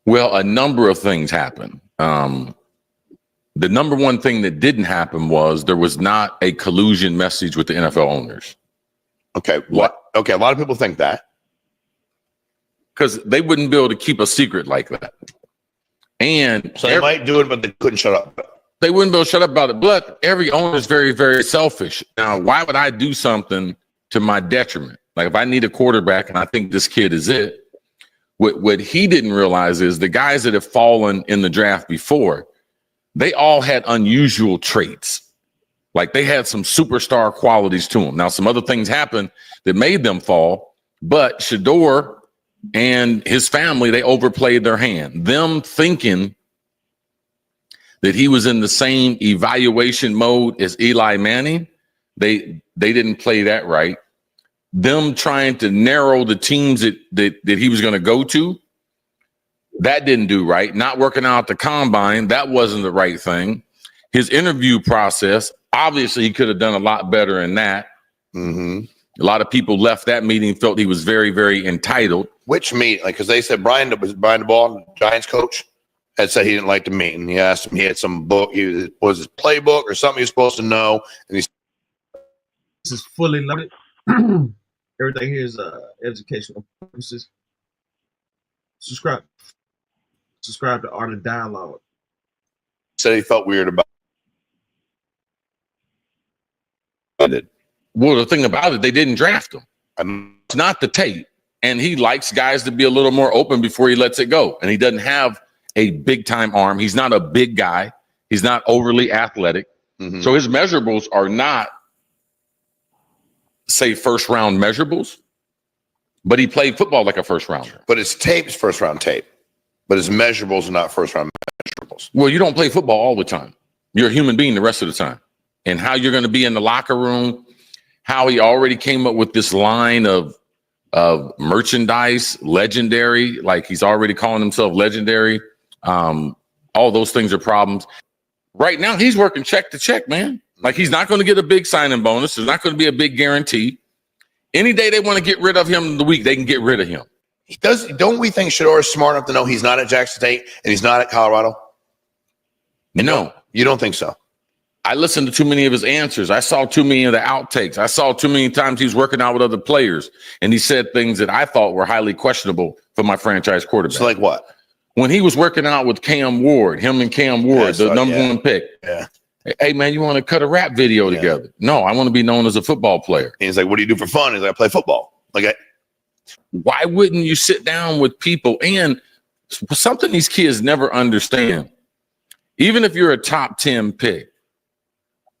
Well, a number of things happened. The number one thing that didn't happen was there was not a collusion message with the NFL owners. Okay. What? Okay. A lot of people think that. Because they wouldn't be able to keep a secret like that. And so they might do it, but they couldn't shut up. They wouldn't be able to shut up about it. But every owner is very, very selfish. Now, why would I do something to my detriment? Like if I need a quarterback and I think this kid is it, what he didn't realize is the guys that have fallen in the draft before, they all had unusual traits. Like they had some superstar qualities to them. Now, some other things happened that made them fall, but Shedeur and his family, they overplayed their hand. Them thinking that he was in the same evaluation mode as Eli Manning, they didn't play that right. Them trying to narrow the teams that he was going to go to, that didn't do right. Not working out at the combine, that wasn't the right thing. His interview process, obviously he could have done a lot better in that. Mm-hmm. A lot of people left that meeting, felt he was very, very entitled. Which meeting? Like, because they said Brian DeBall, Giants coach, had said he didn't like the meeting. He asked him, he had some book, was his playbook or something he was supposed to know. And this is fully loaded. Everything here is educational purposes. Subscribe to Art of Dialogue. Said he felt weird about it. Well, the thing about it, they didn't draft him. It's not the tape. And he likes guys to be a little more open before he lets it go. And he doesn't have a big time arm. He's not a big guy. He's not overly athletic. Mm-hmm. So his measurables are not, say, first round measurables, but he played football like a first rounder. But his tape's first round tape, but his measurables are not first round measurables. Well, you don't play football all the time. You're a human being the rest of the time. And how you're going to be in the locker room, how he already came up with this line of merchandise, legendary, like he's already calling himself legendary. All those things are problems. Right now, he's working check to check, man. Like he's not going to get a big signing bonus. There's not going to be a big guarantee. Any day they want to get rid of him in the week, they can get rid of him. Don't we think Shedeur is smart enough to know he's not at Jackson State and he's not at Colorado? No. You don't think so? I listened to too many of his answers. I saw too many of the outtakes. I saw too many times he was working out with other players, and he said things that I thought were highly questionable for my franchise quarterback. So like what? When he was working out with Cam Ward, him and Cam Ward, the number one pick. Yeah. Hey, man, you want to cut a rap video together? No, I want to be known as a football player. And he's like, what do you do for fun? He's like, I play football. Like, why wouldn't you sit down with people? And something these kids never understand, even if you're a top 10 pick,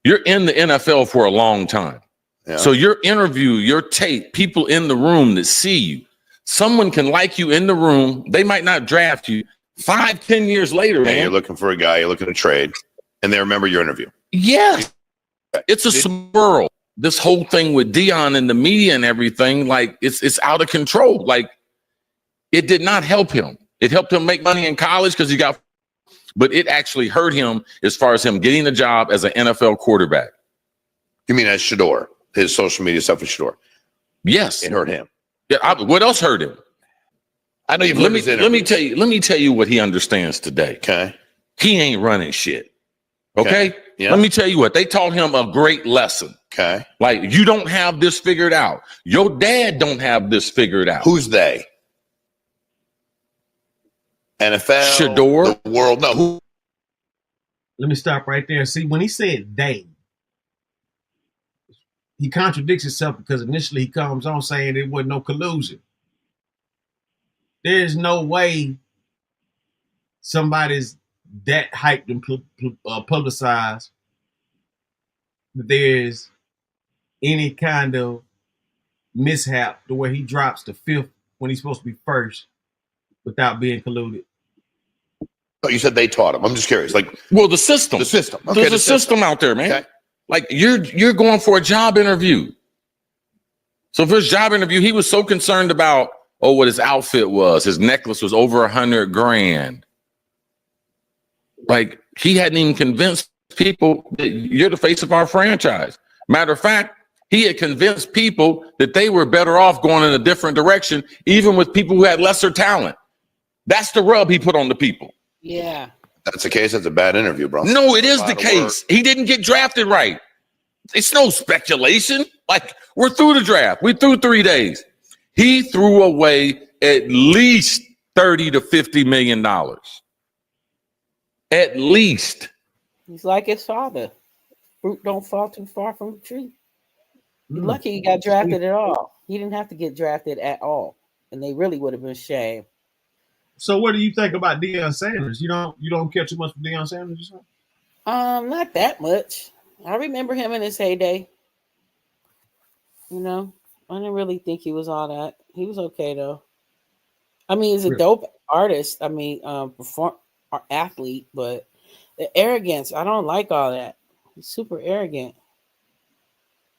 you're in the NFL for a long time. Yeah. So your interview, your tape, people in the room that see you, someone can like you in the room. They might not draft you 5-10 years later, man. You're looking for a guy, you're looking to trade, and they remember your interview. Yeah. It's a swirl. This whole thing with Deion and the media and everything, like it's out of control. Like it did not help him. It helped him make money in college because he got, but it actually hurt him as far as him getting a job as an NFL quarterback. You mean as Shedeur, his social media stuff with Shedeur? Yes. It hurt him. Yeah. What else hurt him? I know you've let me tell you what he understands today. Okay. He ain't running shit. Okay. Yeah. Let me tell you what, they taught him a great lesson. Okay. Like you don't have this figured out. Your dad don't have this figured out. Who's they? NFL, Shador, the world. No. Let me stop right there. See, when he said they, he contradicts himself because initially he comes on saying there was no collusion. There's no way somebody's that hyped and publicized that there's any kind of mishap to where he drops to fifth when he's supposed to be first without being colluded. Oh, you said they taught him. I'm just curious. Like, well, the system. Okay, There's a system out there, man. Okay. Like you're going for a job interview. So for his job interview, he was so concerned about what his outfit was. His necklace was over $100,000. Like he hadn't even convinced people that you're the face of our franchise. Matter of fact, he had convinced people that they were better off going in a different direction, even with people who had lesser talent. That's the rub he put on the people. Yeah. That's the case. That's a bad interview, bro. No, it is the case. He didn't get drafted right. It's no speculation. Like, we're through the draft. We threw 3 days. He threw away at least $30 to $50 million. At least. He's like his father. Fruit don't fall too far from the tree. He's lucky he got drafted at all. He didn't have to get drafted at all. And they really would have been ashamed. So what do you think about Deion Sanders? You don't care too much for Deion Sanders or something? Not that much. I remember him in his heyday. You know, I didn't really think he was all that. He was okay though. I mean, he's a dope artist. I mean, athlete, but the arrogance, I don't like all that. He's super arrogant.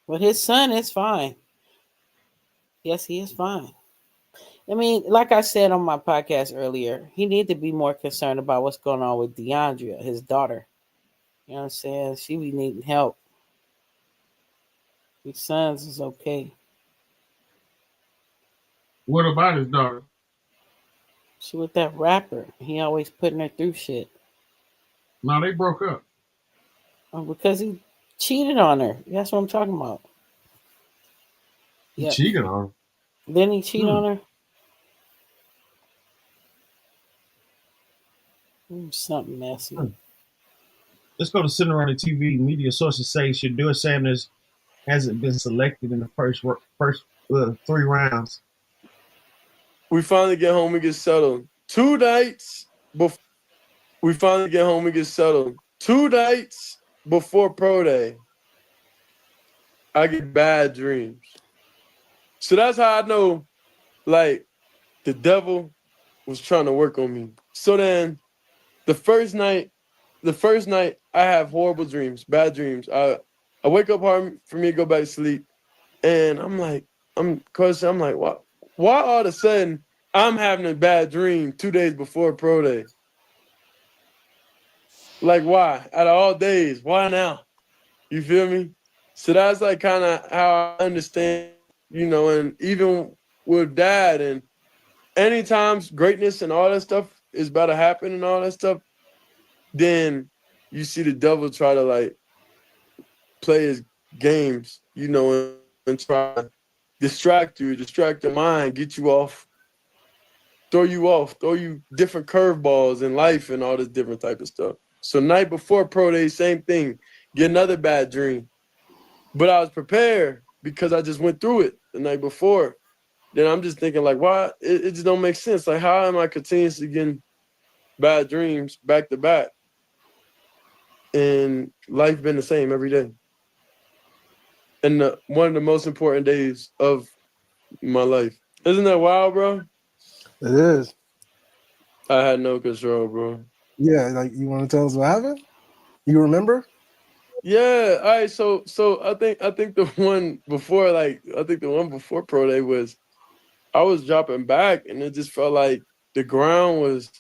But his son is fine. Yes, he is fine. I mean, like I said on my podcast earlier, he needs to be more concerned about what's going on with DeAndrea, his daughter. You know what I'm saying? She be needing help. His sons is okay. What about his daughter? She with that rapper. He always putting her through shit. No, they broke up. Because he cheated on her. That's what I'm talking about. He cheated on her? Didn't he cheat on her? Something messy. Let's go to SendáRoni TV. Media sources say Shador Sanders hasn't been selected in the first 3 rounds. We finally get home and get settled. 2 nights before we finally get home and get settled. 2 nights before pro day, I get bad dreams. So that's how I know, like, the devil was trying to work on me. So then, the first night, I have horrible dreams, bad dreams. I wake up hard for me to go back to sleep, and I'm like, why all of a sudden I'm having a bad dream 2 days before pro day? Like, why? Out of all days, why now? You feel me? So that's like kind of how I understand, and even with dad, and anytime greatness and all that stuff is about to happen and all that stuff, then you see the devil try to like play his games, and try to distract your mind, get you off, throw you different curveballs in life and all this different type of stuff. So night before pro day, same thing, get another bad dream. But I was prepared because I just went through it the night before. Then I'm just thinking like, why? It just don't make sense. Like, how am I continuously getting bad dreams back to back? And life been the same every day. And one of the most important days of my life. Isn't that wild, bro? It is. I had no control, bro. Yeah, like, you want to tell us what happened? You remember? Yeah. All right. So I think the one before pro day was, I was dropping back and it just felt like the ground was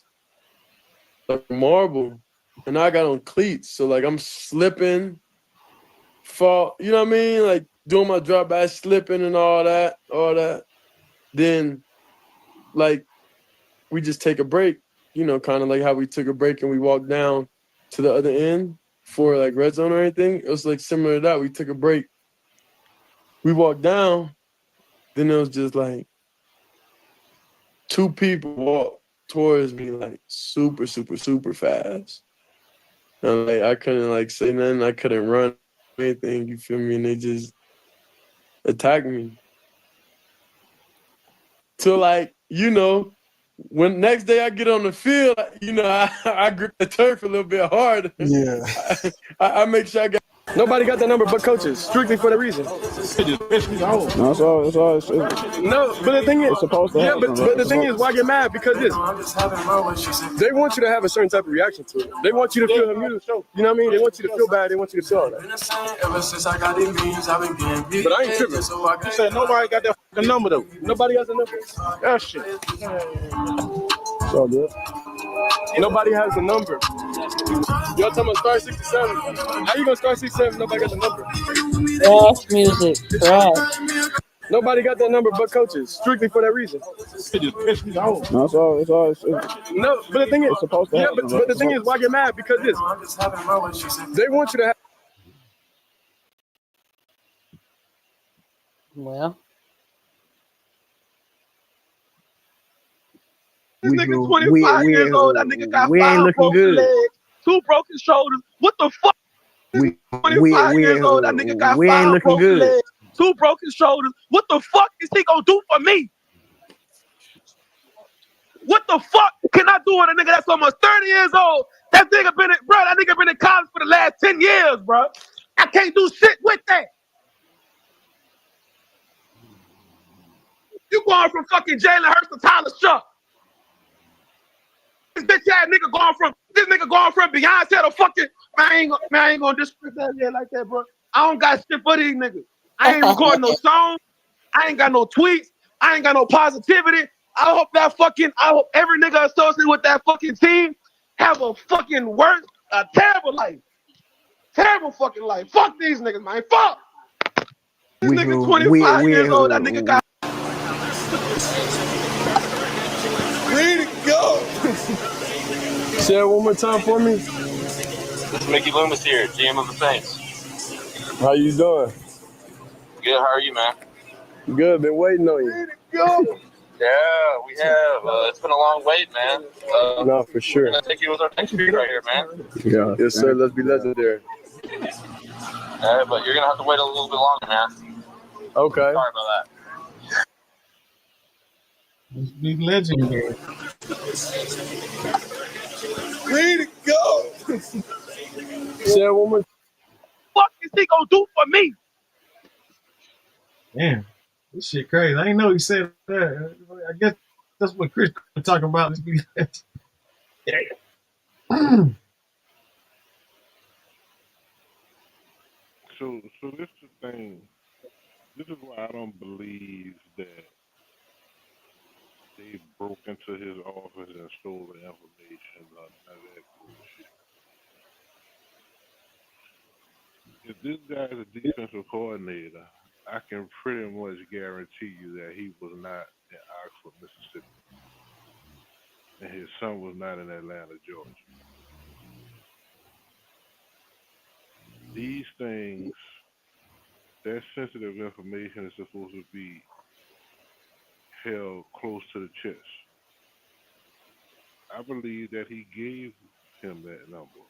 like marble, and I got on cleats, so like I'm slipping, fall. You know what I mean? Like doing my drop back, slipping and all that. Then, like, we just take a break. Kind of like how we took a break and we walked down to the other end for like red zone or anything. It was like similar to that. We took a break. We walked down. Then it was just like 2 people walk towards me like super fast. And like I couldn't like say nothing, I couldn't run anything, you feel me? And they just attacked me. So like, you know, when next day I get on the field, you know, I grip the turf a little bit hard. Yeah. I make sure I got. Nobody got that number but coaches, strictly for that reason. No, it's all. No, but the thing is, It's supposed to happen, but the thing is, why get mad? Because this, they want you to have a certain type of reaction to it. They want you to feel amused. You know what I mean? They want you to feel bad. They want you to feel all that. But I ain't tripping. You said nobody got that fucking number though. Nobody has a number. That shit. It's all good. Nobody has a number. Y'all talking about star 67. How you gonna star 67? Nobody got the number. Trash music. Trash. Nobody got that number but coaches, strictly for that reason. No, it's all. No, but the thing is, It's supposed to happen. but the thing is, why get mad? Because this, they want you to have. Well. This nigga 25 years old. That nigga got 5 broken legs, 2 broken shoulders. What the fuck? 25 years old. That nigga got 5 broken legs, 2 broken shoulders. What the fuck is he gonna do for me? What the fuck can I do with a nigga that's almost 30 years old? That nigga been in college for the last 10 years, bro. I can't do shit with that. You going from fucking Jalen Hurts to Tyler Shuck. This bitch ass nigga going from Beyonce to fucking I ain't gonna disrespect that shit like that, bro. I don't got shit for these niggas. I ain't recording no songs. I ain't got no tweets. I ain't got no positivity. I hope every nigga associated with that fucking team have a terrible life. Terrible fucking life. Fuck these niggas, man. Fuck. This nigga 25 years old. That nigga got. Way to go. Say it one more time for me. This is Mickey Loomis here, GM of the Saints. How you doing? Good, how are you, man? Good, been waiting on you. Way to go. Yeah, we have. It's been a long wait, man. No, for sure. We're going to take you with our next speed right here, man. Yeah. Yes, sir. Let's be legendary. But you're going to have to wait a little bit longer, man. Okay. Sorry about that. Let's be legendary. Way to go. Say it one more. What is he gonna do for me? Damn, this shit crazy. I didn't know he said that. I guess that's what Chris was talking about. Let's be legendary. So this is the thing. This is why I don't believe that they broke into his office and stole the information on that bullshit. If this guy is a defensive coordinator, I can pretty much guarantee you that he was not in Oxford, Mississippi. And his son was not in Atlanta, Georgia. These things, that sensitive information is supposed to be held close to the chest. I believe that he gave him that number.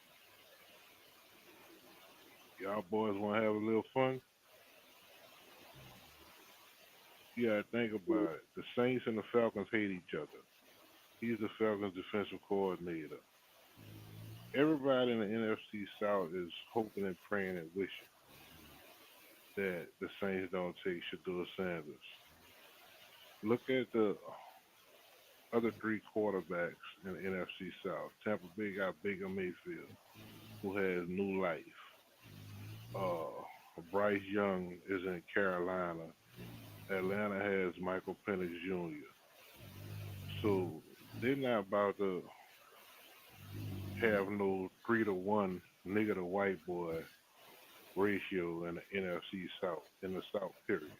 Y'all boys want to have a little fun? You gotta think about it. The Saints and the Falcons hate each other. He's the Falcons defensive coordinator. Everybody in the NFC South is hoping and praying and wishing that the Saints don't take Shedeur Sanders. Look at the other 3 quarterbacks in the NFC South. Tampa Bay got Baker Mayfield, who has new life. Bryce Young is in Carolina. Atlanta has Michael Penix Jr. So they're not about to have no 3-to-1 nigga to white boy ratio in the NFC South, in the South, period.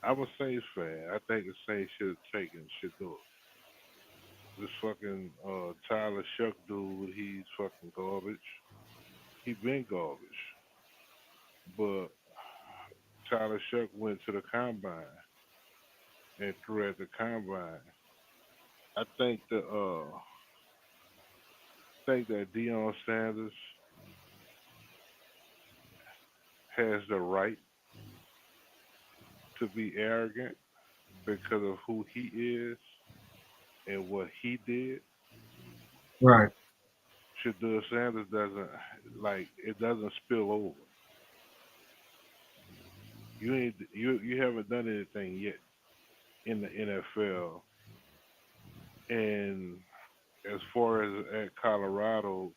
I'm a Saints fan. I think the Saints should have taken Shedeur. This fucking Tyler Shuck dude, he's fucking garbage. He been garbage. But Tyler Shuck went to the combine and threw at the combine. I think that Deion Sanders has the right to be arrogant because of who he is and what he did. Right. Shedeur Sanders doesn't it doesn't spill over. You haven't done anything yet in the NFL. And as far as at Colorado,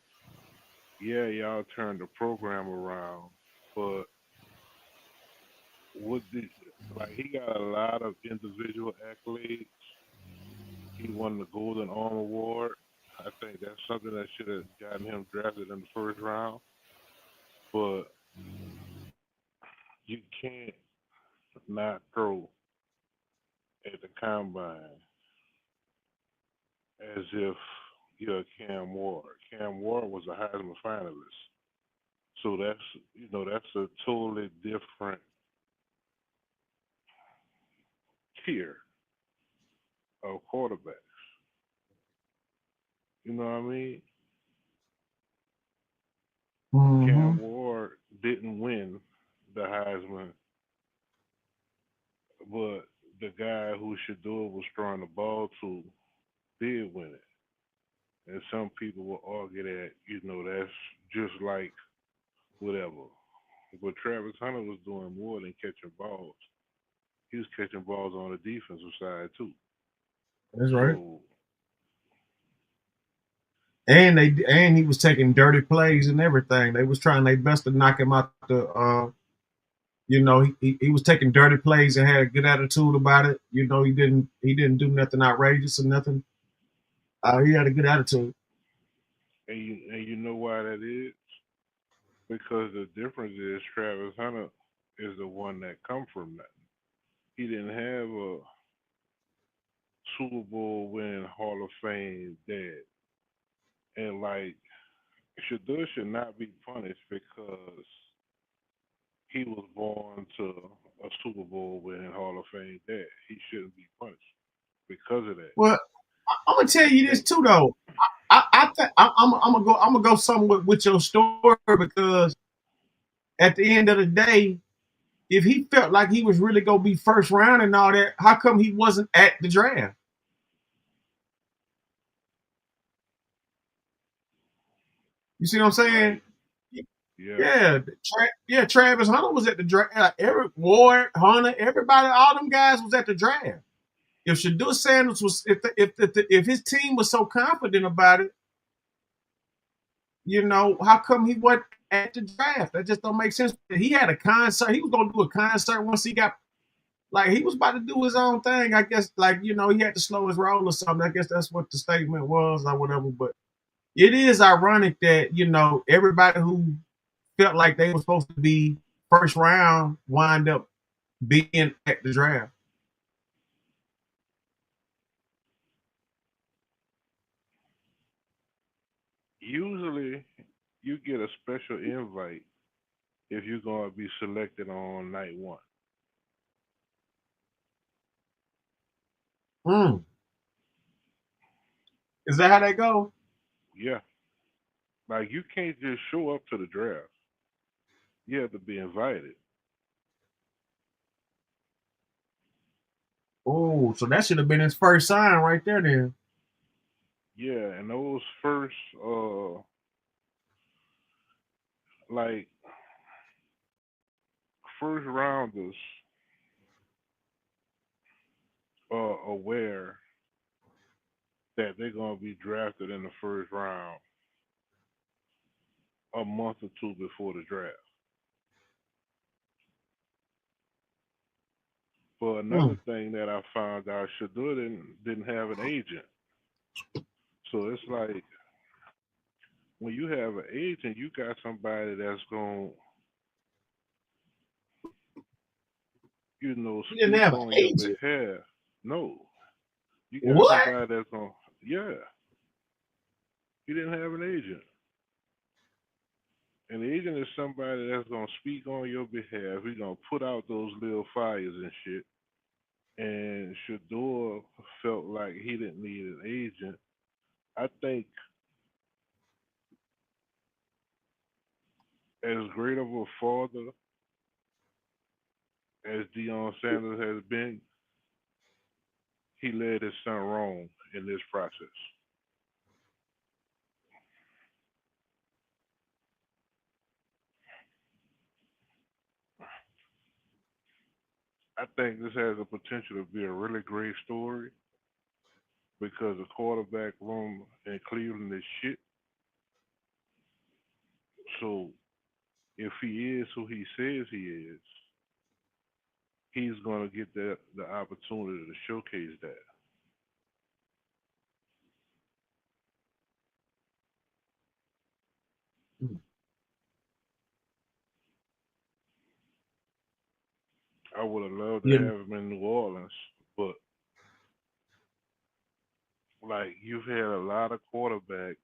yeah, y'all turned the program around, but he got a lot of individual accolades. He won the Golden Arm Award. I think that's something that should have gotten him drafted in the first round. But you can't not throw at the combine as if you're Cam Ward. Cam Ward was a Heisman finalist. So that's a totally different tier of quarterbacks. You know what I mean? Cam Ward didn't win the Heisman, but the guy who Shedeur was throwing the ball to did win it. And some people will argue that, that's just like whatever. But Travis Hunter was doing more than catching balls. He was catching balls on the defensive side too. That's right. So, and he was taking dirty plays and everything. They was trying their best to knock him out the he was taking dirty plays and had a good attitude about it. He didn't do nothing outrageous or nothing. He had a good attitude. And you know why that is? Because the difference is Travis Hunter is the one that come from nothing. He didn't have a Super Bowl winning Hall of Fame dad. And Shedeur should not be punished because he was born to a Super Bowl winning Hall of Fame dad. He shouldn't be punished because of that. Well, I'm gonna tell you this too, though. I'm gonna go somewhat with your story because at the end of the day, if he felt like he was really gonna be first round and all that, how come he wasn't at the draft? You see what I'm saying? Yeah. Travis Hunter was at the draft. Eric Ward, Hunter, everybody, all them guys was at the draft. If Shedeur Sanders was, if his team was so confident about it, how come he wasn't at the draft? That just don't make sense. He had a concert. He was gonna do a concert once he got, he was about to do his own thing. I guess, he had to slow his roll or something. I guess that's what the statement was or whatever. But it is ironic that everybody who felt like they were supposed to be first round wind up being at the draft. Usually, you get a special invite if you're going to be selected on night one. Is that how they go? Yeah. You can't just show up to the draft. You have to be invited. Oh, so that should have been his first sign right there then. Yeah, and those first first rounders are aware that they're going to be drafted in the first round a month or two before the draft. But another thing that I found out, Shedeur didn't have an agent. So it's like when you have an agent, you got somebody that's going to, speak on your behalf. No. You got somebody that's going to, yeah. He didn't have an agent. An agent is somebody that's going to speak on your behalf. He's going to put out those little fires and shit. and Shador felt like he didn't need an agent. I think as great of a father as Deion Sanders has been, he led his son wrong in this process. I think this has the potential to be a really great story because the quarterback room in Cleveland is shit. So if he is who he says he is, he's going to get the opportunity to showcase that. I would have loved to Yeah. have him in New Orleans, but like you've had a lot of quarterbacks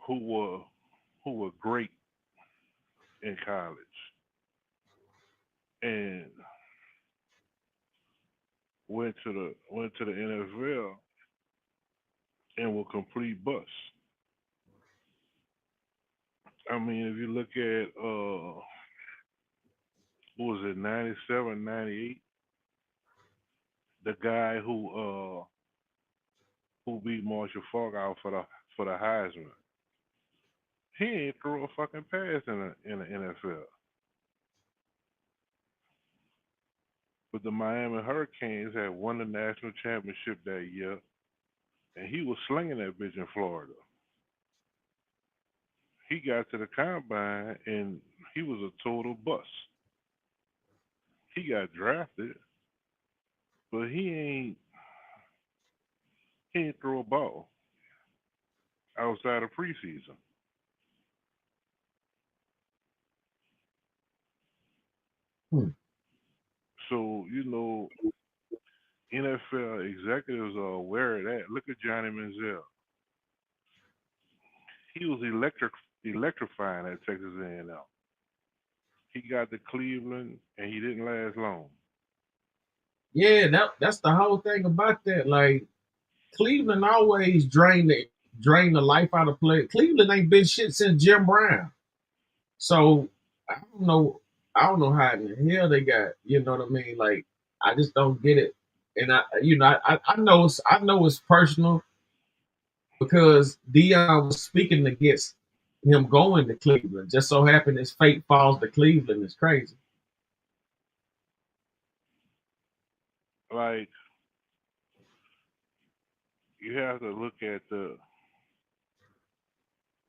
who were great in college and went to the NFL and were complete busts. I mean, if you look at what was it, 97, 98, the guy who beat Marshall Faulk out for the Heisman, he ain't threw a fucking pass in the NFL. But the Miami Hurricanes had won the national championship that year, and he was slinging that bitch in Florida. He got to the combine, and he was a total bust. He got drafted, but he ain't throw a ball outside of preseason. So, NFL executives are aware of that. Look at Johnny Manziel. He was electrifying at Texas A&M. He got to Cleveland, and he didn't last long. Yeah, that's the whole thing about that. Like Cleveland always drain the life out of play. Cleveland ain't been shit since Jim Brown. So I don't know how in the hell they got, you know what I mean? Like I just don't get it. And I know it's personal because Deion was speaking against him going to Cleveland. Just so happened his fate falls to Cleveland. It's crazy. Like you have to look at the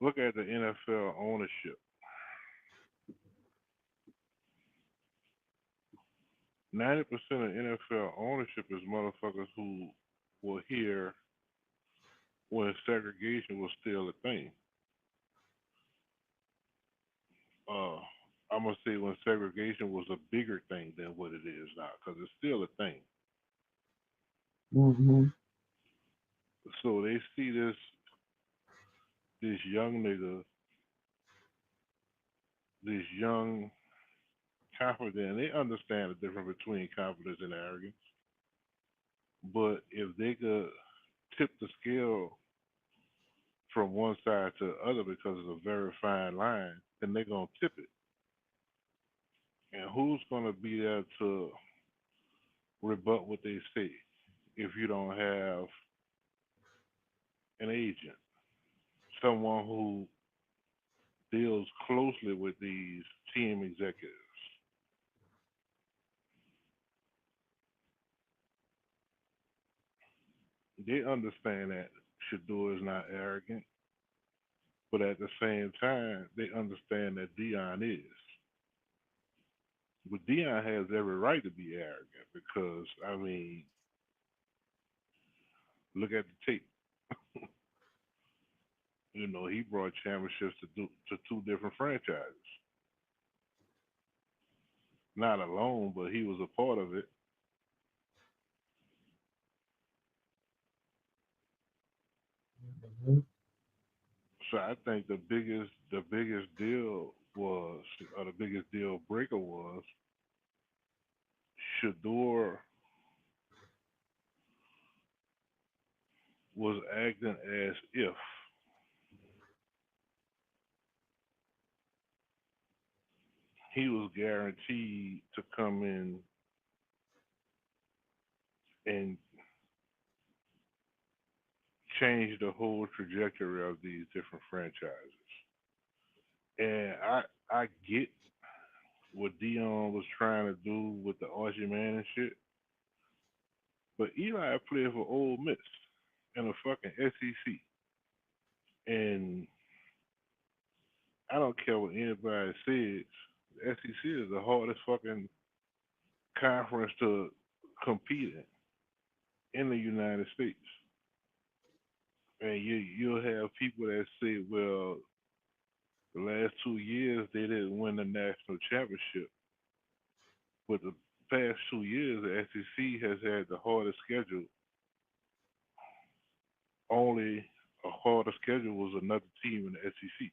NFL ownership. 90% of NFL ownership is motherfuckers who were here when segregation was still a thing. I'm gonna say when segregation was a bigger thing than what it is now, because it's still a thing. Mm-hmm. So they see this young nigga, this young confident. They understand the difference between confidence and arrogance. But if they could tip the scale from one side to the other because it's a very fine line, then they're gonna tip it. And who's gonna be there to rebut what they say if you don't have an agent, someone who deals closely with these team executives? They understand that Shador is not arrogant, but at the same time, they understand that Deion is. But Deion has every right to be arrogant because, I mean, look at the tape. He brought championships to two different franchises. Not alone, but he was a part of it. Mm-hmm. So I think the biggest deal was, or the biggest deal breaker was, Shador was acting as if he was guaranteed to come in and change the whole trajectory of these different franchises. And I get what Dion was trying to do with the Archie Manning shit, but Eli played for Ole Miss in the fucking SEC, and I don't care what anybody says. The SEC is the hardest fucking conference to compete in the United States. And you'll have people that say, well, the last 2 years they didn't win the national championship, but the past 2 years the SEC has had the hardest schedule. Only a harder schedule was another team in the SEC.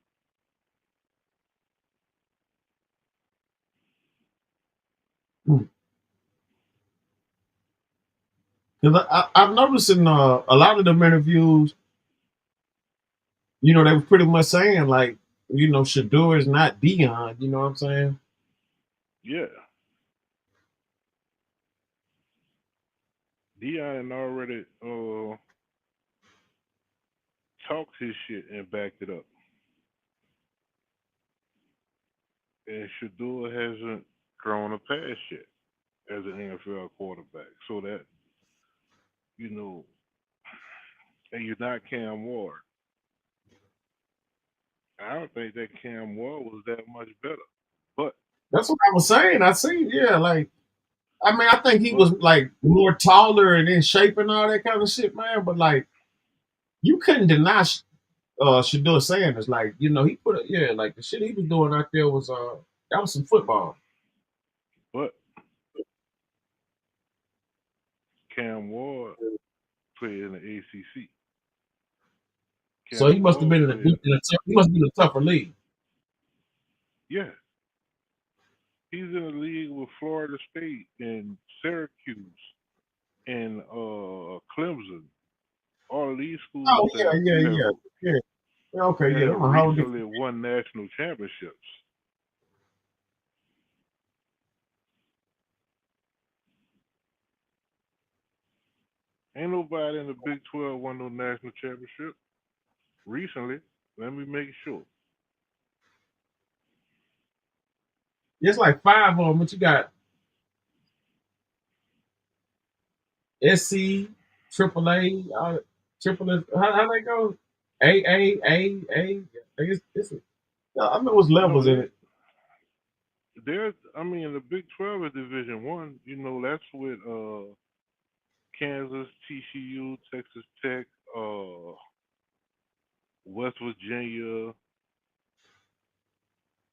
Because I've noticed in a lot of them interviews, you know, they were pretty much saying like, you know, Shador is not Dion. You know what I'm saying? Yeah. Dion already talked his shit and backed it up. And Shador hasn't thrown a pass yet as an NFL quarterback. So that, you know, and you're not Cam Ward. I don't think that Cam Ward was that much better. But that's what I was saying. I see, yeah, like I mean, I think he was like more taller and in shape and all that kind of shit, man. But like, you couldn't deny Shador Sanders. Like, you know, he put it, yeah, like the shit he was doing out there was that was some football. But Cam Ward played in the ACC. So he must have been he must have been a tougher league. Yeah. He's in a league with Florida State and Syracuse and Clemson. All of these schools Oh have yeah. Okay, that yeah, have I'm a whole recently different. won national championships. Ain't nobody in the Big 12 won no national championship recently. Let me make sure. It's like 5 of them, but you got SC, AAA, triple S. How they go? A. I know what's levels in it. There's, I mean, the Big 12 is Division One. You know, that's with Kansas, TCU, Texas Tech, West Virginia.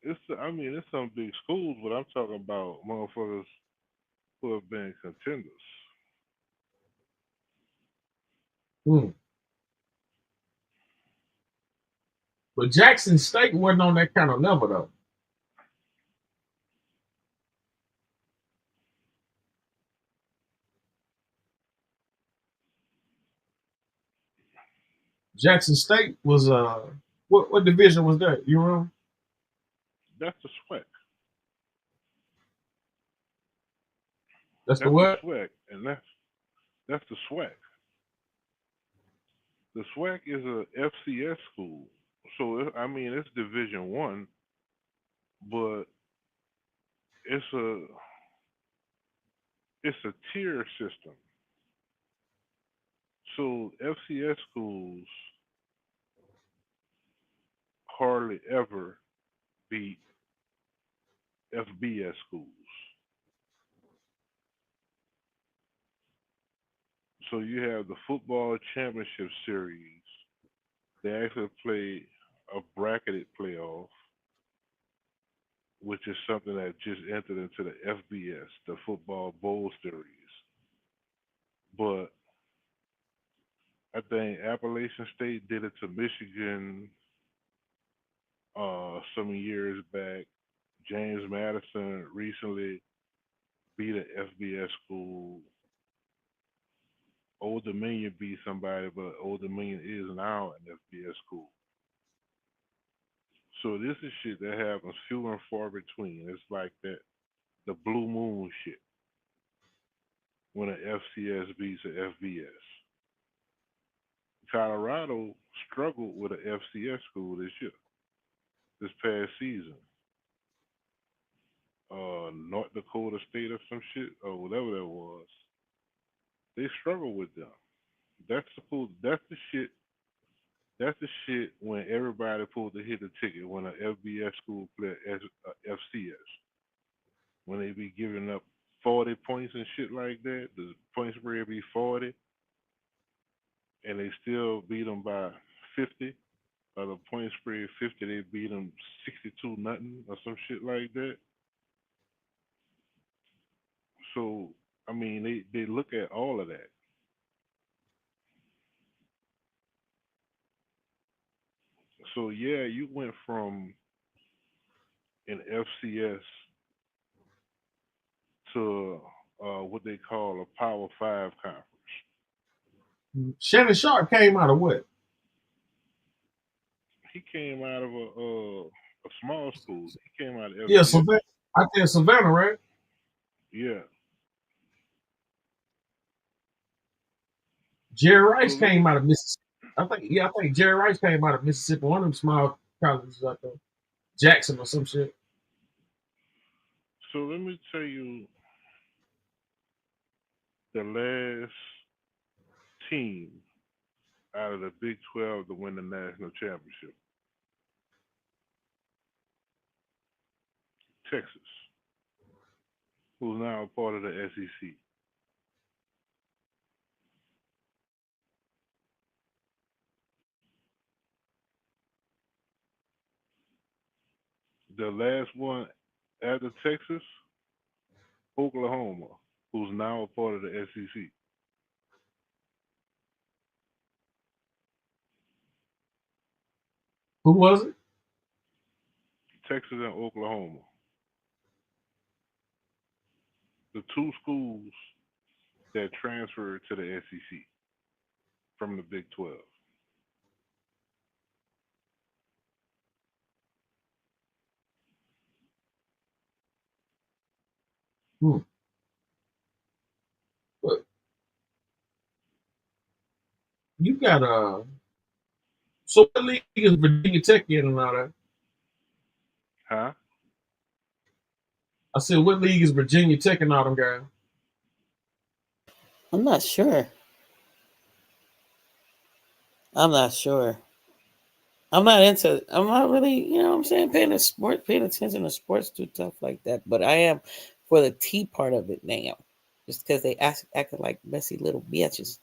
It's some big schools, but I'm talking about motherfuckers who have been contenders. But Jackson State wasn't on that kind of level though. Jackson State was what division was that? You remember? That's the SWAC. That's the what? SWAC, and that's the SWAC. The SWAC is a FCS school, so it's Division One, but it's a tier system. So FCS schools hardly ever beat FBS schools. So you have the football championship series. They actually play a bracketed playoff, which is something that just entered into the FBS, the football bowl series. But I think Appalachian State did it to Michigan some years back. James Madison recently beat a FBS school. Old Dominion beat somebody, but Old Dominion is now an FBS school. So this is shit that happens few and far between. It's like that, the blue moon shit. When an FCS beats an FBS. Colorado struggled with an FCS school this past season. North Dakota State or some shit, or whatever that was. They struggled with them. That's the shit. That's the shit when everybody pulled to hit the ticket when an FBS school played FCS. When they be giving up 40 points and shit like that, the point spread be 40, and they still beat them by 50. Or the point spread 50, they beat them 62-0 or some shit like that. So, I mean, they look at all of that. So, yeah, you went from an FCS to what they call a Power 5 conference. Shannon Sharp came out of what? He came out of a small school. He came out of FCS. Yeah, Savannah. I think Savannah, right? Yeah. Jerry Rice came out of Mississippi. I think Jerry Rice came out of Mississippi. One of them small colleges out there, Jackson or some shit. So let me tell you the last team out of the Big 12 to win the national championship. Texas, who's now a part of the SEC. The last one after Texas, Oklahoma, who's now a part of the SEC. Who was it? Texas and Oklahoma. The two schools that transferred to the SEC from the Big 12. But you got so what league is Virginia Tech in and all that? Huh? I said, what league is Virginia Tech and all them guys? I'm not sure. I'm not really, you know what I'm saying, paying attention to sports too tough like that. But I am for the T part of it now. Just because they acted like messy little bitches.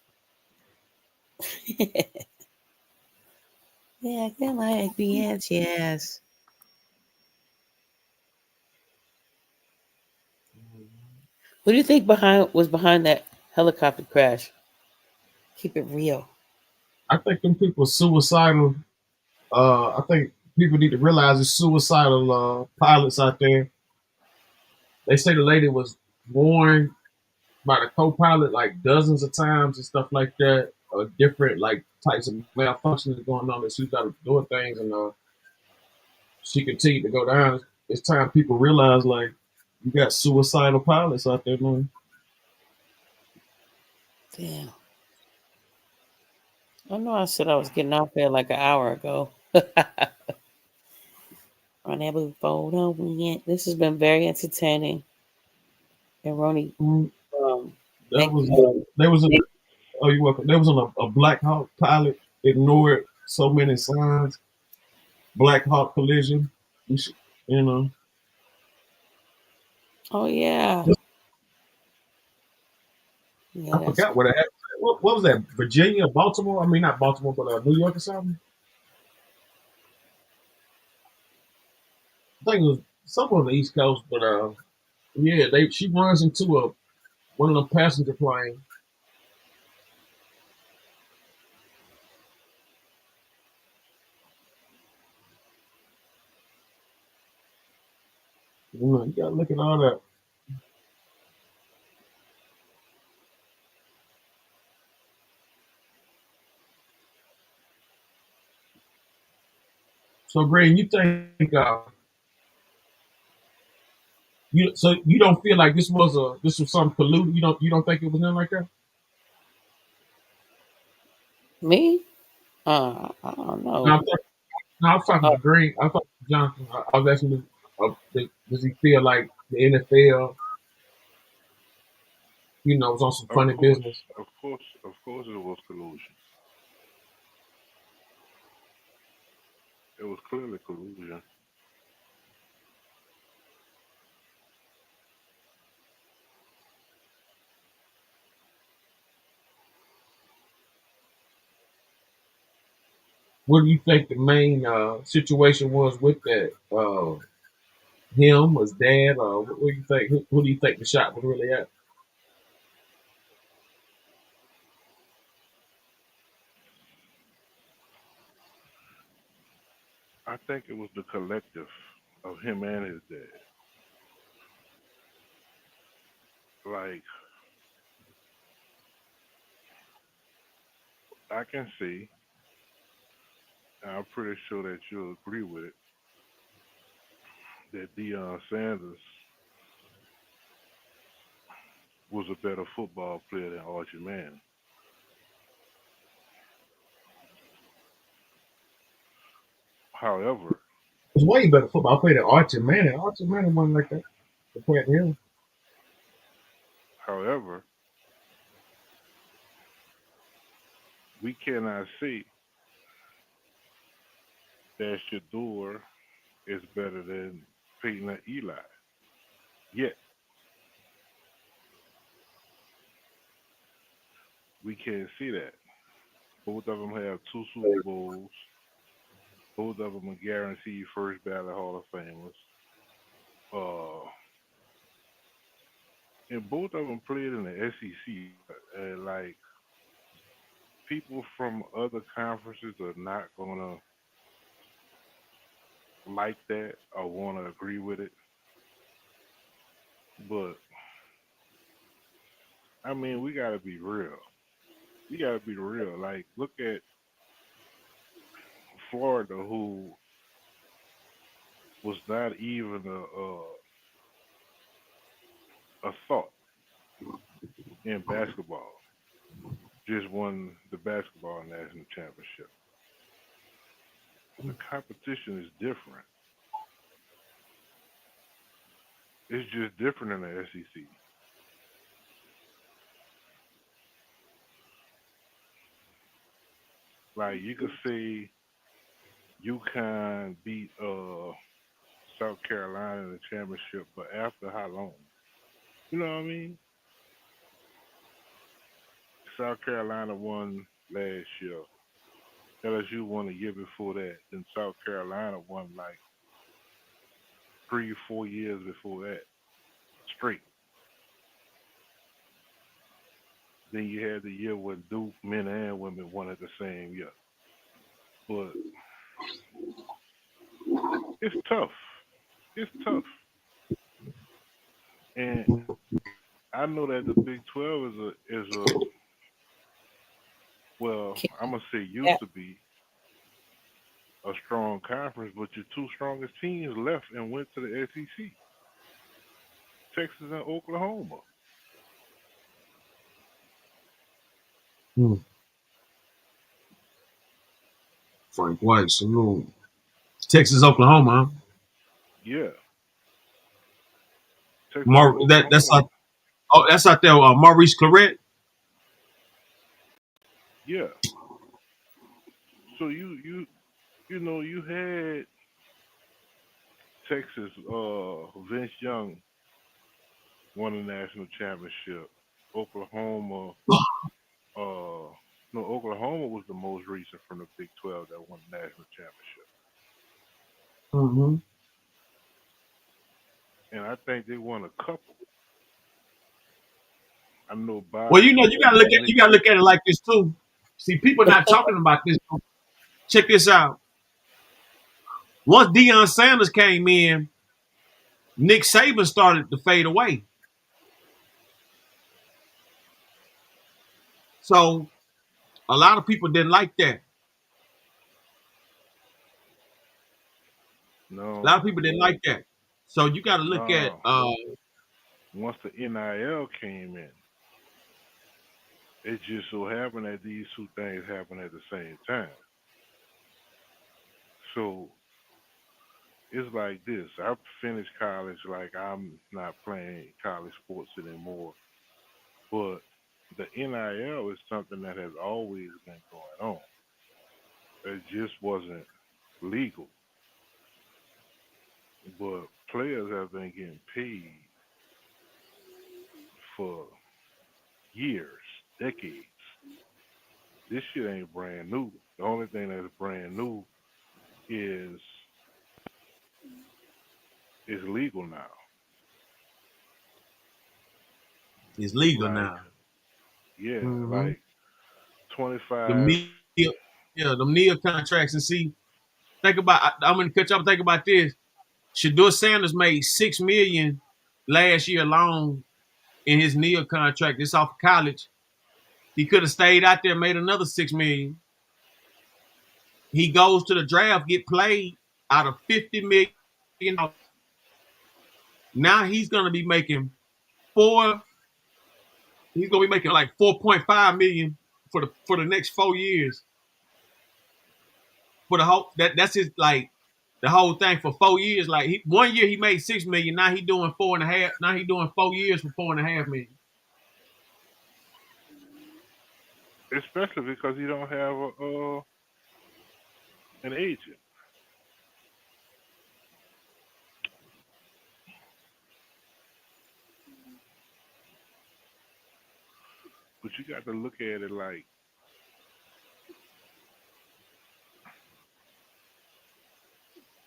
Yeah, they like bitches. Who do you think was behind that helicopter crash? Keep it real. I think them people are suicidal. I think people need to realize there's suicidal pilots out there. They say the lady was warned by the co-pilot like dozens of times and stuff like that. Different like types of malfunctions going on that she started doing things, and she continued to go down. It's time people realize like you got suicidal pilots out there, man. Damn. I know I said I was getting off there like an hour ago. On every photo this has been very entertaining. And Roni, There was a Black Hawk pilot ignored so many signs. Black Hawk collision, you know. Oh yeah. I forgot what it happened. What was that? Virginia, Baltimore? I mean, not Baltimore, but New York or something. I think it was somewhere on the East Coast, but yeah, she runs into one of the passenger planes. You gotta look at all that. So, Green, you think you don't feel like this was some colluded? You don't think it was nothing like that? Me? I don't No, know. I was talking to Green. I was talking to Johnson. I was asking him, does he feel like the NFL, was on some funny business? Of course, it was collusion. It was clearly collusion. What do you think the main situation was with that? Him, his dad, or what do you think? Who do you think the shot was really at? I think it was the collective of him and his dad. Like, I can see, and I'm pretty sure that you'll agree with it, that Deion Sanders was a better football player than Archie Manning. However, It was way better football player than Archie Manning. Archie Manning wasn't like that compared to him. however, we cannot say that Shador is better than Peyton and Eli. Yet, we can't see that. Both of them have 2 Super Bowls. Both of them are guaranteed first ballot Hall of Famers. And both of them played in the SEC. Like, people from other conferences are not gonna like that or want to agree with it. But I mean, we gotta be real. We gotta be real. Like, look at Florida, who was not even a thought in basketball, just won the basketball national championship. The competition is different. It's just different in the SEC. Like, you could say UConn beat South Carolina in the championship, but after how long? You know what I mean? South Carolina won last year. LSU won a year before that. Then South Carolina won like 3, 4 years before that, straight. Then you had the year when Duke men and women won it the same year. But it's tough. It's tough. And I know that the Big 12 is a well, I'm gonna say used to be a strong conference, but your 2 strongest teams left and went to the SEC. Texas and Oklahoma. Frank White, salute. Texas, Oklahoma. Huh? Yeah. Texas, That's like, that's out there. Maurice Claret. Yeah. So you know you had Texas, Vince Young won a national championship. Oklahoma, no, Oklahoma was the most recent from the Big 12 that won the national championship. Mm-hmm. And I think they won a couple. I know Bob. Well, you gotta look at it like this too. See, people not talking about this. Check this out. Once Deion Sanders came in, Nick Saban started to fade away. So a lot of people didn't like that. No. A lot of people didn't like that. So you got to look at once the NIL came in, it just so happened that these two things happened at the same time. So it's like this. I finished college, like I'm not playing college sports anymore. But the NIL is something that has always been going on. It just wasn't legal. But players have been getting paid for years, decades. This shit ain't brand new. The only thing that's brand new is legal now. it's legal Like, now. yeah, Mm-hmm. like 25. Them NIL contracts. And see, think about. I'm gonna cut you up. Think about this. Shedeur Sanders made $6 million last year alone in his NIL contract. It's off of college. He could have stayed out there, made another $6 million. He goes to the draft, get played out of $50 million. Now he's gonna be making He's gonna be making like 4.5 million for the next 4 years. For the whole that's his like the whole thing for 4 years. Like 1 year he made 6 million. Now he doing 4.5. Now he doing 4 years for 4.5 million. Especially because you don't have an agent. But you got to look at it like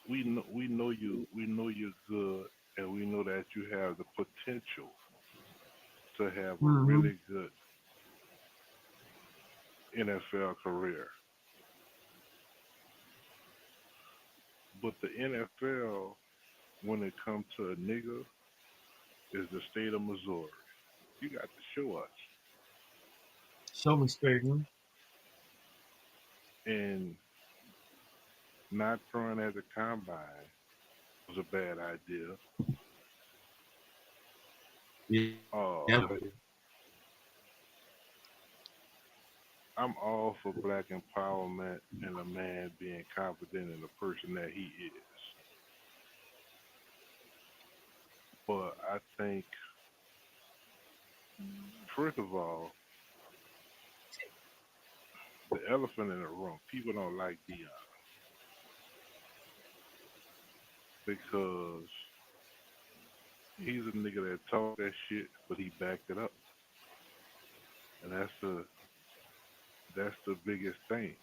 we know you're good, and we know that you have the potential to have a really good NFL career. But the NFL, when it comes to a nigga, is the state of Missouri. You got to show us. Show me straight, man. And not throwing at the combine was a bad idea. Yeah. I'm all for black empowerment and a man being confident in the person that he is. But I think, first of all, the elephant in the room, people don't like Deion because he's a nigga that talk that shit, but he backed it up. And that's the biggest thing.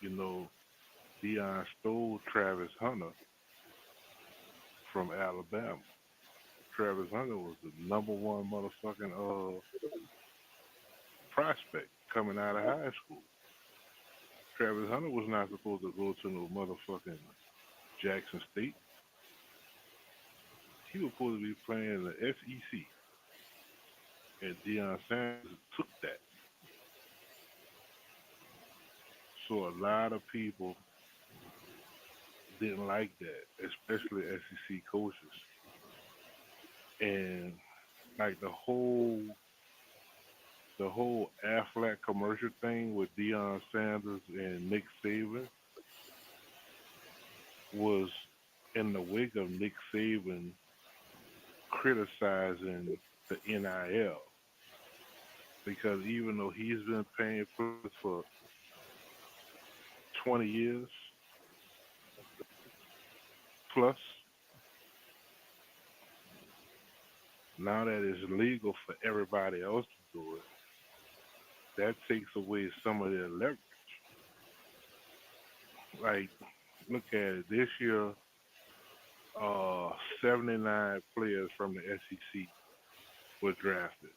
You know, Deion stole Travis Hunter from Alabama. Travis Hunter was the number one motherfucking prospect coming out of high school. Travis Hunter was not supposed to go to no motherfucking Jackson State. He was supposed to be playing in the SEC. And Deion Sanders took that. So a lot of people didn't like that, especially SEC coaches. And like the whole Aflac commercial thing with Deion Sanders and Nick Saban was in the wake of Nick Saban criticizing the NIL. Because even though he's been paying players for 20 years plus, now that it's legal for everybody else to do it, that takes away some of their leverage. Like, look at it. This year, 79 players from the SEC were drafted.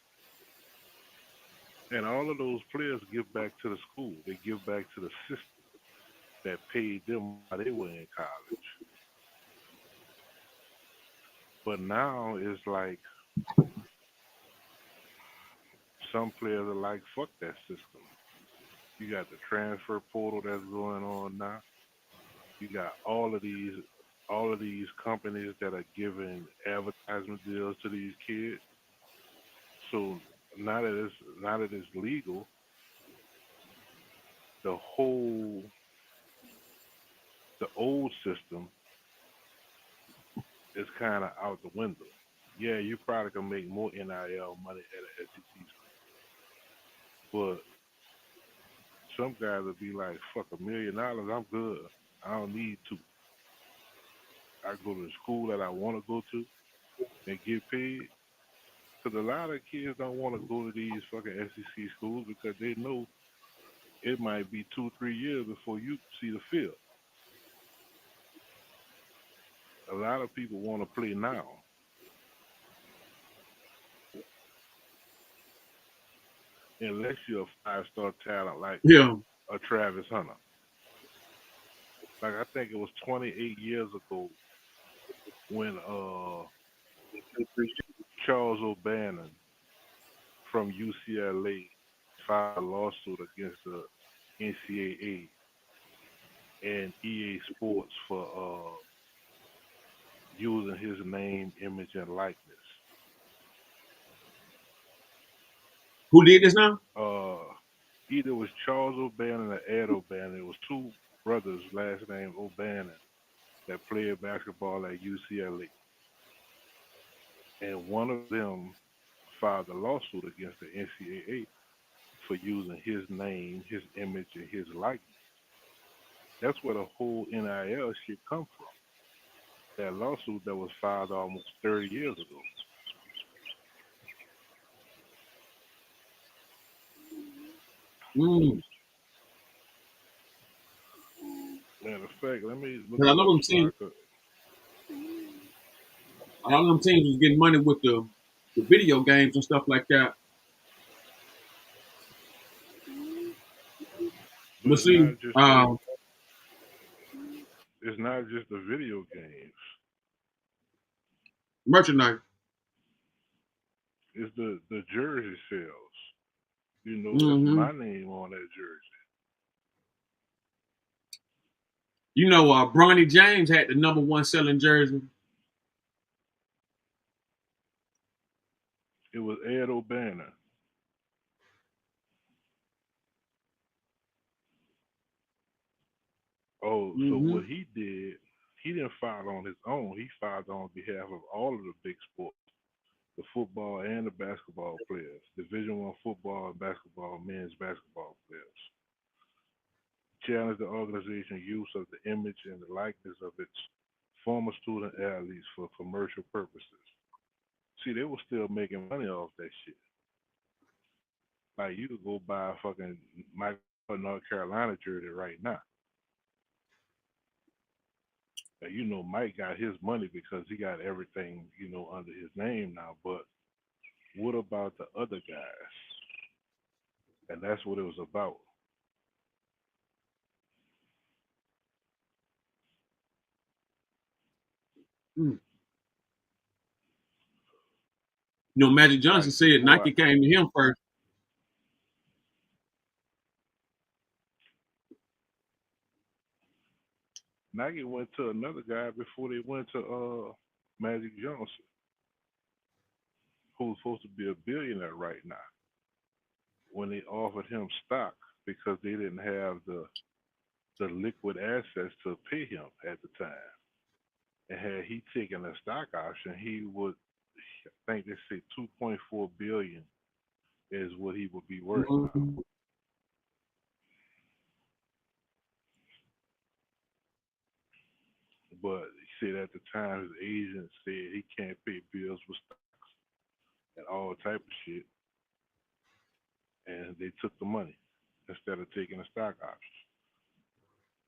And all of those players give back to the school. They give back to the system that paid them while they were in college. But now it's like some players are like, fuck that system. You got the transfer portal that's going on now. You got all of these all of these companies that are giving advertisement deals to these kids. So now that it's legal, the old system is kind of out the window. Yeah, you probably can make more NIL money at an SEC school, but some guys would be like, "Fuck $1 million, I'm good. I don't need to. I go to the school that I want to go to and get paid." Because a lot of kids don't want to go to these fucking SEC schools because they know it might be 2-3 years before you see the field. A lot of people want to play now. Unless you're a 5-star talent like a Travis Hunter. Like I think it was 28 years ago when Charles O'Bannon from UCLA filed a lawsuit against the NCAA and EA Sports for using his name, image, and likeness. Who did this now? Either it was Charles O'Bannon or Ed O'Bannon. It was two brothers, last name O'Bannon, that played basketball at UCLA. And one of them filed a lawsuit against the NCAA for using his name, his image, and his likeness. That's where the whole NIL shit come from. That lawsuit that was filed almost 30 years ago. Matter of fact, let me look I know them teams. A lot of them teams was getting money with the video games and stuff like that. But see, it's not just the video games. Merchandise. It's the jersey sales. You know, Mm-hmm. it's my name on that jersey. You know, Bronny James had the #1 selling jersey. It was Ed O'Bannon. Oh, so what he did, he didn't file on his own. He filed on behalf of all of the big sports, the football and the basketball players, Division I football and basketball, men's basketball players. Challenged the organization's use of the image and the likeness of its former student athletes for commercial purposes. See, they were still making money off that shit. Like, you could go buy a fucking North Carolina jersey right now. And you know, Mike got his money because he got everything, you know, under his name now. But what about the other guys? And that's what it was about. You know, Magic Johnson said Nike came to him first. Nike went to another guy before they went to Magic Johnson, who's supposed to be a billionaire right now. When they offered him stock because they didn't have the liquid assets to pay him at the time. And had he taken a stock option, he would, I think they say 2.4 billion is what he would be worth now. But he said at the time his agent said he can't pay bills with stocks and all type of shit. And they took the money instead of taking a stock option.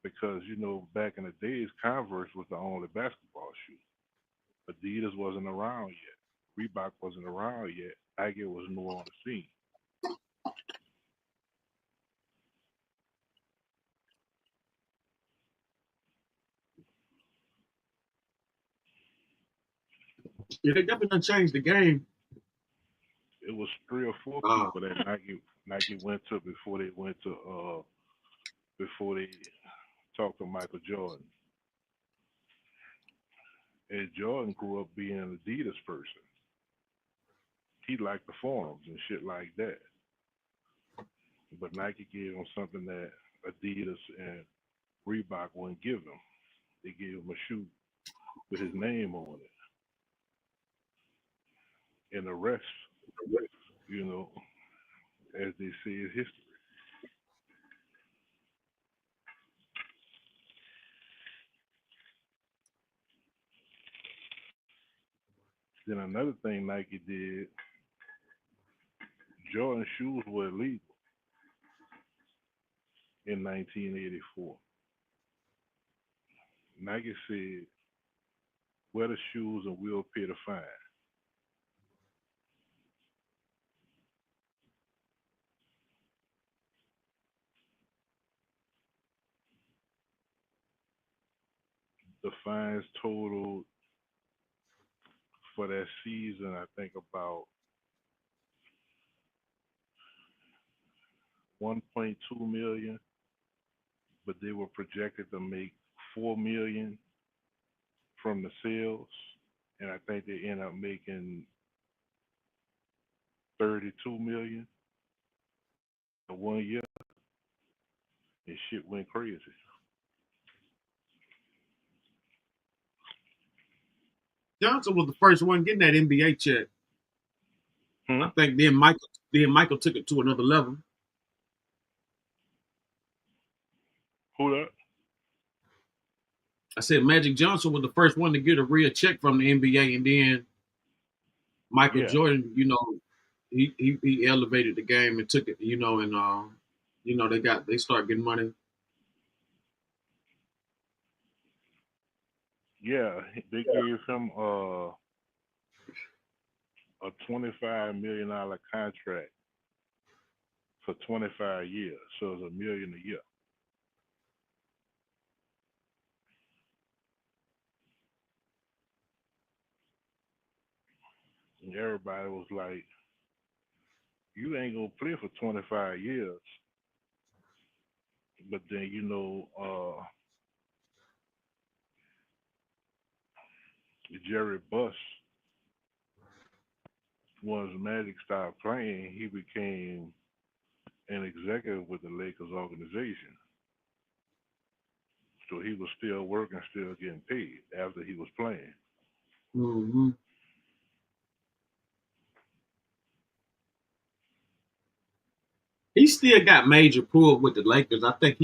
Because, you know, back in the days, Converse was the only basketball shoe. Adidas wasn't around yet. Reebok wasn't around yet. Nike was new on the scene. Yeah, they definitely done changed the game. It was 3 or 4 people that Nike went to before they talked to Michael Jordan. And Jordan grew up being an Adidas person. He liked the forums and shit like that. But Nike gave him something that Adidas and Reebok wouldn't give him. They gave him a shoe with his name on it. And the rest, you know, as they say, is history. Then another thing Nike did, Jordan shoes were illegal in 1984. Nike said, wear the shoes and we'll pay the fine. The fines totaled for that season, I think about 1.2 million, but they were projected to make 4 million from the sales, and I think they ended up making 32 million in 1 year, and shit went crazy. Johnson was the first one getting that NBA check. I think then Michael took it to another level. Who that? I said Magic Johnson was the first one to get a real check from the NBA, and then Michael Jordan, you know, he elevated the game and took it, you know, and you know, they start getting money. Yeah, they gave him a $25 million contract for 25 years, so it's $1 million a year. And everybody was like, you ain't gonna play for 25 years. But then, you know, Jerry Buss, once Magic stopped playing, he became an executive with the Lakers organization. So he was still working, still getting paid after he was playing. Mm-hmm. He still got major pull with the Lakers. I think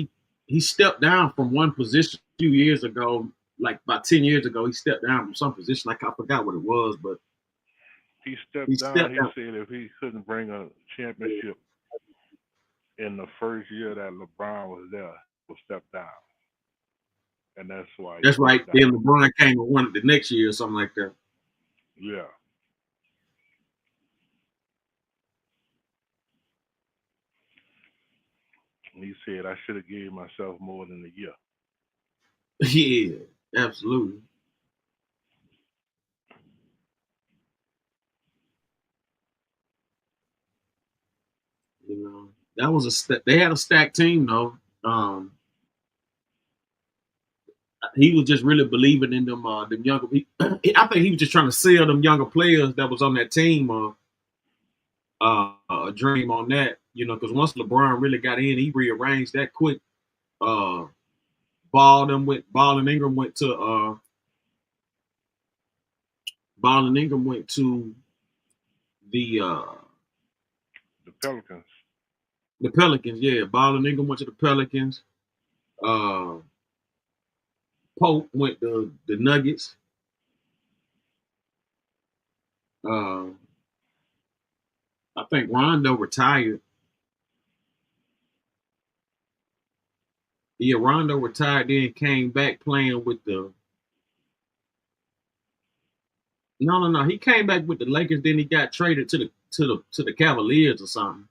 he stepped down from one position a few years ago, like about 10 years ago. He stepped down from some position. Like I forgot what it was, but He stepped down. He said if he couldn't bring a championship in the first year that LeBron was there, he'll step down. And that's why. That's right. Then LeBron came and won it the next year or something like that. Yeah. And he said, I should have gave myself more than a year. Yeah, absolutely. You know, that was they had a stacked team though. He was just really believing in them younger. I think he was just trying to sell them younger players that was on that team a dream on that. You know, because once LeBron really got in, he rearranged that quick. Ball and Ingram went to the Pelicans. The Pelicans, yeah. Ball and Ingram went to the Pelicans. Pope went to the Nuggets. I think Rondo retired. Yeah, Rondo retired, then came back playing with the. No. He came back with the Lakers. Then he got traded to the Cavaliers or something.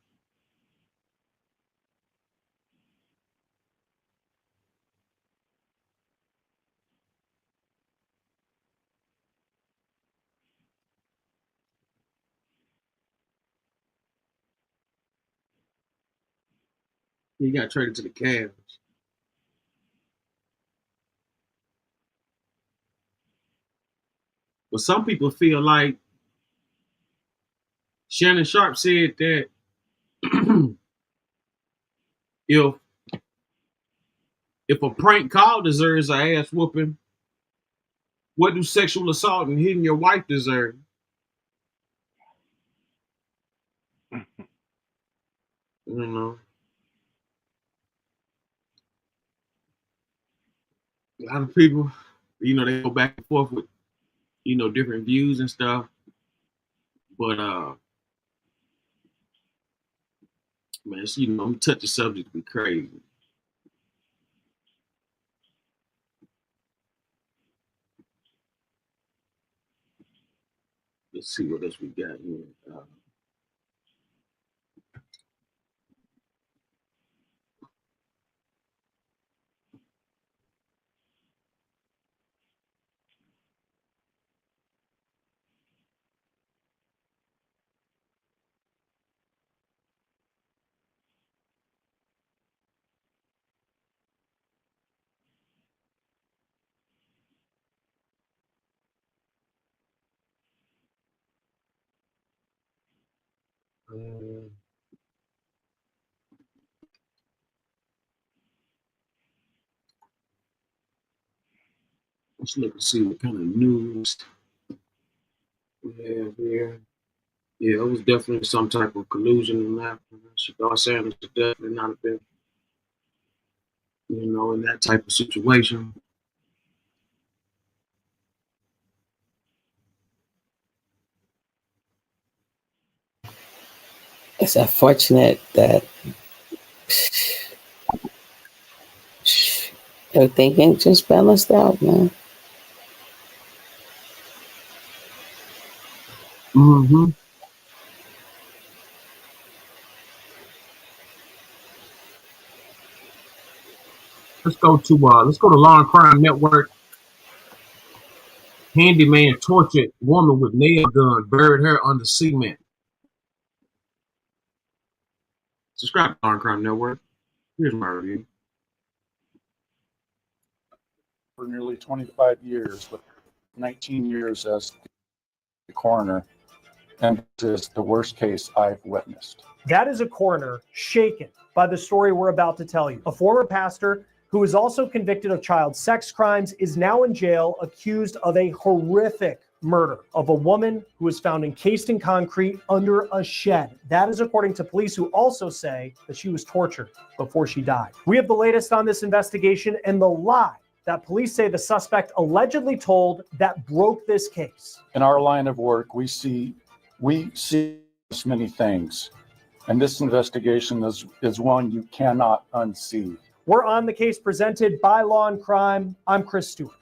He got traded to the Cavs. But some people feel like Shannon Sharp said that if a prank call deserves an ass whooping, what do sexual assault and hitting your wife deserve? You know, a lot of people, they go back and forth with, different views and stuff. But man, I'm touch the subject to be crazy. Let's see what else we got here. Let's look and see what kind of news we have here. Yeah, it was definitely some type of collusion in that. Cigar Sanders would definitely not have been, in that type of situation. It's unfortunate that everything ain't just balanced out, man. Mm-hmm. Let's go to Law and Crime Network. Handyman tortured woman with nail gun, buried her under cement. Subscribe to Law and Crime Network. Here's my review. For nearly 25 years, with 19 years as the coroner, and this is the worst case I've witnessed. That is a coroner shaken by the story we're about to tell you. A former pastor who was also convicted of child sex crimes is now in jail accused of a horrific murder of a woman who was found encased in concrete under a shed. That is according to police, who also say that she was tortured before she died. We have the latest on this investigation and the lie that police say the suspect allegedly told that broke this case. In our line of work, we see many things, and this investigation is one you cannot unsee. We're on the case presented by Law and Crime. I'm Chris Stewart.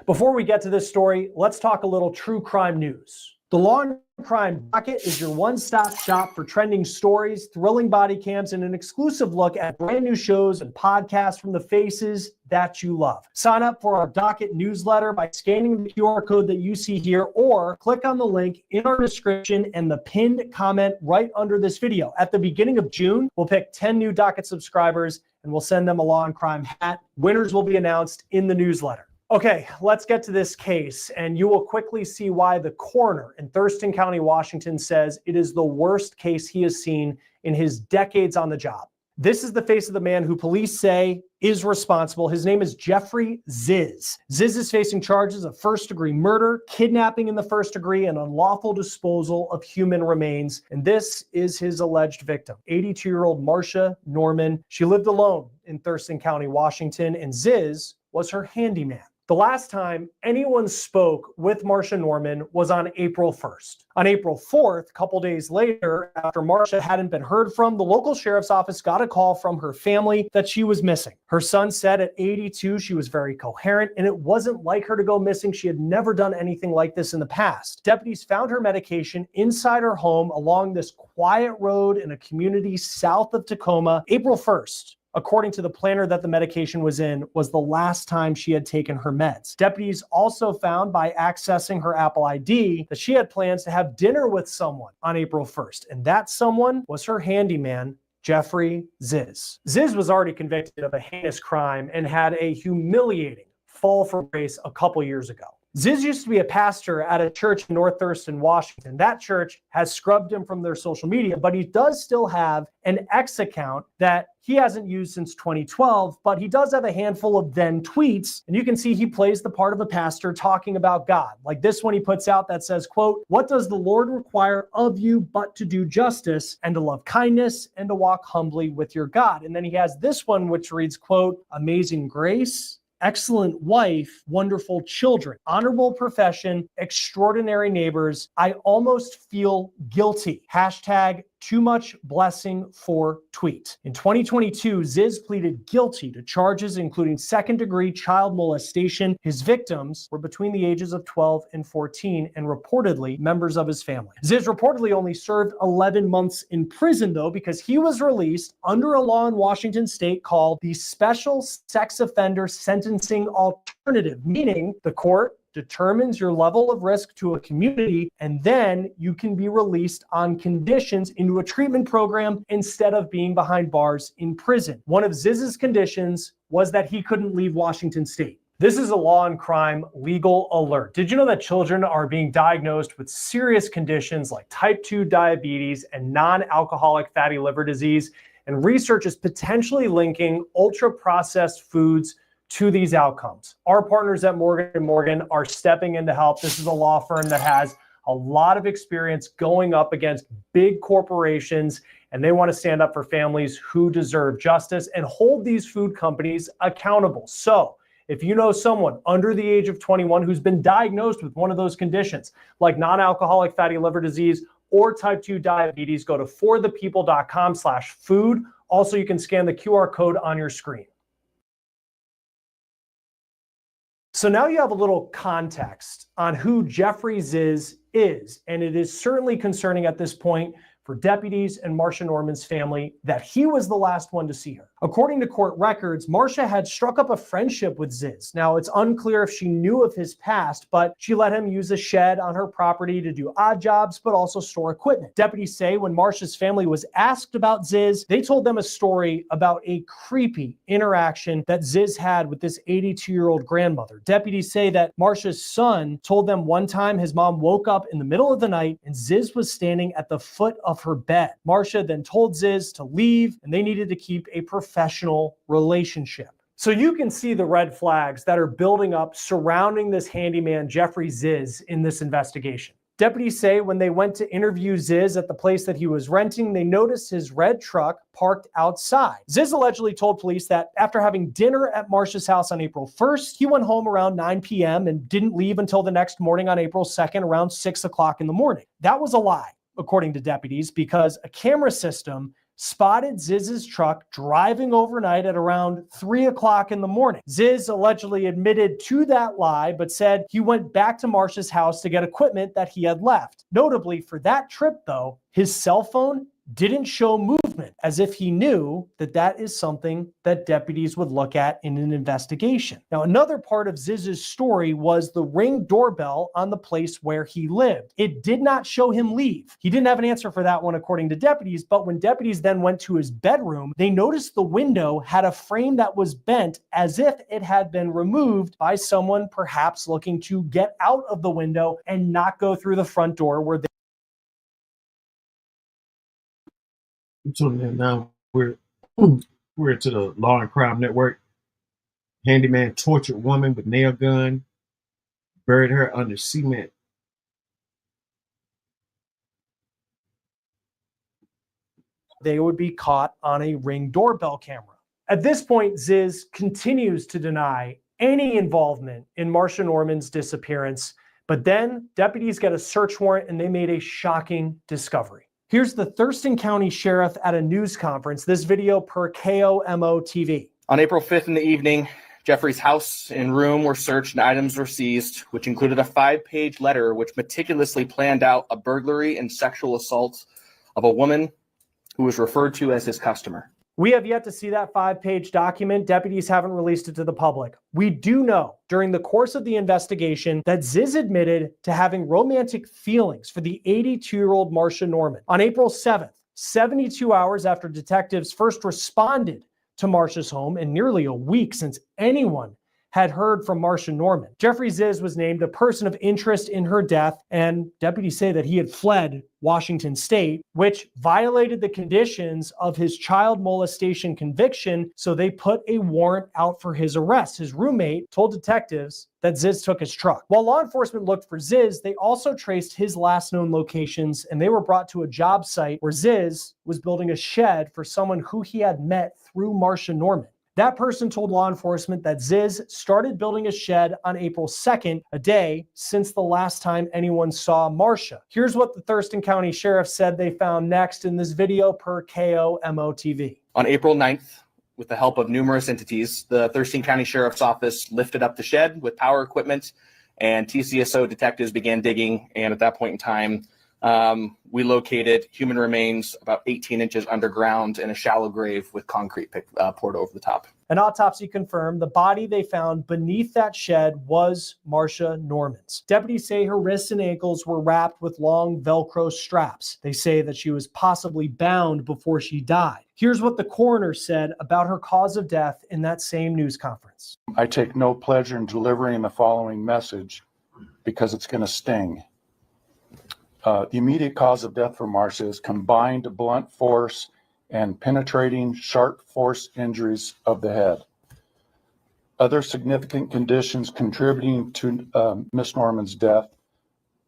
Before we get to this story, let's talk a little true crime news. The Law and Crime Docket is your one-stop shop for trending stories, thrilling body cams, and an exclusive look at brand new shows and podcasts from the faces that you love. Sign up for our Docket newsletter by scanning the QR code that you see here, or click on the link in our description and the pinned comment right under this video. At the beginning of June, we'll pick 10 new Docket subscribers and we'll send them a Law and Crime hat. Winners will be announced in the newsletter. Okay, let's get to this case, and you will quickly see why the coroner in Thurston County, Washington says it is the worst case he has seen in his decades on the job. This is the face of the man who police say is responsible. His name is Jeffrey Ziz. Ziz is facing charges of first-degree murder, kidnapping in the first degree, and unlawful disposal of human remains. And this is his alleged victim, 82-year-old Marcia Norman. She lived alone in Thurston County, Washington, and Ziz was her handyman. The last time anyone spoke with Marcia Norman was on April 1st. On April 4th, a couple days later, after Marcia hadn't been heard from, the local sheriff's office got a call from her family that she was missing. Her son said at 82, she was very coherent, and it wasn't like her to go missing. She had never done anything like this in the past. Deputies found her medication inside her home along this quiet road in a community south of Tacoma, April 1st. According to the planner that the medication was in, was the last time she had taken her meds. Deputies also found by accessing her Apple ID that she had plans to have dinner with someone on April 1st. And that someone was her handyman, Jeffrey Ziz. Ziz was already convicted of a heinous crime and had a humiliating fall from grace a couple years ago. Ziz used to be a pastor at a church in North Thurston, Washington. That church has scrubbed him from their social media, but he does still have an X account that he hasn't used since 2012, but he does have a handful of then tweets. And you can see he plays the part of a pastor talking about God. Like this one he puts out that says, quote, "What does the Lord require of you but to do justice and to love kindness and to walk humbly with your God?" And then he has this one which reads, quote, "Amazing grace, excellent wife, wonderful children, honorable profession, extraordinary neighbors. I almost feel guilty. Hashtag too much blessing for tweet." In 2022, Ziz pleaded guilty to charges including second-degree child molestation. His victims were between the ages of 12 and 14 and reportedly members of his family. Ziz reportedly only served 11 months in prison, though, because he was released under a law in Washington state called the Special Sex Offender Sentencing Alternative, meaning the court determines your level of risk to a community, and then you can be released on conditions into a treatment program instead of being behind bars in prison. One of Ziz's conditions was that he couldn't leave Washington state. This is a law and crime legal alert. Did you know that children are being diagnosed with serious conditions like type 2 diabetes and non-alcoholic fatty liver disease? And research is potentially linking ultra-processed foods to these outcomes. Our partners at Morgan & Morgan are stepping in to help. This is a law firm that has a lot of experience going up against big corporations, and they want to stand up for families who deserve justice and hold these food companies accountable. So if you know someone under the age of 21 who's been diagnosed with one of those conditions, like non-alcoholic fatty liver disease or type 2 diabetes, go to forthepeople.com/food. Also, you can scan the QR code on your screen. So now you have a little context on who Jeffrey Ziz is, and it is certainly concerning at this point for deputies and Marsha Norman's family that he was the last one to see her. According to court records, Marsha had struck up a friendship with Ziz. Now, it's unclear if she knew of his past, but she let him use a shed on her property to do odd jobs, but also store equipment. Deputies say when Marsha's family was asked about Ziz, they told them a story about a creepy interaction that Ziz had with this 82-year-old grandmother. Deputies say that Marsha's son told them one time his mom woke up in the middle of the night and Ziz was standing at the foot of her bed. Marsha then told Ziz to leave and they needed to keep a professional relationship. So you can see the red flags that are building up surrounding this handyman, Jeffrey Ziz, in this investigation. Deputies say when they went to interview Ziz at the place that he was renting, they noticed his red truck parked outside. Ziz allegedly told police that after having dinner at Marsha's house on April 1st, he went home around 9 p.m. and didn't leave until the next morning on April 2nd around 6 o'clock in the morning. That was a lie, according to deputies, because a camera system spotted Ziz's truck driving overnight at around 3 o'clock in the morning. Ziz allegedly admitted to that lie, but said he went back to Marsha's house to get equipment that he had left. Notably, for that trip, though, his cell phone didn't show movement, as if he knew that that is something that deputies would look at in an investigation. Now, another part of Ziz's story was the Ring doorbell on the place where he lived. It did not show him leave. He didn't have an answer for that one, according to deputies, but when deputies then went to his bedroom, they noticed the window had a frame that was bent as if it had been removed by someone perhaps looking to get out of the window and not go through the front door where they Now we're to the Law and Crime Network. Handyman tortured woman with nail gun, buried her under cement. they would be caught on a Ring doorbell camera. At this point, Ziz continues to deny any involvement in Marsha Norman's disappearance, but then deputies get a search warrant and they made a shocking discovery. Here's the Thurston County Sheriff at a news conference, this video per KOMO TV. On April 5th in the evening, Jeffrey's house and room were searched and items were seized, which included a 5-page letter which meticulously planned out a burglary and sexual assault of a woman who was referred to as his customer. We have yet to see that 5-page document. Deputies haven't released it to the public. We do know during the course of the investigation that Ziz admitted to having romantic feelings for the 82-year-old Marsha Norman. On April 7th, 72 hours after detectives first responded to Marcia's home, and nearly a week since anyone had heard from Marcia Norman. Jeffrey Ziz was named a person of interest in her death, and deputies say that he had fled Washington State, which violated the conditions of his child molestation conviction, so they put a warrant out for his arrest. His roommate told detectives that Ziz took his truck. While law enforcement looked for Ziz, they also traced his last known locations, and they were brought to a job site where Ziz was building a shed for someone who he had met through Marcia Norman. That person told law enforcement that Ziz started building a shed on April 2nd, a day since the last time anyone saw Marcia. Here's what the Thurston County Sheriff said they found next in this video per KOMO-TV. On April 9th, with the help of numerous entities, the Thurston County Sheriff's Office lifted up the shed with power equipment, and TCSO detectives began digging. And at that point in time, we located human remains about 18 inches underground in a shallow grave with concrete poured over the top. An autopsy confirmed the body they found beneath that shed was Marcia Norman's. Deputies say her wrists and ankles were wrapped with long Velcro straps. They say that she was possibly bound before she died. Here's what the coroner said about her cause of death in that same news conference. I take no pleasure in delivering the following message because it's going to sting. The immediate cause of death for Marcia is combined blunt force and penetrating sharp force injuries of the head. Other significant conditions contributing to Miss Norman's death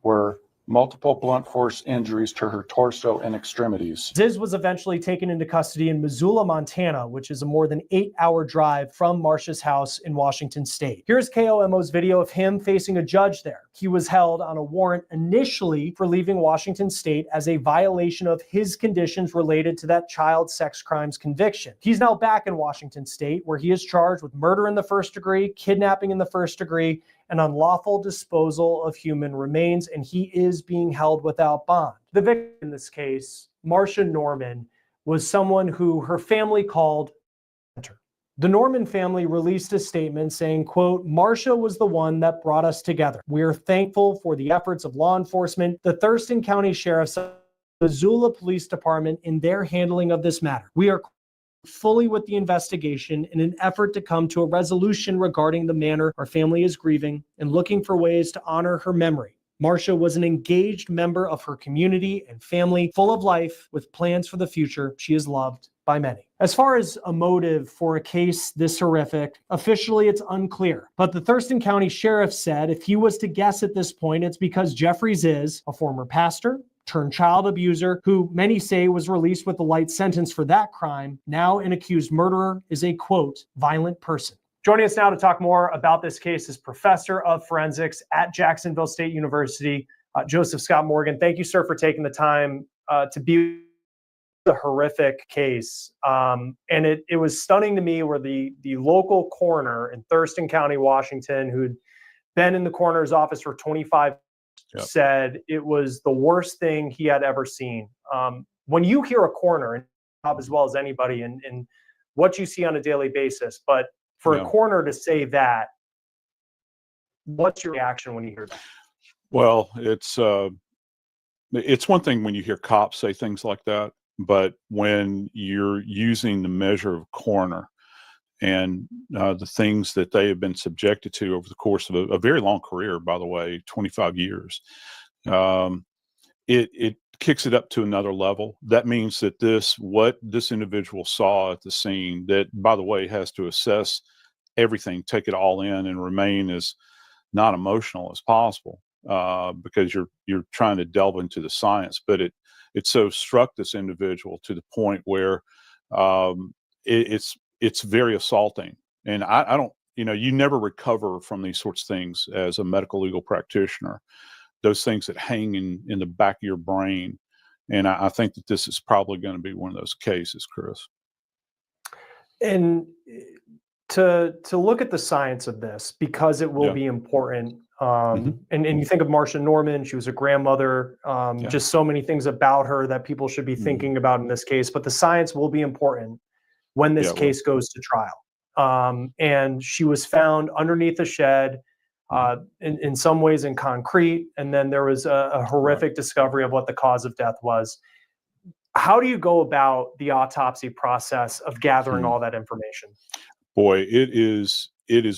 were multiple blunt force injuries to her torso and extremities. Ziz was eventually taken into custody in Missoula, Montana, which is a more than 8-hour drive from Marcia's house in Washington State. Here's KOMO's video of him facing a judge there. He was held on a warrant initially for leaving Washington State as a violation of his conditions related to that child sex crimes conviction. He's now back in Washington State, where he is charged with murder in the first degree, kidnapping in the first degree, and unlawful disposal of human remains, and he is being held without bond. The victim in this case, Marcia Norman, was someone who her family called her. The Norman family released a statement saying, quote, "Marcia was the one that brought us together. We are thankful for the efforts of law enforcement, the Thurston County Sheriff's, Missoula Police Department in their handling of this matter. We are fully with the investigation in an effort to come to a resolution regarding the manner our family is grieving and looking for ways to honor her memory. Marcia was an engaged member of her community and family, full of life with plans for the future. She is loved by many." As far as a motive for a case this horrific, officially it's unclear. But the Thurston County Sheriff said if he was to guess at this point, it's because Jeffrey Ziz, a former pastor turned child abuser, who many say was released with a light sentence for that crime, now an accused murderer, is a, quote, violent person. Joining us now to talk more about this case is Professor of Forensics at Jacksonville State University, Joseph Scott Morgan. Thank you, sir, for taking the time to be a horrific case. And it was stunning to me where the local coroner in Thurston County, Washington, who'd been in the coroner's office for 25 years, said it was the worst thing he had ever seen. When you hear a coroner, and as well as anybody, and what you see on a daily basis, but for a coroner to say that, what's your reaction when you hear that? Well, it's one thing when you hear cops say things like that, but when you're using the measure of coroner and the things that they have been subjected to over the course of a very long career, by the way, 25 years, it kicks it up to another level. That means that what this individual saw at the scene, that, by the way, has to assess everything, take it all in, and remain as not emotional as possible, because you're trying to delve into the science. But it so struck this individual to the point where it's very assaulting. And I don't, you never recover from these sorts of things as a medical legal practitioner. Those things that hang in the back of your brain. And I think that this is probably going to be one of those cases, Chris. And to look at the science of this, because it will be important. And you think of Marcia Norman, she was a grandmother, just so many things about her that people should be thinking about in this case, but the science will be important when this case goes to trial. And she was found underneath a shed, in some ways in concrete. And then there was a horrific discovery of what the cause of death was. How do you go about the autopsy process of gathering all that information? Boy, it is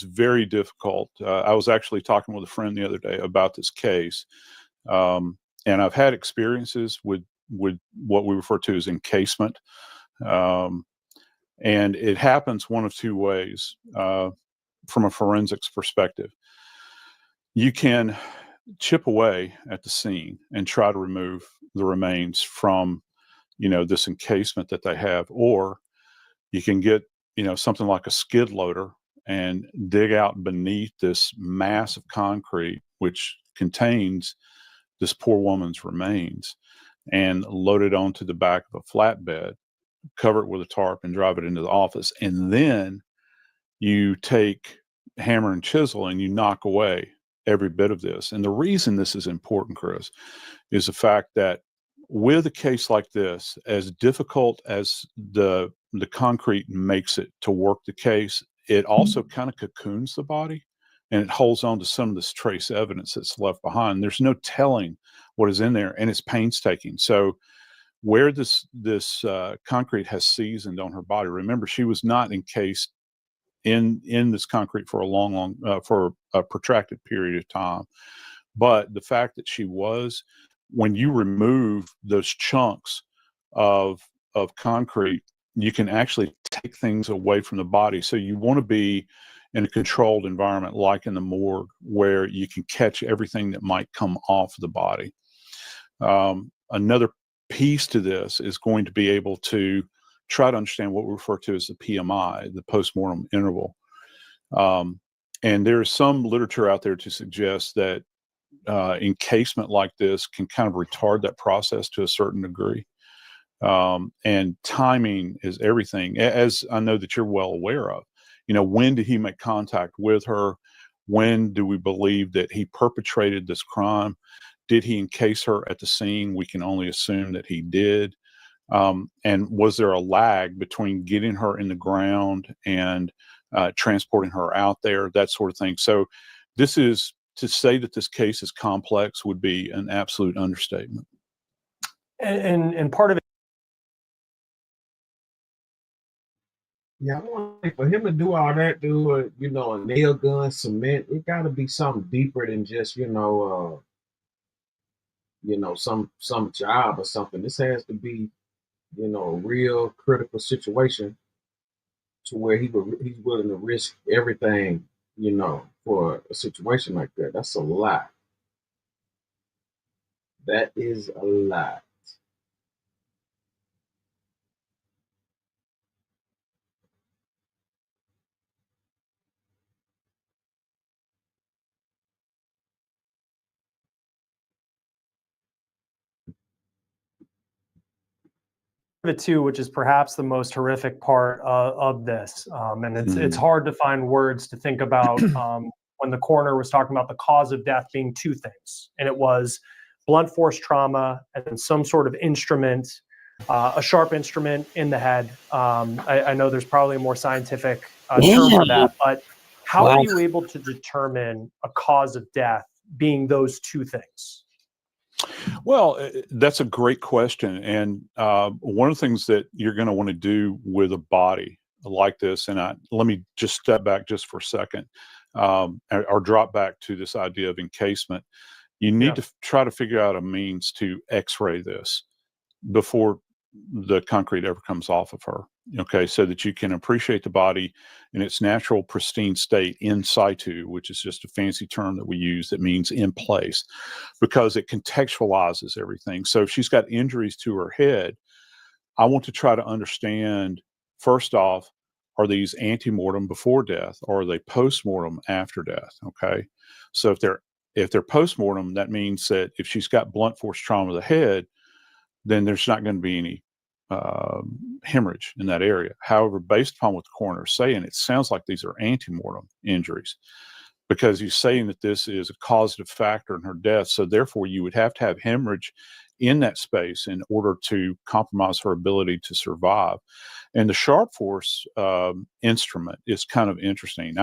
very difficult. I was actually talking with a friend the other day about this case, and I've had experiences with what we refer to as encasement, and it happens one of two ways from a forensics perspective. You can chip away at the scene and try to remove the remains from, this encasement that they have, or you can get, something like a skid loader and dig out beneath this mass of concrete, which contains this poor woman's remains, and load it onto the back of a flatbed, cover it with a tarp, and drive it into the office. And then you take hammer and chisel and you knock away every bit of this. And the reason this is important, Chris, is the fact that with a case like this, as difficult as the concrete makes it to work the case, it also kind of cocoons the body, and it holds on to some of this trace evidence that's left behind. There's no telling what is in there, and it's painstaking. So where this concrete has seasoned on her body, remember, she was not encased in this concrete for for a protracted period of time. But the fact that she was, when you remove those chunks of concrete, you can actually take things away from the body. So you want to be in a controlled environment, like in the morgue, where you can catch everything that might come off the body. Another piece to this is going to be able to try to understand what we refer to as the PMI, the postmortem interval. And there's some literature out there to suggest that encasement like this can kind of retard that process to a certain degree. And timing is everything, as I know that you're well aware of. When did he make contact with her? When do we believe that he perpetrated this crime? Did he encase her at the scene? We can only assume that he did. And was there a lag between getting her in the ground and transporting her out there, that sort of thing? So to say that this case is complex would be an absolute understatement. And part of it. Yeah, for him to do all that, a nail gun, cement, it got to be something deeper than just, some job or something. This has to be, a real critical situation to where he's willing to risk everything, for a situation like that. That's a lot. That is a lot. It too, which is perhaps the most horrific part of this, and it's hard to find words to think about when the coroner was talking about the cause of death being two things, and it was blunt force trauma and some sort of instrument, a sharp instrument in the head. I know there's probably a more scientific term for that, but how are you able to determine a cause of death being those two things? Well, that's a great question. And one of the things that you're going to want to do with a body like this, and let me just step back just for a second, or drop back to this idea of encasement. You need to try to figure out a means to x-ray this before the concrete ever comes off of her, okay, so that you can appreciate the body in its natural pristine state in situ, which is just a fancy term that we use that means in place, because it contextualizes everything. So if she's got injuries to her head, I want to try to understand, first off, are these antemortem before death, or are they postmortem after death? Okay, so if they're postmortem, that means that if she's got blunt force trauma to the head, then there's not going to be any hemorrhage in that area. However, based upon what the coroner is saying, it sounds like these are antemortem injuries, because he's saying that this is a causative factor in her death. So therefore, you would have to have hemorrhage in that space in order to compromise her ability to survive. And the sharp force instrument is kind of interesting.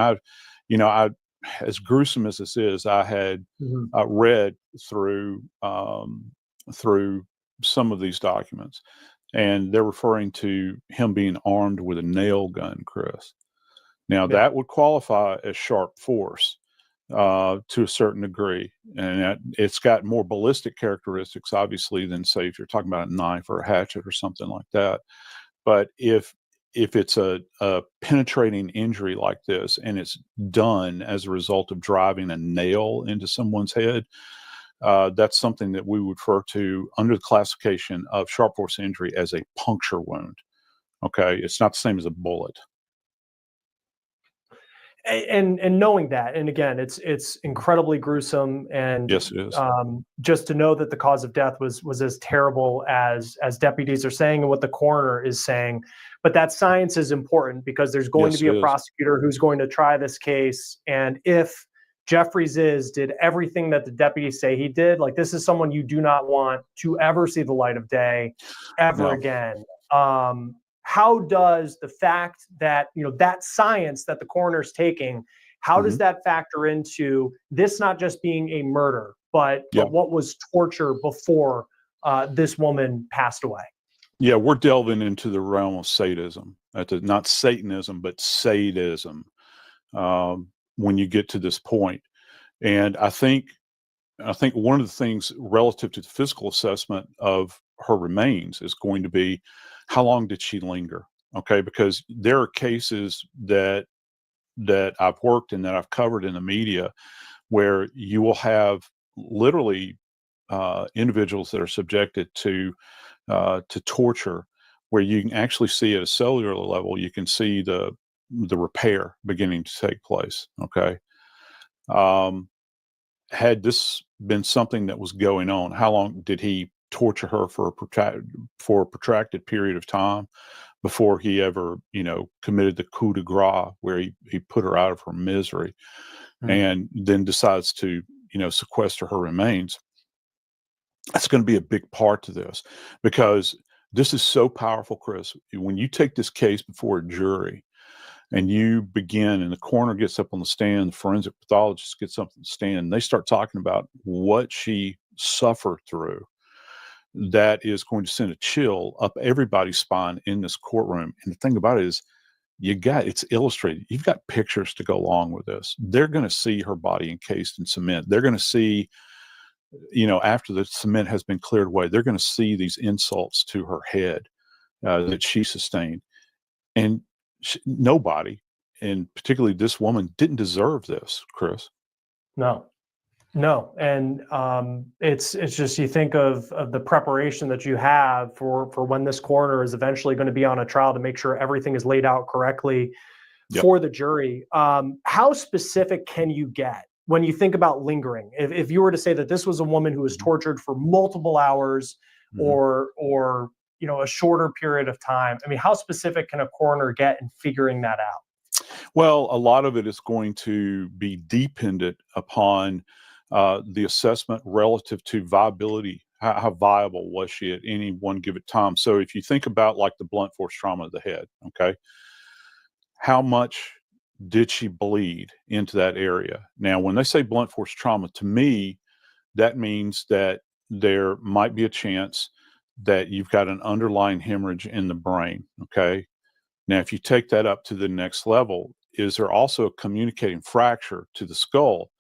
As gruesome as this is, I had read through some of these documents, and they're referring to him being armed with a nail gun, Chris. Now, Yeah. that would qualify as sharp force to a certain degree, and it's got more ballistic characteristics, obviously, than, say, if you're talking about a knife or a hatchet or something like that. But if it's a penetrating injury like this, and it's done as a result of driving a nail into someone's head, that's something that we would refer to under the classification of sharp force injury as a puncture wound. Okay, it's not the same as a bullet. And knowing that, and again, it's incredibly gruesome, and yes, it is. Just to know that the cause of death was as terrible as deputies are saying and what the coroner is saying. But that science is important, because there's going Yes, to be it a is. prosecutor who's going to try this case, and if Jeffries did everything that the deputies say he did, like, this is someone you do not want to ever see the light of day ever No. again. How does the fact that, that science that the coroner's taking, how does that factor into this not just being a murder, but what was torture before this woman passed away? Yeah, we're delving into the realm of sadism. Not Satanism, but sadism. When you get to this point, and I think one of the things relative to the physical assessment of her remains is going to be, how long did she linger? Okay, because there are cases that I've worked in, that I've covered in the media, where you will have literally individuals that are subjected to torture, where you can actually see at a cellular level, you can see the repair beginning to take place. Okay. Had this been something that was going on, how long did he torture her for a protracted period of time before he ever, committed the coup de grace, where he put her out of her misery, and then decides to, sequester her remains? That's going to be a big part to this, because this is so powerful, Chris. When you take this case before a jury, and you begin, and the coroner gets up on the stand, the forensic pathologist gets up on the stand, and they start talking about what she suffered through, that is going to send a chill up everybody's spine in this courtroom. And the thing about it is, it's illustrated. You've got pictures to go along with this. They're going to see her body encased in cement. They're going to see, after the cement has been cleared away, they're going to see these insults to her head that she sustained. And nobody, and particularly this woman, didn't deserve this, Chris. No. And it's just, you think of the preparation that you have for when this coroner is eventually going to be on a trial, to make sure everything is laid out correctly for the jury. How specific can you get when you think about lingering? If you were to say that this was a woman who was tortured for multiple hours, or a shorter period of time, I mean, how specific can a coroner get in figuring that out? Well, a lot of it is going to be dependent upon the assessment relative to viability. How viable was she at any one given time? So if you think about, like, the blunt force trauma of the head, okay, how much did she bleed into that area? Now, when they say blunt force trauma, to me, that means that there might be a chance that you've got an underlying hemorrhage in the brain. Okay. Now, if you take that up to the next level, is there also a communicating fracture to the skull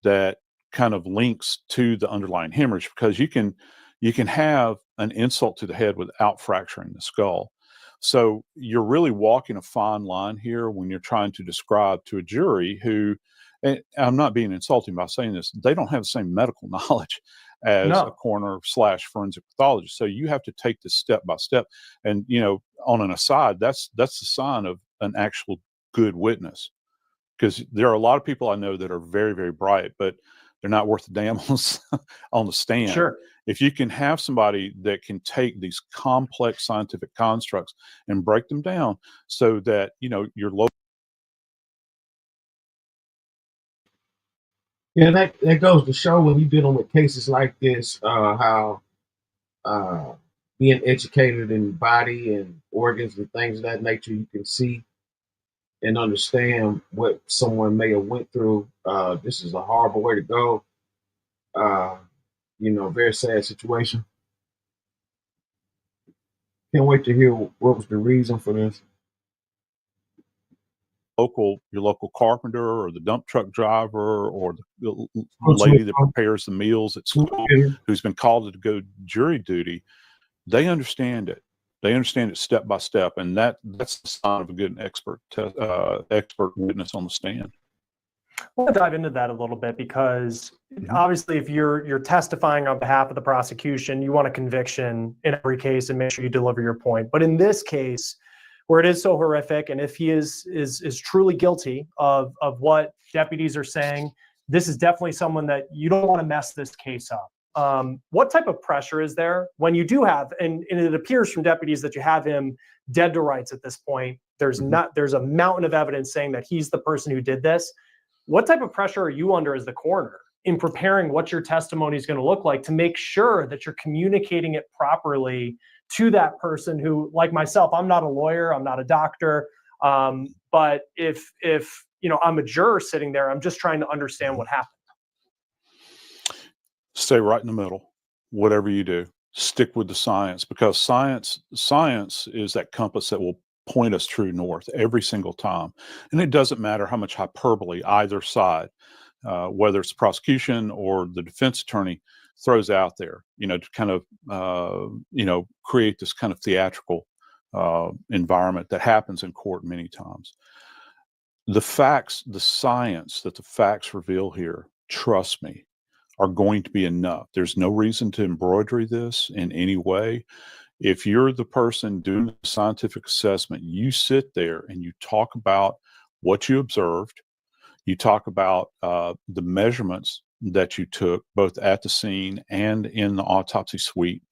that kind of links to the underlying hemorrhage? Because you can have an insult to the head without fracturing the skull. So you're really walking a fine line here when you're trying to describe to a jury who, and I'm not being insulting by saying this, they don't have the same medical knowledge as a coroner / forensic pathologist. So you have to take this step by step. And, on an aside, that's the sign of an actual good witness, because there are a lot of people I know that are very, very bright, but they're not worth a damn on the stand. Sure. If you can have somebody that can take these complex scientific constructs and break them down so that, your local. Yeah, that goes to show, when you're dealing with cases like this, how being educated in body and organs and things of that nature, you can see and understand what someone may have went through. This is a horrible way to go. Very sad situation. Can't wait to hear what was the reason for this. Your local carpenter or the dump truck driver or the lady that prepares the meals at school who's been called to go jury duty, they understand it. They understand it step by step, and that's the sign of a good expert witness on the stand. I want to dive into that a little bit because obviously if you're testifying on behalf of the prosecution, you want a conviction in every case and make sure you deliver your point. But in this case, where it is so horrific, and if he is truly guilty of what deputies are saying, this is definitely someone that you don't want to mess this case up. What type of pressure is there when you do have, and it appears from deputies that you have him dead to rights at this point. There's a mountain of evidence saying that he's the person who did this. What type of pressure are you under as the coroner in preparing what your testimony is going to look like to make sure that you're communicating it properly to that person who, like myself, I'm not a lawyer, I'm not a doctor, but if I'm a juror sitting there, I'm just trying to understand what happened. Stay right in the middle. Whatever you do, stick with the science, because science is that compass that will point us true north every single time. And it doesn't matter how much hyperbole either side, whether it's the prosecution or the defense attorney, throws out there, to kind of, create this kind of theatrical environment that happens in court many times. The facts, the science that the facts reveal here, trust me, are going to be enough. There's no reason to embroidery this in any way. If you're the person doing the scientific assessment, you sit there and you talk about what you observed. You talk about the measurements that you took both at the scene and in the autopsy suite.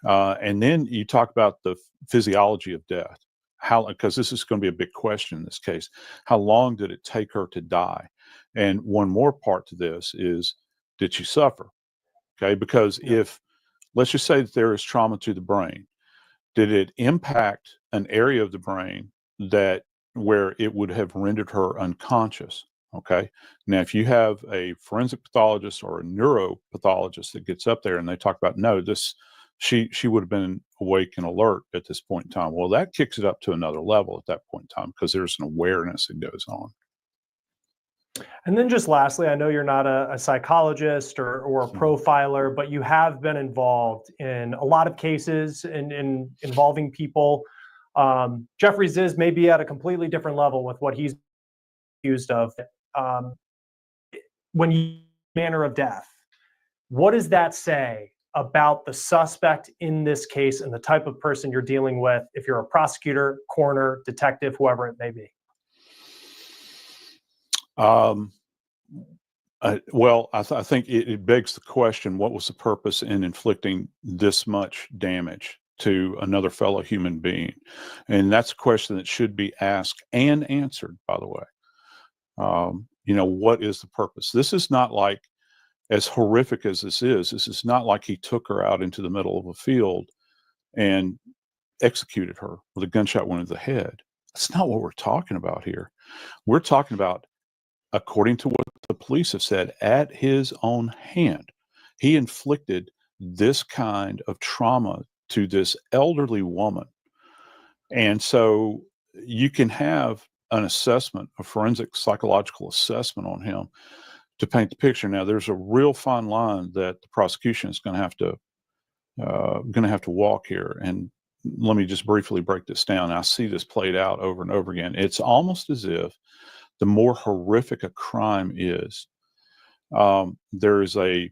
And then you talk about the physiology of death. Because this is going to be a big question in this case. How long did it take her to die? And one more part to this is, did she suffer? Okay, because if, let's just say that there is trauma to the brain, did it impact an area of the brain where it would have rendered her unconscious? Okay, now if you have a forensic pathologist or a neuropathologist that gets up there and they talk about, no, she would have been awake and alert at this point in time. Well, that kicks it up to another level at that point in time, because there's an awareness that goes on. And then just lastly, I know you're not a psychologist or a profiler, but you have been involved in a lot of cases in involving people. Jeffrey Ziz may be at a completely different level with what he's accused of. When you manner of death, what does that say about the suspect in this case and the type of person you're dealing with if you're a prosecutor, coroner, detective, whoever it may be? I think it begs the question, what was the purpose in inflicting this much damage to another fellow human being? And that's a question that should be asked and answered, by the way. What is the purpose? This is not like, as horrific as this is not like he took her out into the middle of a field and executed her with a gunshot wound to the head. That's not what we're talking about here. We're talking about, according to what the police have said, at his own hand, he inflicted this kind of trauma to this elderly woman. And so you can have an assessment, a forensic psychological assessment on him to paint the picture. Now, there's a real fine line that the prosecution is going to have to walk here. And let me just briefly break this down. I see this played out over and over again. It's almost as if the more horrific a crime is, there is at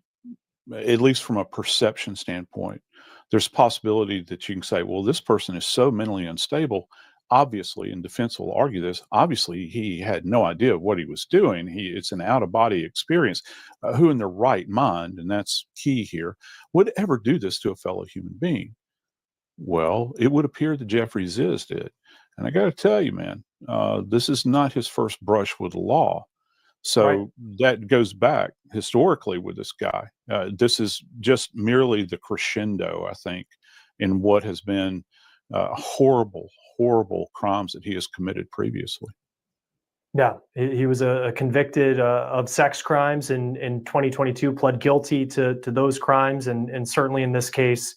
least from a perception standpoint, there's a possibility that you can say, well, this person is so mentally unstable. Obviously, and defense will argue this, obviously he had no idea of what he was doing. It's an out-of-body experience. Who in their right mind, and that's key here, would ever do this to a fellow human being? Well, it would appear that Jeffrey Ziz did. And I got to tell you, man, this is not his first brush with the law. So that goes back historically with this guy. This is just merely the crescendo, I think, in what has been horrible crimes that he has committed previously. Yeah, he was convicted of sex crimes in 2022, pled guilty to those crimes. And certainly in this case,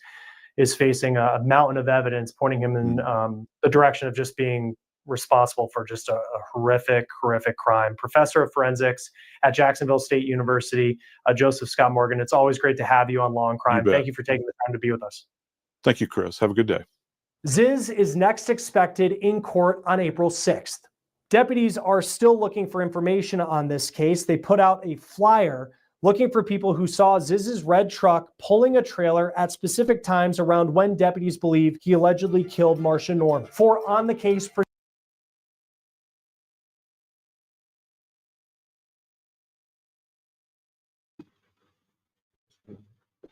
is facing a mountain of evidence pointing him in the direction of just being responsible for just a horrific crime. Professor of Forensics at Jacksonville State University, Joseph Scott Morgan. It's always great to have you on Law and Crime. Thank you for taking the time to be with us. Thank you, Chris. Have a good day. Ziz is next expected in court on April 6th. Deputies are still looking for information on this case. They put out a flyer looking for people who saw Ziz's red truck pulling a trailer at specific times around when deputies believe he allegedly killed Marcia Norman. For On the Case,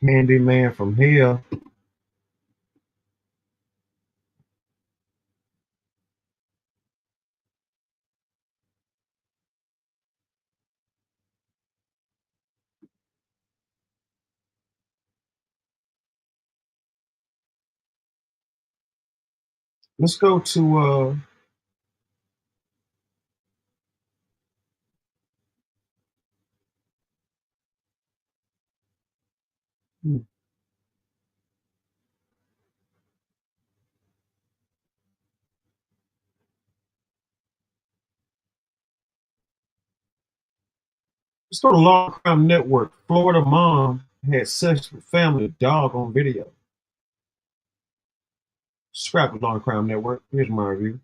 Handyman from here. Let's go to let's go to Law and Crime Network. Florida mom had sex with family dog on video. Subscribe to Law and Crime Network. Here's my review.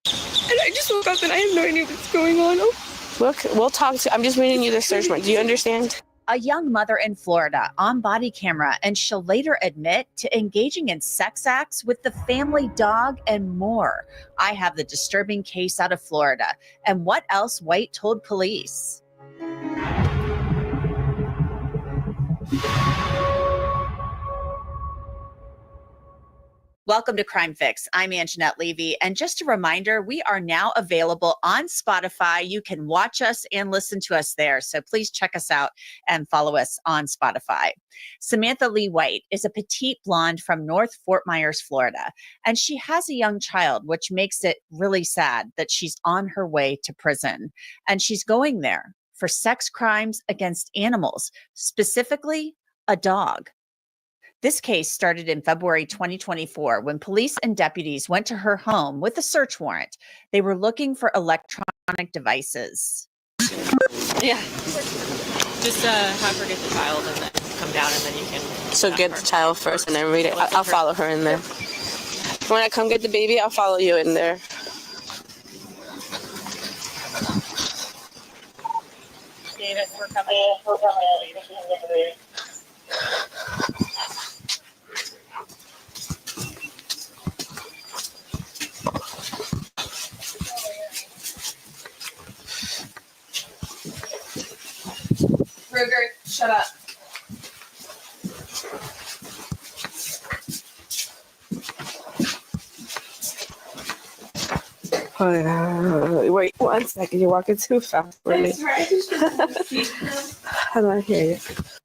And I just woke up and I have no idea what's going on. Look, we'll talk to. I'm just reading you the search warrant. Do you understand? A young mother in Florida on body camera, and she'll later admit to engaging in sex acts with the family dog and more. I have the disturbing case out of Florida and what else White told police. Welcome to Crime Fix. I'm Anjanette Levy. And just a reminder, we are now available on Spotify. You can watch us and listen to us there. So please check us out and follow us on Spotify. Samantha Lee White is a petite blonde from North Fort Myers, Florida. And she has a young child, which makes it really sad that she's on her way to prison. And she's going there for sex crimes against animals, specifically a dog. This case started in February 2024 when police and deputies went to her home with a search warrant. They were looking for electronic devices. Yeah. Just have her get the child and then come down and then you can. So get the child first and then read it. I'll follow her in there. When I come get the baby, I'll follow you in there. David, we're coming. Ruger, shut up. Wait 1 second. You're walking too fast for me. How do I hear you?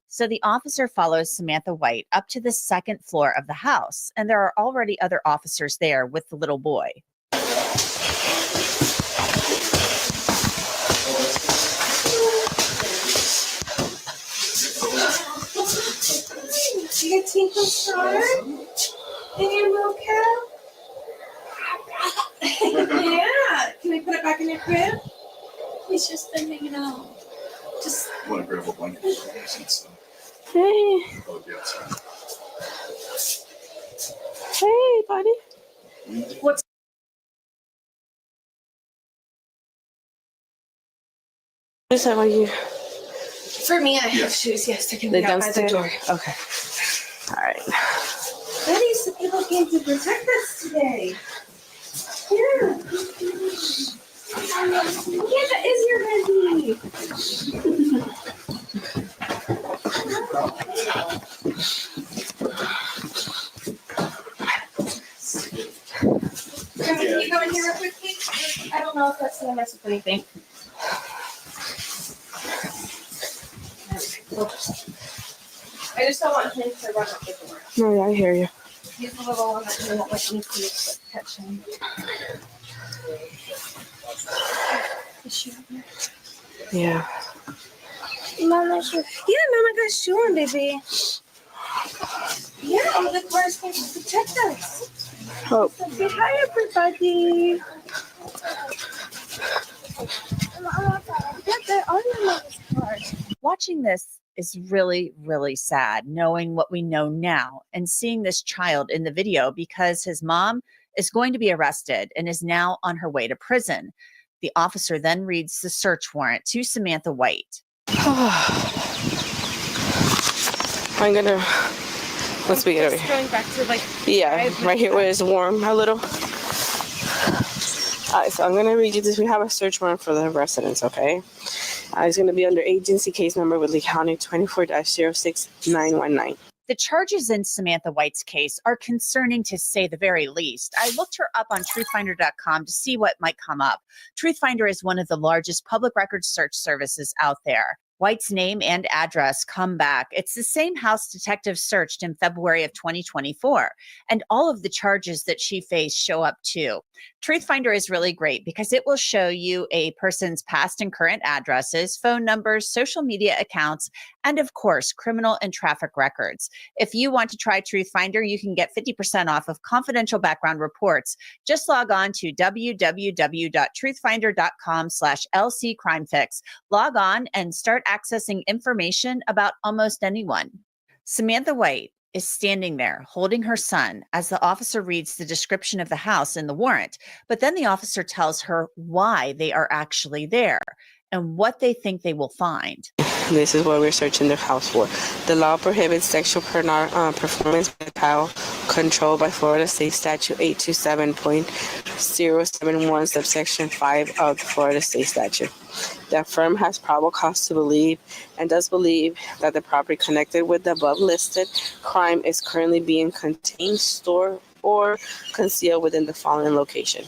So the officer follows Samantha White up to the second floor of the house, and there are already other officers there with the little boy. You get Tinkle Star in your milk cap? Yeah. Can we put it back in your crib? He's just been hanging out. Just. I want to grab a blanket. Hey. Hey, buddy. What's this? How are you? For me, I have shoes. Yes, I can be out by the door. Okay. All right. Betty, some people came to protect us today. Yeah. Yeah, that is your baby. Can you go in here real quick, please? I don't know if that's going to mess with anything. I just don't want him to run up the door. No, yeah, I hear you. He's the little one that you won't let me catch him. Is she over there? Yeah. Mama shoe. Yeah, Mama got shoe on, baby. Yeah, all the cars can protect us. Oh. Say hi, everybody. Yeah, there are no Mama's cars. Watching this is really, really sad, knowing what we know now and seeing this child in the video because his mom is going to be arrested and is now on her way to prison. The officer then reads the search warrant to Samantha White. I'm gonna, let's be over here. Going back to Yeah, right here where it's warm a little. All right, so I'm gonna read you this. We have a search warrant for the residence, okay? It's gonna be under agency case number with Lee County 24-06919. The charges in Samantha White's case are concerning to say the very least. I looked her up on truthfinder.com to see what might come up. Truthfinder is one of the largest public records search services out there. White's name and address come back. It's the same house detectives searched in February of 2024. And all of the charges that she faced show up too. Truthfinder is really great because it will show you a person's past and current addresses, phone numbers, social media accounts, and of course, criminal and traffic records. If you want to try Truthfinder, you can get 50% off of confidential background reports. Just log on to www.truthfinder.com/LCCrimeFix. Log on and start accessing information about almost anyone. Samantha White is standing there holding her son as the officer reads the description of the house in the warrant. But then the officer tells her why they are actually there and what they think they will find. This is what we're searching the house for. The law prohibits sexual performance by power controlled by Florida State Statute 827.071, subsection 5 of the Florida State Statute. The firm has probable cause to believe and does believe that the property connected with the above listed crime is currently being contained, stored, or concealed within the following location.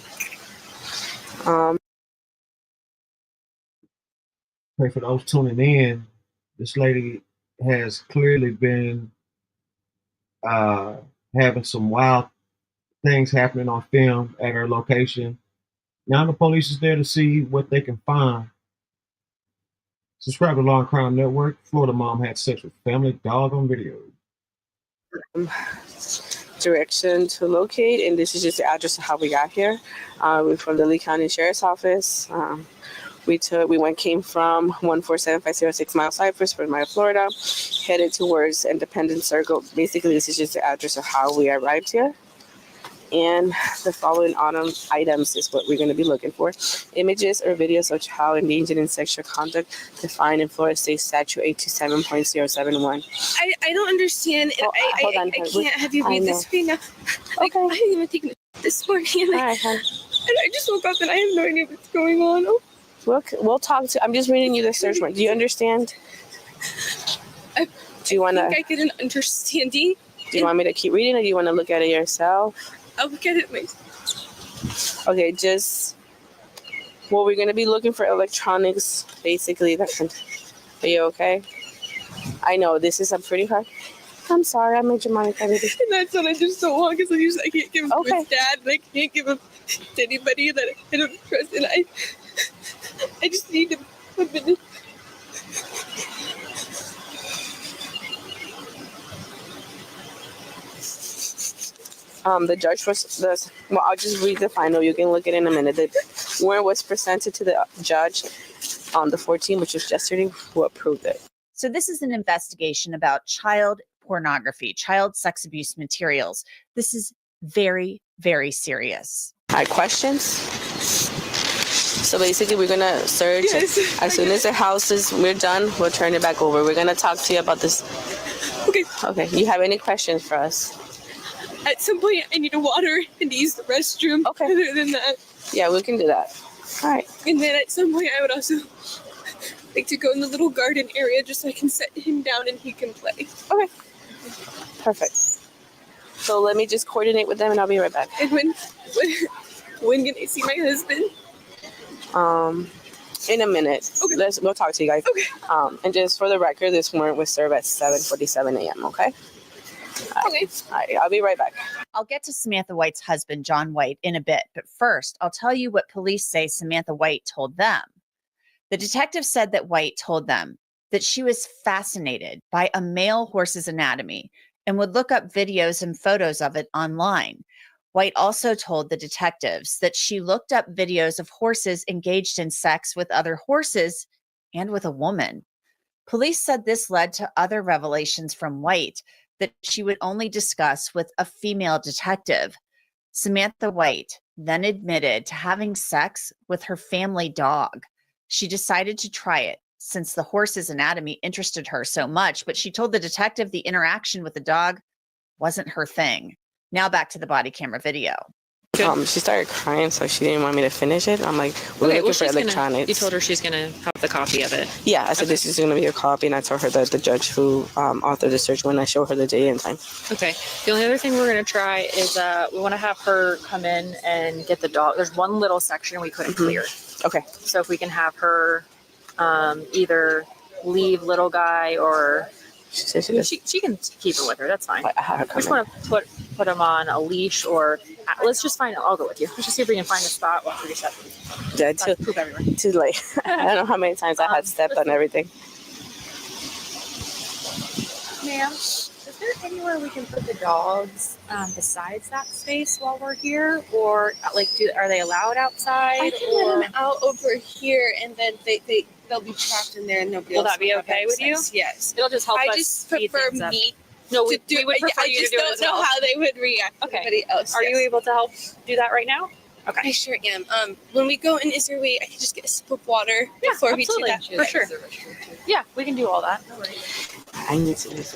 Pray for those tuning in. This lady has clearly been having some wild things happening on film at her location. Now the police is there to see what they can find. Subscribe to Law and Crime Network. Florida mom had sex with family dog on video. Direction to locate, and this is just the address of how we got here. We're from the Lee County Sheriff's Office. We came from 147506 6 Mile Cypress, Fort Myers, Florida, headed towards Independence Circle. Basically, this is just the address of how we arrived here. And the following items is what we're going to be looking for. Images or videos of child engaging in sexual conduct defined in Florida State Statute 827.071. I don't understand. Hold on. I can't have you read this right now. Okay. I didn't even think this morning. And I just woke up and I have no idea what's going on. We'll talk to. I'm just reading you the search warrant. Do you understand? I think I get an understanding. Do you want me to keep reading, or do you want to look at it yourself? I'll look at it myself. Okay, just we're going to be looking for electronics, basically. Are you okay? I know this is a pretty hard. I'm sorry, I made your money. And that's what I just don't want, because I can't give him to his dad, and I can't give him to anybody that I don't trust, and I just need a minute. The judge I'll just read the final. You can look at it in a minute. The warrant was presented to the judge on the 14th, which was yesterday, who approved it. So this is an investigation about child pornography, child sex abuse materials. This is very, very serious. All right, questions? So basically, we're going to search. Yes. As soon as the house we're done, we'll turn it back over. We're going to talk to you about this. Okay. Okay. You have any questions for us? At some point, I need a water and to use the restroom. Okay. Other than that. Yeah, we can do that. All right. And then at some point, I would also like to go in the little garden area just so I can set him down and he can play. Okay. Perfect. So let me just coordinate with them and I'll be right back. And when can I see my husband? In a minute. Okay. We'll talk to you guys. Okay. And just for the record, this warrant was served at 7:47 a.m., okay? Okay. All right, I'll be right back. I'll get to Samantha White's husband, John White, in a bit. But first, I'll tell you what police say Samantha White told them. The detective said that White told them that she was fascinated by a male horse's anatomy and would look up videos and photos of it online. White also told the detectives that she looked up videos of horses engaged in sex with other horses and with a woman. Police said this led to other revelations from White that she would only discuss with a female detective. Samantha White then admitted to having sex with her family dog. She decided to try it since the horse's anatomy interested her so much, but she told the detective the interaction with the dog wasn't her thing. Now back to the body camera video. She started crying, so she didn't want me to finish it. I'm like, we're Okay, looking for she's electronics. You told her she's gonna have the copy of it. Yeah, I said this is going to be a copy, and I told her that the judge who authored the search when I showed her the day and time. Okay. The only other thing we're gonna try is we want to have her come in and get the dog. There's one little section we couldn't clear. Okay. So if we can have her either leave little guy or she can keep it with her. That's fine. I have her I just want to put him on a leash or let's just find. I'll go with you. Let's just see if we can find a spot once we reset. Yeah, poop everywhere. Too late. I don't know how many times I had stepped on everything. Ma'am, is there anywhere we can put the dogs besides that space while we're here, or are they allowed outside? I can let them out over here, and then they'll be trapped in there, and nobody Will else that be will have okay with you? access. Yes. It'll just help us. I just speed prefer things up. me. No, we to do, would prefer I you just to do it don't as know well. how they would react. Okay. Everybody else. Are you able to help do that right now? Okay. I sure am. When we go in, is there a way I can just get a sip of water before we do that? For sure. Yeah, we can do all that. No I need to do this.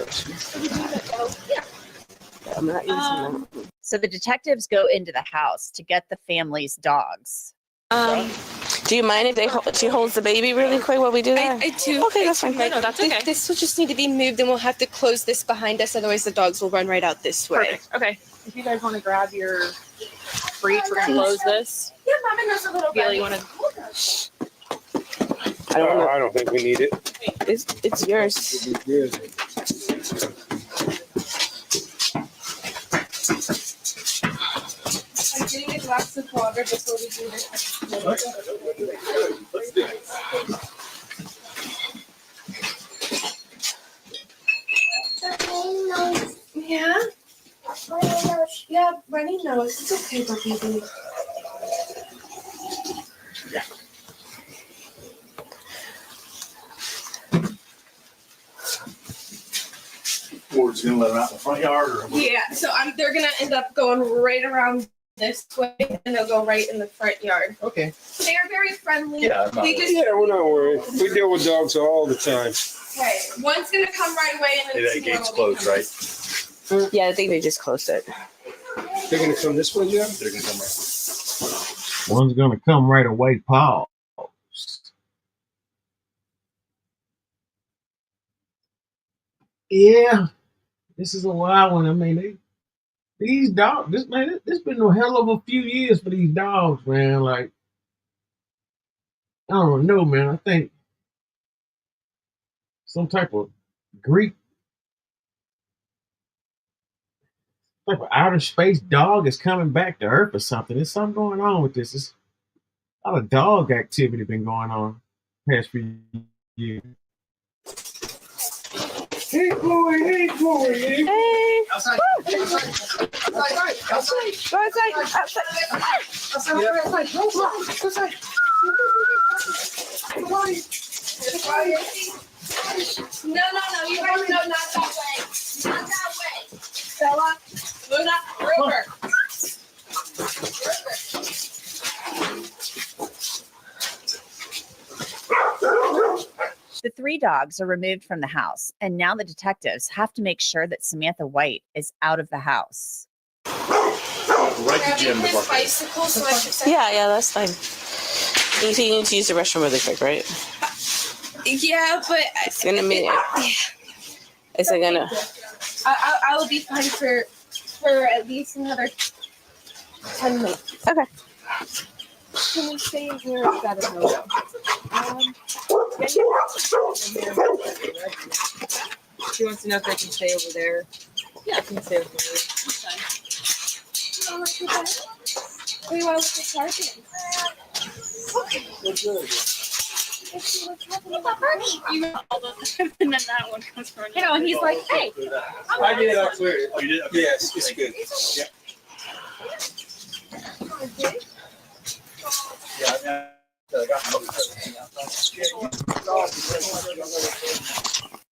I'm not using them. So the detectives go into the house to get the family's dogs. Do you mind if she holds the baby really quick while we do that? I do. Okay, that's fine. No, that's okay. This will just need to be moved, and we'll have to close this behind us. Otherwise, the dogs will run right out this way. Perfect. Okay. If you guys want to grab your breach, we're gonna close this. Yeah, Mama knows a little Gail, you want to? I don't think we need it. It's yours. I'm getting a glass of water before we do this. Yeah? Yeah, runny nose. It's okay, baby. Or just gonna let them out in the front yard, or Yeah, so they're gonna end up going right around this way, and they'll go right in the front yard. Okay. They are very friendly. Yeah, I'm not They just we're not worried. We deal with dogs all the time. okay. One's gonna come right away, and then That two gate's more will be closed, coming. right? Yeah, I think they just closed it. They're gonna come this way, Jeff? They're gonna come right. One's gonna come right away, Paul. Yeah, this is a wild one. I mean, these dogs. This been a hell of a few years for these dogs, man. Like, I don't know, man. I think some type of Greek, type of outer space dog is coming back to Earth or something. There's something going on with this. There's a lot of dog activity been going on past few years. Hey, Chloe. Hey, Chloe. Hey. outside. Outside. No, you guys know not that way. Not that way. Stella, Luna, River. The three dogs are removed from the house, and now the detectives have to make sure that Samantha White is out of the house. Grabbing his bicycle, so I should say. Yeah, that's fine. You need to use the restroom really quick, right? Yeah, but It's gonna be. Is it gonna? I will be fine for at least another 10 minutes. Okay. Can we stay in here? Or is that a no? She wants to know if they can stay over there. Yeah, I can stay over there. You don't like that? We want to look at carpet. Okay. What's happening? You know, and then that one comes from. You know, and he's like, "Hey, I did that clear. Oh, you did? Okay. Yes, it's good. Yeah.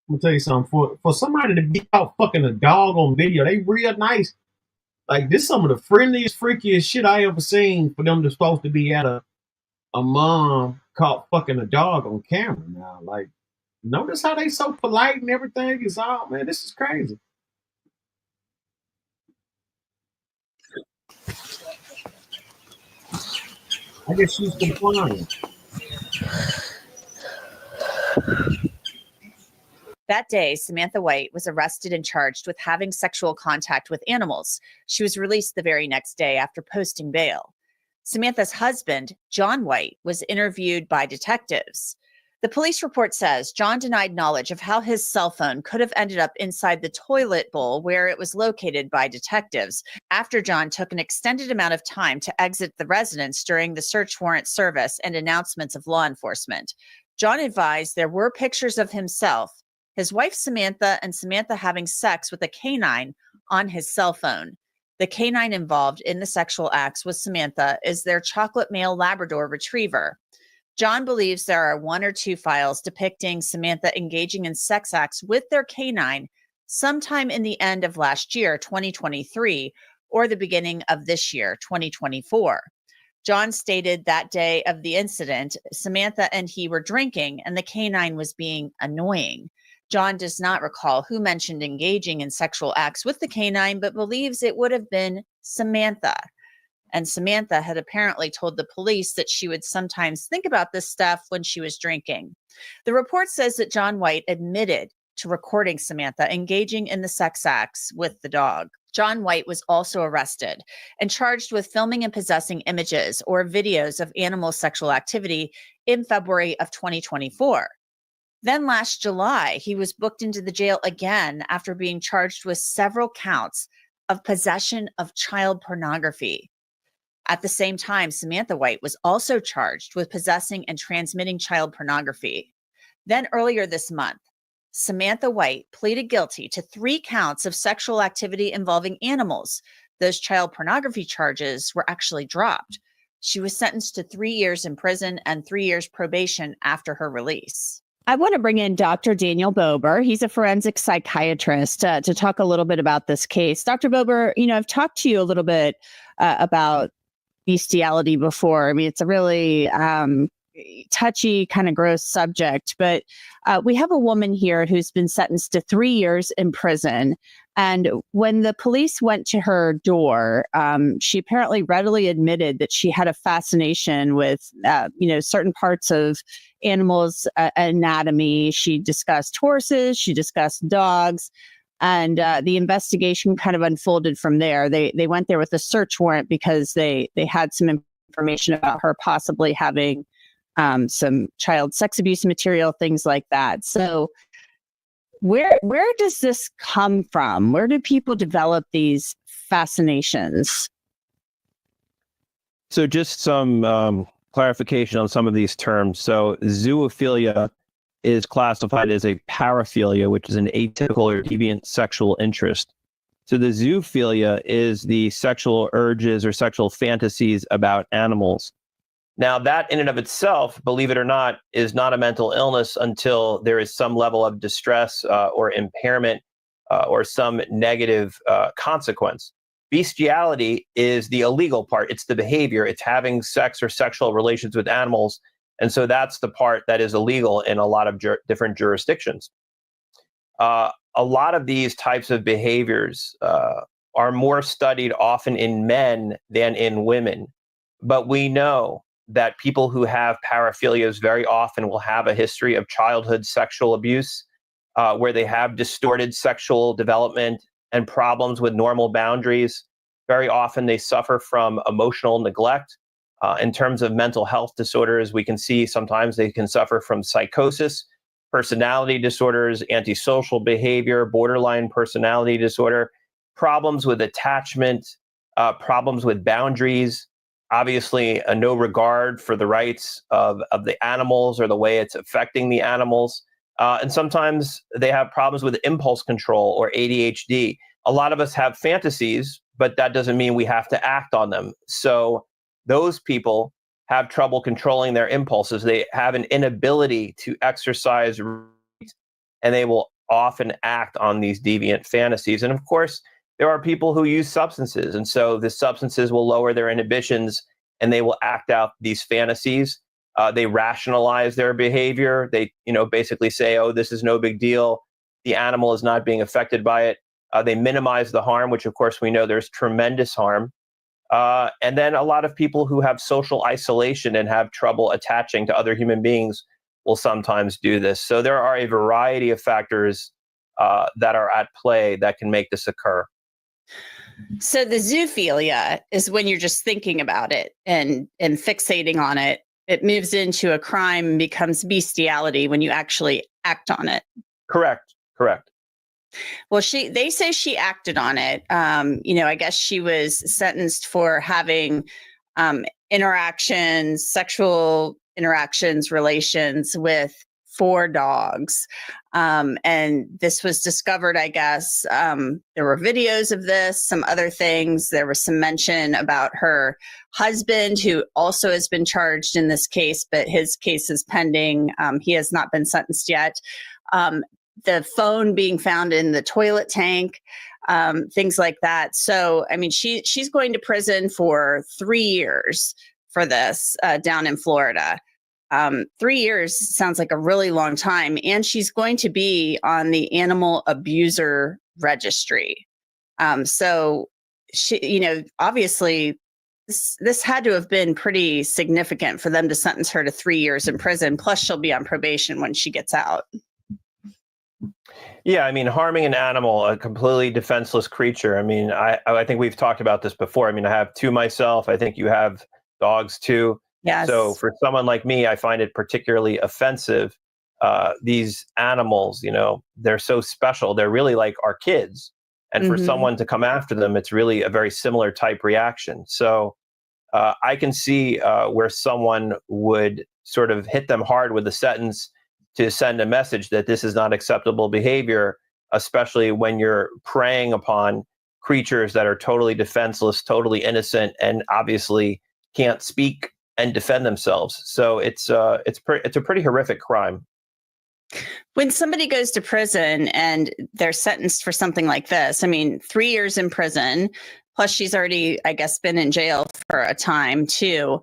I'm gonna tell you something. For somebody to be out fucking a dog on video, they real nice. Like, this some of the friendliest, freakiest shit I ever seen for them to supposed to be at a mom caught fucking a dog on camera now. Like, notice how they so polite and everything is all, man, this is crazy. I guess she's complying. That day, Samantha White was arrested and charged with having sexual contact with animals. She was released the very next day after posting bail. Samantha's husband, John White, was interviewed by detectives. The police report says John denied knowledge of how his cell phone could have ended up inside the toilet bowl where it was located by detectives after John took an extended amount of time to exit the residence during the search warrant service and announcements of law enforcement. John advised there were pictures of himself, his wife Samantha, and Samantha having sex with a canine on his cell phone. The canine involved in the sexual acts with Samantha is their chocolate male Labrador retriever. John believes there are 1 or 2 files depicting Samantha engaging in sex acts with their canine sometime in the end of last year, 2023, or the beginning of this year, 2024. John stated that day of the incident, Samantha and he were drinking and the canine was being annoying. John does not recall who mentioned engaging in sexual acts with the canine, but believes it would have been Samantha. And Samantha had apparently told the police that she would sometimes think about this stuff when she was drinking. The report says that John White admitted to recording Samantha engaging in the sex acts with the dog. John White was also arrested and charged with filming and possessing images or videos of animal sexual activity in February of 2024. Then last July, he was booked into the jail again after being charged with several counts of possession of child pornography. At the same time, Samantha White was also charged with possessing and transmitting child pornography. Then earlier this month, Samantha White pleaded guilty to 3 counts of sexual activity involving animals. Those child pornography charges were actually dropped. She was sentenced to 3 years in prison and 3 years probation after her release. I want to bring in Dr. Daniel Bober. He's a forensic psychiatrist to talk a little bit about this case. Dr. Bober, I've talked to you a little bit about bestiality before. I mean, it's a really touchy, kind of gross subject, but we have a woman here who's been sentenced to 3 years in prison. And when the police went to her door, she apparently readily admitted that she had a fascination with, certain parts of animals' anatomy. She discussed horses, she discussed dogs, and the investigation kind of unfolded from there. They went there with a search warrant because they had some information about her possibly having some child sex abuse material, things like that. So where does this come from? Where do people develop these fascinations? So just some clarification on some of these terms. So zoophilia is classified as a paraphilia, which is an atypical or deviant sexual interest. So the zoophilia is the sexual urges or sexual fantasies about animals. Now, that in and of itself, believe it or not, is not a mental illness until there is some level of distress or impairment or some negative consequence. Bestiality is the illegal part. It's the behavior. It's having sex or sexual relations with animals. And so that's the part that is illegal in a lot of different jurisdictions. A lot of these types of behaviors are more studied often in men than in women. But we know that people who have paraphilias very often will have a history of childhood sexual abuse, where they have distorted sexual development and problems with normal boundaries. Very often they suffer from emotional neglect. In terms of mental health disorders, we can see sometimes they can suffer from psychosis, personality disorders, antisocial behavior, borderline personality disorder, problems with attachment, problems with boundaries, obviously no regard for the rights of the animals or the way it's affecting the animals. And sometimes they have problems with impulse control or ADHD. A lot of us have fantasies, but that doesn't mean we have to act on them. So those people have trouble controlling their impulses. They have an inability to exercise, and they will often act on these deviant fantasies. And of course, there are people who use substances, and so the substances will lower their inhibitions, and they will act out these fantasies. They rationalize their behavior. They, basically say, "Oh, this is no big deal. The animal is not being affected by it." They minimize the harm, which of course we know there's tremendous harm. And then a lot of people who have social isolation and have trouble attaching to other human beings will sometimes do this. So there are a variety of factors that are at play that can make this occur. So the zoophilia is when you're just thinking about it and fixating on it. It moves into a crime and becomes bestiality when you actually act on it. Correct. Well, they say she acted on it. I guess she was sentenced for having sexual interactions, relations with 4 dogs. And this was discovered, I guess. There were videos of this, some other things. There was some mention about her husband, who also has been charged in this case, but his case is pending. He has not been sentenced yet. The phone being found in the toilet tank, things like that. So, I mean, she's going to prison for 3 years for this down in Florida. 3 years sounds like a really long time. And she's going to be on the animal abuser registry. So she, obviously this had to have been pretty significant for them to sentence her to 3 years in prison. Plus she'll be on probation when she gets out. Yeah, I mean, harming an animal, a completely defenseless creature. I mean, I think we've talked about this before. I mean, I have 2 myself. I think you have dogs too. Yes. So for someone like me, I find it particularly offensive. These animals, they're so special. They're really like our kids. And for someone to come after them, it's really a very similar type reaction. So I can see where someone would sort of hit them hard with a sentence to send a message that this is not acceptable behavior, especially when you're preying upon creatures that are totally defenseless, totally innocent, and obviously can't speak and defend themselves. So it's a pretty horrific crime. When somebody goes to prison and they're sentenced for something like this, I mean, 3 years in prison, plus she's already, I guess, been in jail for a time too.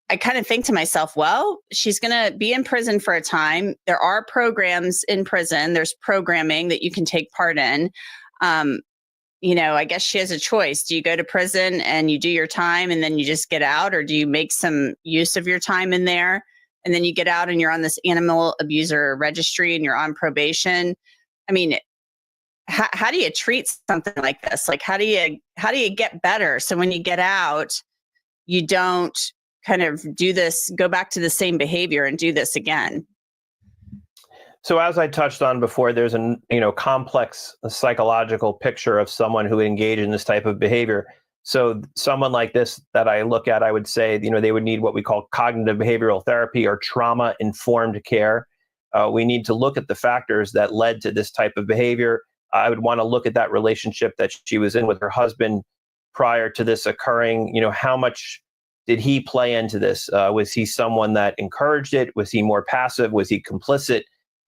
I kind of think to myself, well, she's going to be in prison for a time. There are programs in prison. There's programming that you can take part in. I guess she has a choice. Do you go to prison and you do your time and then you just get out? Or do you make some use of your time in there and then you get out and you're on this animal abuser registry and you're on probation? I mean, how do you treat something like this? Like, how do you get better? So when you get out, you don't kind of go back to the same behavior and do this again. So as I touched on before, there's a complex psychological picture of someone who would engage in this type of behavior. So someone like this that I look at, I would say, they would need what we call cognitive behavioral therapy or trauma-informed care. We need to look at the factors that led to this type of behavior. I would want to look at that relationship that she was in with her husband prior to this occurring. How much did he play into this? Was he someone that encouraged it? Was he more passive? Was he complicit?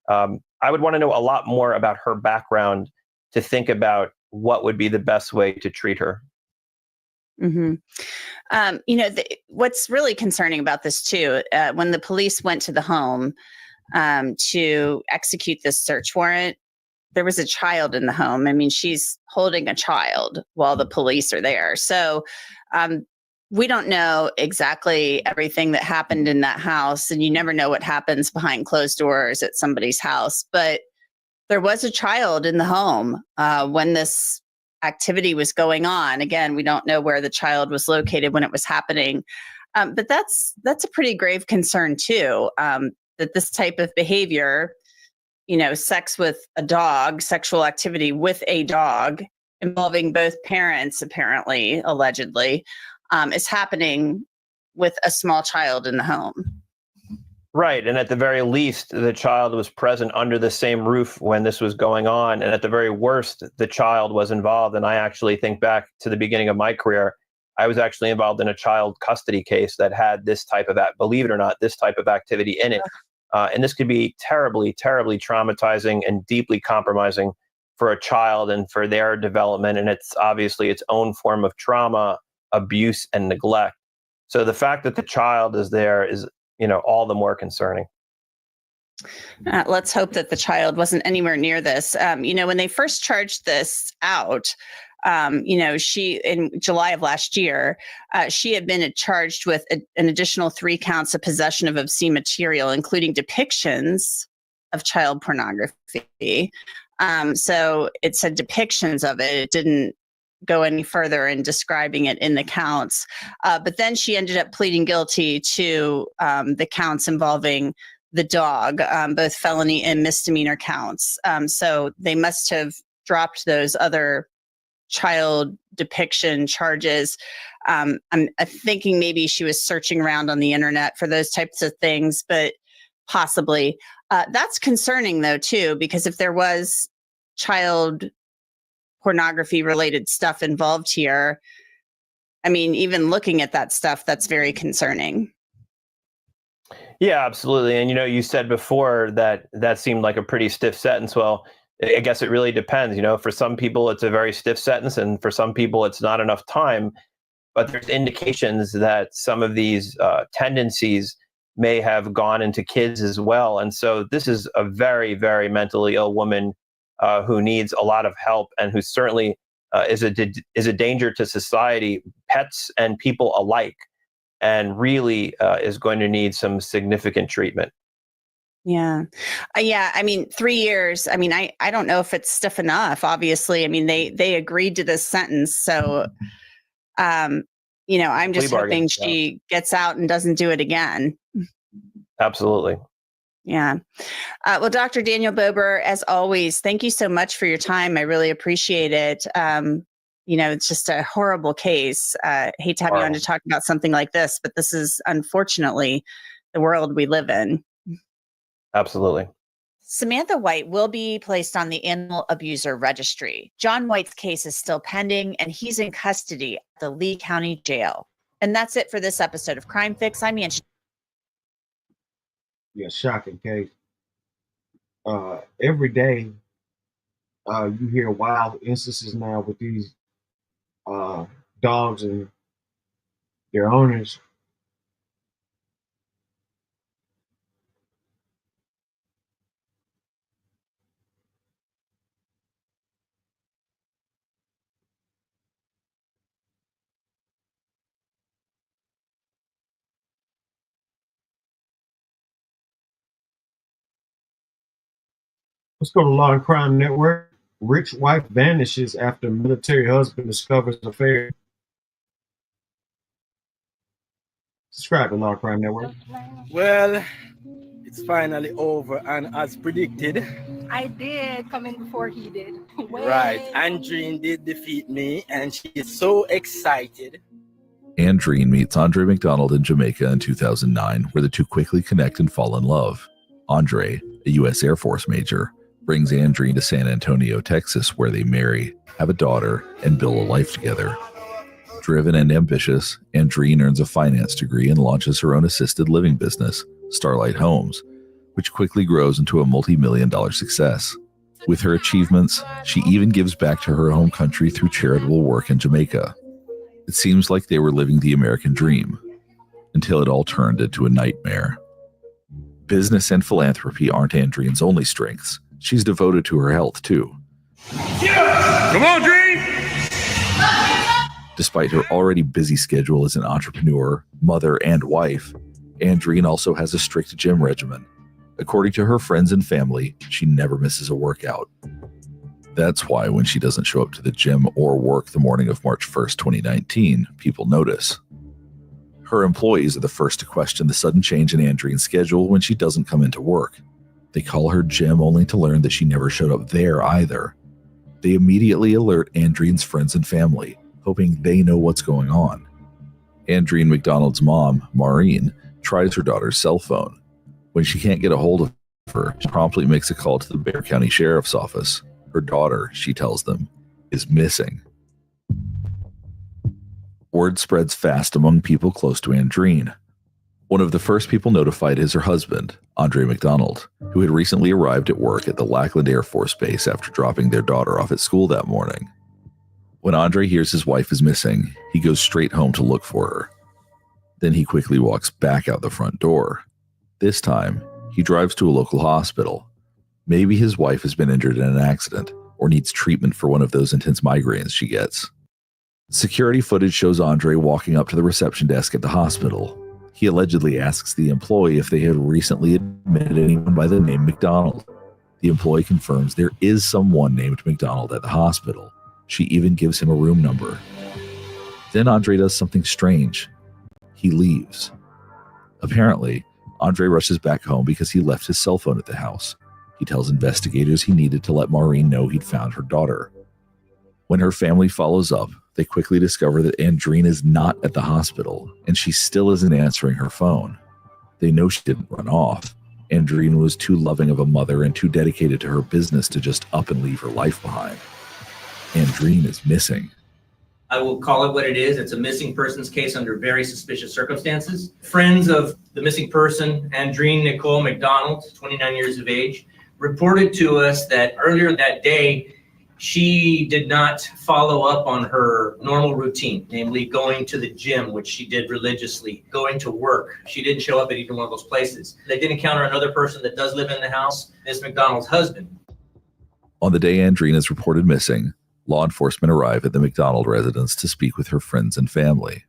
I would want to know a lot more about her background to think about what would be the best way to treat her. Mm-hmm. What's really concerning about this too, when the police went to the home to execute this search warrant, there was a child in the home. I mean, she's holding a child while the police are there. So we don't know exactly everything that happened in that house, and you never know what happens behind closed doors at somebody's house. But there was a child in the home when this activity was going on. Again, we don't know where the child was located when it was happening. But that's a pretty grave concern too, that this type of behavior, sex with a dog, sexual activity with a dog involving both parents, apparently, allegedly, is happening with a small child in the home. Right. And at the very least, the child was present under the same roof when this was going on. And at the very worst, the child was involved. And I actually think back to the beginning of my career. I was actually involved in a child custody case that had this type of, believe it or not, this type of activity in it. And this could be terribly, terribly traumatizing and deeply compromising for a child and for their development. And it's obviously its own form of trauma, abuse, and neglect. So the fact that the child is there is, all the more concerning. Let's hope that the child wasn't anywhere near this. When they first charged this out, she, in July of last year, she had been charged with an additional 3 counts of possession of obscene material, including depictions of child pornography. So it said depictions of it. It didn't go any further in describing it in the counts. But then she ended up pleading guilty to the counts involving the dog, both felony and misdemeanor counts. So they must have dropped those other child depiction charges. I'm thinking maybe she was searching around on the internet for those types of things, but possibly. That's concerning, though, too, because if there was child pornography related stuff involved here, I mean, even looking at that stuff, that's very concerning. Yeah, absolutely. And, you said before that seemed like a pretty stiff sentence. Well, I guess it really depends. For some people, it's a very stiff sentence, and for some people, it's not enough time. But there's indications that some of these tendencies may have gone into kids as well. And so this is a very, very mentally ill woman who needs a lot of help, and who certainly is a danger to society, pets and people alike, and really is going to need some significant treatment. Yeah. I mean, 3 years. I mean, I don't know if it's stiff enough, obviously. I mean, they agreed to this sentence. So, I'm just hoping she gets out and doesn't do it again. Absolutely. Yeah. Well, Dr. Daniel Bober, as always, thank you so much for your time. I really appreciate it. It's just a horrible case. Hate to have you on to talk about something like this, but this is unfortunately the world we live in. Absolutely. Samantha White will be placed on the Animal Abuser Registry. John White's case is still pending, and he's in custody at the Lee County Jail. And that's it for this episode of Crime Fix. I'm Ian. Yeah, shocking case. Every day, you hear wild instances now with these dogs and their owners. Let's go to Law and Crime Network. Rich wife vanishes after military husband discovers affair. Subscribe to Law and Crime Network. Well, it's finally over, and as predicted, I did come in before he did. Right, Andreen did defeat me, and she is so excited. Andreen meets Andre McDonald in Jamaica in 2009, where the two quickly connect and fall in love. Andre, a U.S. Air Force major, brings Andreen to San Antonio, Texas, where they marry, have a daughter, and build a life together. Driven and ambitious, Andreen earns a finance degree and launches her own assisted living business, Starlight Homes, which quickly grows into a multi-million-dollar success. With her achievements, she even gives back to her home country through charitable work in Jamaica. It seems like they were living the American dream, until it all turned into a nightmare. Business and philanthropy aren't Andreen's only strengths. She's devoted to her health, too. Yeah! Come on, Dream! Despite her already busy schedule as an entrepreneur, mother, and wife, Andreen also has a strict gym regimen. According to her friends and family, she never misses a workout. That's why when she doesn't show up to the gym or work the morning of March 1st, 2019, people notice. Her employees are the first to question the sudden change in Andreen's schedule when she doesn't come into work. They call her Jim only to learn that she never showed up there either. They immediately alert Andreen's friends and family, hoping they know what's going on. Andreen McDonald's mom, Maureen, tries her daughter's cell phone. When she can't get a hold of her, she promptly makes a call to the Bexar County Sheriff's Office. Her daughter, she tells them, is missing. Word spreads fast among people close to Andreen. One of the first people notified is her husband, Andre McDonald, who had recently arrived at work at the Lackland Air Force Base after dropping their daughter off at school that morning. When Andre hears his wife is missing, he goes straight home to look for her. Then he quickly walks back out the front door. This time, he drives to a local hospital. Maybe his wife has been injured in an accident or needs treatment for one of those intense migraines she gets. Security footage shows Andre walking up to the reception desk at the hospital. He allegedly asks the employee if they had recently admitted anyone by the name McDonald. The employee confirms there is someone named McDonald at the hospital. She even gives him a room number. Then Andre does something strange. He leaves. Apparently, Andre rushes back home because he left his cell phone at the house. He tells investigators he needed to let Maureen know he'd found her daughter. When her family follows up, they quickly discover that Andreen is not at the hospital, and she still isn't answering her phone. They know she didn't run off. Andreen was too loving of a mother and too dedicated to her business to just up and leave her life behind. Andreen is missing. I will call it what it is. It's a missing persons case under very suspicious circumstances. Friends of the missing person, Andreen Nicole McDonald, 29 years of age, reported to us that earlier that day, she did not follow up on her normal routine, namely going to the gym, which she did religiously, going to work. She didn't show up at either one of those places. They did encounter another person that does live in the house, Ms. McDonald's husband. On the day Andreen is reported missing, law enforcement arrive at the McDonald residence to speak with her friends and family.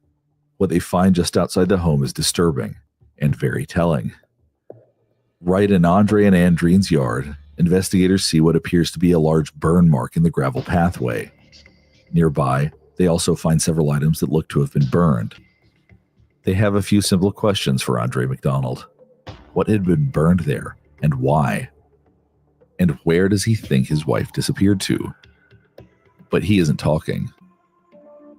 What they find just outside the home is disturbing and very telling. Right in Andre and Andreen's yard, investigators see what appears to be a large burn mark in the gravel pathway. Nearby, they also find several items that look to have been burned. They have a few simple questions for Andre McDonald. What had been burned there, and why? And where does he think his wife disappeared to? But he isn't talking.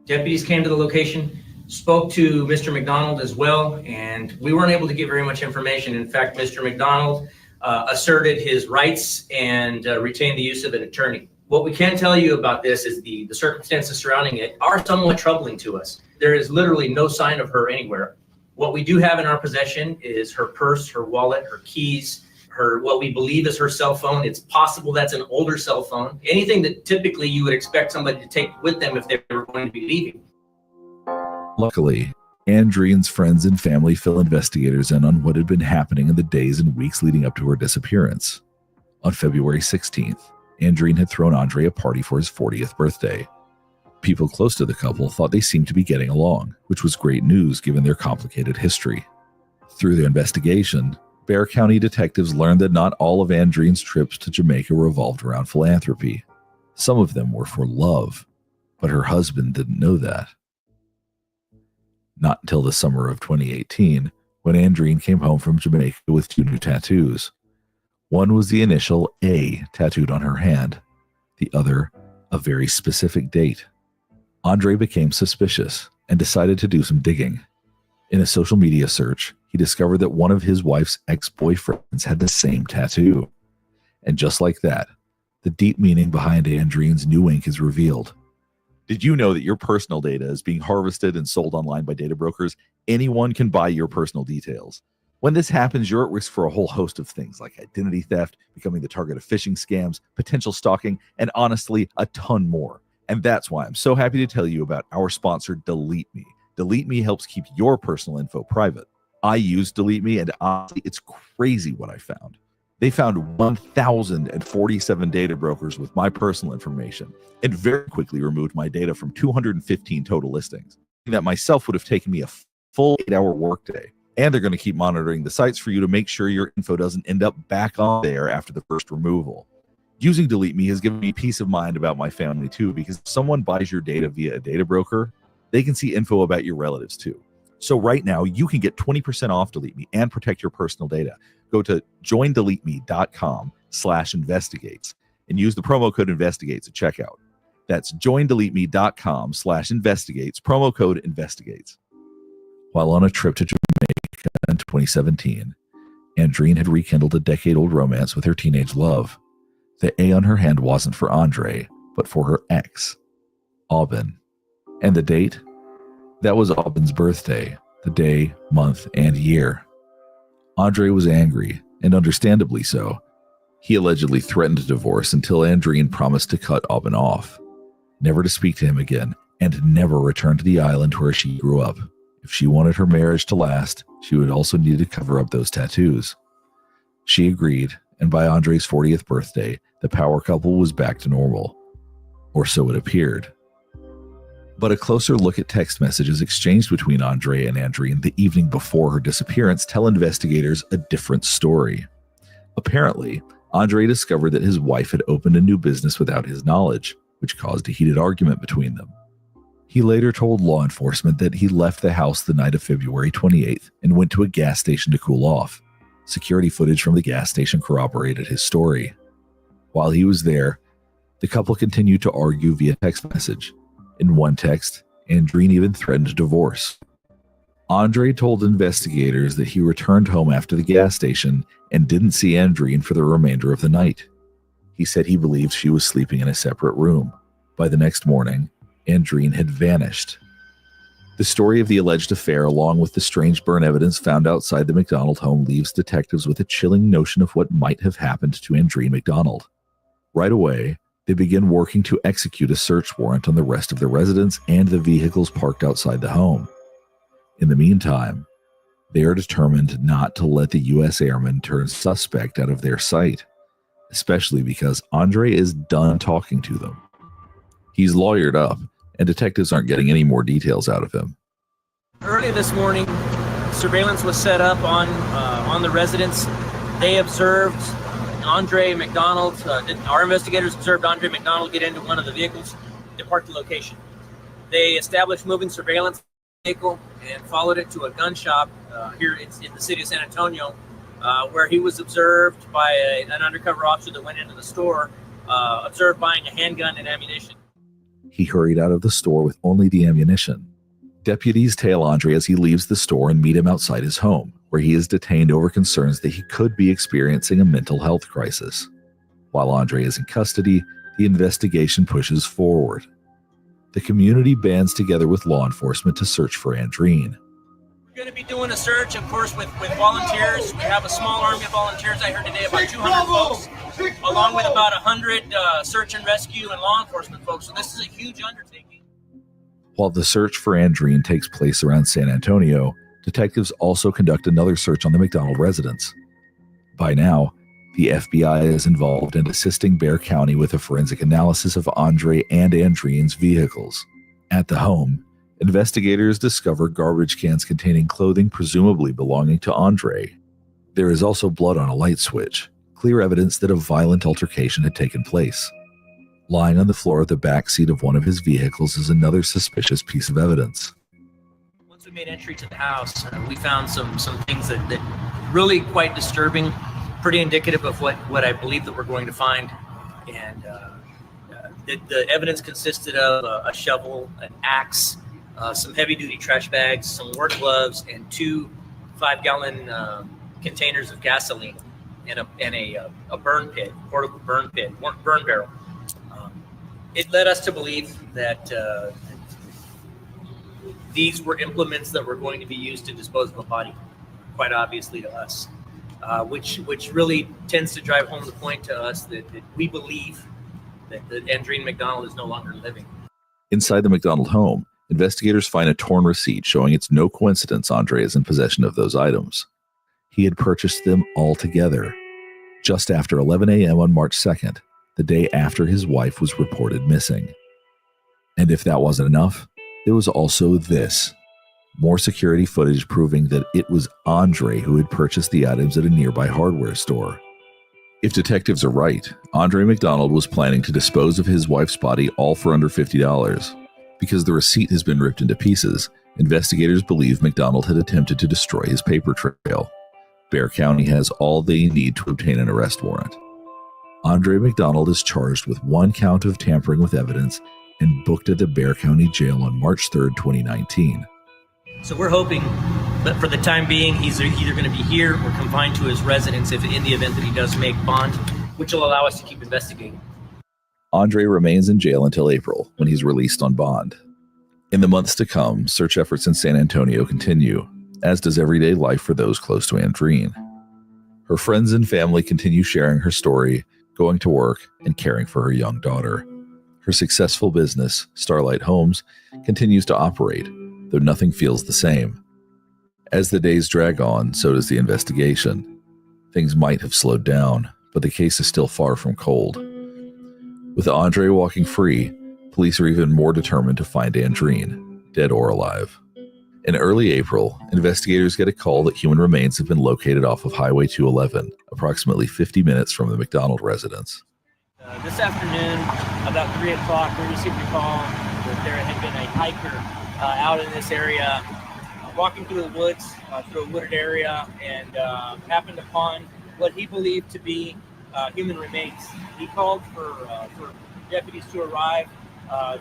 Deputies came to the location, spoke to Mr. McDonald as well, and we weren't able to get very much information. In fact, Mr. McDonald asserted his rights and retained the use of an attorney. What we can tell you about this is the circumstances surrounding it are somewhat troubling to us. There is literally no sign of her anywhere. What we do have in our possession is her purse, her wallet, her keys, what we believe is her cell phone. It's possible that's an older cell phone. Anything that typically you would expect somebody to take with them if they were going to be leaving. Luckily, Andreen's friends and family fill investigators in on what had been happening in the days and weeks leading up to her disappearance. On February 16th, Andreen had thrown Andre a party for his 40th birthday. People close to the couple thought they seemed to be getting along, which was great news given their complicated history. Through the investigation, Bexar County detectives learned that not all of Andreen's trips to Jamaica revolved around philanthropy. Some of them were for love, but her husband didn't know that. Not until the summer of 2018, when Andreen came home from Jamaica with 2 new tattoos. One was the initial A tattooed on her hand, the other a very specific date. Andre became suspicious and decided to do some digging. In a social media search, he discovered that one of his wife's ex-boyfriends had the same tattoo. And just like that, the deep meaning behind Andreen's new ink is revealed. Did you know that your personal data is being harvested and sold online by data brokers? Anyone can buy your personal details. When this happens, you're at risk for a whole host of things like identity theft, becoming the target of phishing scams, potential stalking, and honestly, a ton more. And that's why I'm so happy to tell you about our sponsor, Delete Me. Delete Me helps keep your personal info private. I use Delete Me, and honestly, it's crazy what I found. They found 1,047 data brokers with my personal information and very quickly removed my data from 215 total listings. That myself would have taken me a full 8-hour workday. And they're going to keep monitoring the sites for you to make sure your info doesn't end up back on there after the first removal. Using Delete Me has given me peace of mind about my family too, because if someone buys your data via a data broker, they can see info about your relatives too. So right now, you can get 20% off Delete Me and protect your personal data. Go to joindeleteme.com/investigates and use the promo code investigates at checkout. That's joindeleteme.com/investigates, promo code investigates. While on a trip to Jamaica in 2017, Andreen had rekindled a decade-old romance with her teenage love. The A on her hand wasn't for Andre, but for her ex, Aubin. And the date? That was Aubin's birthday, the day, month, and year. Andre was angry, and understandably so. He allegedly threatened a divorce until Andreen promised to cut Aubin off, never to speak to him again, and never return to the island where she grew up. If she wanted her marriage to last, she would also need to cover up those tattoos. She agreed, and by Andre's 40th birthday, the power couple was back to normal. Or so it appeared. But a closer look at text messages exchanged between Andre and Andreen the evening before her disappearance tell investigators a different story. Apparently, Andre discovered that his wife had opened a new business without his knowledge, which caused a heated argument between them. He later told law enforcement that he left the house the night of February 28th and went to a gas station to cool off. Security footage from the gas station corroborated his story. While he was there, the couple continued to argue via text message. In one text, Andreen even threatened divorce. Andre told investigators that he returned home after the gas station and didn't see Andreen for the remainder of the night. He said he believed she was sleeping in a separate room. By the next morning, Andreen had vanished. The story of the alleged affair, along with the strange burn evidence found outside the McDonald home, leaves detectives with a chilling notion of what might have happened to Andreen McDonald. Right away, they begin working to execute a search warrant on the rest of the residents and the vehicles parked outside the home. In the meantime, they are determined not to let the U.S. Airmen turn suspect out of their sight, especially because Andre is done talking to them. He's lawyered up, and detectives aren't getting any more details out of him. Early this morning, surveillance was set up on the residence. They observed Andre McDonald. Our investigators observed Andre McDonald get into one of the vehicles, depart the location. They established moving surveillance vehicle and followed it to a gun shop here in the city of San Antonio, where he was observed by an undercover officer that went into the store, observed buying a handgun and ammunition. He hurried out of the store with only the ammunition. Deputies tail Andre as he leaves the store and meet him outside his home, where he is detained over concerns that he could be experiencing a mental health crisis. While Andre is in custody, the investigation pushes forward. The community bands together with law enforcement to search for Andreen. We're going to be doing a search, of course, with volunteers. We have a small army of volunteers. I heard today about 200 folks, along with about 100 search and rescue and law enforcement folks. So this is a huge undertaking. While the search for Andreen takes place around San Antonio, detectives also conduct another search on the McDonald residence. By now, the FBI is involved in assisting Bexar County with a forensic analysis of Andre and Andreen's vehicles. At the home, investigators discover garbage cans containing clothing presumably belonging to Andre. There is also blood on a light switch, clear evidence that a violent altercation had taken place. Lying on the floor of the back seat of one of his vehicles is another suspicious piece of evidence. Once we made entry to the house, we found some things that really quite disturbing, pretty indicative of what I believe that we're going to find. And the evidence consisted of a shovel, an axe, some heavy-duty trash bags, some work gloves, and 2 5-gallon containers of gasoline, and a burn pit, portable burn barrel. It led us to believe that these were implements that were going to be used to dispose of a body, quite obviously to us, which really tends to drive home the point to us that we believe that Andreen McDonald is no longer living. Inside the McDonald home, investigators find a torn receipt showing it's no coincidence Andre is in possession of those items. He had purchased them all together, just after 11 a.m. on March 2nd, the day after his wife was reported missing. And if that wasn't enough, there was also this. More security footage proving that it was Andre who had purchased the items at a nearby hardware store. If detectives are right, Andre McDonald was planning to dispose of his wife's body all for under $50. Because the receipt has been ripped into pieces, investigators believe McDonald had attempted to destroy his paper trail. Bexar County has all they need to obtain an arrest warrant. Andre McDonald is charged with 1 count of tampering with evidence and booked at the Bexar County Jail on March 3, 2019. So we're hoping that for the time being, he's either going to be here or confined to his residence if in the event that he does make bond, which will allow us to keep investigating. Andre remains in jail until April, when he's released on bond. In the months to come, search efforts in San Antonio continue, as does everyday life for those close to Andreen. Her friends and family continue sharing her story, going to work, and caring for her young daughter. Her successful business, Starlight Homes, continues to operate, though nothing feels the same. As the days drag on, so does the investigation. Things might have slowed down, but the case is still far from cold. With Andre walking free, police are even more determined to find Andreen, dead or alive. In early April, investigators get a call that human remains have been located off of Highway 211, approximately 50 minutes from the McDonald residence. This afternoon, about 3 o'clock, we received a call that there had been a hiker out in this area, walking through the woods, through a wooded area, and happened upon what he believed to be human remains. He called for deputies to arrive.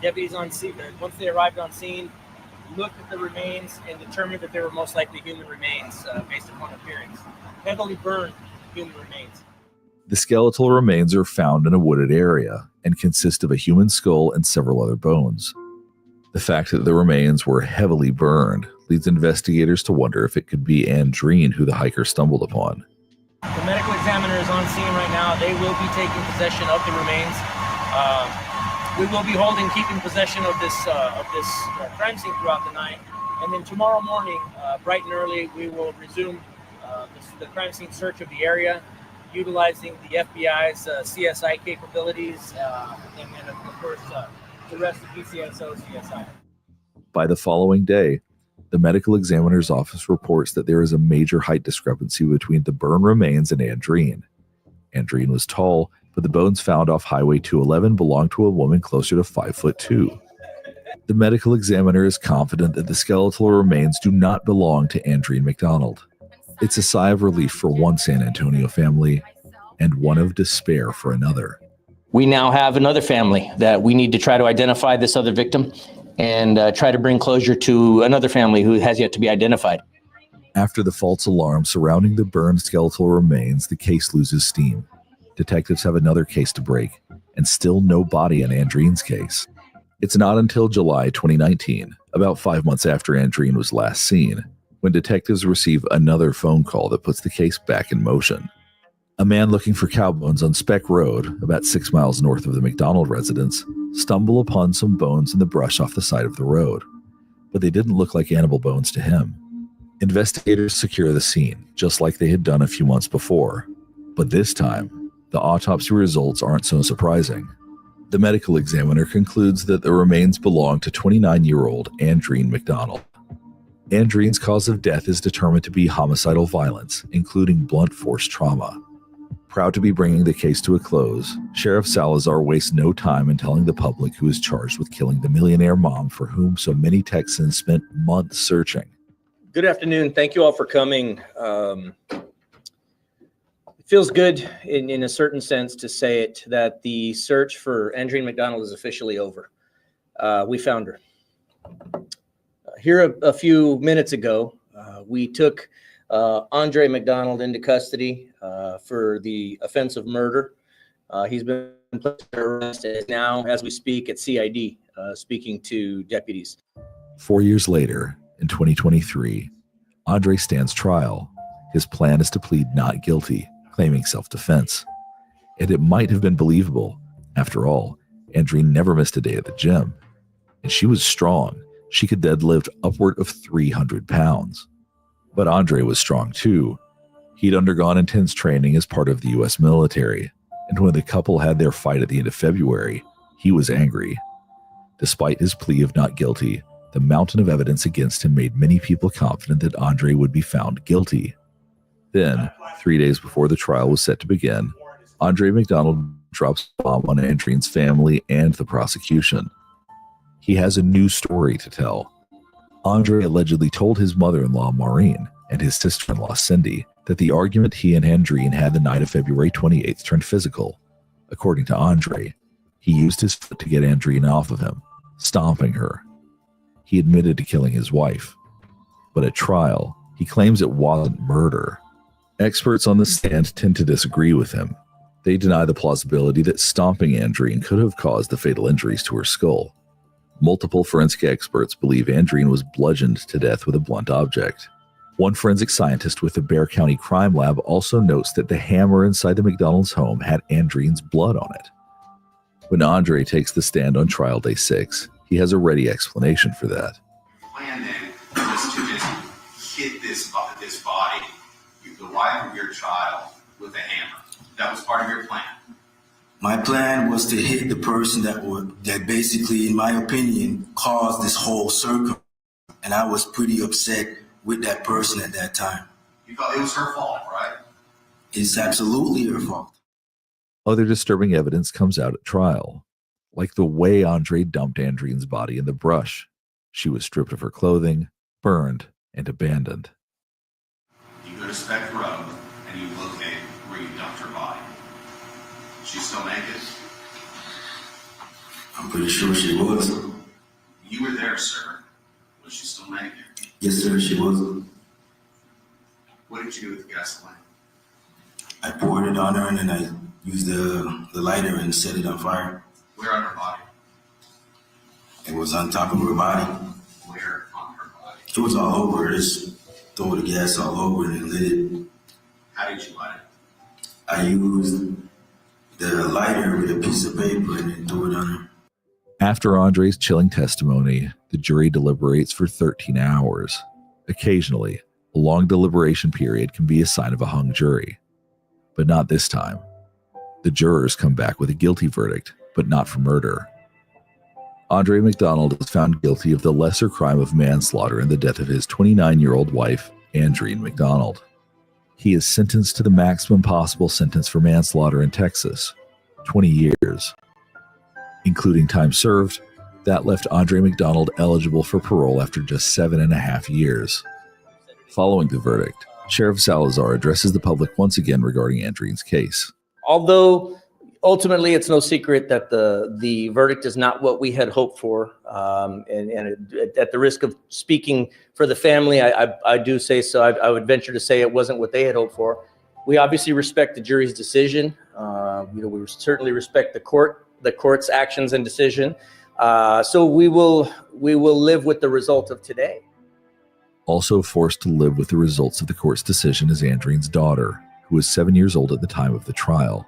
Deputies on scene, once they arrived on scene, looked at the remains and determined that they were most likely human remains based upon appearance. Heavily burned human remains. The skeletal remains are found in a wooded area and consist of a human skull and several other bones. The fact that the remains were heavily burned leads investigators to wonder if it could be Andreen who the hiker stumbled upon. The medical examiner is on scene right now. They will be taking possession of the remains. We will be keeping possession of this crime scene throughout the night. And then tomorrow morning, bright and early, we will resume the crime scene search of the area, utilizing the FBI's CSI capabilities, and then, of course, the rest of PCSO CSI. By the following day, the medical examiner's office reports that there is a major height discrepancy between the burned remains and Andreen. Andreen was tall, but the bones found off Highway 211 belonged to a woman closer to 5'2". The medical examiner is confident that the skeletal remains do not belong to Andreen McDonald. It's a sigh of relief for one San Antonio family and one of despair for another. We now have another family that we need to try to identify this other victim and try to bring closure to another family who has yet to be identified. After the false alarm surrounding the burned skeletal remains, the case loses steam. Detectives have another case to break, and still no body in Andreen's case. It's not until July 2019, about 5 months after Andreen was last seen, when detectives receive another phone call that puts the case back in motion. A man looking for cow bones on Speck Road, about 6 miles north of the McDonald residence, stumbled upon some bones in the brush off the side of the road, but they didn't look like animal bones to him. Investigators secure the scene, just like they had done a few months before, but this time, the autopsy results aren't so surprising. The medical examiner concludes that the remains belong to 29-year-old Andreen McDonald. Andreen's cause of death is determined to be homicidal violence, including blunt force trauma. Proud to be bringing the case to a close, Sheriff Salazar wastes no time in telling the public who is charged with killing the millionaire mom for whom so many Texans spent months searching. Good afternoon. Thank you all for coming. It feels good in a certain sense to say it, that the search for Andreen McDonald is officially over. We found her. Here a few minutes ago, we took Andre McDonald into custody for the offense of murder. He's been placed under arrest and is now, as we speak, at CID, speaking to deputies. 4 years later, in 2023, Andre stands trial. His plan is to plead not guilty, claiming self-defense. And it might have been believable. After all, Andreen never missed a day at the gym. And she was strong. She could deadlift upward of 300 pounds. But Andre was strong too. He'd undergone intense training as part of the U.S. military, and when the couple had their fight at the end of February, he was angry. Despite his plea of not guilty, the mountain of evidence against him made many people confident that Andre would be found guilty. Then, 3 days before the trial was set to begin, Andre McDonald drops a bomb on Andreen's family and the prosecution. He has a new story to tell. Andre allegedly told his mother-in-law, Maureen, and his sister-in-law, Cindy, that the argument he and Andreen had the night of February 28th turned physical. According to Andre, he used his foot to get Andreen off of him, stomping her. He admitted to killing his wife. But at trial, he claims it wasn't murder. Experts on the stand tend to disagree with him. They deny the plausibility that stomping Andreen could have caused the fatal injuries to her skull. Multiple forensic experts believe Andreen was bludgeoned to death with a blunt object. One forensic scientist with the Bexar County Crime Lab also notes that the hammer inside the McDonald's home had Andreen's blood on it. When Andre takes the stand on trial day 6, he has a ready explanation for that. Plan then was to just hit this body, the wife of your child, with a hammer. That was part of your plan. My plan was to hit the person that basically, in my opinion, caused this whole circle. And I was pretty upset with that person at that time. You thought it was her fault, right? It's absolutely her fault. Other disturbing evidence comes out at trial, like the way Andre dumped Andreen's body in the brush. She was stripped of her clothing, burned, and abandoned. You go to Spec Road and you locate where you dumped her body. She's still naked? I'm pretty sure she was. You were there, sir. Was she still naked? Yes, sir, she was. What did you do with the gasoline? I poured it on her and then I used the lighter and set it on fire. Where on her body? It was on top of her body. Where on her body? It was all over. I just threw the gas all over and lit it. How did you light it? I used the lighter with a piece of paper and then threw it on her. After Andre's chilling testimony, the jury deliberates for 13 hours. Occasionally, a long deliberation period can be a sign of a hung jury. But not this time. The jurors come back with a guilty verdict, but not for murder. Andre McDonald is found guilty of the lesser crime of manslaughter in the death of his 29-year-old wife, Andreen McDonald. He is sentenced to the maximum possible sentence for manslaughter in Texas, 20 years. Including time served, that left Andre McDonald eligible for parole after just 7.5 years. Following the verdict, Sheriff Salazar addresses the public once again regarding Andreen's case. Although ultimately it's no secret that the verdict is not what we had hoped for, and at the risk of speaking for the family, I do say so. I would venture to say it wasn't what they had hoped for. We obviously respect the jury's decision. We certainly respect the court's actions and decision. So we will live with the result of today. Also forced to live with the results of the court's decision is Andreen's daughter, who was 7 years old at the time of the trial.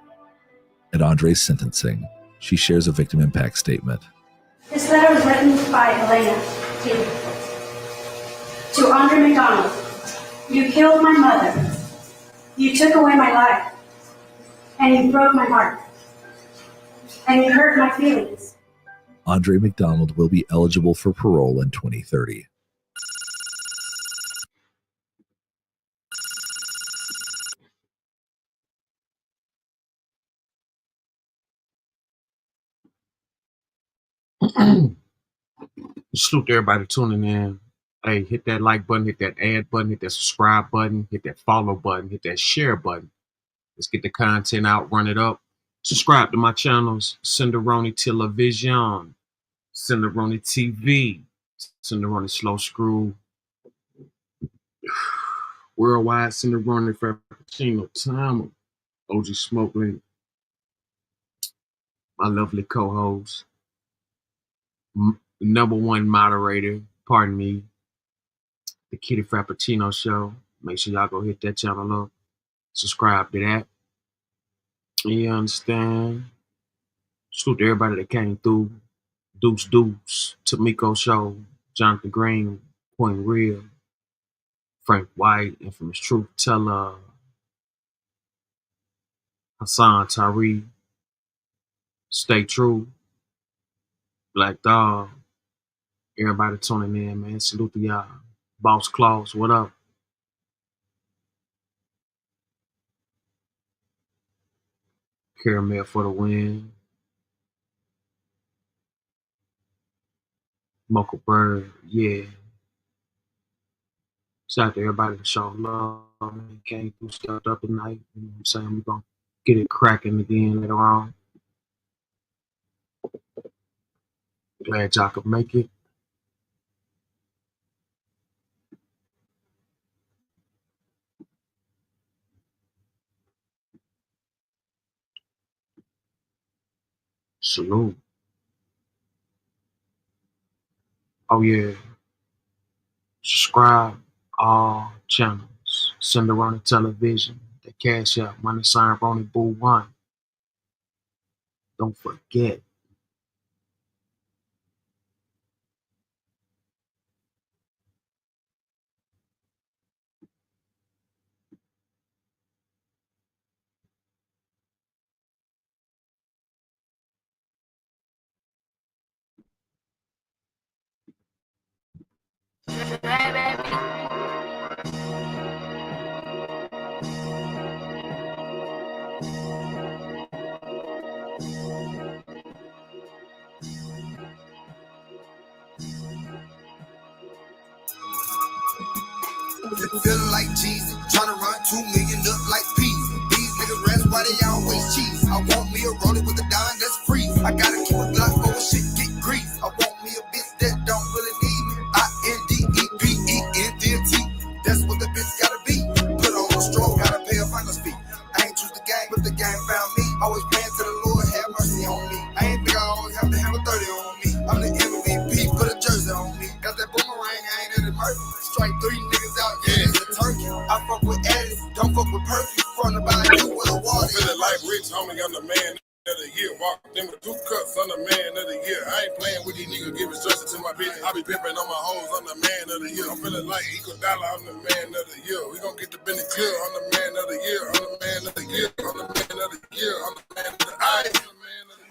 At Andre's sentencing, she shares a victim impact statement. This letter was written by Elena to Andre McDonald. You killed my mother. You took away my life. And you broke my heart. And you hurt my feelings. Andre McDonald will be eligible for parole in 2030. Salute to everybody tuning in. Hey, hit that like button, hit that add button, hit that subscribe button, hit that follow button, hit that share button. Let's get the content out, run it up. Subscribe to my channels, SendaRoni Television, SendaRoni TV, SendaRoni Slow Screw, Worldwide SendaRoni Frappuccino Timer, OG Smokelink, my lovely co-host, number one moderator, pardon me, the Kitty Frappuccino Show. Make sure y'all go hit that channel up, subscribe to that. You understand? Salute to everybody that came through. Deuce, Tamiko Show, Jonathan Green, Point Real, Frank White, Infamous Truth Teller, Hassan Tyree, Stay True, Black Dog, everybody tuning in, man. Salute to y'all. Boss Claus, what up? Caramel for the win. Mocha Bird, yeah. Shout out to everybody that showed love, man. Came through, stepped up tonight. You know what I'm saying? We're going to get it cracking again later on. Glad y'all could make it. Salute. Oh yeah. Subscribe all channels. SendaRoni Television. The Cash App. Money sign Roni Boo 1. Don't forget. Feeling like Jesus, trying to run 2 million up like peas. These niggas rats, why they always cheese? I want me a rollie with a dime that's free. I gotta keep a Glock over shit, get grease. I want me a bitch that don't really need me. INDEPENDNT. That's what the bitch gotta be. Put on a stroke, gotta pay a finder's fee. I ain't choose the gang, but the gang found me. Always praying to the Lord, have mercy on me. I ain't think I always have to have a 30 on me. I'm the MVP, put a jersey on me. Got that boomerang, I ain't Eddie Murphy. Strike 3 niggas out, yeah, it's a turkey. I fuck with addicts, don't fuck with perfect. Front about you with a water. Feeling like rich, homie, I'm the man of the year. Walked in with 2 cups, I'm the man of the year. I ain't playing with these niggas, giving structure to my bitch. I be pimping on my hoes, I'm the man of the year. I'm feeling like Equal Dollar, I'm the man of the year. We gon' get the business clear, I'm the man of the year. I'm the man of the year, I'm the man of the year. I'm the man of the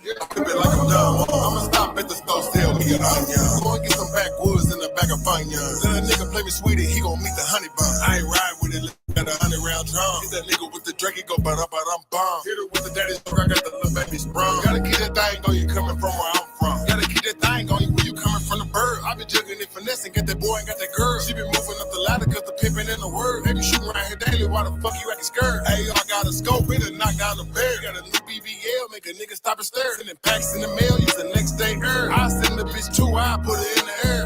year. I'm pimping like I'm dumb. I'ma stop at the store, sell me an onion. Go and get some backwoods in the back of Funyuns. Let a nigga play me sweetie, he gon' meet the honey bun. I ain't ride with it. Got a 100-round drum. Hit that nigga with the drink, he go ba-da-ba-dum-bum. Hit it with the daddy's dog, I got the little baby sprung. Gotta keep that thing on you coming from where I'm from. Gotta keep that thing on you when you coming from the bird. I been jugging it finessing, get that boy and got that girl. She been moving up the ladder cause the pimpin' in the word. They be shooting around here daily, why the fuck you acting scared? Hey, I got a scope, it'll knock down the bear. Got a new BBL, make a nigga stop and stare. Sending packs in the mail, use the next day air. I send the bitch too, I put it in the air.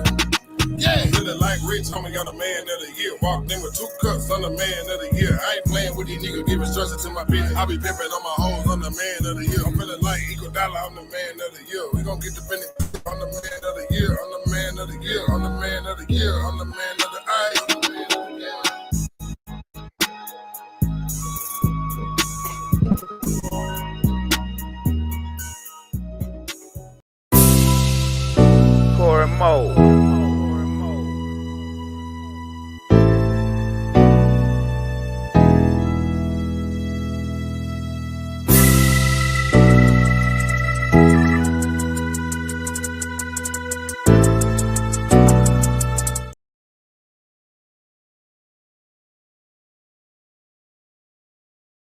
Yeah, feeling like rich, homie, I'm the man of the year. Walked in with 2 cups, I'm the man of the year. I ain't playing with these niggas, giving structure to my bitch. I be pimping on my hoes, I'm the man of the year. I'm feeling like Equal Dollar, I'm the man of the year. We gon' get the business. I'm the man of the year, I'm the man of the year, I'm the man of the year, I'm the man